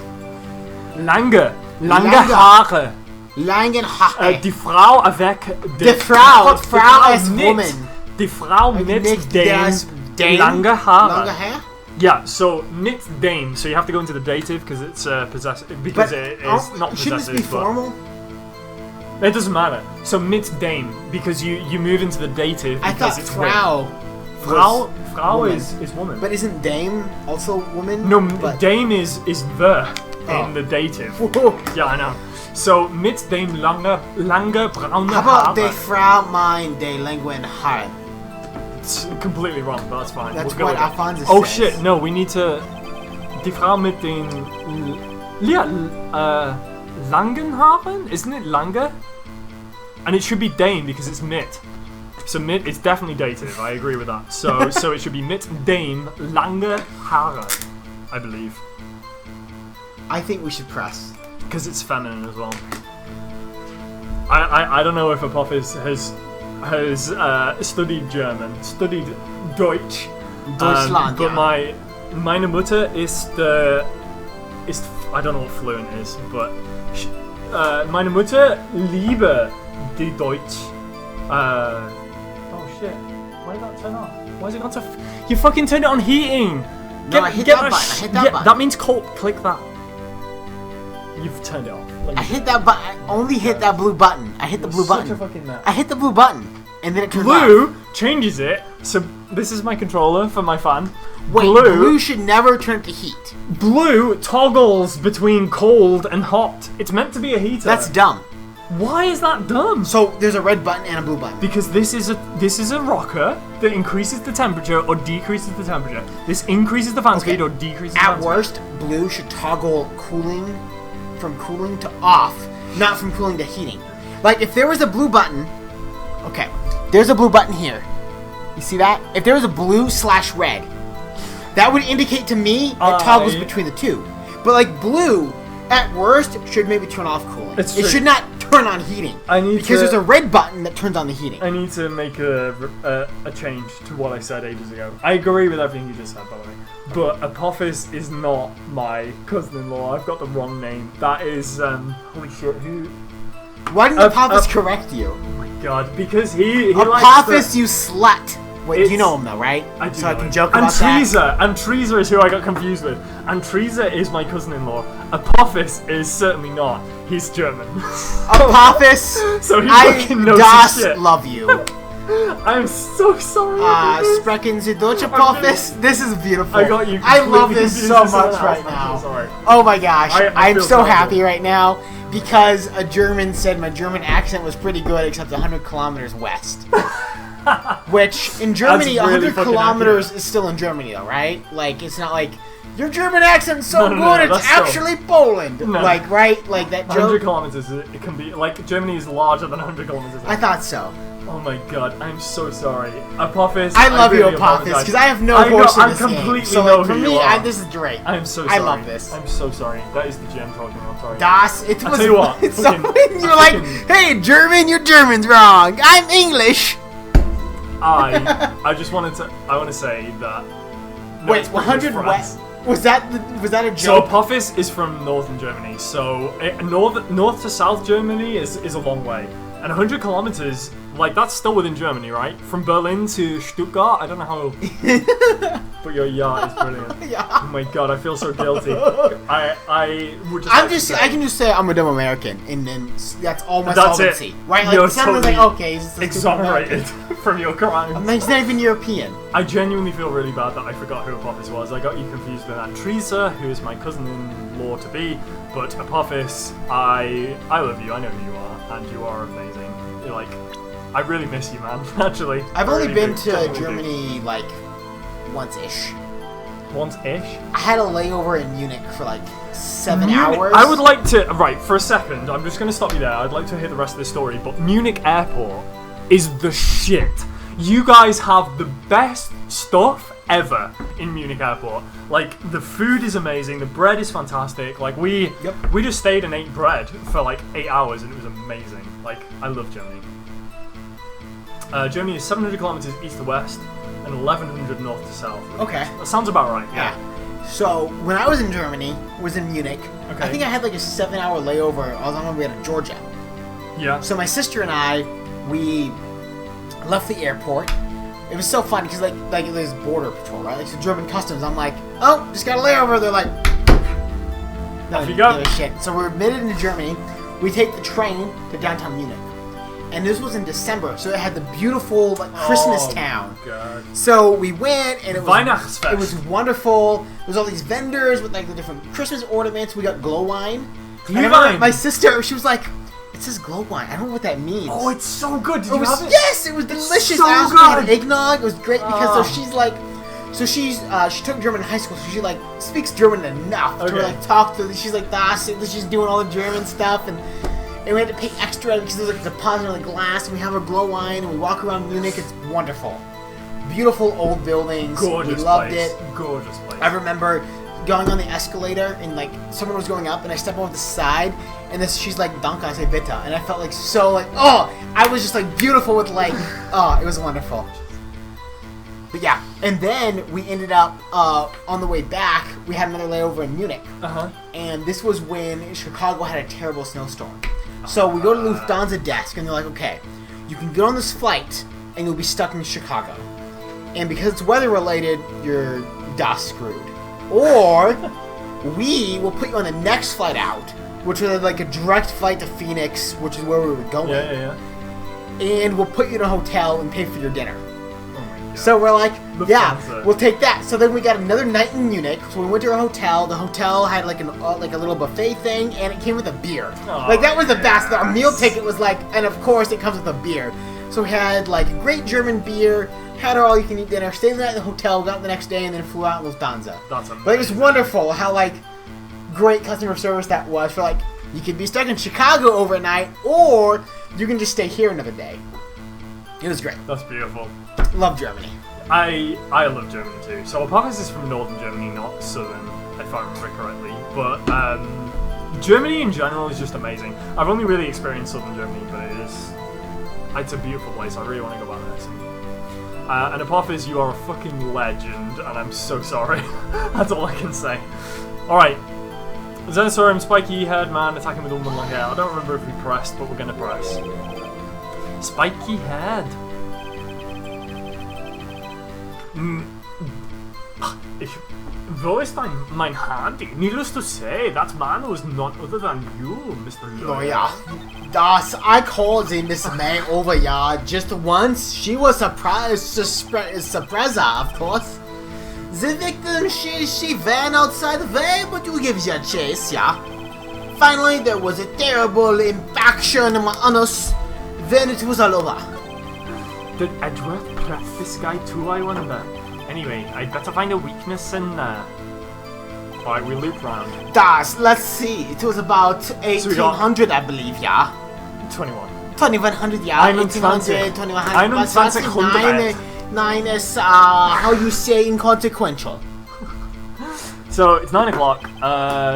Lange Haare. Langen Haare. Die Frau avec Die Frau as woman. Die Frau mit den lange Haare. Lange hair? Yeah, so mit dem. So you have to go into the dative because it's possessive. Because it is not shouldn't possessive. this be formal? It doesn't matter. So mit dem because you move into the dative. I thought it's Frau. Frau is woman. But isn't dame also woman? No, but dame is the in the dative. Yeah, I know. So mit dem lange braune How about Haare. de Frau mein de langen Haare? It's completely wrong, but that's fine. That's We'll what go with it. Alphonsus Oh says. shit! No, we need to. Die Frau mit den langen Haaren, isn't it lange? And it should be dame because it's mit. So mit, it's definitely dative. I agree with that. So it should be mit dame lange Haare, I believe. I think we should press. Because it's feminine as well. I don't know if Apophis has studied German, studied Deutsch. Deutschland, but yeah. meine Mutter ist I don't know what fluent is, but meine Mutter liebe die Deutsch. Oh shit! Why did that turn off? Why is it not to? You fucking turned it on heating. No, I hit that button. I hit that button. That means click that. You've turned it off. I hit that button. I only hit that blue button. I hit the blue button. Such a fucking nut. I hit the blue button, and then it turned Blue off. changes it. So this is my controller for my fan. Wait, blue should never turn to heat. Blue toggles between cold and hot. It's meant to be a heater. That's dumb. Why is that dumb? So there's a red button and a blue button. Because this is a rocker that increases the temperature or decreases the temperature. This increases the fan speed or decreases the fan At worst, blue should toggle from cooling to off, not from cooling to heating. Like if there was a blue button, okay, there's a blue button here. You see that? If there was a blue/red, that would indicate to me it toggles between the two. But like blue, at worst, should maybe turn off cooling. It's it true. should not turn on heating. Because there's a red button that turns on the heating. I need to make a change to what I said ages ago. I agree with everything you just said, by the way. But Apophis is not my cousin-in-law. I've got the wrong name. That is, holy shit, who... Why didn't Apophis correct you? Oh my god, because he Apophis, you slut! Wait, you know him though, right? I do. So I can joke about that. And Treza is who I got confused with. And Treza is my cousin-in-law. Apophis is certainly not. He's German. Apophis, so he I fucking knows his shit. love you. I'm so sorry. Sprechen Sie Deutsch, Apophis? This is beautiful. I got you. I love this confused so with someone much right else. now. I'm so sorry. Oh my gosh, I'm feel so terrible. happy right now because a German said my German accent was pretty good except 100 kilometers west. Which, in Germany, That's really 100 fucking kilometers accurate. is still in Germany though, right? Like, it's not like, your German accent's so No, good, it's that's still- actually Poland. No. Like, right? Like that 100 joke? kilometers, it can be, like, Germany is larger than 100 kilometers. I thought so. Oh my god, I'm so sorry. Apophis, I love really you, Apophis, apologize. because I have no I know, horse in I this game. completely So, know like, for who me, you are. this is great. I'm so sorry. I love this. I'm so sorry. That is the GM talking, I'm sorry. Das, it I'll was. tell you what, It's fucking- so, you're like, hey, German, your German's wrong. I'm English. I just wanted to, I want to say that... No, Wait, it's pretty much 100 France. west? Was that a So joke? Apophis is from northern Germany, so north to south Germany is a long way. And 100 kilometers, like, that's still within Germany, right? From Berlin to Stuttgart, I don't know how... But your yacht is brilliant. Yeah. Oh my god, I feel so guilty. I would just... like to say- I can just say I'm a dumb American, and then that's all my That's solvency. it. Right? Like, You're someone's totally like, okay, he's just a stupid exonerated American. from your crimes. He's not even European. I genuinely feel really bad that I forgot who Apophis was. I got you confused with Aunt Teresa, who is my cousin-in-law to be. But Apophis, I love you. I know who you are, and you are amazing. You're like, I really miss you, man. Actually, I've I only really been do. to Genuinely do. Germany like once-ish. Once-ish. I had a layover in Munich for like 7 hours. I would like to, right, for a second, I'm just going to stop you there. I'd like to hear the rest of the story, but Munich Airport is the shit. You guys have the best stuff ever in Munich Airport. Like, the food is amazing, the bread is fantastic. Like, we just stayed and ate bread for like 8 hours and it was amazing. Like, I love Germany. Germany is 700 kilometers east to west and 1100 north to south. Okay. That sounds about right, yeah. So, when I was in Germany, was in Munich, Okay. I think I had like a 7-hour layover. I was on my way to Georgia. Yeah. So my sister and I, we left the airport. It was so fun because like there's border patrol, right? Like so German customs. I'm like, oh, just got a layover. They're like, Off you go. shit. So we're admitted into Germany. We take the train to downtown Munich, and this was in December, so it had the beautiful like Christmas town. God. So we went, and it was Weihnachtsfest. it was wonderful. There was all these vendors with like the different Christmas ornaments. We got glow wine. And I remember Glühwein. my sister, she was like, "It says glow wine. I don't know what that means." Oh, it's so good. Did It you was, have it? yes, it was delicious. so I also had good. eggnog. It was great because she took German in high school, so she like speaks German enough to Okay. like talk to. She's like das, she's doing all the German stuff, and we had to pay extra because there's like a deposit on the glass, and we have our glow wine, and we walk around Munich. It's wonderful, beautiful old buildings. Gorgeous we loved place. it. Gorgeous place. I remember going on the escalator and like someone was going up and I step over the side and she's like Danke, I say bitte, and I felt like so like I was just like beautiful with like it was wonderful. But yeah, and then we ended up on the way back we had another layover in Munich, and this was when Chicago had a terrible snowstorm. So we go to Lufthansa desk and they're like, okay, you can get on this flight and you'll be stuck in Chicago, and because it's weather related, you're screwed. Or we will put you on the next flight out which was like a direct flight to Phoenix, which is where we were going. Yeah. And we'll put you in a hotel and pay for your dinner. Oh my god. So we're like, Lufthansa. we'll take that. So then we got another night in Munich. So we went to a hotel. The hotel had like a little buffet thing, and it came with a beer. Oh, like that was the best. Our meal ticket was like, and of course it comes with a beer. So we had like great German beer, had our all-you-can-eat dinner, stayed the night in the hotel, got up the next day, and then flew out in Lufthansa. That's amazing. But it was wonderful how like great customer service that was for like you could be stuck in Chicago overnight, or you can just stay here another day. It was great. That's beautiful. Love Germany. I love Germany too. So Apophis is from northern Germany, not southern, if I remember correctly. But Germany in general is just amazing. I've only really experienced southern Germany, but it's a beautiful place. I really want to go back there soon. And Apophis, you are a fucking legend, and I'm so sorry. That's all I can say. Alright. Xenosaurium, spiky head man attacking with long hair. I don't remember if we pressed, but we're gonna press. Spiky head. Wo ist mein Handy? Needless to say, that man was none other than you, Mr. Lawyer. Oh yeah. I called the Miss May over just once. She was surprised, of course. The victim, she ran outside the way, but you gave her a chase, yeah. Finally, there was a terrible impaction on us. Then it was all over. Did Edgeworth press this guy too, I wonder? Anyway, I'd better find a weakness in there. Alright, we loop round. Let's see. It was about 1800, I believe, yeah. 2100, yeah. 1800, 2100. Nine is, how you say, inconsequential. So, it's 9 o'clock.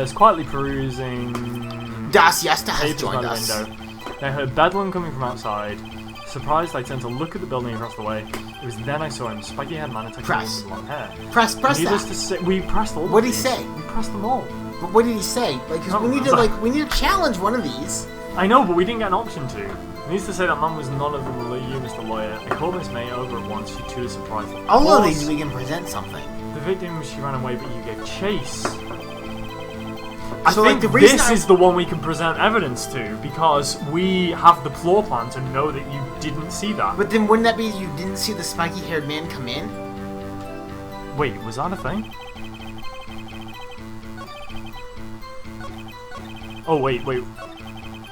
It's quietly perusing. Yester has joined us. I heard bedlam coming from outside. Surprised, I turned to look at the building across the way. It was then I saw him, spiky-haired man attacking a woman with long hair. Press Needless that. To say, we pressed all of What did he these. say? We pressed them all. But what did he say? Like, 'cause we need to challenge one of these. I know, but we didn't get an option to. Needs to say that man was none of them you, Mr. Lawyer. I called Miss May over at once. She too is surprised. All of these we can present something. The victim, she ran away, but you gave chase. I think this is the one we can present evidence to, because we have the floor plan to know that you didn't see that. But then wouldn't that be you didn't see the spiky-haired man come in? Wait, was that a thing? Oh, wait.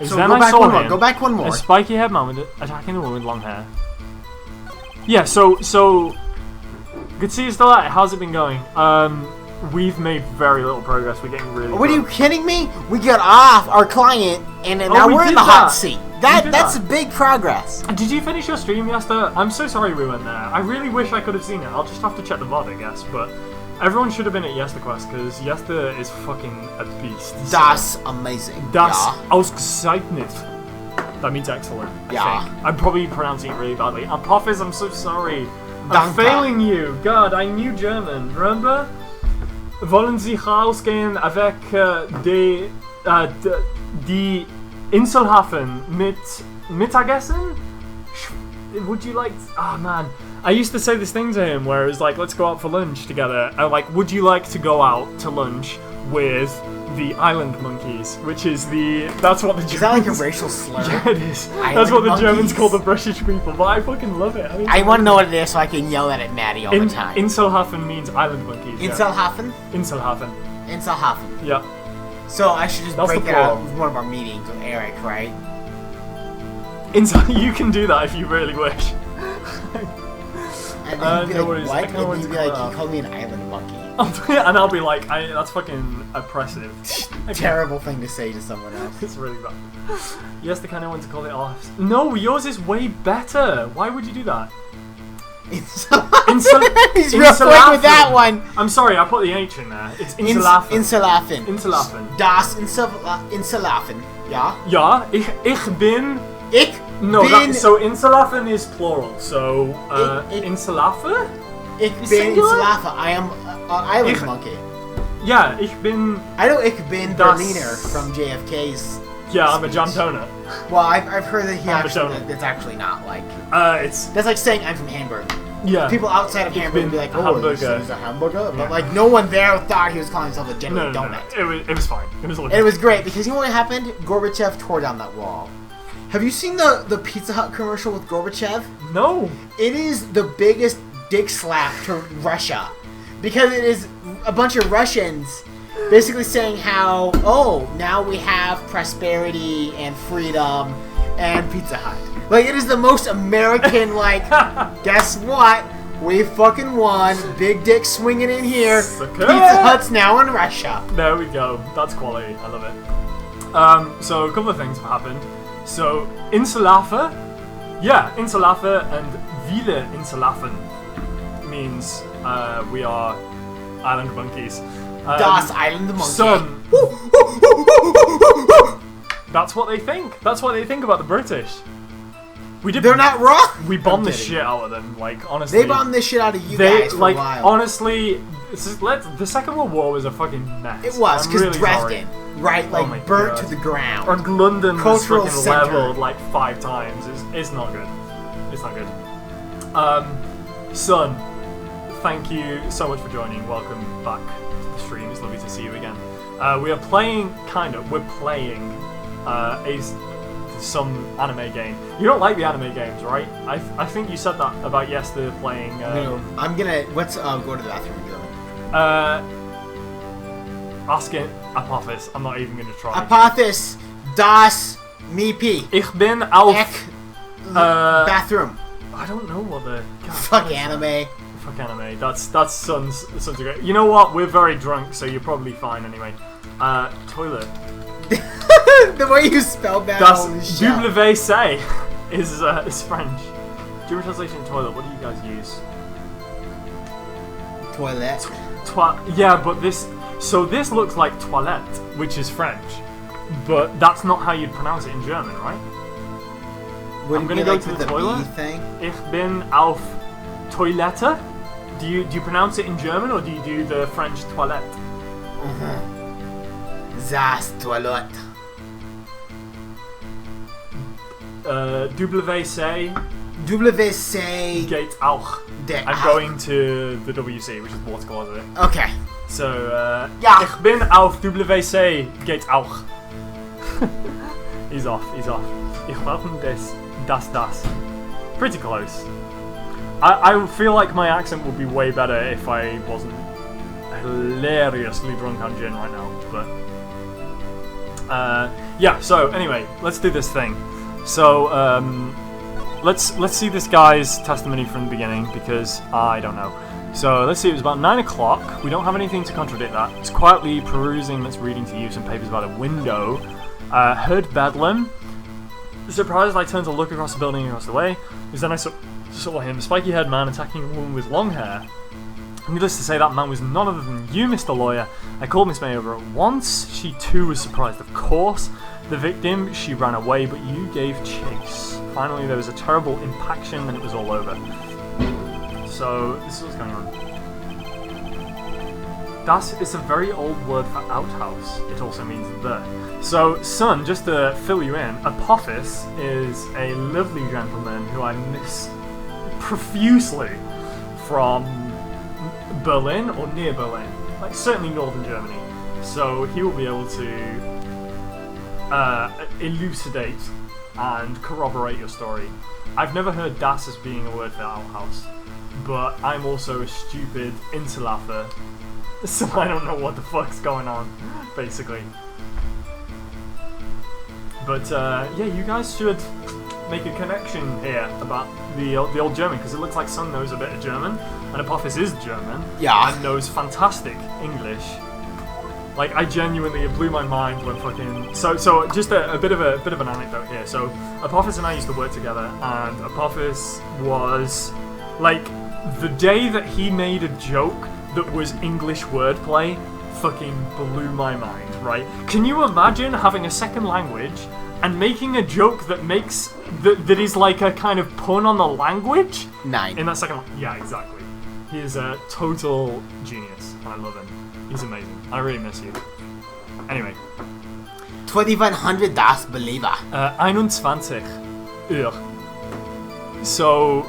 So go back one more. Go back one more. A spiky-haired man attacking the woman with long hair. Yeah, so good to see you still at it. How's it been going? We've made very little progress. We're getting really. What are you kidding me? We got off our client, and now we're in the hot seat. That's big progress. Did you finish your stream yesterday? I'm so sorry we went there. I really wish I could have seen it. I'll just have to check the VOD, I guess. But everyone should have been at YesterQuest because Yester is fucking a beast. That's amazing. Das ausgezeichnet. That means excellent. I think. I'm probably pronouncing it really badly. Apophis, I'm so sorry. I'm failing you. God, I knew German. Remember? Wollen Sie rausgehen avec die Inselhafen mit Mittagessen? Would you like... Ah, man. I used to say this thing to him where it was like, let's go out for lunch together. And like, would you like to go out to lunch with the island monkeys? Which is the... That's what the Germans... Is that like a racial slur? Yeah, it is. That's what the Germans call the British people, but I fucking love it. I want to know what it is so I can yell at it, Maddie, all the time. Inselhafen means island monkeys. Inselhafen? Inselhafen. Inselhafen. Yeah. So I should just break it out with one of our meetings with Eric, right? You can do that if you really wish. And then he'd be like, what? And he'd be like, he called me an island monkey. And I'll be like, that's fucking oppressive. Terrible thing to say to someone else. It's really bad. Yes, the kind of one to call it off. No, yours is way better. Why would you do that? He's real quick with that one. I'm sorry, I put the H in there. It's Inselhafen. Inselhafen. Inselhafen. Das Inselhafen. Ja? Ja, ich bin... So Inselhafen is plural. So, Inselhafen? Ich bin Inselhafen. I am an island monkey. Yeah, ich bin... I know ich bin Berliner from JFK's... Yeah, I'm a John Donut. Well, I've heard that that's actually not like... It's... That's like saying I'm from Hamburg. Yeah. People outside of Hamburg would be like, oh, this hamburger. is a hamburger? But like, no one there thought he was calling himself a genuine No. donut. It was fine. It was And it was great, because you know what happened? Gorbachev tore down that wall. Have you seen the Pizza Hut commercial with Gorbachev? No. It is the biggest dick slap to Russia. Because it is a bunch of Russians basically saying how, oh, now we have prosperity and freedom and Pizza Hut. Like, it is the most American, like, guess what? We fucking won. Big dick swinging in here. Pizza Hut's now in Russia. There we go. That's quality. I love it. So, a couple of things have happened. So, Insulafe, Insulafe and Viele Insulafen means we are island monkeys. Das Island Monkey. Son. That's what they think. That's what they think about the British. They're not wrong. We bombed the shit out of them. Like, honestly. They bombed this shit out of you guys for a while. Honestly, the Second World War was a fucking mess. It was, because really Dresden, right, like, burnt to the ground. And London was Cultural fucking center. leveled like 5 times. It's not good. It's not good. Son, thank you so much for joining. Welcome back to the stream. It's lovely to see you again. We're playing some anime game. You don't like the anime games, right? I think you said that about yesterday playing. No, I'm gonna. Let's go to the bathroom in German. Ask it Apophis. I'm not even gonna try. Apophis, das Mipi. Ich bin auf. Bathroom. I don't know what the. God, Fuck anime. Fuck anime. That's Son's great. You know what? We're very drunk, so you're probably fine anyway. Toilet. The way you spelled that. Das WC is French. German translation toilet. What do you guys use? Toilet. Yeah, but this looks like toilette, which is French, but that's not how you'd pronounce it in German, right? I'm gonna go to the toilet. Ich bin auf Toilette. Do you pronounce it in German or do you do the French toilette? Das Toilette. WC geht auch. I'm going to the WC, which is water closet. Okay. So, ja. Ich bin auf WC geht auch. He's off. Ich brauche das. Pretty close. I feel like my accent would be way better if I wasn't hilariously drunk on gin right now, but yeah, so anyway, let's do this thing. So let's see this guy's testimony from the beginning, because I don't know. So let's see, it was about 9 o'clock. We don't have anything to contradict that. It's quietly perusing, that's reading to you some papers by the window. Heard bedlam. Surprised, I turned to look across the building across the way, because then I saw him, a spiky-haired man attacking a woman with long hair. Needless to say, that man was none other than you, Mr. Lawyer. I called Miss May over at once. She too was surprised, of course. The victim, she ran away, but you gave chase. Finally, there was a terrible impaction, and it was all over. So, this is what's going on. Das is a very old word for outhouse. It also means the. So, son, just to fill you in, Apophis is a lovely gentleman who I miss profusely from Berlin or near Berlin, like certainly northern Germany. So he will be able to elucidate and corroborate your story. I've never heard das as being a word for outhouse, but I'm also a stupid Insulafer, so I don't know what the fuck's going on, basically. But yeah, you guys should make a connection here about the old German, because it looks like Son knows a bit of German, and Apophis is German, yeah, and knows fantastic English. Like, I genuinely, it blew my mind when fucking... So just a bit of an anecdote here. So Apophis and I used to work together, and Apophis was like, the day that he made a joke that was English wordplay fucking blew my mind, right? Can you imagine having a second language and making a joke that makes that is like a kind of pun on the language? Nine. In that second, yeah, exactly. He is a total genius, and I love him. He's amazing. I really miss you. Anyway. 2100 das believer. 21 Uhr. So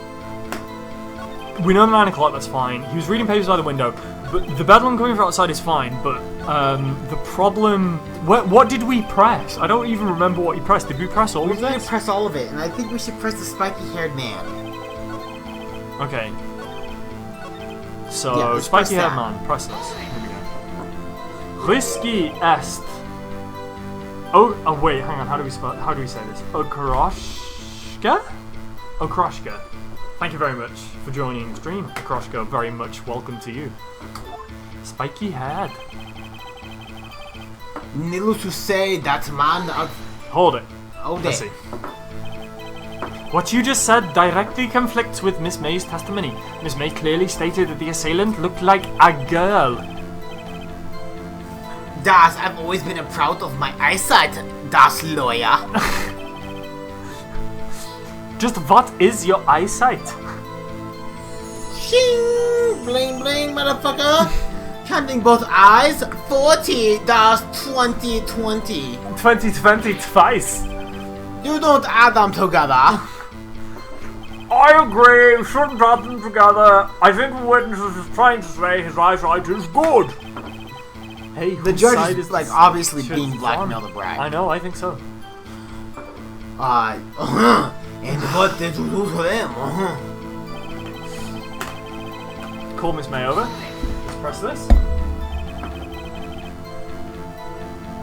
we know 9 o'clock, that's fine. He was reading papers by the window. But the bedlam coming from outside is fine, but the problem... What did we press? I don't even remember what he pressed. Did we press all of We need this? to press all of it, and I think we should press the spiky-haired man. Okay. So, Yeah, let's press spiky haired that. man, press this. Here we go. Risky est. Oh, wait, hang on. How do we say this? Okroshka? Okroshka. Thank you very much for joining the stream, Okroshka. Very much welcome to you. Spiky head. Needless to say, that man... Hold it. Hold Let's it. see. What you just said directly conflicts with Miss May's testimony. Miss May clearly stated that the assailant looked like a girl. Das, I've always been proud of my eyesight, das lawyer. Just what is your eyesight? Shing! Bling bling, motherfucker! Counting both eyes, 40, das 2020. 2020 twice. You don't add them together. I agree, we shouldn't add them together. I think the witness is trying to say his eyesight is good. Hey, The whose judge side is like obviously should being be blackmailed on? to brag. I know, I think so. And what did you do to them? Call Miss May over. Let's press this.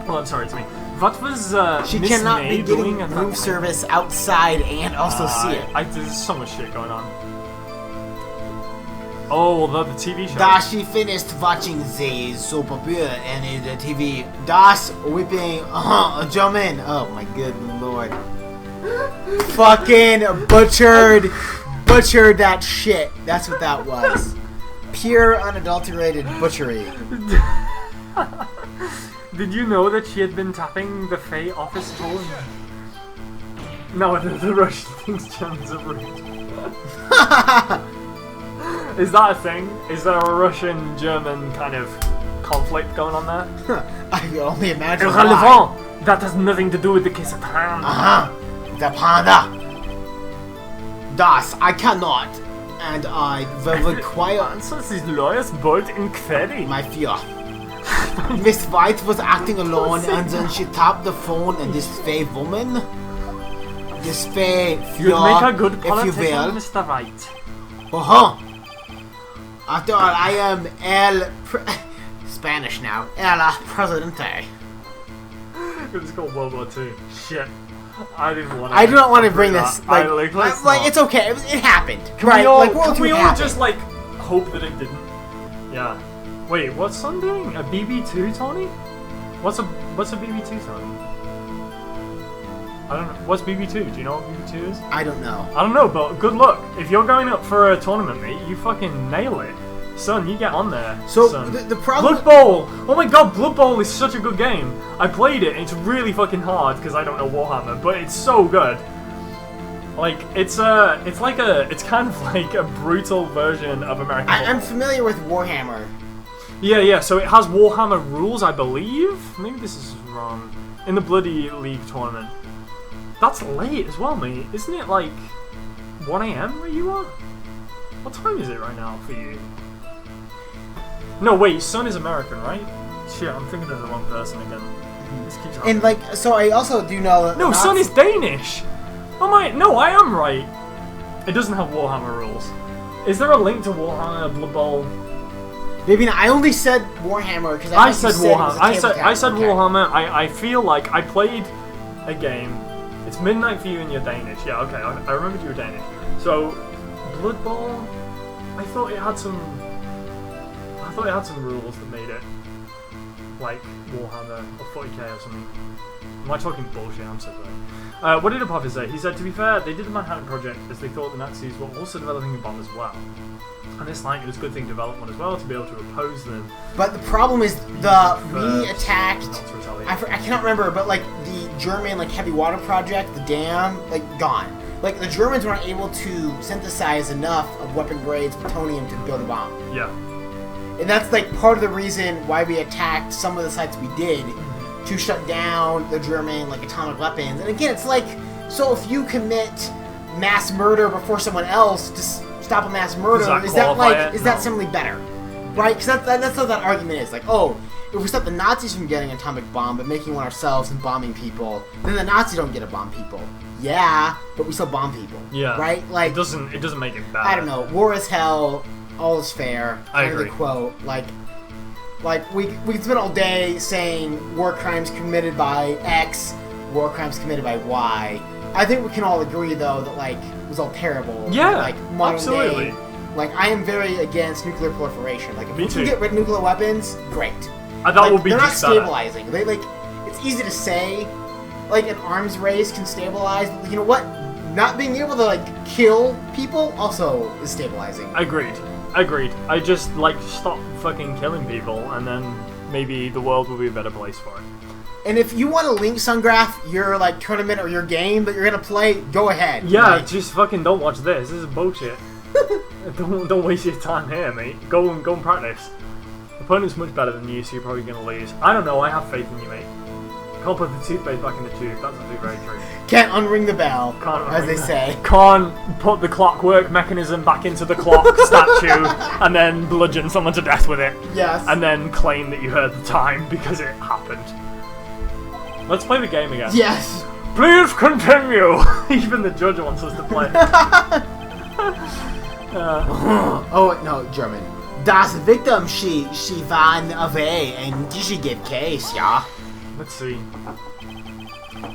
Oh, I'm sorry, it's me. What was She Miss cannot May be getting doing at that room time? service outside and also see it. There's so much shit going on. Oh, the TV show. Da she finished watching the soap opera and the TV. Das whipping a German. Oh my good lord. Fucking butchered that shit. That's what that was. Pure unadulterated butchery. Did you know that she had been tapping the Faye office phone? No, the Russian thinks Germans are rude. Is that a thing? Is there a Russian-German kind of conflict going on there? I can only imagine. Irrelevant! That has nothing to do with the kiss of hand. The panda. Das, I cannot. And I will require Answers his lawyers bolt inquiry. my fear. Miss White was acting alone and then she tapped the phone and this Faye woman. This Faye fear, You'd make a good if you politician, will. Mr. White. After all, I am Spanish now. El Presidente. It's called World War II. Shit. I didn't want to. I do not want to bring this. Like, let's like not. it's okay. It happened. Can right? we all, like, World can we War all happened. just like hope that it didn't? Yeah. Wait, what's Son doing? A BB2, Tony? What's a BB2, Tony? I don't know. What's BB2? Do you know what BB2 is? I don't know. I don't know, but good luck. If you're going up for a tournament, mate, you fucking nail it. Son, you get on there. So son. the problem. Blood Bowl! Oh my god, Blood Bowl is such a good game. I played it, and it's really fucking hard because I don't know Warhammer, but it's so good. Like, it's kind of like a brutal version of American I'm football. familiar with Warhammer. Yeah, so it has Warhammer rules, I believe? Maybe this is wrong. In the Bloody League tournament. That's late as well, mate. Isn't it like 1 AM where you are? What time is it right now for you? No, wait, Sun is American, right? Shit, I'm thinking of the wrong person again. This keeps happening. And like, so I also do know that. No, Sun is Danish! Oh my, no, I am right! It doesn't have Warhammer rules. Is there a link to Warhammer Blood Bowl? Maybe not. I only said Warhammer because I said Warhammer. I Warhammer. said Warhammer. I feel like I played a game. It's midnight for you and you're Danish. Yeah, okay. I remembered you were Danish. So, Blood Bowl. I thought it had some rules that made it like Warhammer or 40k or something. Am I talking bullshit? I'm so sorry. What did Apophis say? He said, to be fair, they did the Manhattan Project as they thought the Nazis were also developing a bomb as well. And it's like, it was a good thing to develop one as well, to be able to oppose them. But the problem is we attacked. I cannot remember, but like the German like heavy water project, the dam, like gone. Like the Germans weren't able to synthesize enough of weapon grades plutonium to build a bomb. Yeah. And that's like part of the reason why we attacked some of the sites we did to shut down the German like atomic weapons. And again, it's like, so if you commit mass murder before someone else, just stop a mass murder, Does that is that qualify like it? is that No. simply better? Right? Because that's what that argument is. Like, oh, if we stop the Nazis from getting an atomic bomb but making one ourselves and bombing people, then the Nazis don't get to bomb people. Yeah, but we still bomb people. Yeah. Right? Like, it doesn't make it better. I don't know. War is hell. All is fair. I Kind of the agree. quote. Like we can spend all day saying war crimes committed by X, war crimes committed by Y. I think we can all agree though that like it was all terrible. Yeah, like modern absolutely. Day, like I am very against nuclear proliferation. Like if Me we too. can get rid of nuclear weapons, great. That Like, would be they're not just better. stabilizing. They like it's easy to say like an arms race can stabilize. But you know what? Not being able to like kill people also is stabilizing. Agreed. I just like stop fucking killing people, and then maybe the world will be a better place for it. And if you want to link Sungraph your like tournament or your game that you're gonna play, go ahead. Yeah, Like, just fucking don't watch this. This is bullshit. don't waste your time here, mate. Go and practice. Opponent's much better than you, so you're probably gonna lose. I don't know. I have faith in you, mate. Can't put the toothpaste back in the tube. That's actually very true. can't unring the bell, Can't as unring they the- say. Can't put the clockwork mechanism back into the clock statue and then bludgeon someone to death with it. Yes. And then claim that you heard the time because it happened. Let's play the game again. Yes. Please continue! Even the judge wants us to play. Oh no, German. Das Victim she van away and she gave case, yeah. Let's see.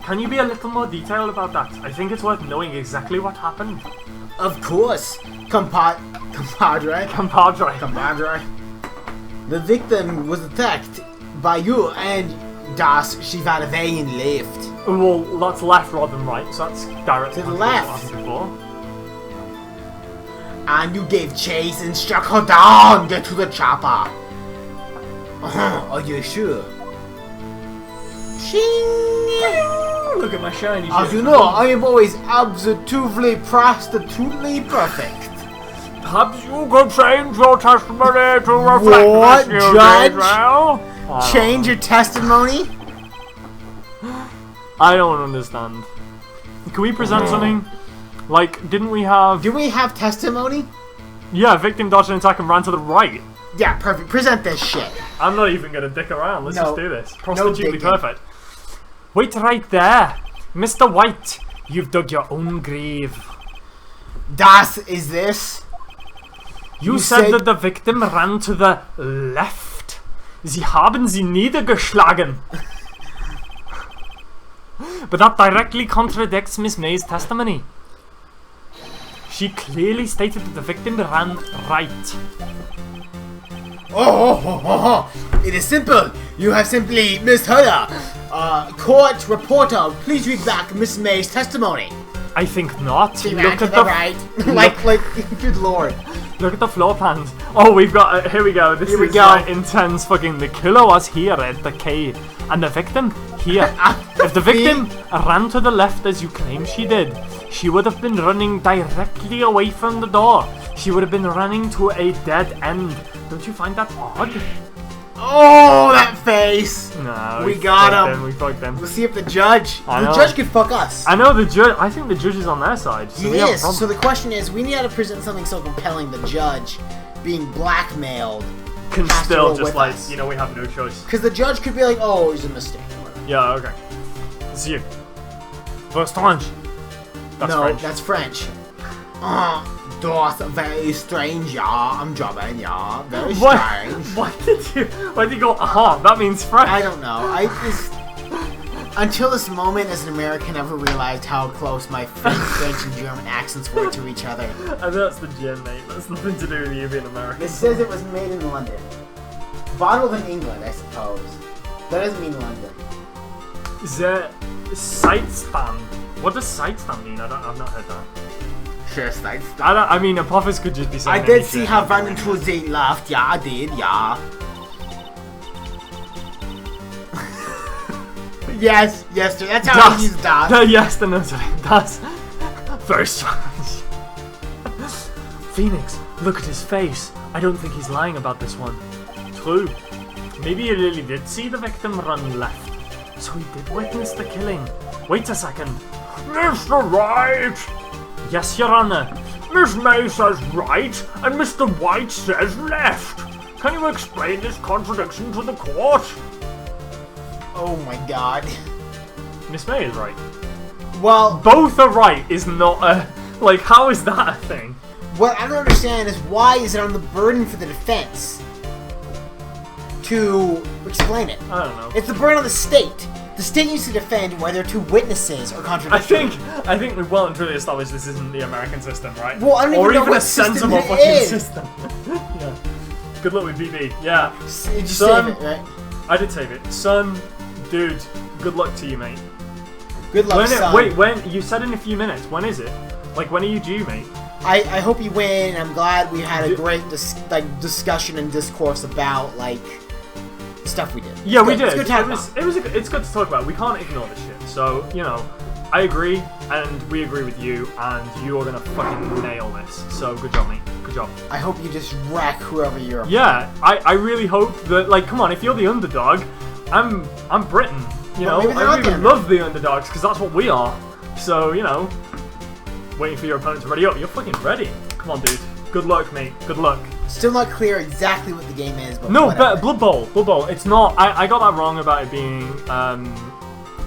Can you be a little more detailed about that? I think it's worth knowing exactly what happened. Of course, compadre. Compadre. The victim was attacked by you and das she van away and left. Well, that's left rather than right, so that's directly To the what left. happened before. And you gave chase and struck her down. Get to the chopper. Are you sure? Shing! Look at my shiny As shit. you know, I am always absolutely prostitutely perfect. Perhaps you could change your testimony to reflect What, this new Judge? Israel? Change your testimony? I don't understand. Can we present something? Like, didn't we have... Do we have testimony? Yeah, victim dodged an attack and ran to the right. Yeah, perfect. Present this shit. I'm not even gonna dick around. Let's No. just do this. No Prostitutely dicking. perfect. Wait right there. Mr. White, you've dug your own grave. Das is this? You said that the victim ran to the left. Sie haben sie niedergeschlagen. But that directly contradicts Miss May's testimony. She clearly stated that the victim ran right. Oh. It is simple. You have simply misheard her. Court reporter, please read back Miss May's testimony. I think not. She ran to the right. like, good lord. Look at the floor plans. Oh, we've got. Here we go. This Here we is go. like intense. Fucking the killer was here at the cave, and the victim here. If the victim ran to the left as you claim she did, she would have been running directly away from the door. She would have been running to a dead end. Don't you find that odd? Oh, that face. No, We got fucked him. We fucked them. We'll see if the judge. I The know. judge could fuck us. I know the judge. I think the judge is on their side. So He we have a is. problem. So the question is, we need to present something so compelling. The judge being blackmailed. Can has to still roll just with like us. we have no choice. Because the judge could be like, oh, it was a mistake. Yeah. Okay. It's you. First orange. That's no, French. that's French. That's very strange, yeah. I'm jobbing, yeah. Very What? strange. Why did you go, aha, that means French? I don't know. I just... Until this moment, as an American, I never realized how close my French and German accents were to each other. I think that's the gin, mate. That's nothing to do with you being American. It says it was made in London. Bottled in England, I suppose. That doesn't mean London. The side stand. What does side stand mean? I've not heard that. Sure, like I mean, Apophis could just be saying I did any see shit. how Van and Tuesday laughed. Yeah, I did. Yeah. yes, sir. That's how I use that. Yes, the nursery. Das. Very strange. Phoenix, look at his face. I don't think he's lying about this one. True. Maybe he really did see the victim run left. So he did witness the killing. Wait a second. Mr. Right! Yes, Your Honor. Miss May says right, and Mr. White says left. Can you explain this contradiction to the court? Oh my god. Miss May is right. Well, Both are right is not a... Like, how is that a thing? what I don't understand is why is it on the burden for the defense to explain it? I don't know. It's the burden on the state. The state needs to defend whether two witnesses are contradictory. I think we've well and truly established this isn't the American system, right? Well, I don't or even know even what a sensible system it fucking is. system. Yeah. Good luck with BB. Yeah. Did you Son, save it, right? I did save it. Son, dude, good luck to you, mate. Good luck, son. When you said in a few minutes. When is it? Like, when are you due, mate? I hope you win. I'm glad we had a great discussion and discourse about like stuff we did. Yeah, we did. It's good to talk about. It's good to talk about. We can't ignore this shit. So, you know, I agree, and we agree with you, and you are gonna fucking nail this. So, good job, mate. Good job. I hope you just wreck whoever you're. Yeah, I really hope that, like, come on, if you're the underdog, I'm Britain. You know, I really love the underdogs because that's what we are. So, you know, waiting for your opponent to ready up. You're fucking ready. Come on, dude. Good luck, mate. Good luck. Still not clear exactly what the game is, but no, whatever. but Blood Bowl. Blood Bowl. It's not. I got that wrong about it being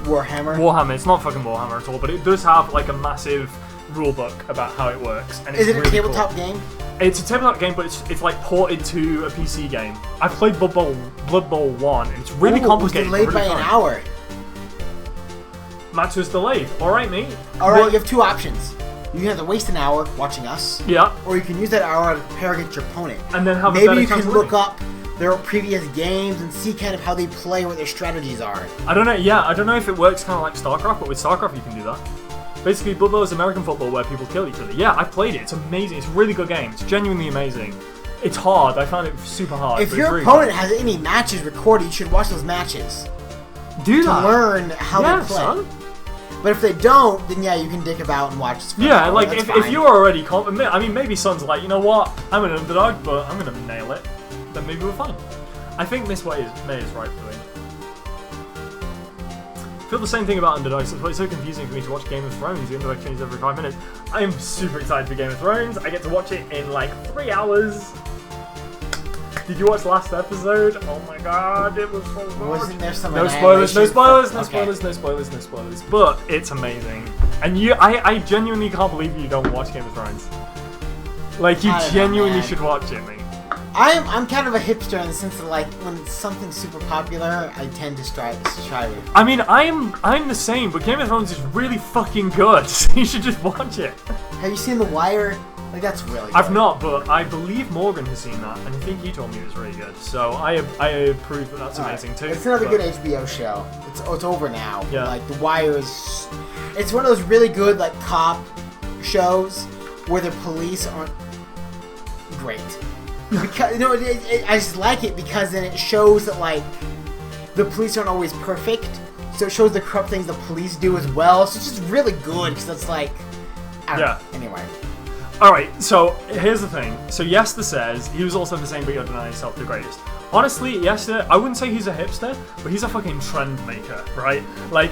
Warhammer. Warhammer. It's not fucking Warhammer at all, but it does have like a massive rule book about how it works. And it's is it really a tabletop cool. game? It's a tabletop game, but it's like ported to a PC game. I've played Blood Bowl 1, and it's really complicated. It was delayed really by fun. an hour. Match was delayed. Alright, mate. Alright, you have two options. You can either waste an hour watching us, Yeah. or you can use that hour to prepare against your opponent. And then have a Maybe better you chance can of look winning. up their previous games and see kind of how they play, what their strategies are. I don't know. Yeah, I don't know if it works kind of like StarCraft, but with StarCraft you can do that. Basically, Blood Bowl is American football where people kill each other. Yeah, I've played it. It's amazing. It's a really good game. It's genuinely amazing. It's hard. I found it super hard. If but your it's really opponent fun. has any matches recorded, you should watch those matches do to that. learn how Yeah, they play. son. But if they don't, then yeah, you can dick about and watch. Yeah, like That's if fine. you're already confident, I mean, maybe Son's like, you know what, I'm an underdog, but I'm gonna nail it. Then maybe we're fine. I think May is right for me. I feel the same thing about underdogs. That's why it's so confusing for me to watch Game of Thrones. The underdog changes every 5 minutes. I am super excited for Game of Thrones. I get to watch it in like 3 hours. Did you watch last episode? Oh my god, it was so good. Wasn't there some No spoilers, no annihilation? spoilers, no Okay. spoilers, no spoilers, no spoilers. But it's amazing. And I genuinely can't believe you don't watch Game of Thrones. Like, you I don't know, genuinely man. should watch it, mate. I'm kind of a hipster in the sense that like when something's super popular, I tend to try with. I mean, I'm the same, but Game of Thrones is really fucking good. So you should just watch it. Have you seen The Wire? Like that's really good. I've not, but I believe Morgan has seen that, and I think he told me it was really good. So I approve that that's amazing too. It's another but- good HBO show. It's over now. Yeah. Like The Wire is, it's one of those really good like cop shows where the police aren't great. Because I just like it because then it shows that like the police aren't always perfect. So it shows the corrupt things the police do as well. So it's just really good because it's like, I don't know. Anyway. Alright, so here's the thing. So Yester says he was also the same, but you're denying yourself the greatest. Honestly, Yester, I wouldn't say he's a hipster, but he's a fucking trend maker, right? Like,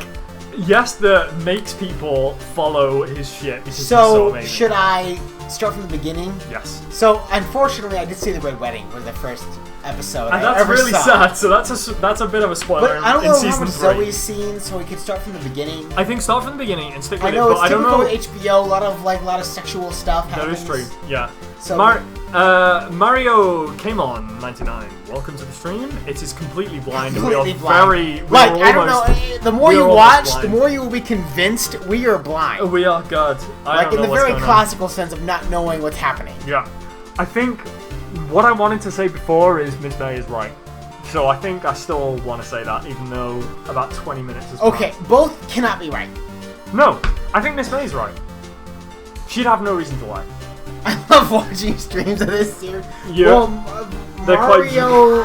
Yester makes people follow his shit because he's so amazing. Should I start from the beginning? Yes. So unfortunately, I did see The Red Wedding was the first episode And I that's ever really saw. sad. So that's a bit of a spoiler But I don't in know how season much 3. Zoe's seen, so we could start from the beginning. I think start from the beginning and stick with I know it, it's but I don't typical know. with HBO. A lot of sexual stuff That happens. is true. Yeah. So Mario came on 99. Welcome to the stream. It is completely blind. completely we are blind. very. We Like are I don't almost, know. The more we you are watch, almost the blind. more you will be convinced we are blind. We are God. I Like don't in know the what's very going on. classical sense of not knowing what's happening. Yeah. I think what I wanted to say before is Miss May is right. So I think I still want to say that, even though about 20 minutes is Okay, both cannot be right. No, I think Miss May is right. She'd have no reason to lie. I love watching streams of this series. Yeah. Well, They're quite- Mario,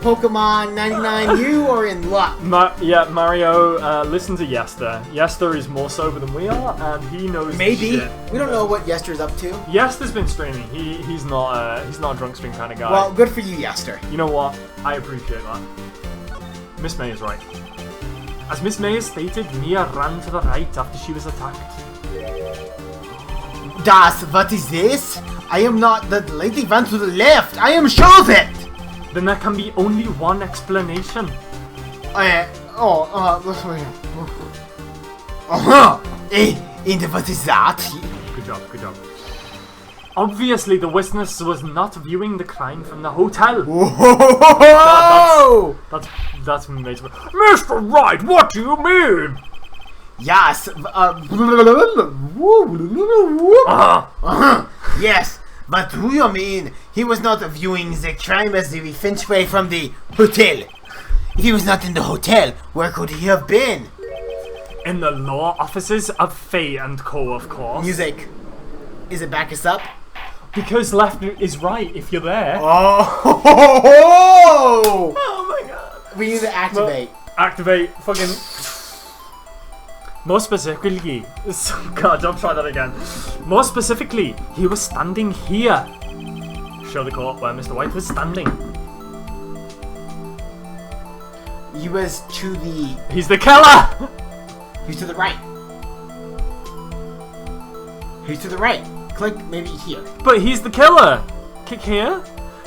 Pokemon 99, you are in luck. Mario, listen to Yester. Yester is more sober than we are, and he knows Maybe. shit. We don't know what Yester's up to. Yester's been streaming. He's not a drunk stream kind of guy. Well, good for you, Yester. You know what? I appreciate that. Miss May is right. As Miss May has stated, Mia ran to the right after she was attacked. Das, what is this? I am not. The lady went to the left. I am sure of it. Then there can be only one explanation. This way. And what is that? Good job. Obviously, the witness was not viewing the crime from the hotel. Whoa! That's made. Mr. Wright, what do you mean? Yes. Yes. But do you mean he was not viewing the crime as the Finchway from the hotel? If he was not in the hotel, where could he have been? In the law offices of Faye and Co, of course. Music. Is it back us up? Because left is right if you're there. Oh! Oh my god. We need to activate. Activate fucking... More specifically... God, don't try that again. More specifically, he was standing here. Show the court where Mr. White was standing. He was to the... He's the killer! He's to the right. He's to the right. Click maybe here. But he's the killer! Kick here?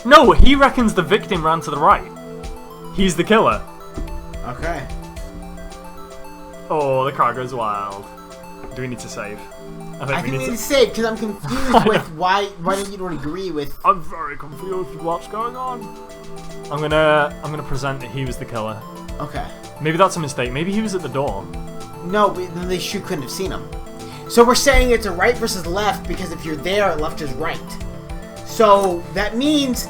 No, he reckons the victim ran to the right. He's the killer. Okay. Oh, the car goes wild. Do we need to save? I think we need to save because I'm confused with why you don't agree with... I'm very confused with what's going on. I'm gonna present that he was the killer. Okay. Maybe that's a mistake. Maybe he was at the door. No, but then they couldn't have seen him. So we're saying it's a right versus left because if you're there, left is right. So that means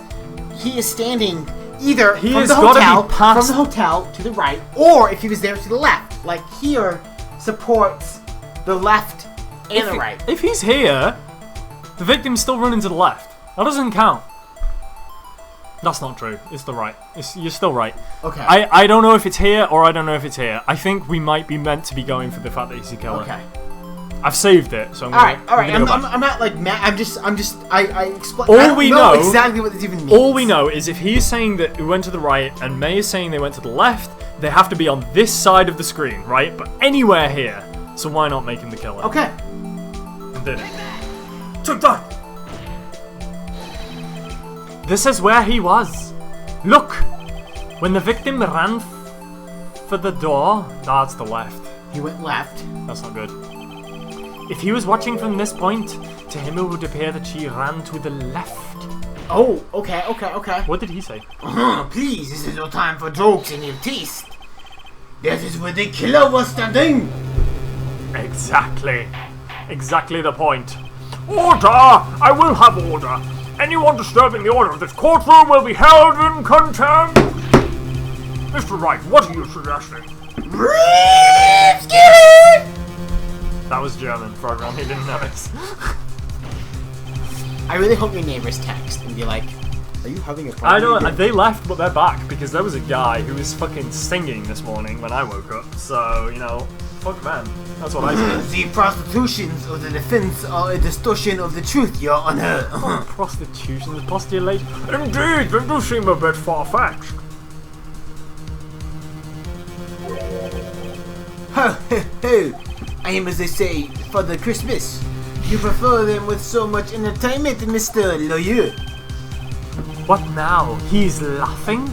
he is standing either from the hotel to the right, or if he was there to the left. Like here supports the left and the right. If he's here, the victim's still running to the left. That doesn't count. That's not true. It's the right. You're still right. Okay. I don't know if it's here or I don't know if it's here. I think we might be meant to be going for the fact that he's a killer. Okay. I've saved it, so I'm all right. I'm not like mad. I explain. All we know exactly what this even means. All we know is if he's saying that we went to the right and May is saying they went to the left, they have to be on this side of the screen, right? But anywhere here. So why not make him the killer? Okay. And did it. Take that. This is where he was. Look, when the victim ran for the door, that's the left. He went left. That's not good. If he was watching from this point, to him it would appear that she ran to the left. Oh, okay. What did he say? Please, this is no time for jokes in your taste. That is where the killer was standing. Exactly the point. Order! I will have order. Anyone disturbing the order of this courtroom will be held in contempt. Mr. Wright, what are you suggesting? That was German for everyone who didn't notice. I really hope your neighbors text and be like, are you having a I problem? know, they left, but they're back because there was a guy who was fucking singing this morning when I woke up. So, you know, fuck man. That's what I said. The prostitutions of the defense are a distortion of the truth, Your Honor. Prostitution, the postulate. Indeed, they do seem a bit far-fetched. Ho, ho, ho. I am, as they say, Father Christmas. You prefer them with so much entertainment, Mr. Lawyer. What now? He's laughing?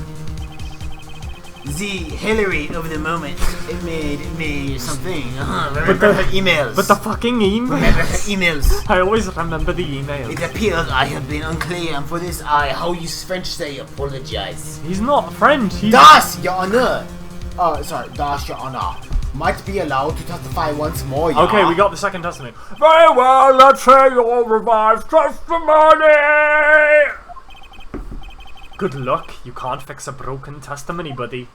The Hillary of the moment made me something. Remember her emails. But the fucking emails. Remember her emails. I always remember the emails. It appears I have been unclear, and for this how you French say apologize. He's not French. He's... Das, Your Honor. Das, Your Honor. Might be allowed to testify once more, yeah? Okay, we got the second testimony. Very well, let's hear your revived testimony! Good luck. You can't fix a broken testimony, buddy.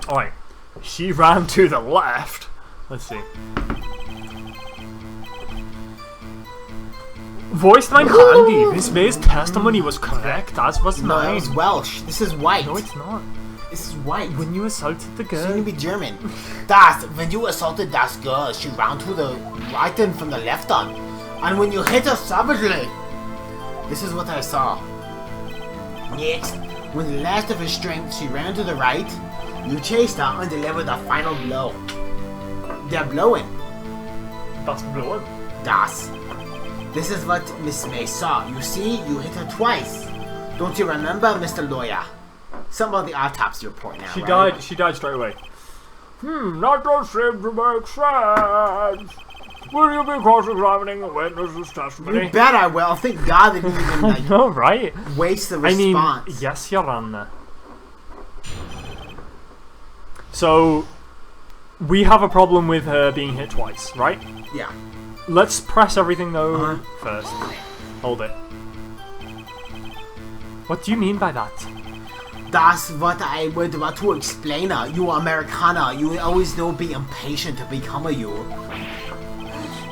Alright. She ran to the left. Let's see. Voiced by Candy. Miss May's testimony was correct, as was No, that mine. was Welsh. This is white. No, it's not. This is white. When you assaulted the It's girl. gonna be German. Das, when you assaulted that girl, she ran to the right and from the left on. And when you hit her savagely, this is what I saw. Next, with the last of her strength, she ran to the right. You chased her and delivered the final blow. They're blowing. That's blowing. Das. This is what Miss May saw. You see, you hit her twice. Don't you remember, Mr. Lawyer? Some of the autopsy report now, She right? died. She died straight away. That does seem to make sense. Will you be cross-examining the witness's testimony? You bet I will. Thank God they didn't even, like, No, right? waste the I mean, response. yes, Your Honor. So, we have a problem with her being hit twice, right? Yeah. Let's press everything, though, first. Hold it. What do you mean by that? That's what I would want to explain. You Americana, you always know be impatient to become a you.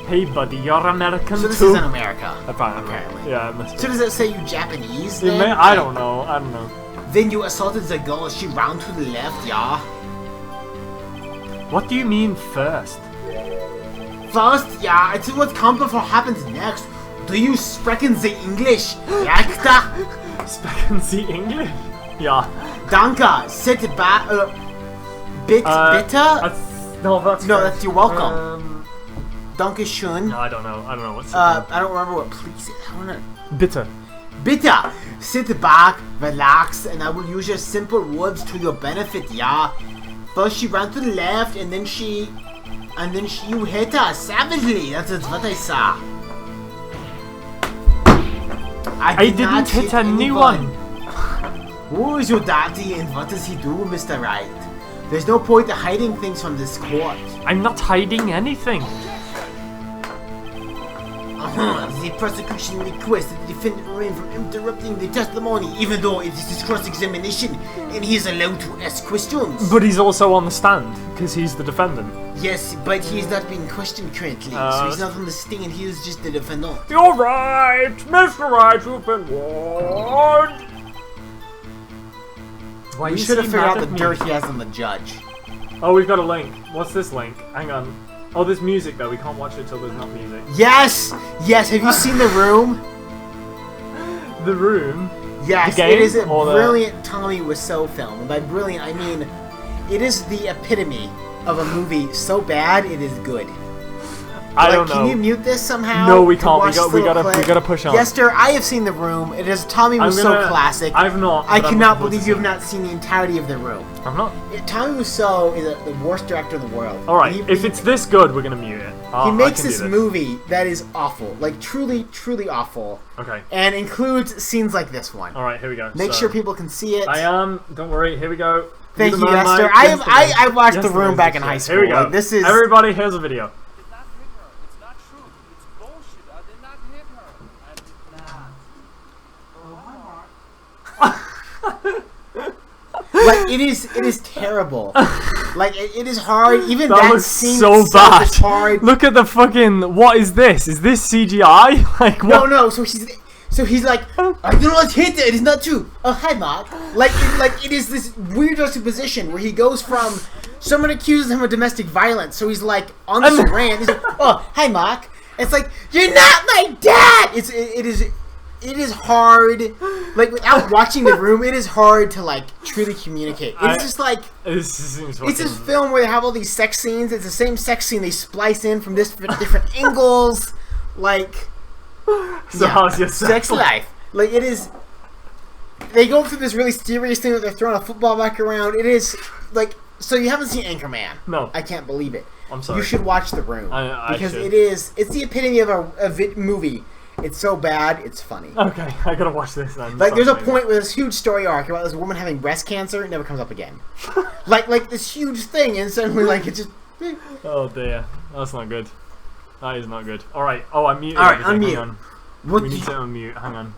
Hey, buddy, you're American So this too? is in America. Apparently. Yeah, it must be. So does it say you Japanese You then? may, I don't know. I don't know. Then you assaulted the girl, she ran to the left, yeah? What do you mean first? First, yeah, it's what comes before happens next. Do you sprechen the English? Rechter? Sprechen Sie English? Yeah. Danke, sit back, bitte? No, that's No, French. that's you're welcome. Danke schön. No, I don't know. I don't know what's I don't remember what please is. I don't know. Bitter. Bitte, sit back, relax, and I will use your simple words to your benefit, yeah? First she ran to the left, and then you hit her savagely. That's what I saw. I didn't hit anyone. Who is your daddy and what does he do, Mr. Wright? There's no point in hiding things from this court. I'm not hiding anything. The prosecution requests that the defendant refrain from interrupting the testimony, even though it is his cross-examination and he is allowed to ask questions. But he's also on the stand, because he's the defendant. Yes, but he is not being questioned currently, so he's not on the stand, he is just the defendant. You're right, Mr. Wright, you've been warned. Why We is should have he figured mad out at the me? dirt he has on the judge. Oh, we've got a link. What's this link? Hang on. Oh, there's music though. We can't watch it till there's not music. Yes! Yes, have you seen The Room? The Room? Yes, The game it is a or the- brilliant Tommy Wiseau film. And by brilliant, I mean, it is the epitome of a movie so bad it is good. I don't know. Can you mute this somehow? No, we to can't. watch this We little gotta clip? push on. Yes, sir, I have seen The Room. It is a Tommy Wiseau classic. I've not. I but I'm cannot looking forward believe to you have seeing not seen the entirety of The Room. it. I'm not. Tommy Wiseau is the worst director in the world. Alright, if it's this good, we're gonna mute it. He makes this movie that is awful. Like, truly, truly awful. Okay. And includes scenes like this one. Alright, here we go. Make So, sure people can see it. I am. Don't worry. Here we go. Thank Do you, the man Esther. mic. I watched Yes, The Room yes, back yes, in high yes. school. Here we go. Like, this is... Everybody, here's a video. Like, it is terrible. Like, it is hard. Even That that looks scene so itself bad. is hard. Look at the fucking. What is this? Is this CGI? Like what? No. So he's like, I do not hit it. It is not true. Oh, hi, Mark. Like it is this weird juxtaposition where he goes from someone accuses him of domestic violence, so he's like on this rant. He's like, oh, hi, Mark. It's like, you're not my dad. It is hard. Like, without watching The Room, it is hard to like truly communicate. It's just like Seems it's this film where they have all these sex scenes. It's the same sex scene they splice in from different angles. Like, So how's your sex life? Like, it is. They go through this really serious thing that they're throwing a football back around. It is like, so you haven't seen Anchorman? No. I can't believe it. I'm sorry. You should watch The Room because should. it's the epitome of a movie. It's so bad, it's funny. Okay, I gotta watch this then. Like, there's a point where this huge story arc about this woman having breast cancer. It never comes up again. like this huge thing, and suddenly, like, it just. Oh dear, that's not good. That is not good. All right. Oh, I'm muted. All right, everything. unmute. Hang on. What We do need you- to unmute. Hang on.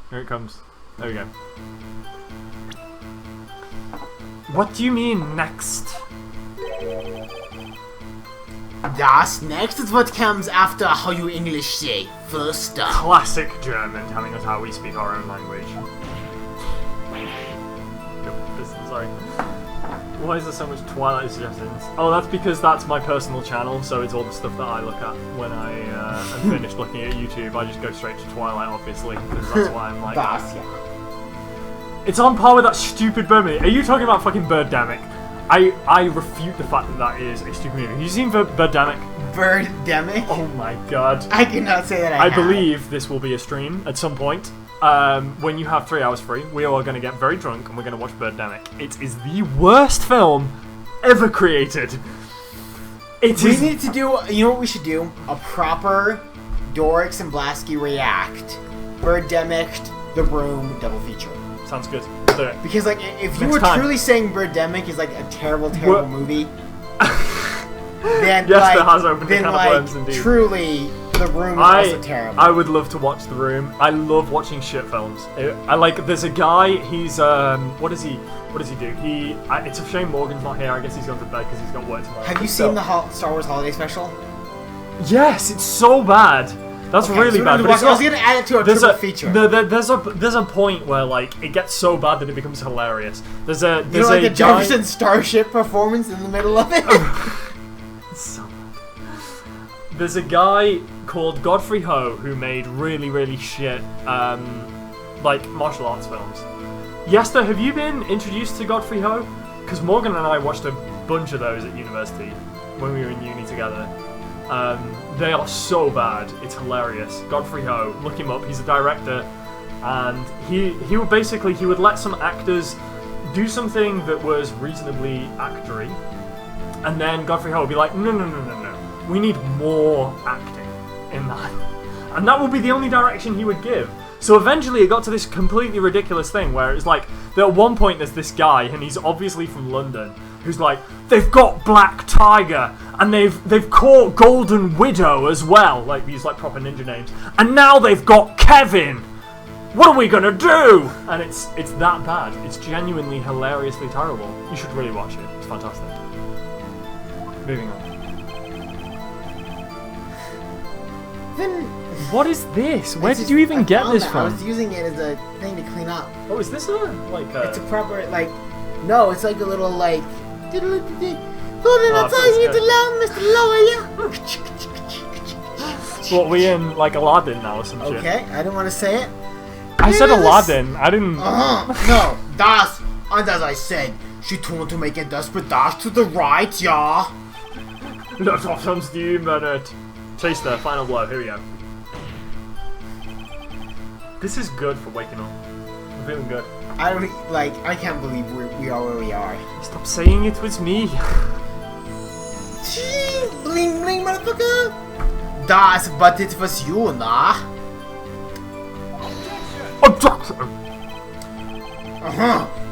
Here it comes. There we go. What do you mean next? Das next is what comes after how you English say. First up. Classic German telling us how we speak our own language. Sorry. Why is there so much Twilight suggestions? Oh, that's because that's my personal channel, so it's all the stuff that I look at when I am finished looking at YouTube. I just go straight to Twilight, obviously, because that's why I'm like... Das, yeah. It's on par with that stupid bird movie. Are you talking about fucking Birdemic? I refute the fact that that is a stupid movie. Have you seen Birdemic? Birdemic? Oh my god. I cannot say that I I have. believe this will be a stream at some point. When you have 3 hours free, we are going to get very drunk and we're going to watch Birdemic. It is the worst film ever created. We need to do, you know what we should do? A proper Doryx and Blasky react. Birdemic, The Room, double feature. Sounds good. Let's do it. Because, like, if you Next were time. truly saying Birdemic is, like, a terrible, terrible movie, then, Yes, like, that has opened a then, can of like, worms indeed. Truly, The Room is also terrible. I would love to watch The Room. I love watching shit films. I like. There's a guy. He's what does he do? It's a shame Morgan's not here. I guess he's gone to bed because he's got work tomorrow. Have you seen the Star Wars Holiday Special? Yes, it's so bad. That's Okay, really so bad. I But it's was not, gonna add it to a there's triple a feature. there's a point where like it gets so bad that it becomes hilarious. There's You know, like a the guy. Jefferson Starship performance in the middle of it? It's so bad. There's a guy called Godfrey Ho who made really, really shit, like martial arts films. Yester, have you been introduced to Godfrey Ho? Because Morgan and I watched a bunch of those at university when we were in uni together. They are so bad, it's hilarious. Godfrey Ho, look him up. He's a director, and he would let some actors do something that was reasonably actory, and then Godfrey Ho would be like, no. We need more acting in that. And that would be the only direction he would give. So eventually it got to this completely ridiculous thing where it's like, at one point there's this guy, and he's obviously from London, who's like, they've got Black Tiger, and they've caught Golden Widow as well, like these like proper ninja names, and now they've got Kevin! What are we gonna do? And it's that bad. It's genuinely hilariously terrible. You should really watch it. It's fantastic. Moving on. Then What is this? Where did you even get this I from? was using it as a thing to clean up. Oh, is this It's a proper, like, no, it's like a little, like, Oh, what, we in like Aladdin now or some shit? okay, I didn't want to say it. I said Yes. Aladdin. I didn't. No, das, and as I said, she told to make a desperate dash to the right, yeah. Let's off some steam, Bennett. Taster, final blow. Here we go. This is good for waking up. I'm feeling good. I can't believe we are where we are. Stop saying it was me. Bling bling, motherfucker. Das, but it was you, nah.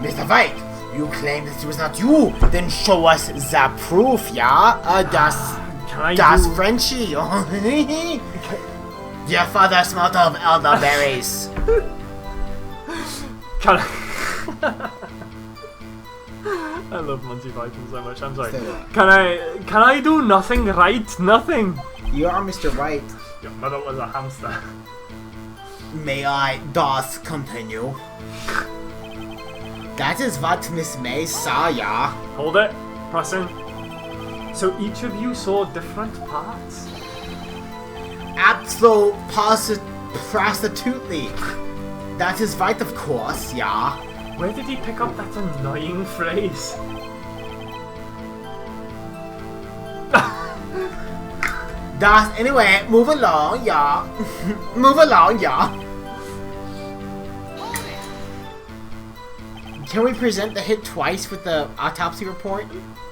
Mr. White, you claim that it was not you. Then show us the proof, yeah? Das Frenchie. Your father smelled of elderberries. Can I love Monty Python so much. I'm sorry. Can I do nothing right? Nothing. You are Mr. White. Your mother was a hamster. May I thus continue? That is what Miss May saw, yeah. Hold it. Pressing. So each of you saw different parts? Prostitutely. That is right, of course, yeah. Where did he pick up that annoying phrase? Anyway, move along, yeah. Move along, yeah. Can we present the hit twice with the autopsy report?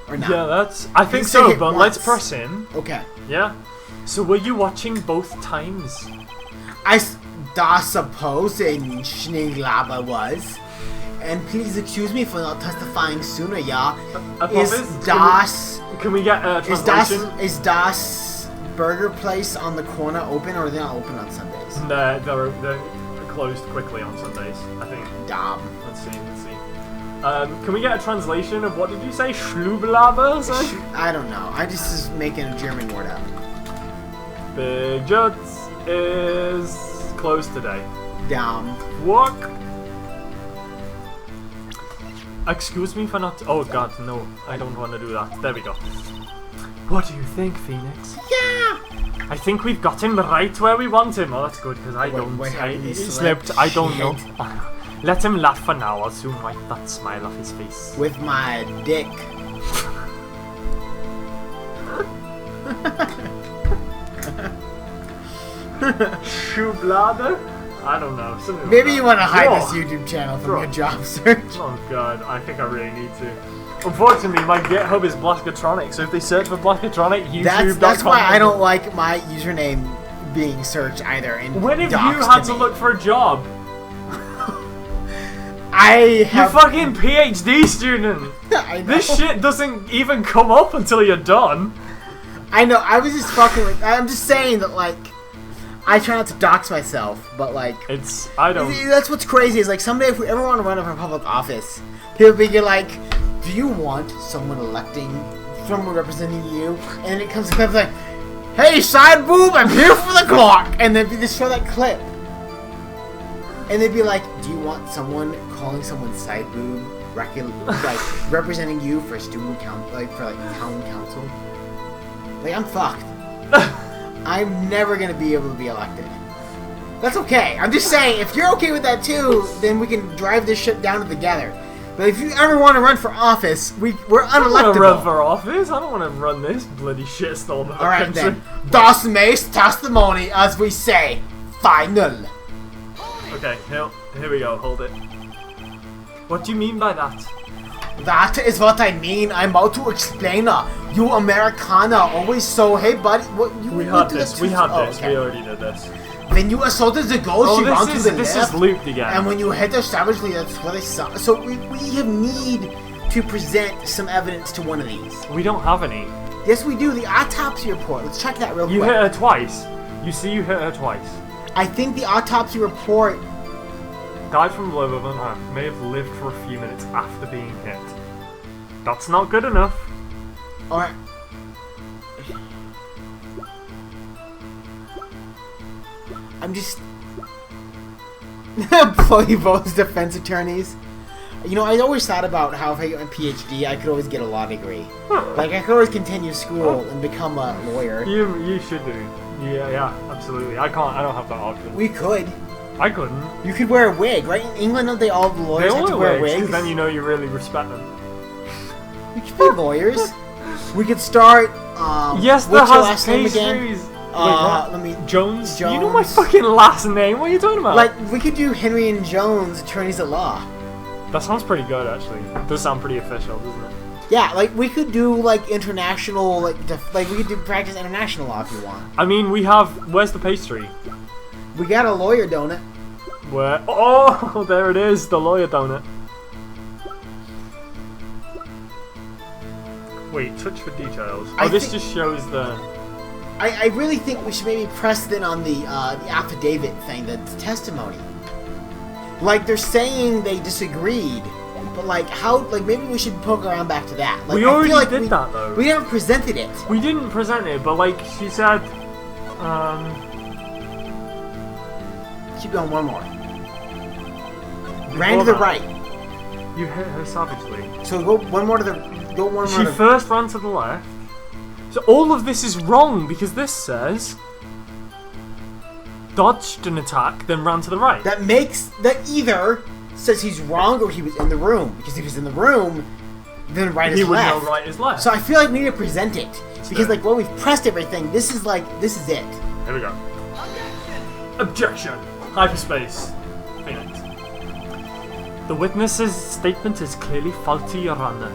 Or not? Yeah, I think say so, hit but once. let's press in. Okay. Yeah. So were you watching both times? Supposing Schneeglaba was. And please excuse me for not testifying sooner, yeah. Can we get a translation? Is Das Burger Place on the corner open, or are they not open on Sundays? No, they're closed quickly on Sundays, I think. Damn. Let's see. Can we get a translation of what did you say? Schlublaber? I don't know. I just is making a German word up. Big Juts is closed today. Damn. Walk. Excuse me for not. Oh god, no. I don't want to do that. There we go. What do you think, Phoenix? Yeah! I think we've got him right where we want him. Oh, that's good, because I don't. He slipped. I don't know. Let him laugh for now. I'll soon wipe that smile off his face. With my dick. Schublade? I don't know. Something Maybe like you want to hide Whoa. this YouTube channel from Bro. your job search. Oh god, I think I really need to. Unfortunately, my GitHub is Blaskatronic, so if they search for Blaskatronic, YouTube.com. That's why I don't like my username being searched either. And When have you doxed had to me. look for a job? I You're have. fucking PhD student! I know. This shit doesn't even come up until you're done. I know. I was just fucking with. I'm just saying that, like, I try not to dox myself, but like, I don't. That's what's crazy is like someday if we ever want to run for public office, people be like, "Do you want someone someone representing you?" And it comes to clip like, "Hey, side boob, I'm here for the clock," and then they just show that clip, and they'd be like, "Do you want someone calling someone side boob, like representing you for student council, like for like town council?" Like, I'm fucked. I'm never gonna be able to be elected. That's okay. I'm just saying, if you're okay with that too, then we can drive this shit down together. But if you ever want to run for office, we're unelectable. I don't want to run for office. I don't want to run this bloody shitstorm of a Alright country. then. Das Mace testimony, as we say, final. Okay, here we go. Hold it. What do you mean by that? That is what I mean. I'm about to explain. You Americana, always so, hey buddy, what you We you had do this. that We too- had oh, this. okay. We already did this. When you assaulted the ghost, Oh, she ran to the this left. is looped again. And when you hit her savagely, that's what I saw. So we need to present some evidence to one of these. We don't have any. Yes, we do. The autopsy report. Let's check that real You quick. hit her twice. You see, you hit her twice. I think the autopsy report. Died from liver and may have lived for a few minutes after being hit. That's not good enough. Alright. I'm just. Employee votes defense attorneys. You know, I always thought about how if I get my PhD, I could always get a law degree. Like, I could always continue school and become a lawyer. You should do. Yeah, absolutely. I don't have that option. We could. I couldn't. You could wear a wig, right? In England, don't they all the They lawyers have all to wear wear wigs, wigs? 'cause then you know you really respect them. We could be lawyers. We could start. Yes, that what's your has last name again? pastries. Let me. Jones? You know Jones. my fucking last name? What are you talking about? Like, we could do Henry and Jones, attorneys at law. That sounds pretty good, actually. It does sound pretty official, doesn't it? Yeah, like we could do like international, like we could do practice international law if you want. I mean, we have. Where's the pastry? We got a lawyer donut. Where? Oh, there it is, the lawyer donut. Wait, touch for details. Oh, this just shows the. I really think we should maybe press then on the affidavit thing, the testimony. Like they're saying they disagreed, but like how? Like maybe we should poke around back to that. Like, We I feel already like did that though. We never presented it. We didn't present it, but like she said, Keep going one more. Ran to the right. You hit her savagely. So go one more to the. Go one more. She to first ran to the left. So all of this is wrong because this says dodged an attack, then ran to the right. That either says he's wrong or he was in the room. Because if he was in the room, then right is He would left. know right is left. So I feel like we need to present it. Because fair. like when we've pressed everything, this is it. Here we go. Objection. Hyperspace. Phoenix. The witness's statement is clearly faulty, Your Honor.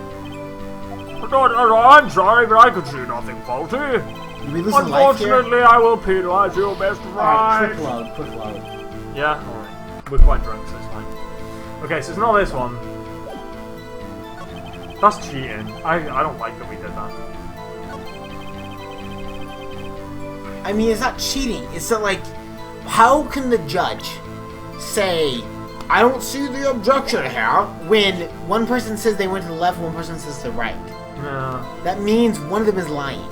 I'm sorry, but I could see nothing faulty. Did we lose a life here? Unfortunately, I will penalize you best right. Alright, quick load. Yeah? Alright. We're quite drunk, so it's fine. Okay, so it's not this one. That's cheating. I don't like that we did that. I mean, it's not cheating. It's not like, how can the judge say, I don't see the objection here, when one person says they went to the left, one person says to the right? No. That means one of them is lying.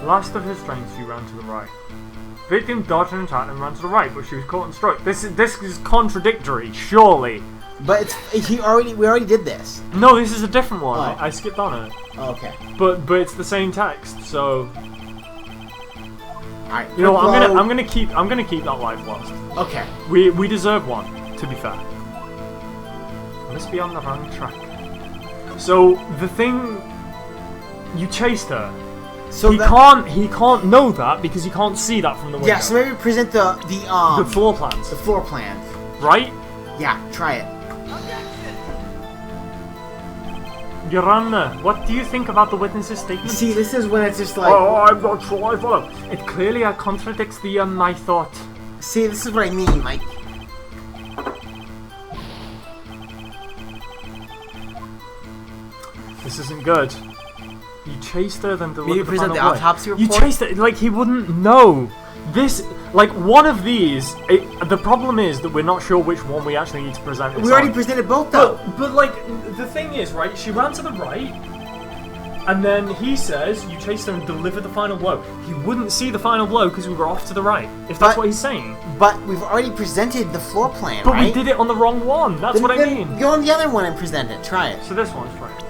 Last of his strength, she ran to the right. Victim dodged an attack and ran to the right, but she was caught and struck. This is contradictory, surely. But we already did this. No, this is a different one. Oh. I skipped on it. Oh, okay. But it's the same text, so Alright. you know what, quick load. I'm gonna keep that life lost. Okay. We deserve one, to be fair. I must be on the wrong track. So the thing You chased her. So he can't know that because he can't see that from the window. Yeah, so maybe present the floor plans. The floor plans. Right? Yeah, try it. Your Honor, what do you think about the witness's statement? See, this is when it's just like... Oh, I'm not sure I follow. It clearly contradicts the my thought. See, this is what I mean, like... This isn't good. You chased her, then Maybe present the autopsy report? You chased her, like he wouldn't know. This, like one of these, the problem is that we're not sure which one we actually need to present. We already presented both though. But like, the thing is, right, she ran to the right, and then he says, you chased her and delivered the final blow. He wouldn't see the final blow because we were off to the right, if that's what he's saying. But we've already presented the floor plan, But right? we did it on the wrong one, that's what I mean. Go on the other one and present it, try it. So this one's right.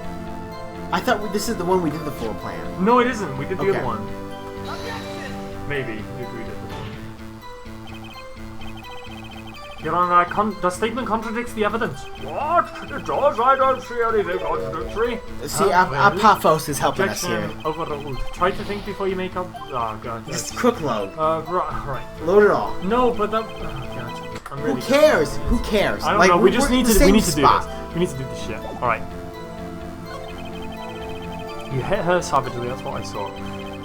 I thought this is the one we did the floor plan. No, it isn't. We did the Okay. other one. Maybe if we did the one. Your Honor, the statement contradicts the evidence. What? It does? I don't see anything contradictory. See, our Paphos is helping us here. Objection overruled. Try to think before you make up. Oh god. Just quick load. Right. Load it all. No, but that. Oh god. I'm really. Who cares? Who cares? I don't like, know. We just we're need in to. the We same need to do spot. this. We need to do this shit. All right. You hit her savagely. That's what I saw.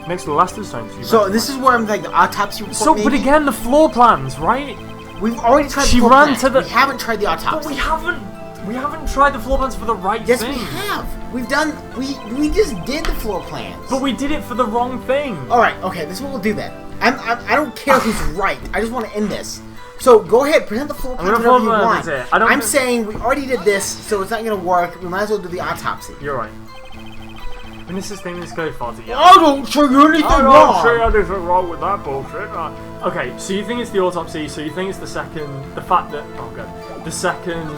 Next to the last time. So this is where I'm like the autopsy report. So, maybe? but again, the floor plans, right? We've already tried. She the floor ran plans. to the. We haven't tried the autopsy. But we haven't. We haven't tried the floor plans for the right Yes, thing. we have. We've done. We just did the floor plans. But we did it for the wrong thing. All right. Okay. This is what we'll do then. I don't care who's right. I just want to end this. So go ahead, present the floor plans whatever you want. I'm saying we already did this, so it's not gonna work. We might as well do the autopsy. You're right. And this is thing that's going faulty. I don't see anything I wrong. don't see anything wrong with that bullshit. Okay, so you think it's the autopsy, so you think it's the fact that, oh god, the second...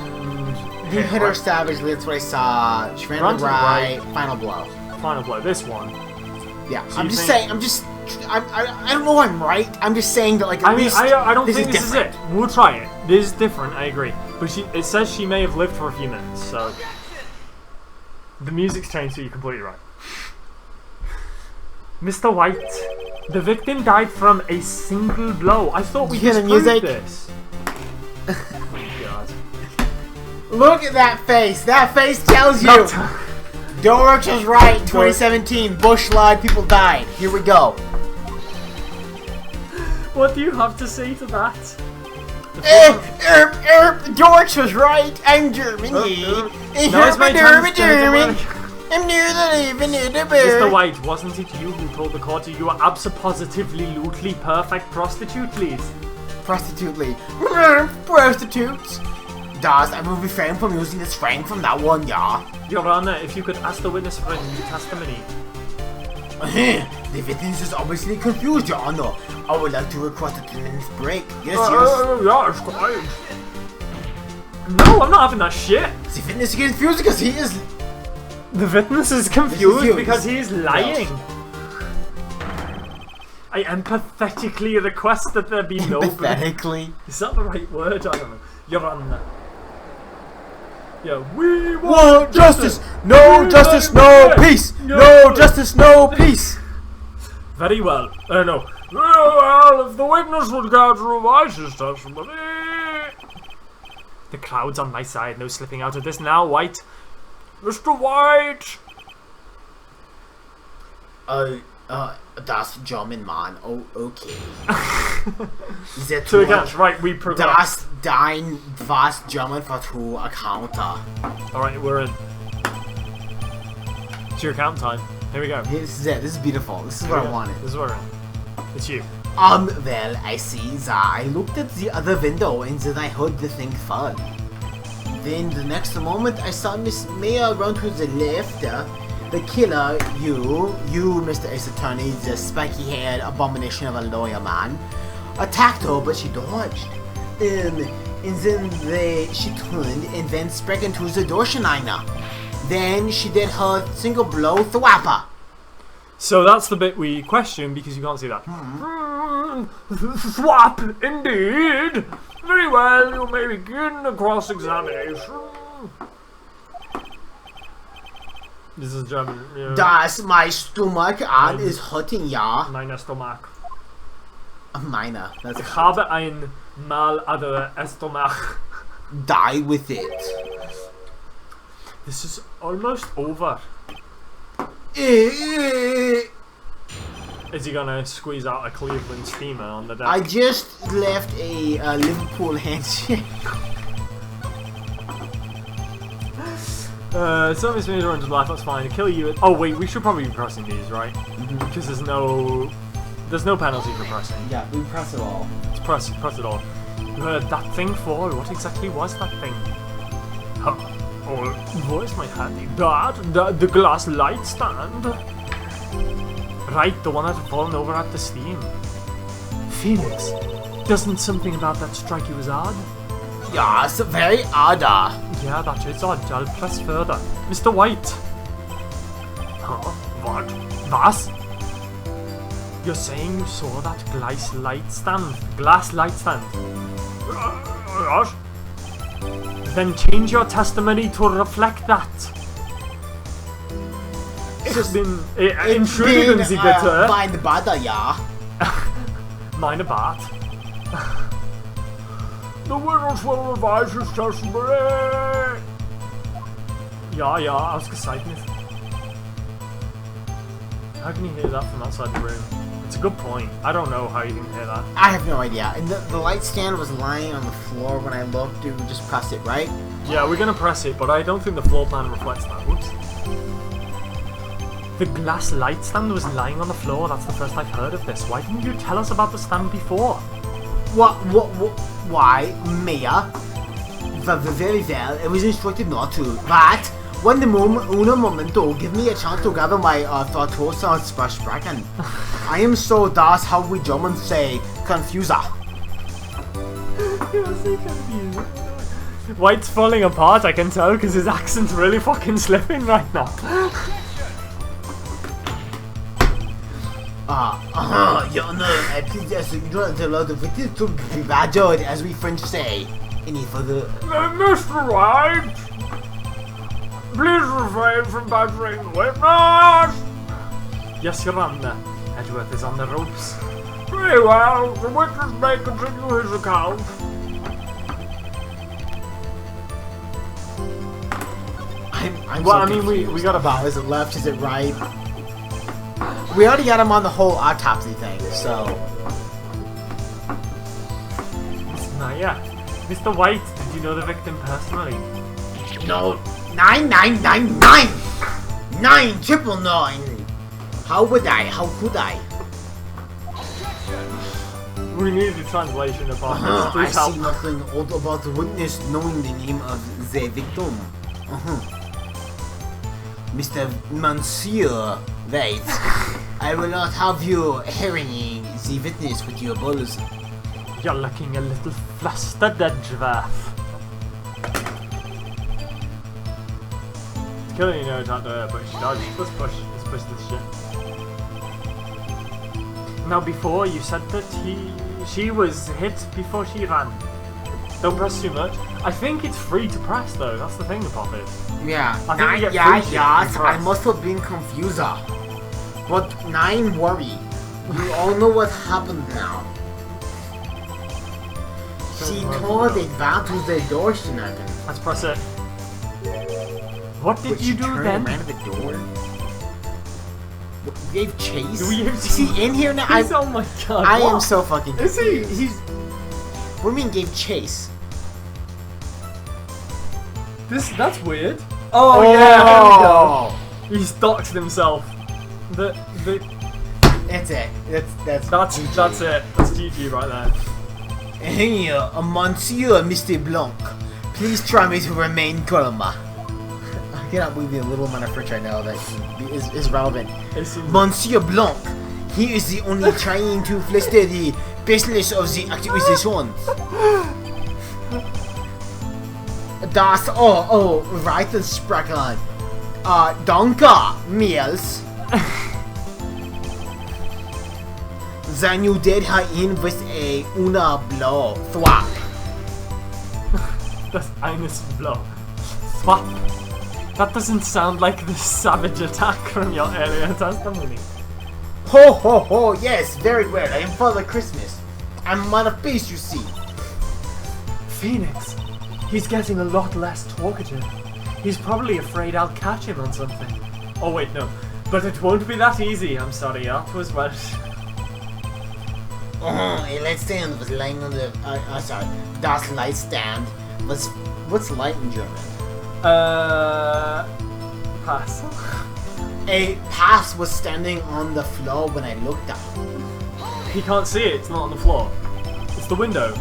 You hit her savagely, that's what I saw. She ran to the right, final blow. Final blow, this one. Yeah, So I'm just saying, I don't know I'm right, I'm just saying that like at least I don't think this different. is it. We'll try it. This is different, I agree. But it says she may have lived for a few minutes, so... The music's changed, so you're completely right. Mr. White, the victim died from a single blow. I thought we just proved this. Oh my god. Look at that face. That face tells you. Doryx was right. 2017. Bush lied. People died. Here we go. What do you have to say to that? Doryx was right. I'm Germany. Now it's my turn. German. I'm near the leaving near the bear. Mr. White, wasn't it you who told the court you were absolutely perfect prostitute, please? Prostitutely. Prostitutes. Das, I will refrain from using this frame from that one, yeah. Your Honor, if you could ask the witness for a new testimony. The witness is obviously confused, Your Honor. I would like to request a 10-minute break. Yes, Yeah, it's quiet. No, I'm not having that shit. The witness is confused because he is... The witness is confused because he is lying. I empathetically request that there be no... Empathetically? Is that the right word? I don't know. Your Honor. Yeah, we want justice! No justice, no peace! No justice, no peace! Very well. No. Well, if the witness would care to revise his testimony... The crowd's on my side. No slipping out of this now, White. Mr. White! Das German man. Oh, okay. Two accounts, right, we progress. Das dein was German for two accounter. Alright, we're in. It's your account time. Here we go. This is it. This is beautiful. This is what I wanted. This is what we're in. It's you. Well, I see that. I looked at the other window and then I heard the thing fall. Then the next moment I saw Miss Maya run to the left. The killer, you, Mr. Ace Attorney, the spiky-haired abomination of a lawyer man, attacked her, but she dodged. And then she turned and then sprang into the Dorscheniner. Then she did her single blow thwapper. So that's the bit we question because you can't see that. Swap, indeed. Very well, you may begin the cross-examination. This is German. Yeah. Das my stomach an is hurting, ja. Meine Stomach. Meine. That's Ich habe ein mal andere Stomach. Die with it. This is almost over. Is he gonna squeeze out a Cleveland steamer on the deck? I just left a Liverpool handshake. Service means orange life, that's fine. Kill you. Oh wait, we should probably be pressing these, right? Because there's no penalty for pressing. Yeah, we press it all. Let's press it all. That thing for what exactly was that thing? Oh, where's my handy? The glass light stand. Right, the one that had fallen over at the steam. Phoenix, doesn't something about that strike you as odd? Yeah, it's very odd. Yeah, that is odd. I'll press further. Mr. White. Huh? What? Was? You're saying you saw that glass light stand? Yes? Then change your testimony to reflect that. Entschuldigen Sie bitte. Meine Bade, ja. Meine Bart. The witness will revise his testimony. Ja, ausgezeichnet. How can you hear that from outside the room? It's a good point. I don't know how you can hear that. I have no idea. And the light stand was lying on the floor when I looked. We just pressed it, right? Yeah, we're gonna press it, but I don't think the floor plan reflects that. Oops. The glass light stand was lying on the floor. That's the first I've heard of this. Why didn't you tell us about the stand before? Why, Mia? Very well. I was instructed not to. But when the uno momento, give me a chance to gather my thoughts and sprechen. I am so das how we Germans say confuser. You're so confused. White's falling apart, I can tell, because his accent's really fucking slipping right now. Your Honor, I please ask you don't allow the witness to be badgered, as we French say. Any further? Mr. White, please refrain from badgering the witness. Yes, Your Honor. Edgeworth is on the ropes. Very well, the witness may continue his account. I'm Well, so I mean, we confused got about is it left, is it right? We already got him on the whole autopsy thing, so. Naya, Mr. White, did you know the victim personally? No, 9999! 999! How would I? How could I? We need a translation upon this. I Please help. see nothing odd about the witness knowing the name of the victim. Mr. Monsieur, wait. I will not have you harrying the witness with your balls. You're looking a little flustered, Edgeworth. It's killing you know it's not there, but she does. Let's push this shit. Now before you said that she was hit before she ran. Don't press too much. I think it's free to press though, that's the thing about this. Yeah, I think we get yeah, free yes, shit I must have been confused. But nine worry. You all know what happened now. She told it back to the door, Shenanigans. Let's press it. What did you do then? Ran to the door. We gave chase. Do we have Is he in here now? Oh my god. I am what? so fucking Is he? confused. What do you mean gave chase? That's weird. Oh yeah, there we go. He's doxed himself. That's it. That's it. That's GG right there. Hey, Monsieur Mr. Blanc, please try me to remain calm. I cannot believe the little amount of French I know that is relevant. Monsieur Blanc, he is the only trying to fluster the business of the acquisitions. Das right sprechen. Danke, Meals. Then you did her in with a una blow thwap. Das eines Blow. Swap. That doesn't sound like the savage attack from your earlier testimony. Ho ho ho, yes, very well. I am Father Christmas. I'm a man of peace, you see. Phoenix, he's getting a lot less talkative. He's probably afraid I'll catch him on something. Oh wait, no. But it won't be that easy. I'm sorry, that was Welsh. A light stand was lying on the. Sorry. Das light stand was. What's light in German? Pass. A pass was standing on the floor when I looked up. He can't see it. It's not on the floor. It's the window.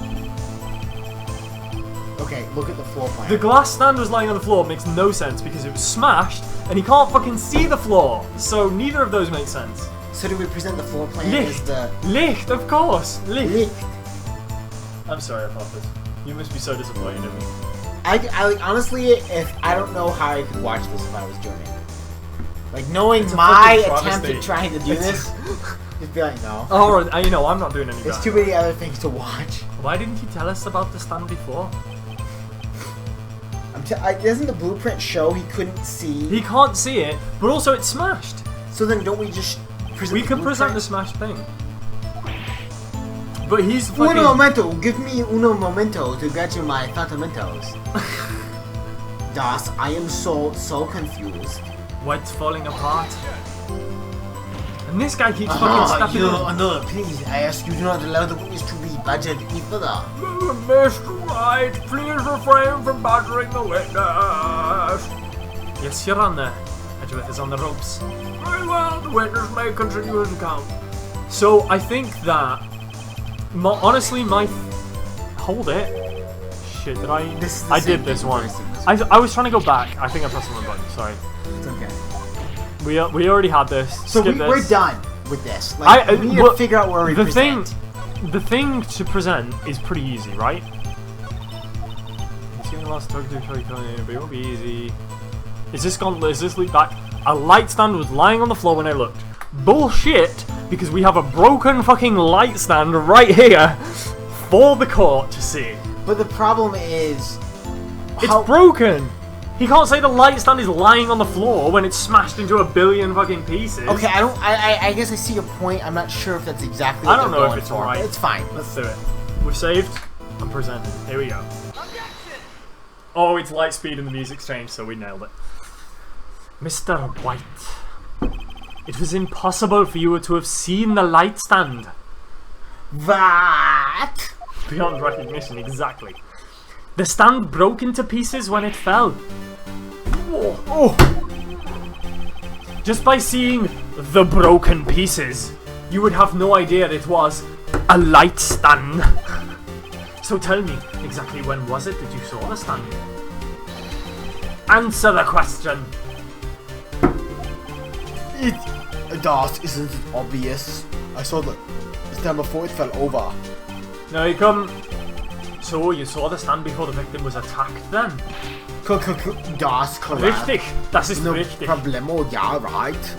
Okay, look at the floor plan. The glass stand was lying on the floor. Makes no sense because it was smashed and he can't fucking see the floor. So neither of those make sense. So do we present the floor plan Licht. as the... Licht, of course. Licht. Licht. I'm sorry about this. You must be so disappointed in me. I honestly, if I don't know how I could watch this if I was German. Like, knowing my attempt at trying to do this, just be like, no. Oh, you know, I'm not doing any There's better. too many other things to watch. Why didn't you tell us about the stand before? Doesn't the blueprint show he couldn't see? He can't see it, but also it's smashed. So then don't we just present We the could present the blueprint? smashed thing. But he's fucking... Uno momento, give me uno momento to get you my tratamientos. Das, I am so confused. What's falling apart? And this guy keeps fucking stepping in. No, please, I ask you do not allow the witness to be badgered any further. Mr. Wright, please refrain from badgering the witness. Yes, Your Honor. Edgeworth is on the ropes. Very well, the witness may continue his account. So, I think that... honestly, my... Hold it. Shit, did I... I did this one. I was trying to go back. I think I pressed the wrong button, sorry. It's okay. We already had this. So Skip we're this. done with this. Like, we need to figure out where we present. The thing to present is pretty easy, right? It's gonna last talk to but it won't be easy. Is this leak back? A light stand was lying on the floor when I looked. Bullshit! Because we have a broken fucking light stand right here for the court to see. But the problem is... It's broken! He can't say the light stand is lying on the floor when it's smashed into a billion fucking pieces. Okay, I guess I see your point. I'm not sure if that's exactly what I don't know if it's for, right. It's fine. Let's do it. We're saved. I'm presented. Here we go. Oh, it's light speed and the music's changed, so we nailed it. Mr. White, it was impossible for you to have seen the light stand. What? Beyond recognition, exactly. The stand broke into pieces when it fell. Oh. Just by seeing the broken pieces, you would have no idea it was a light stand. So tell me, exactly when was it that you saw the stand? Answer the question. Das, isn't it obvious? I saw the stand before it fell over. Now you come. So you saw the stand before the victim was attacked then? Das, correct. Richtig, das ist No richtig. problemo, yeah, right.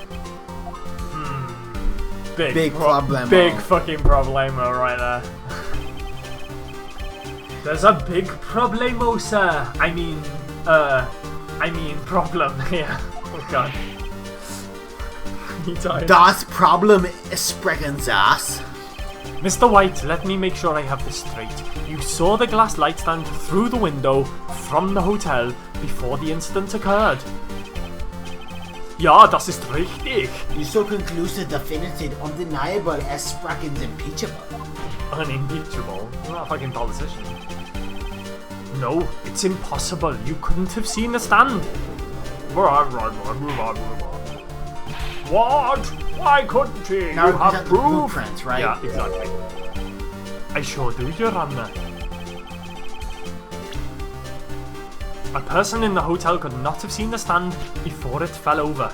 Big problemo. Big fucking problemo right there. There's a big problemo, sir. I mean problem here. Oh god. You tired? Das Problem sprechen das. Mr. White, let me make sure I have this straight. You saw the glass light stand through the window from the hotel before the incident occurred. Ja, das ist richtig. You so conclusive, definitive, undeniable, as sprechen impeachable. Unimpeachable? You're not a fucking politician. No, it's impossible. You couldn't have seen the stand. Right, move on. What? Why couldn't he? Now You have the proof. blueprints, right? Yeah, exactly. I sure do, Your Honor. A person in the hotel could not have seen the stand before it fell over.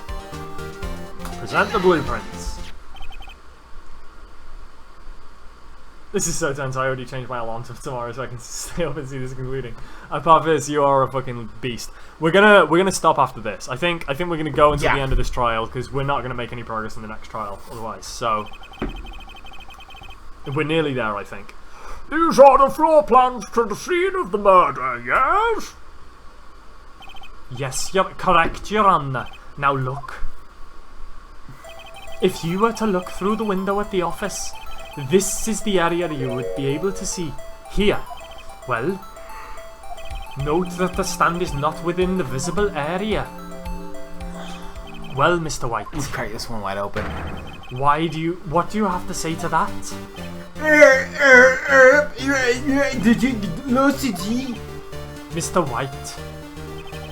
Present the blueprints. This is so tense, I already changed my alarm to tomorrow so I can stay up and see this concluding. Apophis, you are a fucking beast. We're gonna stop after this. I think we're gonna go until the end of this trial because we're not gonna make any progress in the next trial otherwise. So we're nearly there, I think. These are the floor plans to the scene of the murder, yes? Yes, you're correct, Your Honour. Now look. If you were to look through the window at the office, this is the area you would be able to see. Here. Well, note that the stand is not within the visible area. Well, Mr. White. Let's crack this one wide open. What do you have to say to that? Did you lose it? Mr. White,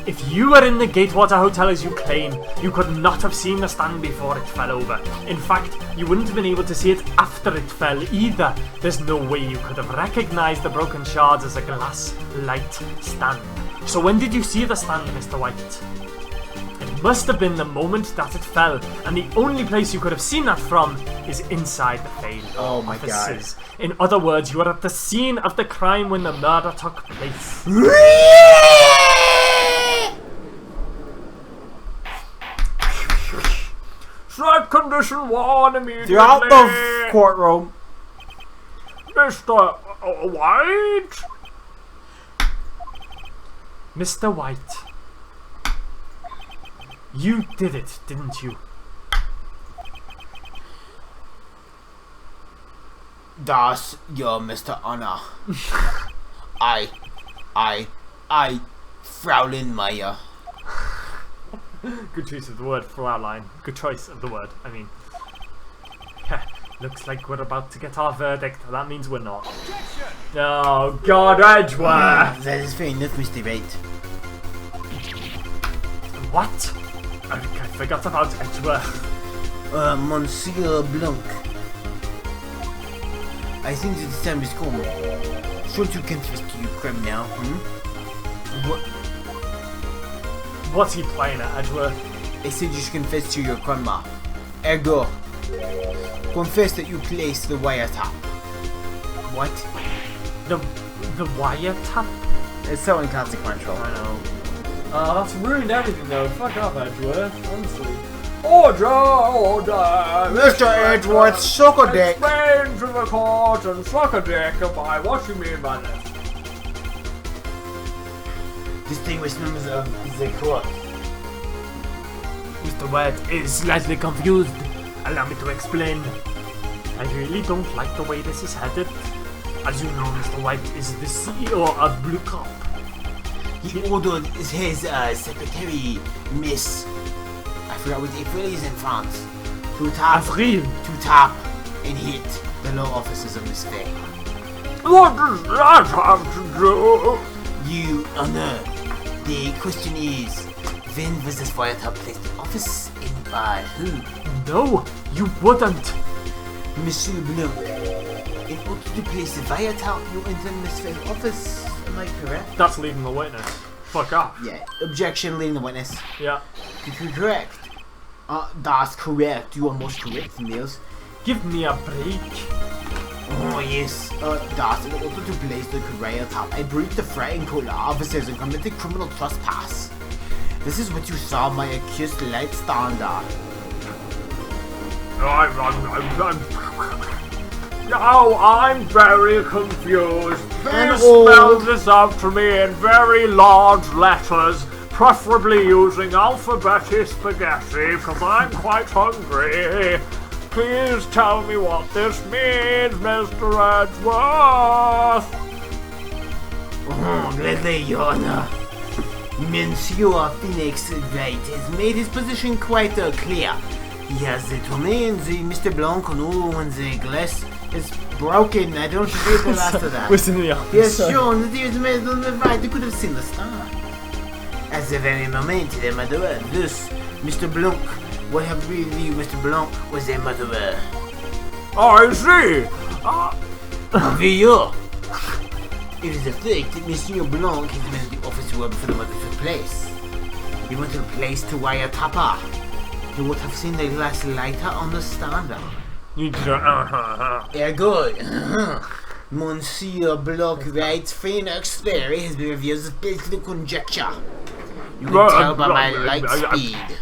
if you were in the Gatewater Hotel as you claim, you could not have seen the stand before it fell over. In fact, you wouldn't have been able to see it after it fell either. There's no way you could have recognised the broken shards as a glass light stand. So when did you see the stand, Mr. White? It must have been the moment that it fell, and the only place you could have seen that from is inside the failed offices. In other words, you were at the scene of the crime when the murder took place. Strike condition 1 immediately. Throughout the courtroom. Mr. White? Mr. White, you did it, didn't you? Das, your Mr. Honor. I, Fraulein Meyer. Good choice of the word, Fraulein. Good choice of the word, I mean. Looks like we're about to get our verdict. That means we're not. Oh, God, Edgeworth! That is fair enough, Mr. White. What? I forgot about Edgeworth. Monsieur Blanc. I think that the time has come. Should you confess to your crime now, What's he playing at, Edgeworth? I said you should confess to your crime. Ergo. Confess that you placed the wiretap. What? The wiretap? It's so inconsequential. I know. That's ruined everything though. Fuck off, Edgeworth, honestly. Order! Mr. Edgeworth, suck a dick! Explain to the court and suck a dick by what you mean by this. Distinguished members of the court. Mr. White is slightly confused. Allow me to explain. I really don't like the way this is headed. As you know, Mr. White is the CEO of Blue Cop. He ordered his secretary, Miss... I forgot what April is in France. To tap and hit the law offices of Miss Faye. What does that have to do? You Honor, the question is, when was this wiretap placed in office and by who? No, you wouldn't. Monsieur Blanc, in order to place the wiretap, you entered Miss Faye's office. Am I correct? That's leaving the witness. Fuck off. Yeah. Objection, leading the witness. Yeah. You're correct. That's correct. You are most correct, Niels. Give me a break. Oh, yes. That's in order to place the wiretap, I breached the threatening code of officers and committed criminal trespass. This is what you saw my accused light stand on. I'm very confused. Please spell this out to me in very large letters, preferably using alphabetic spaghetti, because I'm quite hungry. Please tell me what this means, Mr. Edgeworth. Oh, gladly, Your Honor. Monsieur Phoenix Wright has made his position quite clear. He has determined the Mr. Blanc and the glass is broken. I don't read the last of that. Listen to the He has shown that he was made on the right. He could have seen the star. At the very moment, the murderer, thus, Mr. Blanc, what have we believed Mr. Blanc was a murderer? I see. Vio. It is a fact that Monsieur Blanc has been at the office where before the murder took place. He went to the place to wiretap her. He would have seen the glass lighter on the stand. Ergo, Monsieur Blanc Wright's Phoenix theory has been reviewed as basically conjecture. You can tell by my light speed.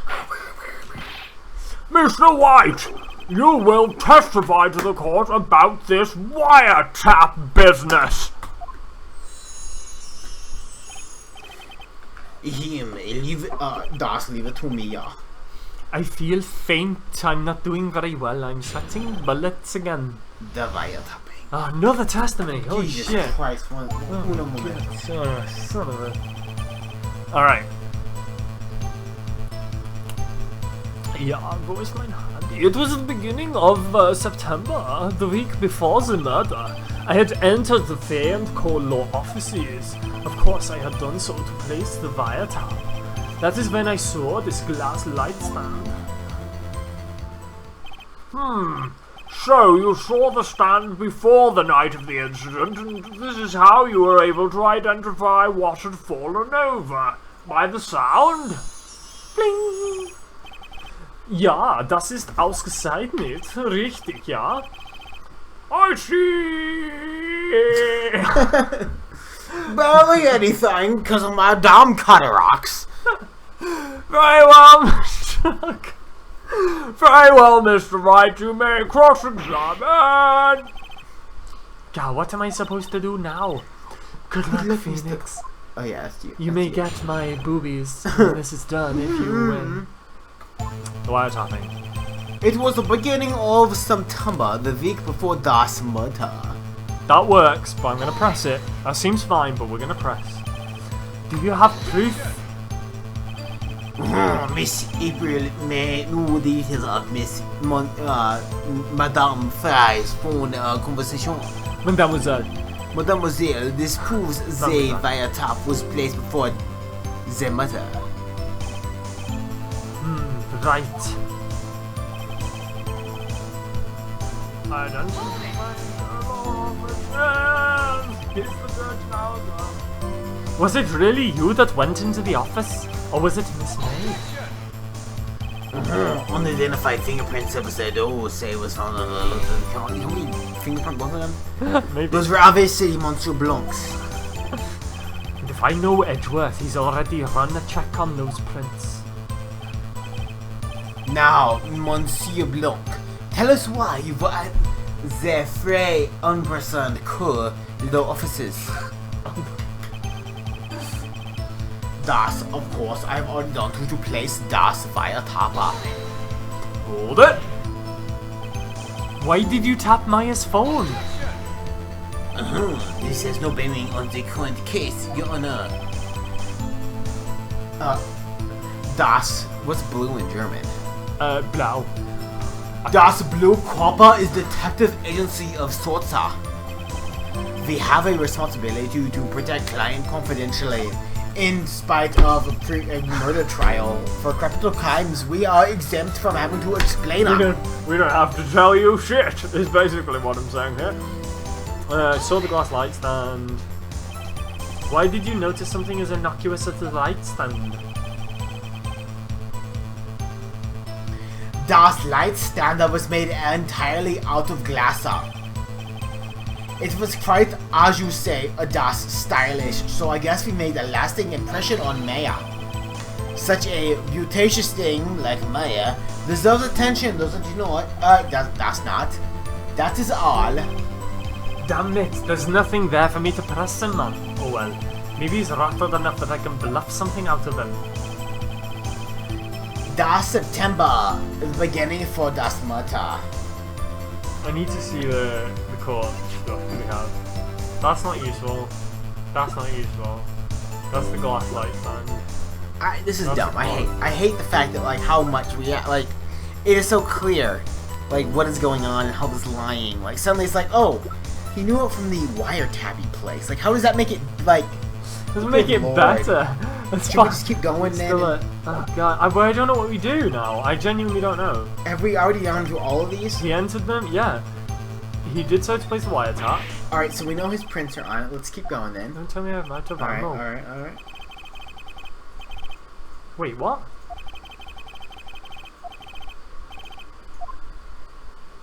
Mr. White, you will testify to the court about this wiretap business. Leave it to me, yeah. I feel faint. I'm not doing very well. I'm sweating bullets again. The wiretapping. Oh, another testimony. Holy Jesus shit. Christ, uno momento. Son of a... Alright. Yeah, boys, my hand. It was the beginning of September, the week before the murder. I had entered the famed court law offices. Of course, I had done so to place the wiretap. That is when I saw this glass light stand. So you saw the stand before the night of the incident, and this is how you were able to identify what had fallen over. By the sound? Bling! Ja, das ist ausgezeichnet. Richtig, ja. I see! Barely anything, because of my damn cataracts. Very well, Mr. Very well, Mr. Wright, you may cross-examine. God, what am I supposed to do now? Good luck, Phoenix. Oh yeah, that's you. You may get my boobies when this is done if you win. The wiretapping. It was the beginning of September, the week before Das murder. That works, but I'm gonna press it. That seems fine, but we're gonna press. Do you have proof? Miss April may know details of Miss Madame Fry's phone conversation. Mademoiselle, this proves the wiretap was placed before the murder. Right. Was it really you that went into the office? Or was it Miss May? Unidentified fingerprints episode. Oh, say it was found on how many fingerprint both of them? Maybe. Those were obviously Monsieur Blanc's. And if I know Edgeworth, he's already run a check on those prints. Now, Monsieur Blanc, tell us why you were at the Frey unpersoned core law offices. Das, of course, I've already done to place Das wiretapper. Hold it! Why did you tap Maya's phone? This has no bearing on the current case, Your Honor. Das, what's blue in German? Blau. Das Blue Copper is detective agency of Sorza. We have a responsibility to protect client confidentially. In spite of a murder trial for capital crimes, we are exempt from having to explain it. We don't have to tell you shit, is basically what I'm saying here. I saw the glass light stand. Why did you notice something as innocuous as the light stand? Das light stand was made entirely out of glass. It was quite, as you say, a Das stylish, so I guess we made a lasting impression on Maya. Such a beauteous thing like Maya deserves attention, doesn't you know it? That's not. That is all. Damn it, there's nothing there for me to press him, man. Oh well, maybe he's rattled enough that I can bluff something out of him. Das September is the beginning for Das murder. I need to see the court stuff we have. That's not useful. That's not useful. That's the glass light stand. This is That's dumb. I hate the fact that like how much we like. It is so clear, like what is going on and how this lying. Like suddenly it's like, oh, he knew it from the wiretappy place. Like how does that make it like? Doesn't make it better. Should we just keep going then? Oh god, I don't know what we do now. I genuinely don't know. Have we already gone through all of these? He entered them, yeah. He did so to place the wiretap. Alright, so we know his prints are on it. Let's keep going then. Don't tell me I'm out of ammo. Alright. Wait, what?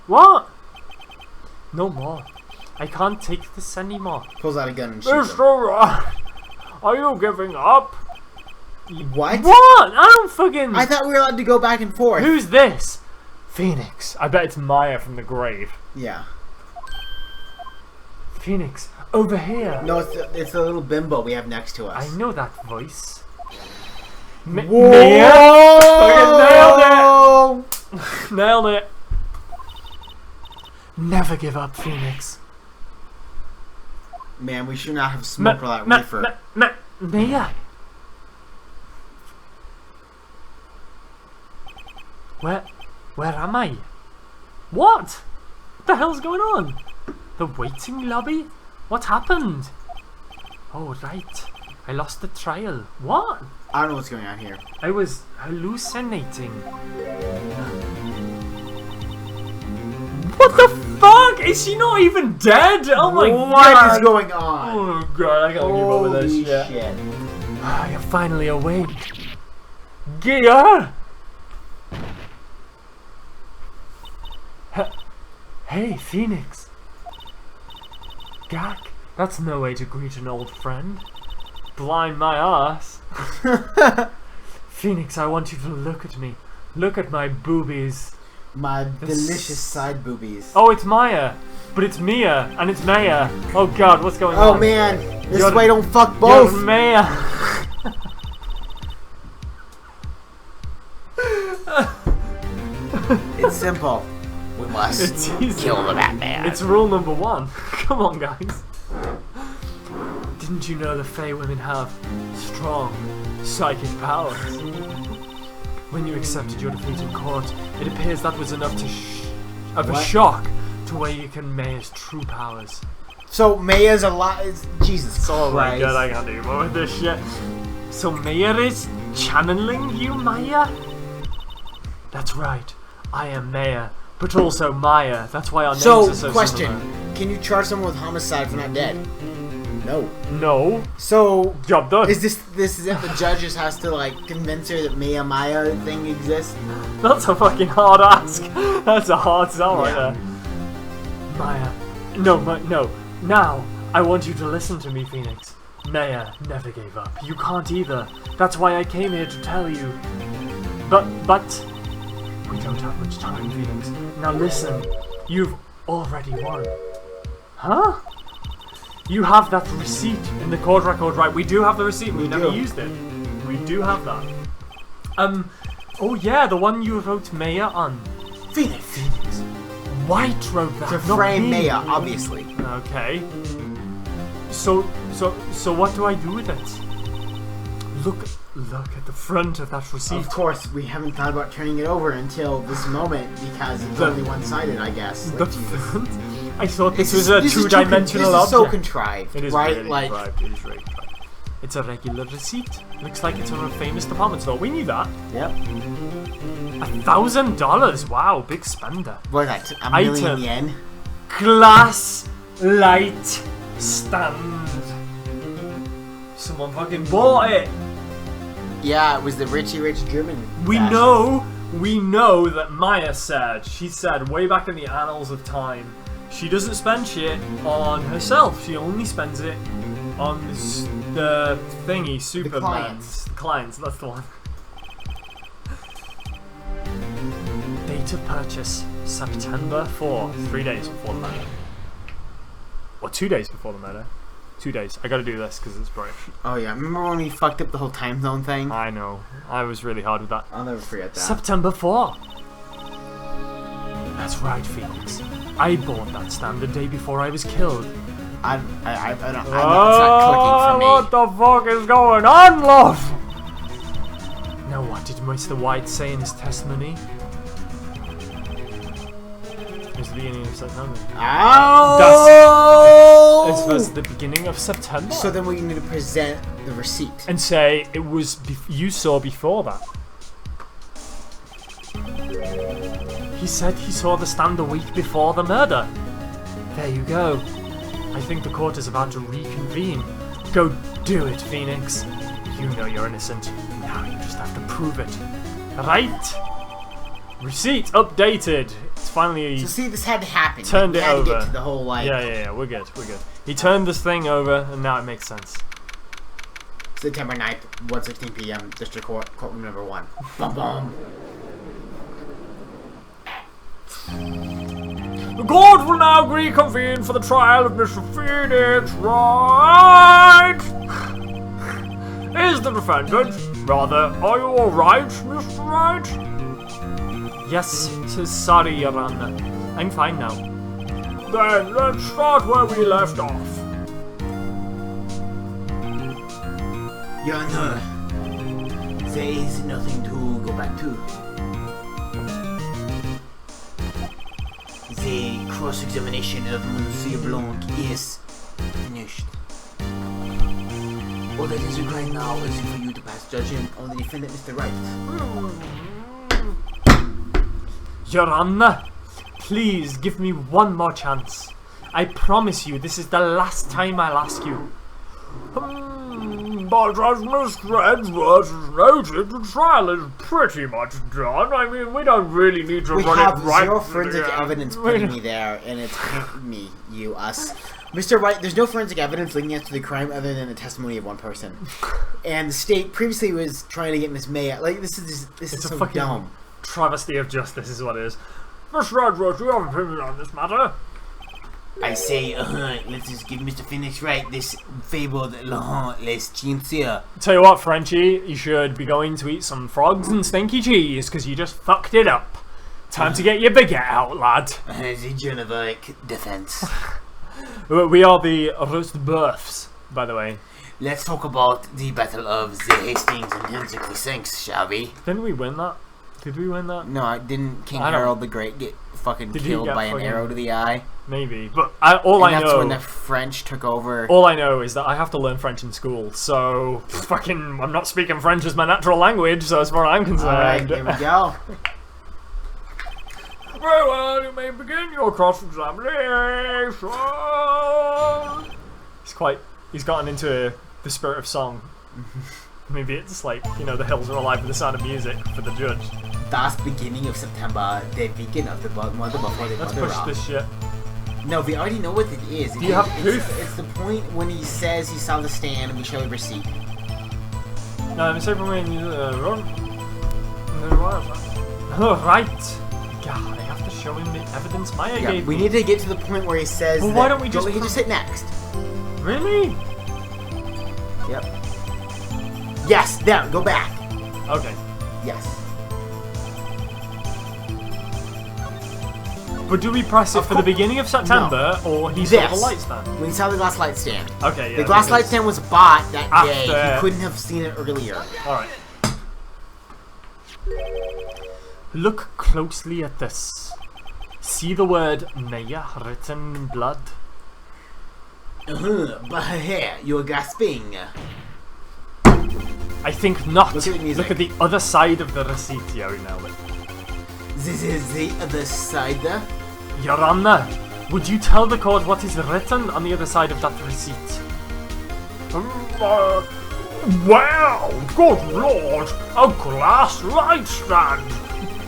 What? No more. I can't take this anymore. Pulls out a gun and shoots him. Mr. Wright, are you giving up? What? What? I don't fucking... I thought we were allowed to go back and forth. Who's this? Phoenix. I bet it's Maya from the grave. Yeah. Phoenix, over here. No, it's the little bimbo we have next to us. I know that voice. Mia? Fucking nailed it! Nailed it! Never give up, Phoenix. Man, we should not have smoked all that reefer. Mia. Where am I? What the hell's going on? The waiting lobby? What happened? Oh, right. I lost the trial. What? I don't know what's going on here. I was hallucinating. What the fuck? Is she not even dead? Oh my god. What is going on? Oh god, I gotta keep up with this shit. Shit. Ah, you're finally awake. Gia! Hey, Phoenix. Gak, that's no way to greet an old friend. Blind my ass. Phoenix, I want you to look at me. Look at my boobies. My delicious side boobies. Oh, it's Maya. But it's Mia, and it's Maya. Oh god, what's going on? Oh man, this way don't fuck both. You're Maya. It's simple. We must kill the Batman. It's rule number 1. Come on, guys. Didn't you know the Fey women have strong psychic powers? When you accepted your defeat in court, it appears that was enough to of a shock to awaken Maya's true powers. So Maya's a lot. Jesus Oh my Christ. god, I can't do more with this shit. So Maya is channeling you, Maya? That's right. I am Maya, but also Maya. That's why our names are so question: similar. can you charge someone with homicide for not dead? No. No. So job done. Is this is it? The judge just has to like convince her that Maya thing exists. That's a fucking hard ask. That's a hard sell right there. Maya. No. Now, I want you to listen to me, Phoenix. Maya never gave up. You can't either. That's why I came here to tell you. But we don't have much time, Phoenix. Now listen. You've already won. Huh? You have that receipt in the court record, right? We do have the receipt. We never used it. We do have that. Oh yeah, the one you wrote Maya on. Phoenix. White wrote that. To not frame me. Maya, obviously. Okay. So what do I do with it? Look at the front of that receipt. Of course, we haven't thought about turning it over until this moment because it's only one-sided, I guess. Like, front? I thought this was a two-dimensional object. This is so contrived, it is right? Really like, contrived. It is really contrived. It's a regular receipt. Looks like it's from a famous department store. We knew that. Yep. $1,000. Wow, big spender. What is that? A million yen? Glass light stand. Someone fucking bought it. Yeah, it was the richy rich German. We know that Maya said, she said way back in the annals of time, she doesn't spend shit on herself. She only spends it on the thingy, Superman. The clients, that's the one. Date of purchase, September 4, 3 days before the murder. Or 2 days before the murder. 2 days. I gotta do this because it's British. Oh yeah, remember when we fucked up the whole time zone thing? I know. I was really hard with that. I'll never forget that. September 4. That's right, Phoenix. I bought that stand the day before I was killed. I'm not clicking for me. What the fuck is going on, love? Now what did Mr. White say in his testimony? It's the beginning of September. Oh! It was the beginning of September. So then we need to present the receipt. And say it was you saw before that. He said he saw the stand a week before the murder. There you go. I think the court is about to reconvene. Go do it, Phoenix. You know you're innocent. Now you just have to prove it. Right? Receipt updated. It's finally. So see, this had to happen. Turned it it had over. To get to the whole like. Yeah. We're good. He turned this thing over, and now it makes sense. September 9th, 1:16 p.m. District Court, courtroom number 1. Bum bum. The court will now reconvene for the trial of Mr. Phoenix, right? Is the defendant Rather, are you alright, Mr. Wright? Yes, sorry, Your Honor. I'm fine now. Then let's start where we left off. Your Honor, there is nothing to go back to. The cross-examination of Monsieur Blanc is finished. All that is required now is for you to pass judgment on the defendant, Mr. Wright. Your Honor, please give me one more chance. I promise you this is the last time I'll ask you. But as Mr. Edgeworth has noted, the trial is pretty much done. I mean, we don't really need to We run have it right. zero forensic evidence putting me there, and it's me, you, us. Mr. Wright, there's no forensic evidence linking us to the crime other than the testimony of one person. And the state previously was trying to get Miss May out. Like, this is so fucking dumb. Travesty of justice is what it is. Mr. Edgeworth, do you have an opinion on this matter? I say, let's just give Mr. Phoenix Wright this fabled les chinsia. Tell you what, Frenchie, you should be going to eat some frogs and stinky cheese, because you just fucked it up. Time to get your baguette out, lad. The Genevic defense. We are the Roastbeufs, by the way. Let's talk about the Battle of the Hastings and 1066, shall we? Didn't we win that? Did we win that? No, didn't King I don't- Harold the Great get fucking Did he killed get by an fucking- arrow to the eye? Maybe. But all I And that's know... when the French took over. All I know is that I have to learn French in school, so fucking I'm not speaking French as my natural language, so as far as I'm concerned. Alright, here we go. Very well, you may begin your cross-examination. He's gotten into the spirit of song. Maybe it's like, you know, the hills are alive with the sound of music for the judge. That's beginning of September, the weekend of the mother before the Let's mother push up. this shit. No, we already know what it is. Do you have proof? It's the point when he says he saw the stand and we show the receipt. No, I'm saying when you run. Oh, right. God, I have to show him the evidence Maya Yeah, gave we me. need to get to the point where he says. Well, why that- don't we just he just hit next? Really? Yep. Yes, there. Go back. Okay. Yes. But do we press it for the beginning of September, or he saw the This. light stand? When he saw the glass light stand. Okay, yeah. The glass light because- stand was bought that day. After- He couldn't have seen it earlier. Alright. Look closely at this. See the word Naya written in blood? But here, you're gasping. I think not. Look at the music. Look at the other side of the receipt, yeah, we nailed it. This is the other side there. Your Honor, would you tell the court what is written on the other side of that receipt? Well, good lord, a glass light stand.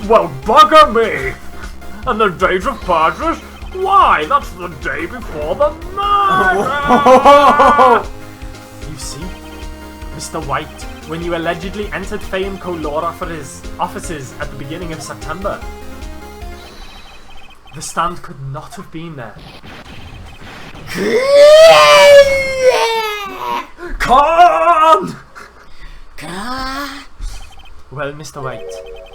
Well, bugger me. And the date of purchase? Why, that's the day before the murder. You see, Mr. White, when you allegedly entered Fame Colora for his offices at the beginning of September, the stand could not have been there. Con! Well, Mr. White,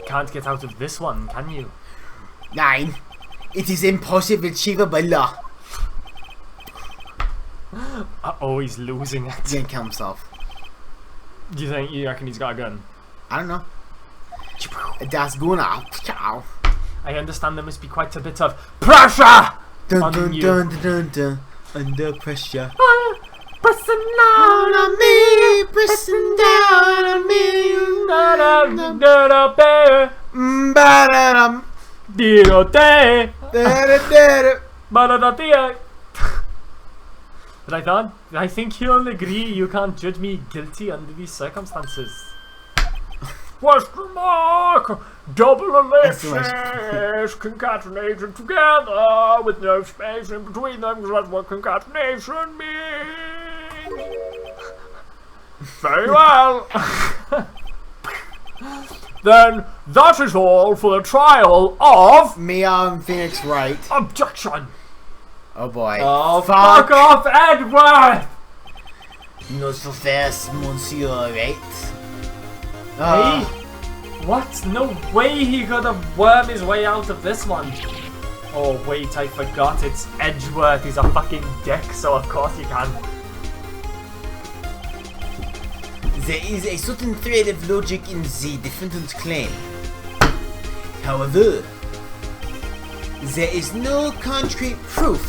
can't get out of this one, can you? 9. It is impossible achievable. Uh-oh, he's losing it. He's gonna kill himself. Do you reckon he's got a gun? I don't know. Das gonna. Ciao. I understand there must be quite a bit of pressure Dun on dun you. dun dun dun dun. Under pressure. Pressing down on me, pressing down on me. Ba-da-dum. Da-da-da. Da-da-da-da. Ba-da-da-da. But I think you'll agree you can't judge me guilty under these circumstances. Question mark! Double Exclamation. ellipses concatenated together with no space in between them, because that's what concatenation means. Very well. Then that is all for the trial of Mia Phoenix Wright. objection. Oh boy. Oh, fuck off, Edward! Not so fast, Monsieur Wright. Hey? What? No way he could have wormed his way out of this one. Oh wait, I forgot. It's Edgeworth. He's a fucking dick, so of course he can. There is a certain thread of logic in the defendant's claim. However, there is no concrete proof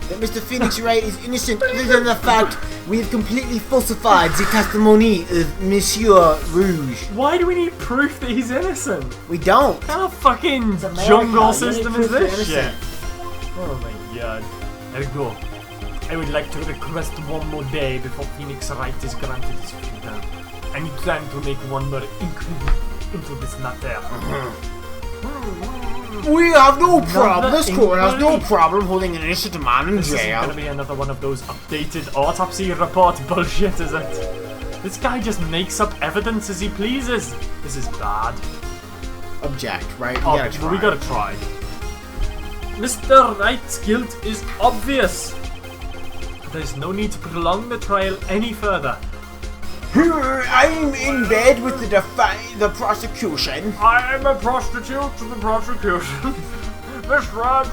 that Mr. Phoenix Wright is innocent other than the fact we have completely falsified the testimony of Monsieur Rouge. Why do we need proof that he's innocent? We don't. What kind of fucking America. jungle You system need is proof this they're shit? innocent. Oh my god. Ergo, I would like to request one more day before Phoenix Wright is granted his freedom. I need time to make one more inquiry into this matter. We have no problem. This court has no problem holding an innocent man in This isn't jail. gonna be another one of those updated autopsy report bullshit, is it? This guy just makes up evidence as he pleases. This is bad. Object, right? We Oh, gotta try. we gotta try. Mr. Wright's guilt is obvious. There's no need to prolong the trial any further. I'm in bed with the prosecution. I am a prostitute to the prosecution. Mr.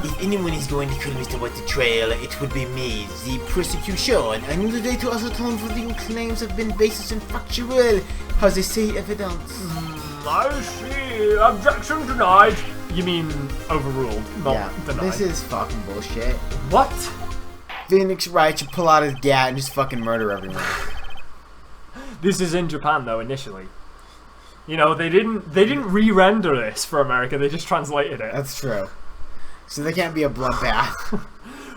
If anyone is going to kill Mr. White the trail, it would be me, the prosecution. I know the day to ascertain for the claims have been baseless and factual, as they say evidence. I see. Objection denied. You mean overruled, not denied. This is fucking bullshit. What? Phoenix Wright should pull out his gat and just fucking murder everyone. This is in Japan though, initially. You know, they didn't re-render this for America, they just translated it. That's true. So there can't be a bloodbath.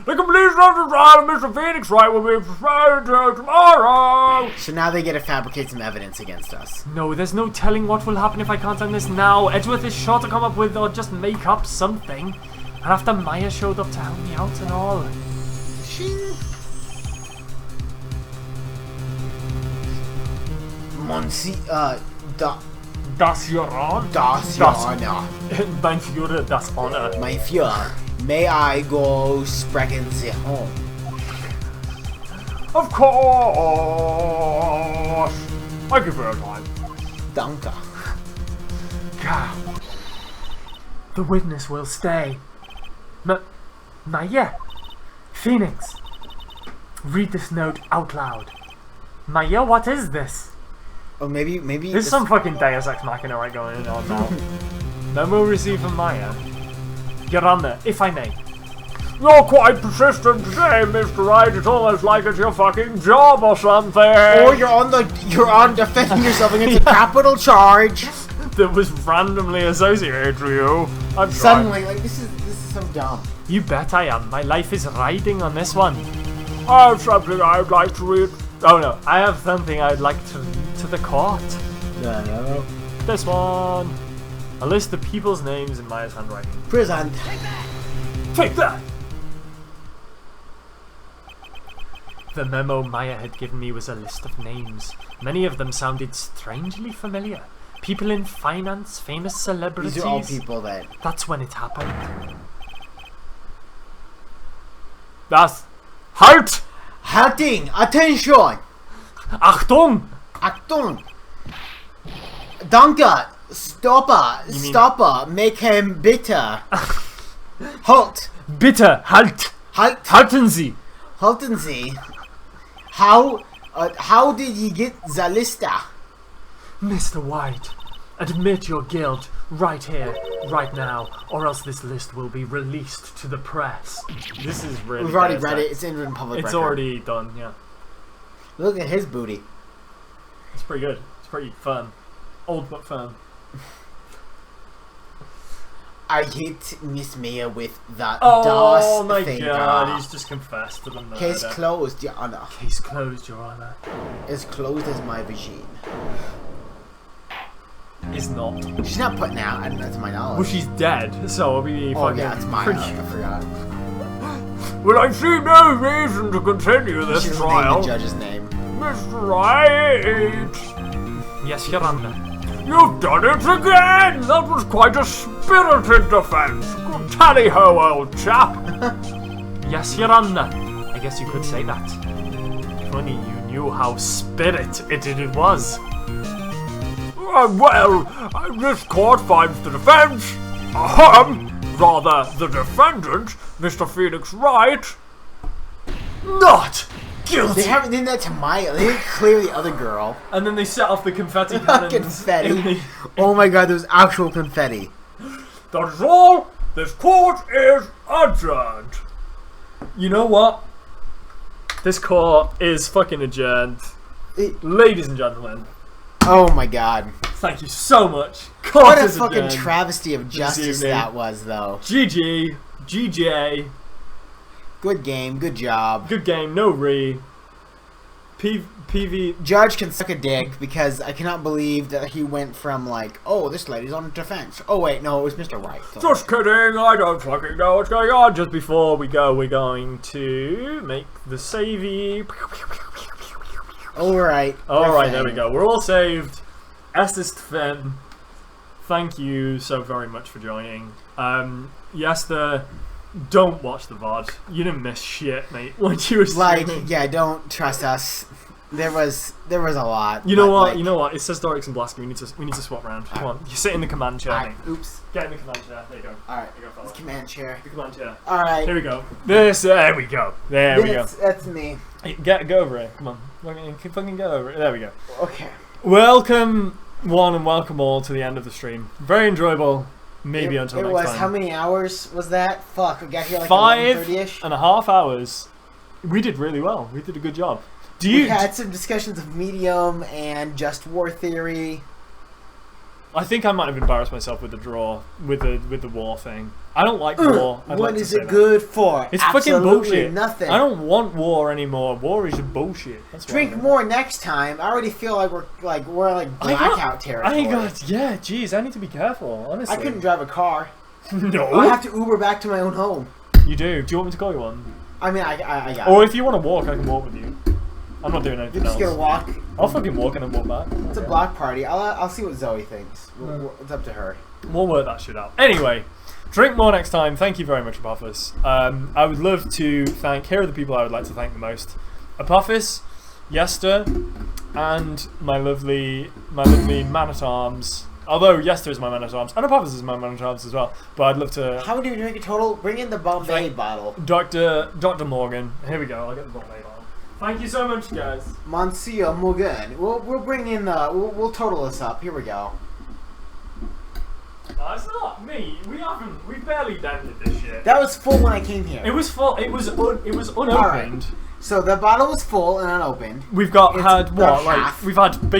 The complete trial of Mr. Phoenix Wright will be prepared tomorrow. So now they get to fabricate some evidence against us. No, there's no telling what will happen if I can't end this now. Edgeworth is sure to come up with or just make up something. And after Maya showed up to help me out and all. Das Your Honor. Das Your Honor. Mein Führer, das Honor. My Führer, may I go sprechen Sie home? Of course. Thank you for your time. Danke. The witness will stay. Maya? Phoenix. Read this note out loud. Maya, what is this? Oh, maybe. There's some fucking Deus Ex Machina right going on now. Memo received from Maya. Your Honor, if I may. You're quite persistent today, Mr. Wright. It's almost like it's your fucking job or something. Or you're on defending yourself against a capital charge. That was randomly associated to you. I'm Suddenly, like this is so dumb. You bet I am. My life is riding on this one. I have something I'd like to read. Oh no, I have something I'd like to read to the court. No. This one. A list of people's names in Maya's handwriting. Present. Take that! The memo Maya had given me was a list of names. Many of them sounded strangely familiar. People in finance, famous celebrities. These are all people that... That's when it happened. Das... Halt! Halting! Attention! Achtung! Achtung! Danke! Stopper! Make him bitter! Halt! Bitte, halt! Halt! Halten Sie! Halten Sie! How did you get the list? Mr. White, admit your guilt right here, right now, or else this list will be released to the press. This is really... We've already read it. It's in public record. It's already done, yeah. Look at his booty. It's pretty good. It's pretty firm. Old but firm. I hit Miss Maya with that Oh my thing. god, he's just confessed to the murder. Case closed, Your Honor. Case closed, Your Honor. As closed as my vagine. Is not. She's not putting out, and that's my knowledge. Well, she's dead, so it'll be Oh fucking yeah, it's my pretty... knowledge, I forgot. Well, I see no reason to continue this She trial. the judge's name. Mr. Wright, Yes, Your Honor. you've done it again! That was quite a spirited defense. Good tally-ho, old chap. Yes, Your Honor. I guess you could say that. If only you knew how spirited it was. Well, this court finds the defense, rather the defendant, Mr. Phoenix Wright, Not guilty. They haven't done that to Maya. They didn't clear the other girl. And then they set off the confetti cannons. Confetti. Oh my god, there was actual confetti. That is all. This court is adjourned. You know what? This court is fucking adjourned. Ladies and gentlemen, Oh my god. thank you so much. Court What a is fucking adjourned. travesty of justice evening. that was, though. GG, GJ, Good game, good job. good game, no re. PV. Judge can suck a dick because I cannot believe that he went from like, oh, this lady's on defense. Oh wait, no, it was Mr. Wright. Just kidding, I don't fucking know what's going on. Just before we go, we're going to make the savey. Alright. Alright, there we go. We're all saved. Es ist Finn. Thank you so very much for joining. Don't watch the VOD. You didn't miss shit, mate. What you were Like, streaming. yeah, don't trust us. There was a lot. You know but, what? like- You know what? It says Doryx and Blasky. We need to swap round. Come on. You sit in the command chair, Alright, mate. oops. Get in the command chair. There you go. Alright, There you go, fella. it's command chair. The command chair. Alright. Here we go. There we go. There we go. That's me. Hey, go over it. Come on. Fucking go over it. There we go. Okay. Welcome one and welcome all to the end of the stream. Very enjoyable. Maybe until it next was time. how many hours was that? Fuck, we got here like 5.5 11:30ish. hours. We did really well. We did a good job. We had some discussions of medium and just war theory. I think I might have embarrassed myself with the draw, with the war thing. I don't like war. I'd What like to is say it that. good for? It's Absolutely fucking bullshit. Nothing. I don't want war anymore. War is bullshit. That's what I Drink mean. more next time. I already feel like we're blackout territory. Yeah, jeez, I need to be careful. Honestly, I couldn't drive a car. No, I have to Uber back to my own home. you do. Do you want me to call you one? I mean, I got Or it. if you want to walk, I can walk with you. I'm not doing anything You're just else. gonna walk. I'll fucking walk and then walk back. It's a block party. I'll see what Zoe thinks. It's up to her. We'll work that shit out. Anyway, drink more next time. Thank you very much, Apophis. I would love to thank. Here are the people I would like to thank the most: Apophis, Yester, and my lovely man at arms. Although Yester is my man at arms, and Apophis is my man at arms as well. But I'd love to. How many do we drink a total? Bring in the Bombay bottle. Dr. Morgan. Here we go. I'll get the Bombay bottle. Thank you so much, guys. Monsieur Morgan. We'll bring in the. We'll total this up. Here we go. No, it's not me. We barely dented this shit. That was full when I came here. It was full. It was unopened. Alright. So the bottle was full and unopened. We've got It's had about what? Like half. we've had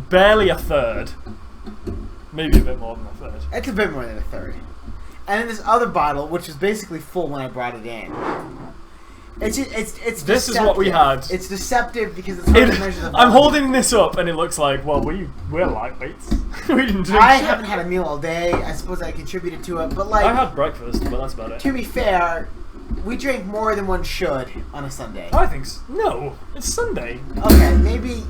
barely a third. Maybe a bit more than a third. It's a bit more than a third. And then this other bottle, which was basically full when I brought it in. It's This is what we deceptive. had. It's deceptive because it's hard to measure the I'm volume. holding this up and it looks like, well, we're lightweights. We didn't drink I shit. haven't had a meal all day. I suppose I contributed to it, but like, I had breakfast, but that's about it. to be fair, we drink more than one should on a Sunday. I think so. No, it's Sunday. Okay, maybe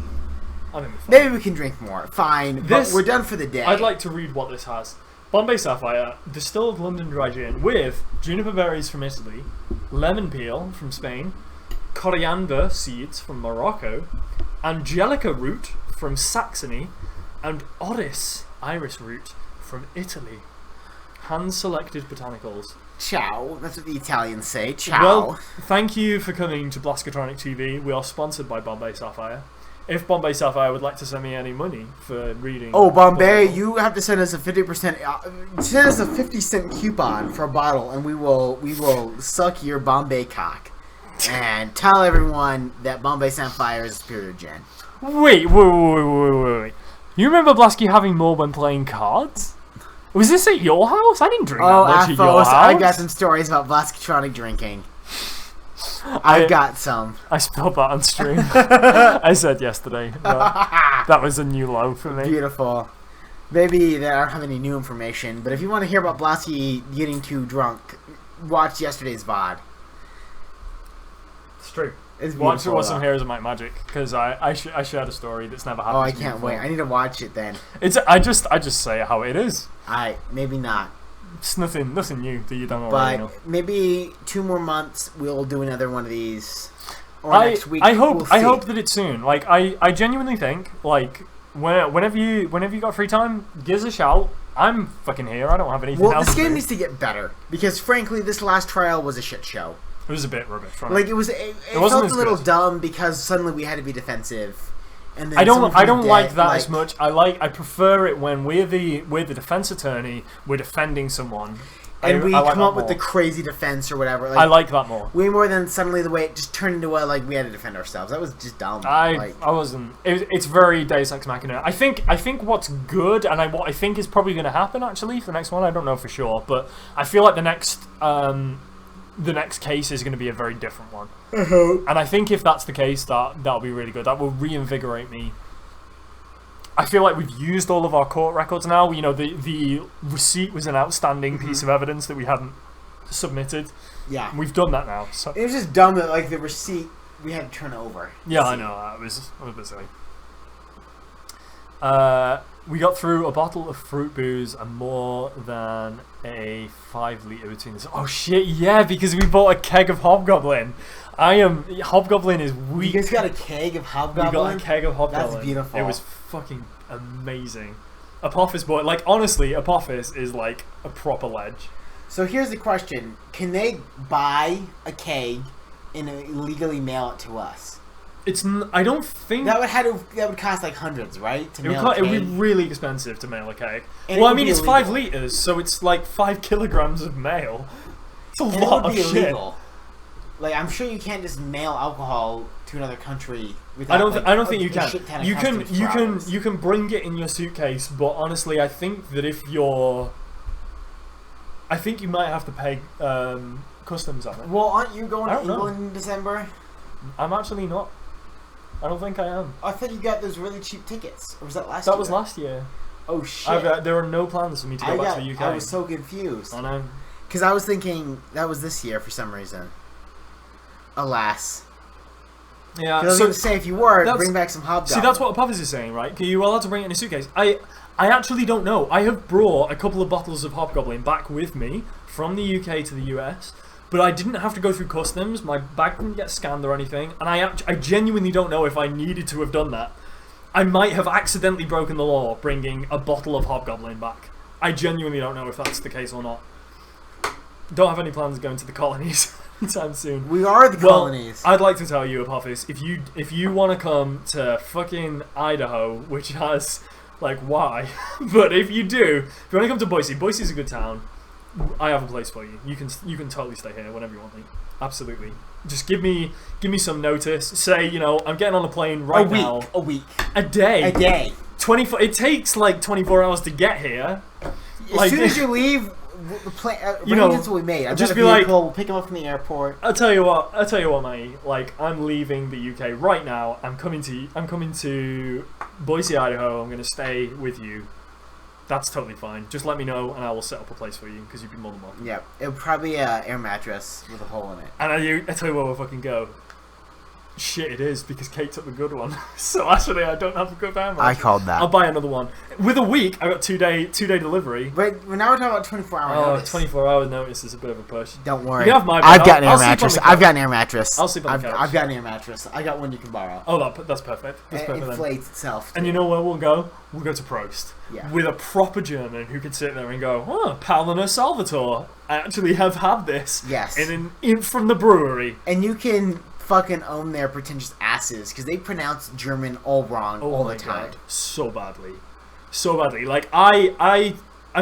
I think we're fine. maybe we can drink more. Fine, This- but we're done for the day. I'd like to read what this has. Bombay Sapphire, distilled London dry gin with juniper berries from Italy, lemon peel from Spain, coriander seeds from Morocco, angelica root from Saxony, and iris root from Italy. Hand-selected botanicals. Ciao. That's what the Italians say. Ciao. Well, thank you for coming to Blaskatronic TV. We are sponsored by Bombay Sapphire. If Bombay Sapphire would like to send me any money for reading... Oh, Bombay, you have to send us a 50%. Send us a 50-cent coupon for a bottle, and we will suck your Bombay cock, and tell everyone that Bombay Sapphire is a superior gin. Wait. You remember Blasky having more when playing cards? Was this at your house? I didn't drink Oh, that much at your Aphos, house. I've got some stories about Blaskatronic drinking. I've got some. I spelled that on stream. I said yesterday. That was a new low for me. Beautiful. Maybe they don't have any new information, but if you want to hear about Blasky getting too drunk, watch yesterday's VOD. It's true. It's Watch beautiful. Some Heroes of Might and Magic, because I shared a story that's never happened Oh, I to me can't before. wait. I need to watch it then. I just say how it is. Maybe not. It's nothing new that you don't already know. But maybe 2 more months, we'll do another one of these. or next week. I hope we'll I see. hope that it's soon. Like I genuinely think like whenever you got free time, give us a shout. I'm fucking here. I don't have anything Well, else this to game do. needs to get better because, frankly, this last trial was a shit show. It was a bit rubbish. Right? Like it was, it wasn't felt as a little good. dumb because suddenly we had to be defensive. And then I someone from don't the like dead, that as much. I prefer it when we're the defense attorney. We're defending someone. and we I like come that up with more. the crazy defense or whatever. Like, I like that more. way more than suddenly the way it just turned into a like we had to defend ourselves. That was just dumb. I wasn't. It's very Deus Ex Machina. I think what's good and what I think is probably going to happen actually for the next one. I don't know for sure, but I feel like the next case is going to be a very different one. And I think if that's the case, that'll be really good. That will reinvigorate me. I feel like we've used all of our court records now. You know, the receipt was an outstanding piece of evidence that we hadn't submitted. Yeah, We've done that now. So. it was just dumb that like the receipt we had to turn over. Yeah, I know. I was a bit silly. We got through a bottle of fruit booze and more than a 5 litre between us. Oh shit, yeah, because we bought a keg of Hobgoblin. Hobgoblin is weak. You guys got a keg of Hobgoblin? We got a keg of Hobgoblin. That's beautiful. It was fucking amazing. Apophis bought, like, honestly, Apophis is like a proper ledge. So here's the question: can they buy a keg and illegally mail it to us? I don't think That would cost like hundreds, right? To it would, mail a it would be keg. really expensive to mail a keg. And it Well, I would mean, be it's 5 illegal. litres, so it's like 5 kilograms of mail. It's a And lot it would of be shit. illegal. Like I'm sure you can't just mail alcohol to another country without. I don't think you a can. shit ton of You can customs problems. you can bring it in your suitcase, but honestly, I think that if you're, I think you might have to pay customs on it. Well, aren't you going I to don't know. England in December? I'm actually not. I don't think I am. I thought you got those really cheap tickets. Or was that last year? That was last year. Oh shit! There are no plans for me to go back to the UK. I was so confused. I know. Because I was thinking that was this year for some reason. Alas. Yeah. 'Cause I was going to say, if you were, that's- bring back some Hobgoblin. See, that's what Apophis is saying, right? You're allowed to bring it in a suitcase. I actually don't know. I have brought a couple of bottles of Hobgoblin back with me from the UK to the US, but I didn't have to go through customs. My bag didn't get scanned or anything, and I genuinely don't know if I needed to have done that. I might have accidentally broken the law bringing a bottle of Hobgoblin back. I genuinely don't know if that's the case or not. Don't have any plans of going to the colonies anytime soon. We are the colonies. I'd like to tell you, Apophis, if you want to come to fucking Idaho, which has, like, why? But if you do, if you want to come to Boise, Boise's a good town. I have a place for you. You can totally stay here whenever you want me. Absolutely. Just give me some notice. Say, you know, I'm getting on a plane right now. A week. A day. A day. 24. It takes like 24 hours to get here. As soon as you leave, the plane. You know, arrangements will be made. I've just got a be like- vehicle. We'll pick him up from the airport. I'll tell you what, mate. Like, I'm leaving the UK right now. I'm coming to Boise, Idaho. I'm gonna stay with you. That's totally fine. Just let me know, and I will set up a place for you because you'd be more than welcome. Yeah, it would probably be an air mattress with a hole in it. And I tell you where we'll fucking go. Shit, it is because Kate took the good one. So actually, I don't have a good van. I called that. I'll buy another one. With a week, I got 2 day delivery. But now we're talking about 24-hour notice. 24-hour notice is a bit of a push. Don't worry. You can have my bed. I've got an I'll air sleep on mattress. the couch. I've got an air mattress. I'll sleep on the couch. I've got an air mattress. I got one you can borrow. Oh, that's perfect. That's It perfect. then. inflates itself. And you know where we'll go? We'll go to Prost. Yeah. With a proper German who can sit there and go, oh, Paulina Salvatore. I actually have had this. Yes. In from the brewery. And you can fucking own their pretentious asses because they pronounce German all wrong all the time. God. So badly. Like, I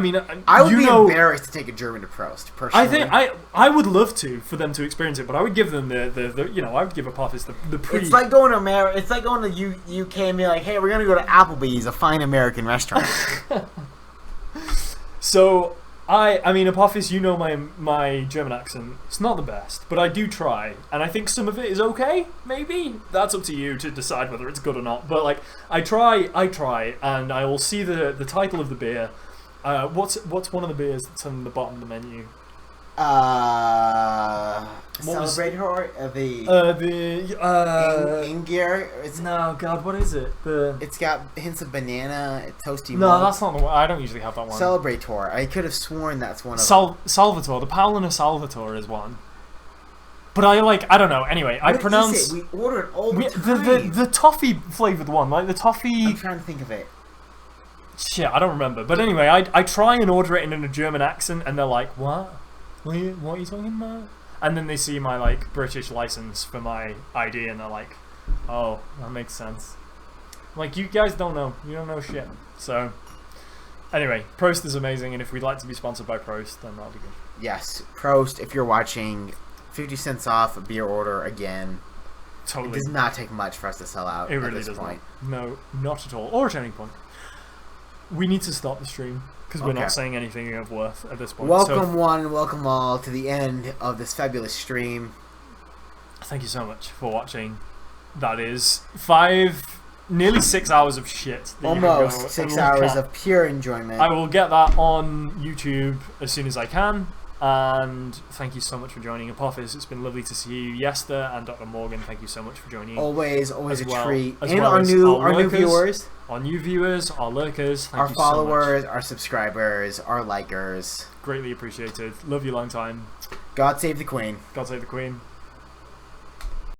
mean, I would you be know, embarrassed to take a German to Prost, personally. I think I would love to for them to experience it, but I would give them the you know, I would give Apophis the pre. It's like going to It's like going to UK and be like, hey, we're gonna go to Applebee's, a fine American restaurant. So I mean, Apophis, you know my German accent. It's not the best, but I do try, and I think some of it is okay. Maybe that's up to you to decide whether it's good or not. But like, I try, and I will see the title of the beer. What's one of the beers that's on the bottom of the menu? Celebrator? Ingir? No, God, what is it? It's got hints of banana, toasty No, malt. that's not the one. I don't usually have that one. Celebrator. I could have sworn that's one of them. Salvatore. The Paulina Salvatore is one. But I don't know. Anyway, I What pronounce is it? We order it all the time. the toffee flavored one, like the toffee. I'm trying to think of it. Shit, I don't remember. But anyway, I try and order it in a German accent, and they're like, "What? What are you talking about?" And then they see my like British license for my ID, and they're like, "Oh, that makes sense." Like, you guys don't know. You don't know shit. So, anyway, Prost is amazing, and if we'd like to be sponsored by Prost, then that'll be good. Yes, Prost, if you're watching, 50 cents off a beer order again. Totally. It does not take much for us to sell out It at really this does point. not. No, not at all. Or at any point. We need to stop the stream, because we're Okay. not saying anything of worth at this point. Welcome one and welcome all to the end of this fabulous stream. Thank you so much for watching. That is nearly 6 hours of shit. that you can go Almost and 6 look hours at. of pure enjoyment. I will get that on YouTube as soon as I can. And thank you so much for joining Apophis. It's been lovely to see you, Yester and Dr. Morgan. Thank you so much for joining. Always a as well, treat. as And well our as new lurkers, viewers, our new viewers, our lurkers. Thank our you followers, so much. our subscribers, our likers. Greatly appreciated. Love you long time. God save the Queen. God save the Queen.